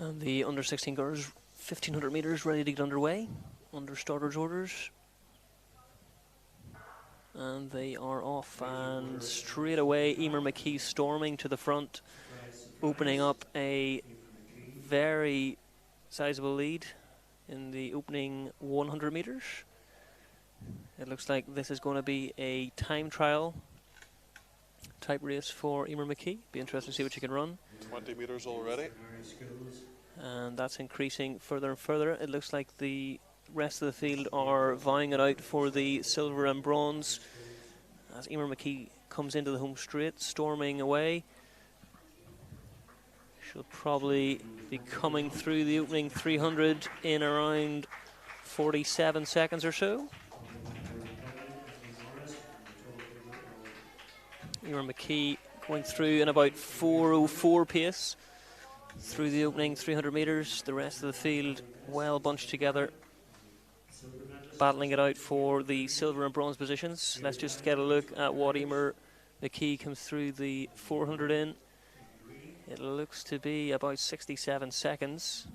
And the under 16 girls, 1500 metres, ready to get underway under starters' orders. And they are off, and straight away Emer McKee storming to the front, opening up a very sizable lead in the opening 100 metres. It looks like this is going to be a time trial type race for Emer McKee. Be interesting to see what she can run. 20 metres already. And that's increasing further and further. It looks like the rest of the field are vying it out for the silver and bronze as Emer McKee comes into the home straight, storming away. She'll probably be coming through the opening 300 in around 47 seconds or so. Emer McKee going through in about 4:04 pace through the opening 300 metres. The rest of the field well bunched together, battling it out for the silver and bronze positions. Let's just get a look at what Emer McKee comes through the 400 in. It looks to be about 67 seconds.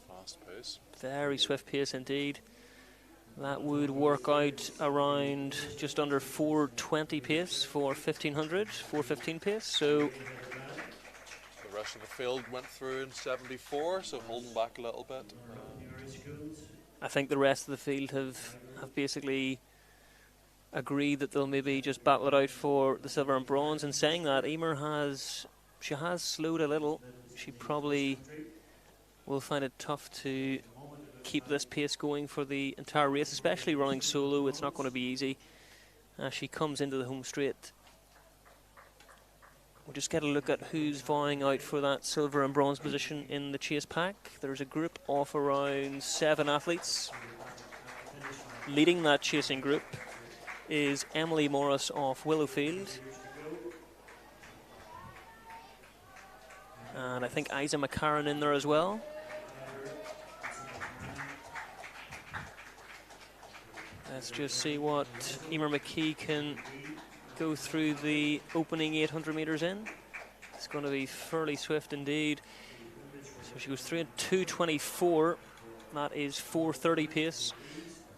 Fast pace. Very swift pace indeed. That would work out around just under 4:20 pace for 1500, 4:15 pace. So the rest of the field went through in 74, so holding back a little bit. I think the rest of the field have basically agreed that they'll maybe just battle it out for the silver and bronze. And saying that, Emer has slowed a little. She probably will find it tough to keep this pace going for the entire race, especially running solo. It's not going to be easy as she comes into the home straight. We'll just get a look at who's vying out for that silver and bronze position in the chase pack. There's a group of around 7 athletes. Leading that chasing group is Emily Morris of Willowfield. And I think Isa McCarran in there as well. Let's just see what Emer McKee can go through the opening 800 metres in. It's going to be fairly swift indeed. So she goes through at 2:24. That is 4:30 pace.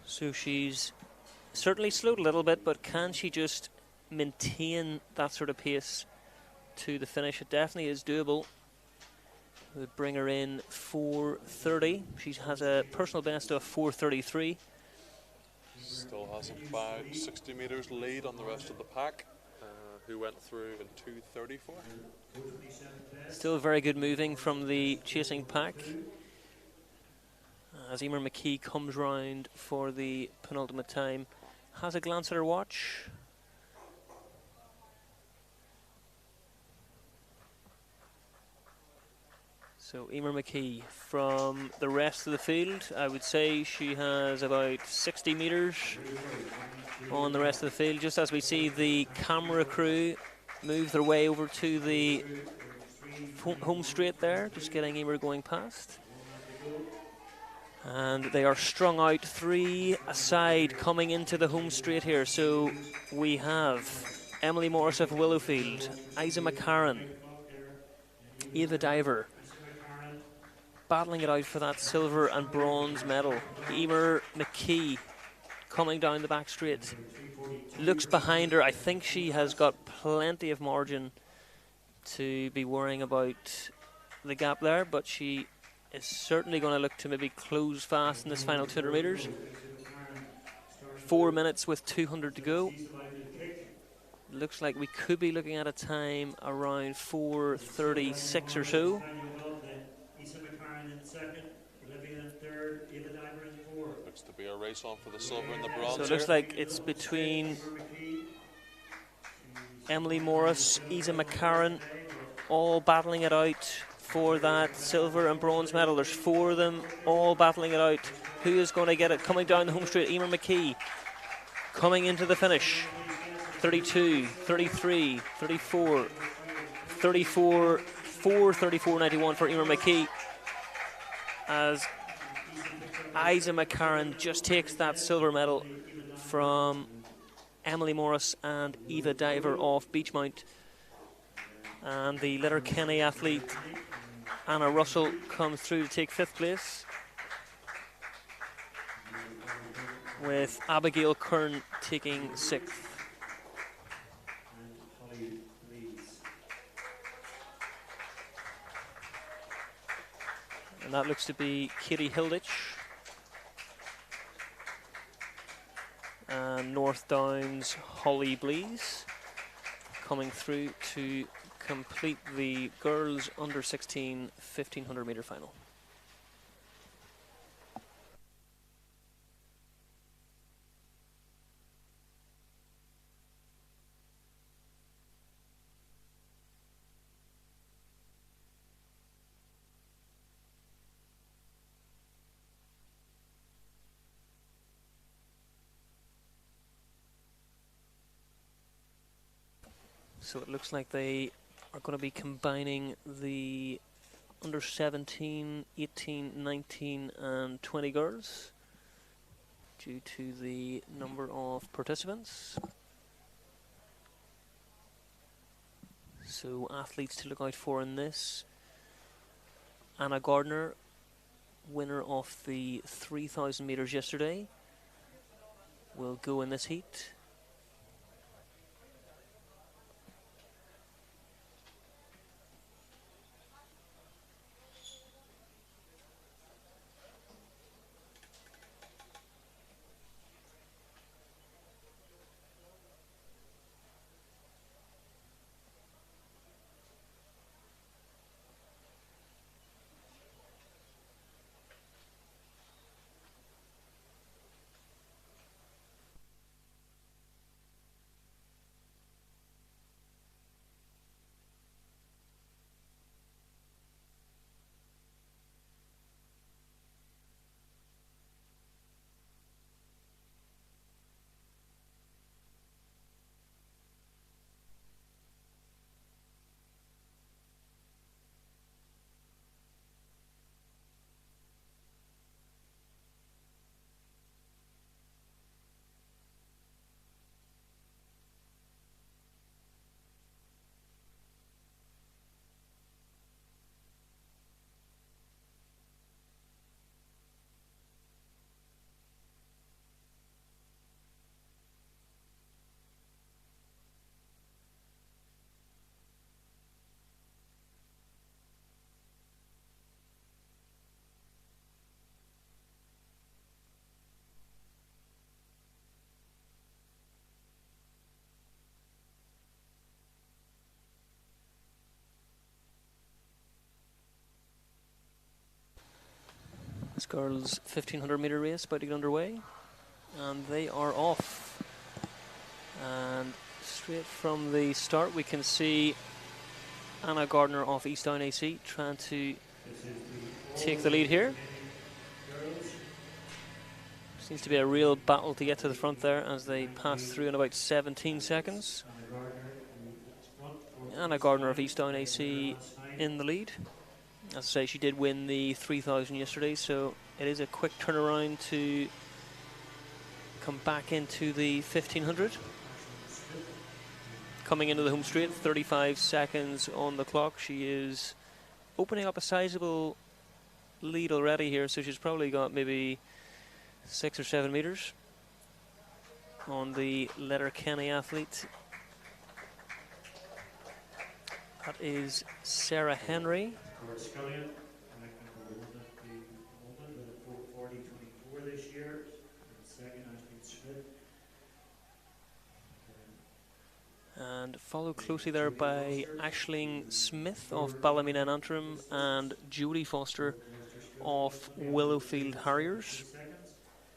So she's certainly slowed a little bit, but can she just maintain that sort of pace to the finish? It definitely is doable. It would bring her in 4:30. She has a personal best of 4:33. Still has about 60 metres lead on the rest of the pack, who went through in 2:34. Still very good moving from the chasing pack as Emer McKee comes round for the penultimate time. Has a glance at her watch. So Emer McKee from the rest of the field, I would say she has about 60 metres on the rest of the field, just as we see the camera crew move their way over to the home straight there, just getting Emer going past. And they are strung out 3 aside coming into the home straight here. So we have Emily Morris of Willowfield, Isa McCarran, Ava Diver, battling it out for that silver and bronze medal. Emer McKee coming down the back straight. Looks behind her. I think she has got plenty of margin to be worrying about the gap there, but she is certainly going to look to maybe close fast in this final 200 metres. 4 minutes with 200 to go. Looks like we could be looking at a time around 4:36 or so. Looks to be a race on for the silver and the bronze. So it looks like it's between Emily Morris, Isa McCarran, all battling it out for that silver and bronze medal. There's 4 of them all battling it out. Who is going to get it? Coming down the home straight, Emer McKee coming into the finish. 32, 33, 34, 34, 4:34.91 for Emer McKee, as Isa McCarran just takes that silver medal from Emily Morris and Eva Diver off Beachmount. And the Letterkenny athlete Anna Russell comes through to take 5th place, with Abigail Kern taking 6th. And Holly Lees. And that looks to be Katie Hilditch. And North Downs Holly Blees coming through to complete the girls under 16 1500 metre final. So it looks like they are going to be combining the under 17, 18, 19 and 20 girls due to the number of participants. So athletes to look out for in this: Anna Gardner, winner of the 3,000 metres yesterday, will go in this heat. This girls' 1500 metre race about to get underway, and they are off. And straight from the start we can see Anna Gardner off East Down AC trying to take the lead here. Seems to be a real battle to get to the front there as they pass through in about 17 seconds. Anna Gardner of East Down AC in the lead. As I say, she did win the 3,000 yesterday, so it is a quick turnaround to come back into the 1500. Coming into the home straight, 35 seconds on the clock. She is opening up a sizable lead already here, so she's probably got maybe 6 or 7 metres on the Letterkenny athlete. That is Sarah Henry. Scullion, number 1 with a 4:40.24 this year. And second, Ashton Smith. And followed closely there by Aisling Smith of Ballymena and Antrim and Jodie Foster of Willowfield Harriers.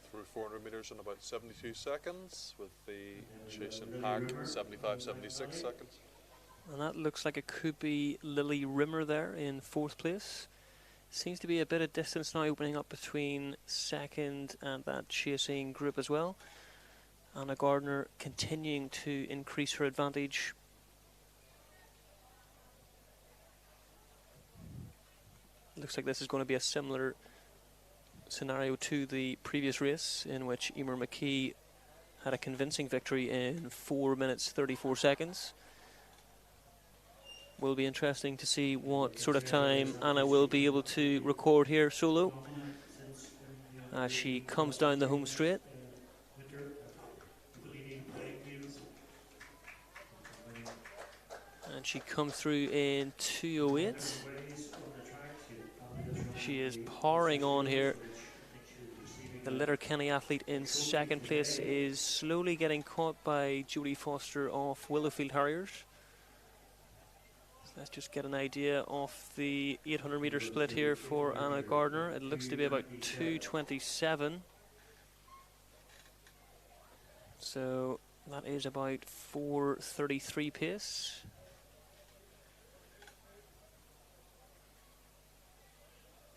Through 400 metres in about 72 seconds, with the chasing pack 75-76 seconds. And that looks like it could be Lily Rimmer there in 4th place. Seems to be a bit of distance now opening up between second and that chasing group as well. Anna Gardner continuing to increase her advantage. Looks like this is going to be a similar scenario to the previous race, in which Emer McKee had a convincing victory in 4 minutes 34 seconds. Will be interesting to see what sort of time Anna will be able to record here solo as she comes down the home straight. And she comes through in 2:08. She is powering on here. The Letterkenny athlete in second place is slowly getting caught by Jodie Foster of Willowfield Harriers. So let's just get an idea of the 800 metre split here for Anna Gardner. It looks to be about 2:27. So that is about 4:33 pace.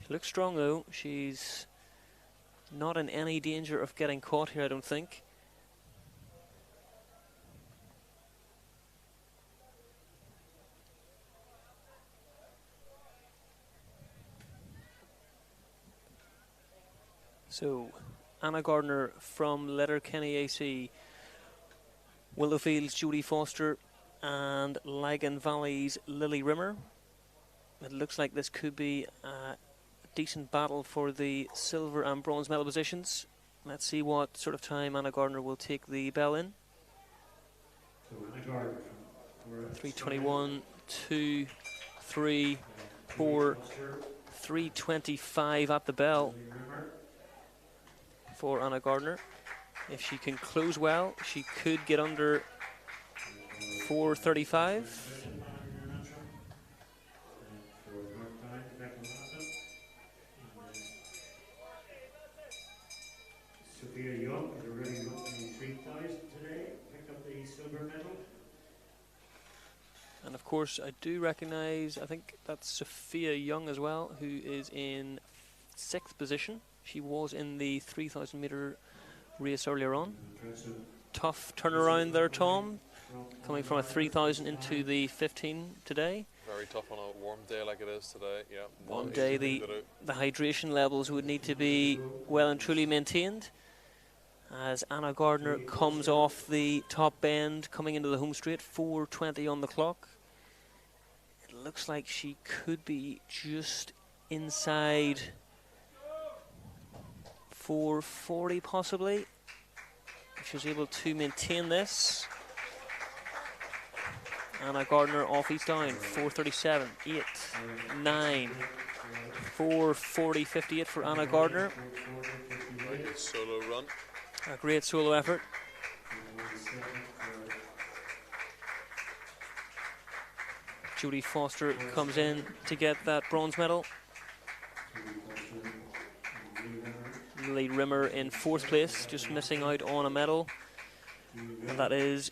She looks strong though. She's not in any danger of getting caught here, I don't think. So, Anna Gardner from Letterkenny AC, Willowfield's Jodie Foster, and Lagan Valley's Lily Rimmer. It looks like this could be a decent battle for the silver and bronze medal positions. Let's see what sort of time Anna Gardner will take the bell in. So Anna Gardner from 3:21, 2, 3, 4, 3:25 at the bell for Anna Gardner. If she can close well, she could get under 4:35. Sophia Young has already run the 3,000 today, picked up the silver medal. And of course, I do recognise, I think that's Sophia Young as well, who is in 6th position. She was in the 3,000 metre race earlier on. Tough turnaround there, Tom, coming from a 3,000 into the 15 today. Very tough on a warm day like it is today. Yeah. One day the hydration levels would need to be well and truly maintained. As Anna Gardner comes off the top bend, coming into the home straight, 4:20 on the clock. It looks like she could be just inside 4:40 possibly, if she's able to maintain this. Anna Gardner off each down, 4:37, 8, 9, 4:40, 58 for Anna Gardner. Very good solo run. A great solo effort. Jodie Foster comes in to get that bronze medal. Lily Rimmer in 4th place, just missing out on a medal. And that is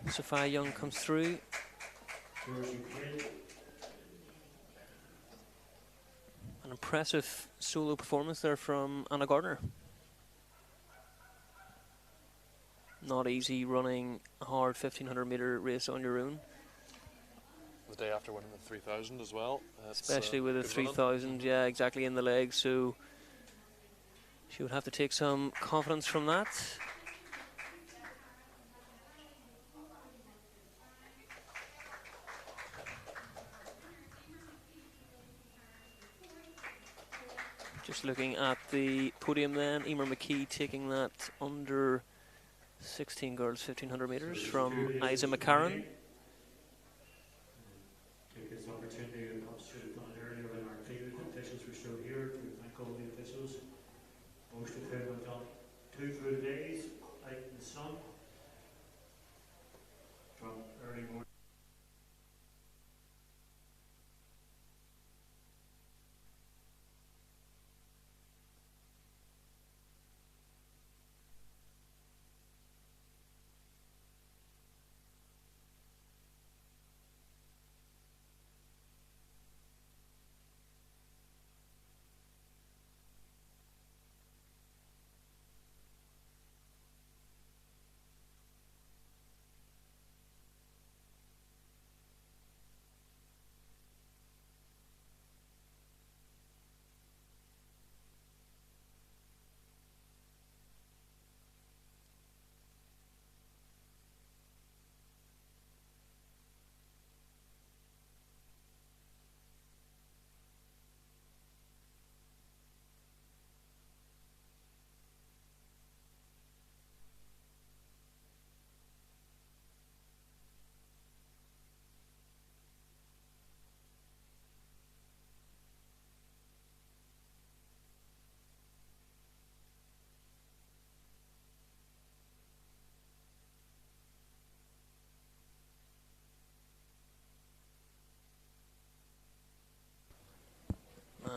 Sophia Young comes through. An impressive solo performance there from Anna Gardner. Not easy running a hard 1,500 metre race on your own. The day after winning the 3,000 as well. Especially with the 3,000, yeah, exactly in the legs. So she would have to take some confidence from that. Just looking at the podium then, Emer McKee taking that under 16 girls 1,500 metres from Isa McCarran. Take this opportunity to concentrate on earlier when our field officials were still here to thank all the officials. Most of them have done 2 full days out in the sun from early morning.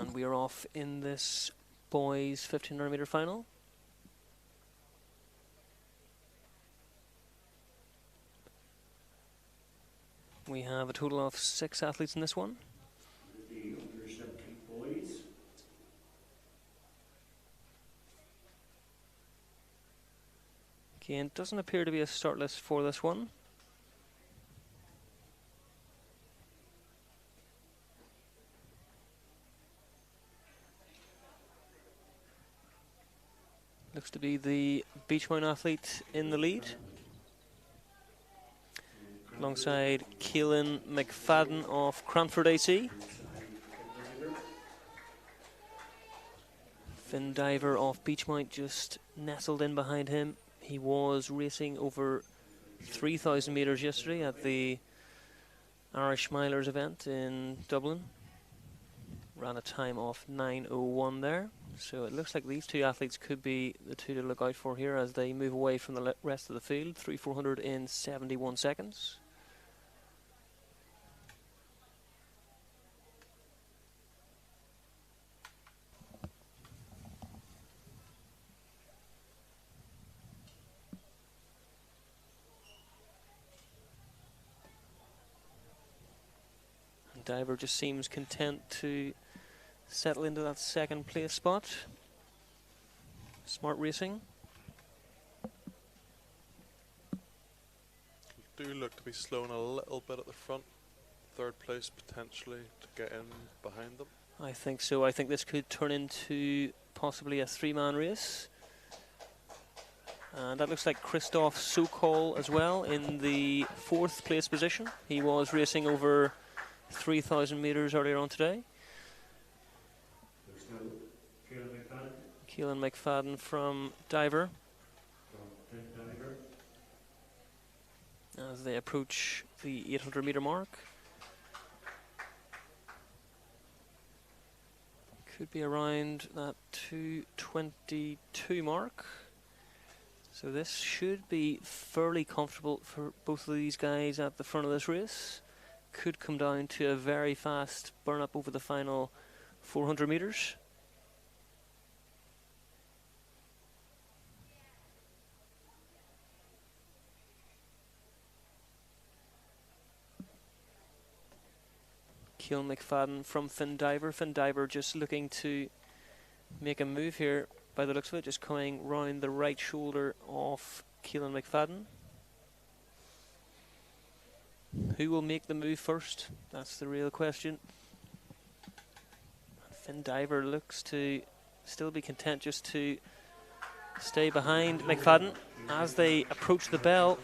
And we are off in this boys 1500 metre final. We have a total of 6 athletes in this one. The under 17 boys. Again, doesn't appear to be a start list for this one. Looks to be the Beachmount athlete in the lead, alongside Keelan McFadden of Cranford AC. Finn Diver of Beachmount just nestled in behind him. He was racing over 3,000 metres yesterday at the Irish Milers event in Dublin. Ran a time of 9:01 there. So it looks like these two athletes could be the two to look out for here as they move away from the rest of the field. 3,400 in 71 seconds. And Diver just seems content to settle into that second place spot. Smart racing. Do look to be slowing a little bit at the front. Third place potentially to get in behind them. I think so. I think this could turn into possibly a 3-man race. And that looks like Christoph Sokol as well in the 4th place position. He was racing over 3,000 metres earlier on today. There's no Keelan McFadden. Keelan McFadden from Diver. From Finn Diver. As they approach the 800 metre mark. Could be around that 2:22 mark. So this should be fairly comfortable for both of these guys at the front of this race. Could come down to a very fast burn up over the final 400 metres. Keelan McFadden from Finn Diver. Finn Diver just looking to make a move here by the looks of it, just coming round the right shoulder of Keelan McFadden. Who will make the move first? That's the real question. Finn Diver looks to still be content just to stay behind McFadden as they approach the bell.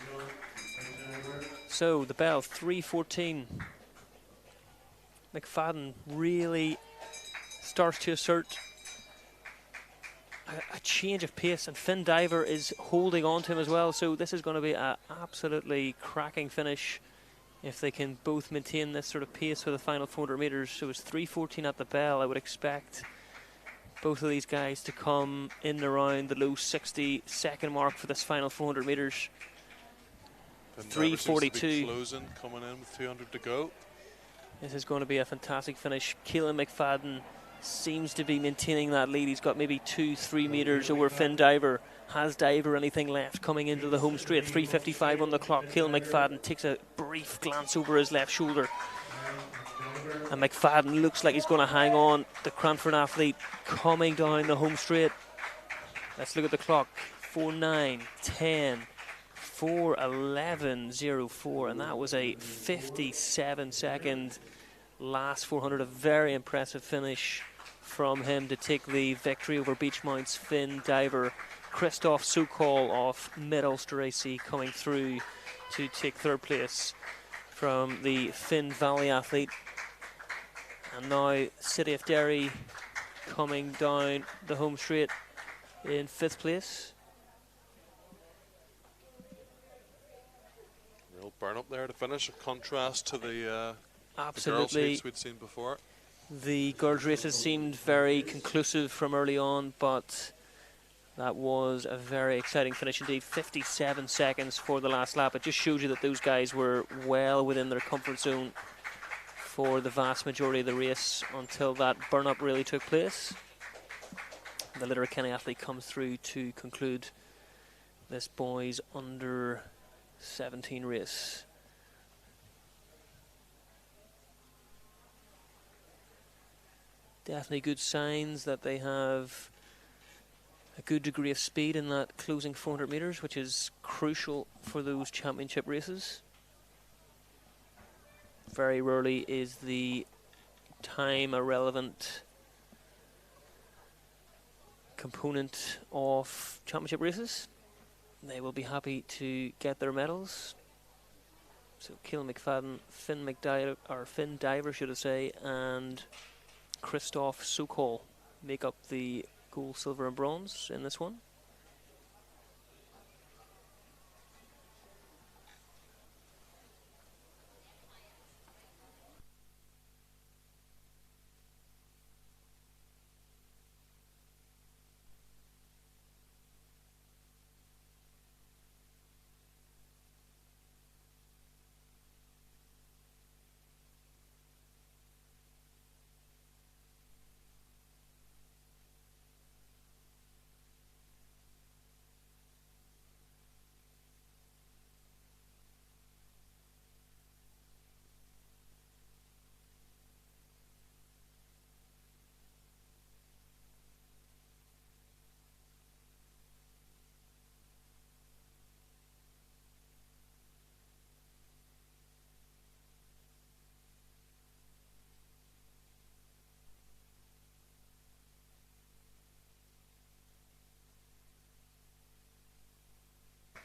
So the bell, 3:14. McFadden really starts to assert a change of pace, and Finn Diver is holding on to him as well. So this is going to be an absolutely cracking finish if they can both maintain this sort of pace for the final 400 metres. So it's 3:14 at the bell. I would expect both of these guys to come in around the low 60-second mark for this final 400 metres. 3:42. Closing, coming in with 200 to go. This is going to be a fantastic finish. Keelan McFadden seems to be maintaining that lead. He's got maybe 2-3 metres over Finn Diver. Has Diver anything left coming into the home straight? 3:55 on the clock. Keelan McFadden takes a brief glance over his left shoulder. And McFadden looks like he's going to hang on. The Cranford athlete coming down the home straight. Let's look at the clock. 4:09, 10, 4:11, 04. And that was a 57-second last 400. A very impressive finish from him to take the victory over Beachmount's Finn Diver. Christoph Sokol of Mid-Ulster AC coming through to take 3rd place from the Finn Valley athlete. And now City of Derry coming down the home straight in 5th place. Real burn up there to finish, a contrast to the girls' Absolutely. heats we'd seen before. The girls' races seemed very conclusive from early on, but that was a very exciting finish indeed. 57 seconds for the last lap. It just shows you that those guys were well within their comfort zone for the vast majority of the race until that burn-up really took place. The Letterkenny athlete comes through to conclude this boys under 17 race. Definitely good signs that they have a good degree of speed in that closing 400 metres, which is crucial for those championship races. Very rarely is the time a relevant component of championship races. They will be happy to get their medals. So Keelan McFadden, Finn Diver, should I say, and Christoph Sokol make up the gold, silver and bronze in this one.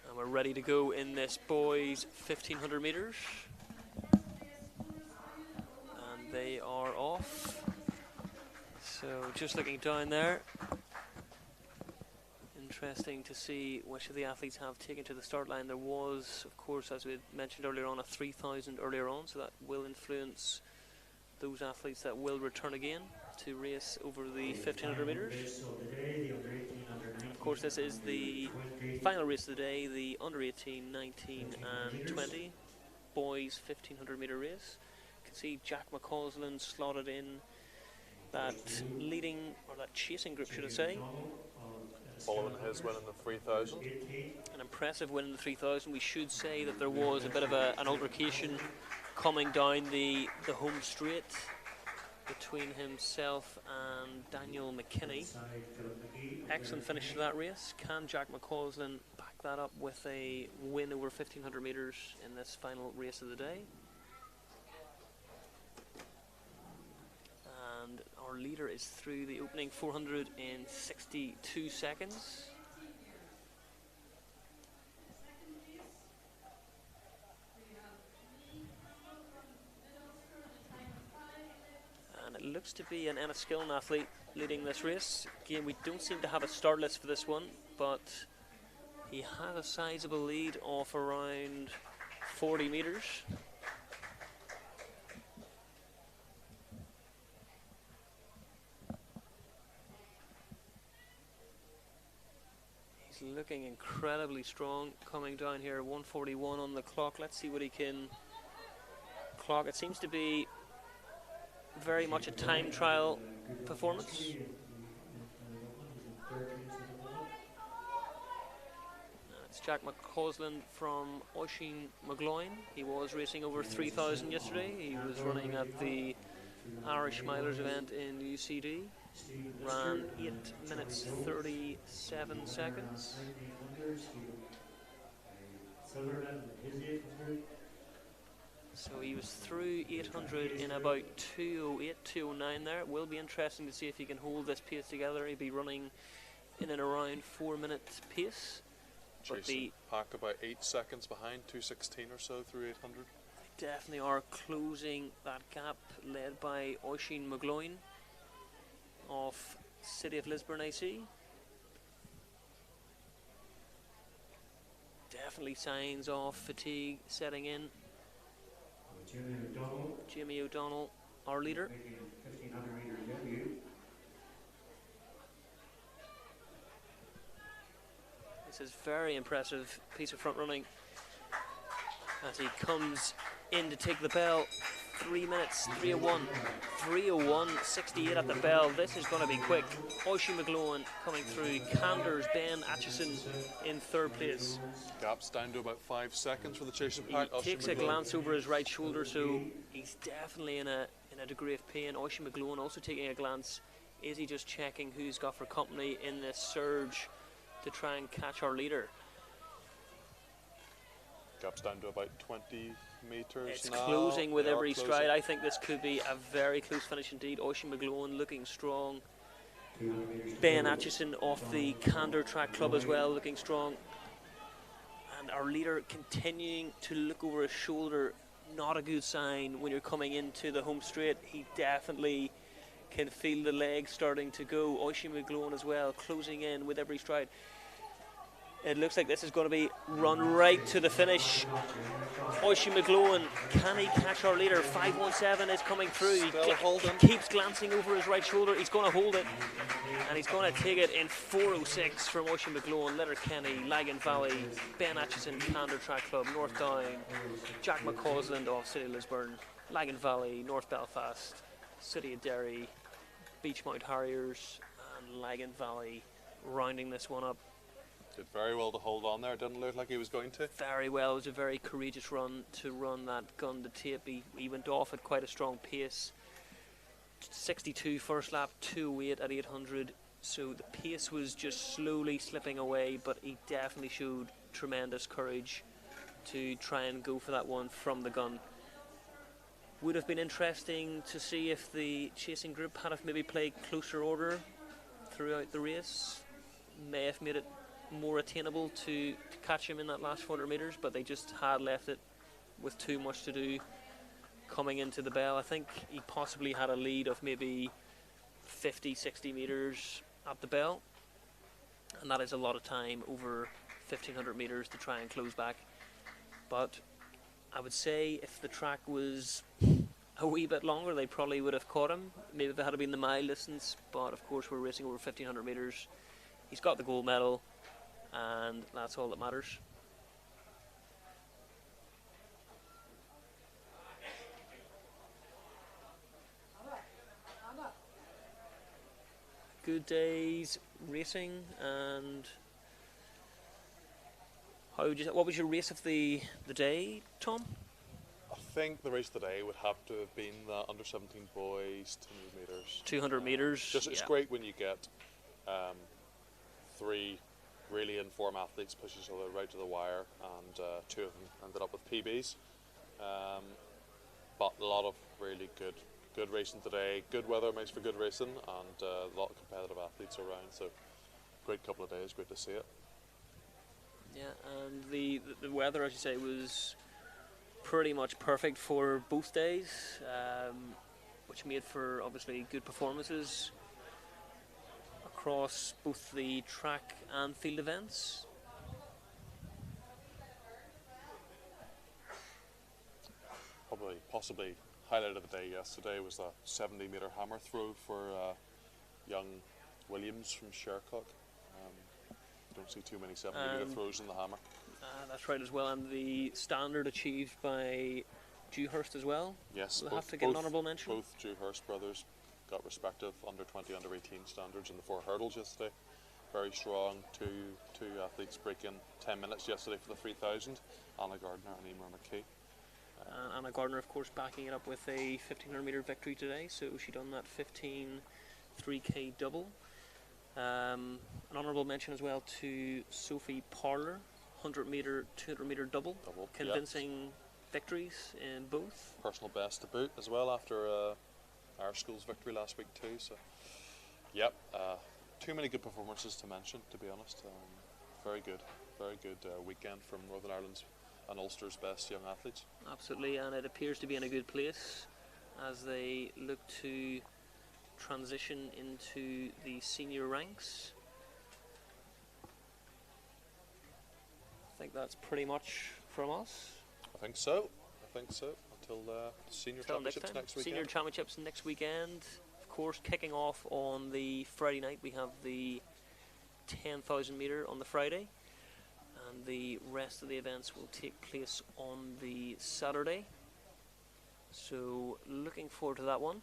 And we're ready to go in this boys 1500 metres. And they are off. So just looking down there, interesting to see which of the athletes have taken to the start line. There was, of course, as we had mentioned earlier on, a 3000 earlier on, so that will influence those athletes that will return again to race over the 1500 metres. Of course, this is the final race of the day, the under 18, 19 and 20 boys 1500 metre race. You can see Jack McCausland slotted in that leading, or that chasing group, should I say. Following his win in the 3000. An impressive win in the 3000. We should say that there was a bit of an altercation coming down the home straight between himself and Daniel McKinney. Excellent finish to that race. Can Jack McCausland back that up with a win over 1500 metres in this final race of the day? And our leader is through the opening 400 in 62 seconds. And it looks to be an Enniskillen athlete leading this race. Again, we don't seem to have a start list for this one, but he has a sizable lead of around 40 metres. He's looking incredibly strong coming down here, 141 on the clock. Let's see what he can clock. It seems to be very much a time trial performance. It's Jack McCausland from Oisin McGloin. He was racing over 3000 yesterday. He was running at the Irish Milers event in UCD. Ran 8 minutes 37 seconds. So he was through 800 in about 208, 209 there. It will be interesting to see if he can hold this pace together. He'll be running in and around 4 minute pace. Jason packed about 8 seconds behind, 216 or so through 800. They definitely are closing that gap, led by Oisin McGloin of City of Lisburn AC. Definitely signs of fatigue setting in. Jimmy O'Donnell, our leader. This is very impressive piece of front running as he comes in to take the bell 3 minutes, 3:01. 3:01.68 at the bell. This is going to be quick. Oisin McGlowan coming through. Canders, Ben Atchison in third place. Gaps down to about 5 seconds for the chasing He pack. takes a glance over his right shoulder, so he's definitely in a degree of pain. Oisin McGlowan also taking a glance. Is he just checking who's got for company in this surge to try and catch our leader? Gaps down to about 20 metres It's now. closing with They are every closing. stride. I think this could be a very close finish indeed. Oisin McGlowan looking strong. Ben Atchison off the Candor Track Club as well, looking strong. And our leader continuing to look over his shoulder. Not a good sign when you're coming into the home straight. He definitely can feel the legs starting to go. Oisin McGlowan as well, closing in with every stride. It looks like this is going to be run right to the finish. Oisin McGlowan, can he catch our leader? 5:17 is coming through. He keeps glancing over his right shoulder. He's going to hold it. And he's going to take it in 4:06 from Oisin McGlowan, Letterkenny, Lagan Valley, Ben Atchison, Candor Track Club, North Down, Jack McCausland off City Lisburn, Lagan Valley, North Belfast, City of Derry, Beachmount Harriers, and Lagan Valley rounding this one up. Did very well to hold on there. Didn't look like he was going to. Very well. It was a very courageous run to run that gun to tape. He went off at quite a strong pace. 62 first lap, 2:08 at 800. So the pace was just slowly slipping away, but he definitely showed tremendous courage to try and go for that one from the gun. Would have been interesting to see if the chasing group had have maybe played closer order throughout the race. May have made it more attainable to catch him in that last 400 metres, but they just had left it with too much to do coming into the bell. I think he possibly had a lead of maybe 50, 60 metres at the bell, and that is a lot of time over 1500 metres to try and close back. But I would say if the track was a wee bit longer, they probably would have caught him. Maybe if it had been the mile distance, but of course we're racing over 1500 metres. He's got the gold medal, and that's all that matters. Good day's racing, and what was your race of the day, Tom? I think the race today would have to have been the under 17 boys 200 metres. 200 metres. Just it's great when you get three really in-form athletes push each other right to the wire, and two of them ended up with PBs. But a lot of really good racing today. Good weather makes for good racing, and a lot of competitive athletes around. So great couple of days. Great to see it. Yeah, and the weather, as you say, was pretty much perfect for both days, which made for obviously good performances across both the track and field events. Possibly highlight of the day yesterday was the 70-metre hammer throw for young Williams from Shercock. Don't see too many 70-metre throws in the hammer. That's right as well, and the standard achieved by Dewhurst as well. Yes, we'll have to get an honourable mention. Both Dewhurst brothers got respective under 20, under 18 standards in the 4 hurdles yesterday. Very strong. Two athletes breaking 10 minutes yesterday for the 3000. Anna Gardner and Emer McKee. Anna Gardner, of course, backing it up with a 1500 metre victory today, so she done that 15 3K double. An honourable mention as well to Sophie Parler, 100 metre, 200 metre double. Convincing victories in both. Personal best to boot as well after our school's victory last week too. So, yep, too many good performances to mention, to be honest. Very good weekend from Northern Ireland's and Ulster's best young athletes. Absolutely, and it appears to be in a good place as they look to transition into the senior ranks. I think that's pretty much from us. I think so. Until senior championships next weekend. Senior championships next weekend. Of course, kicking off on the Friday night, we have the 10,000 metre on the Friday, and the rest of the events will take place on the Saturday. So looking forward to that one.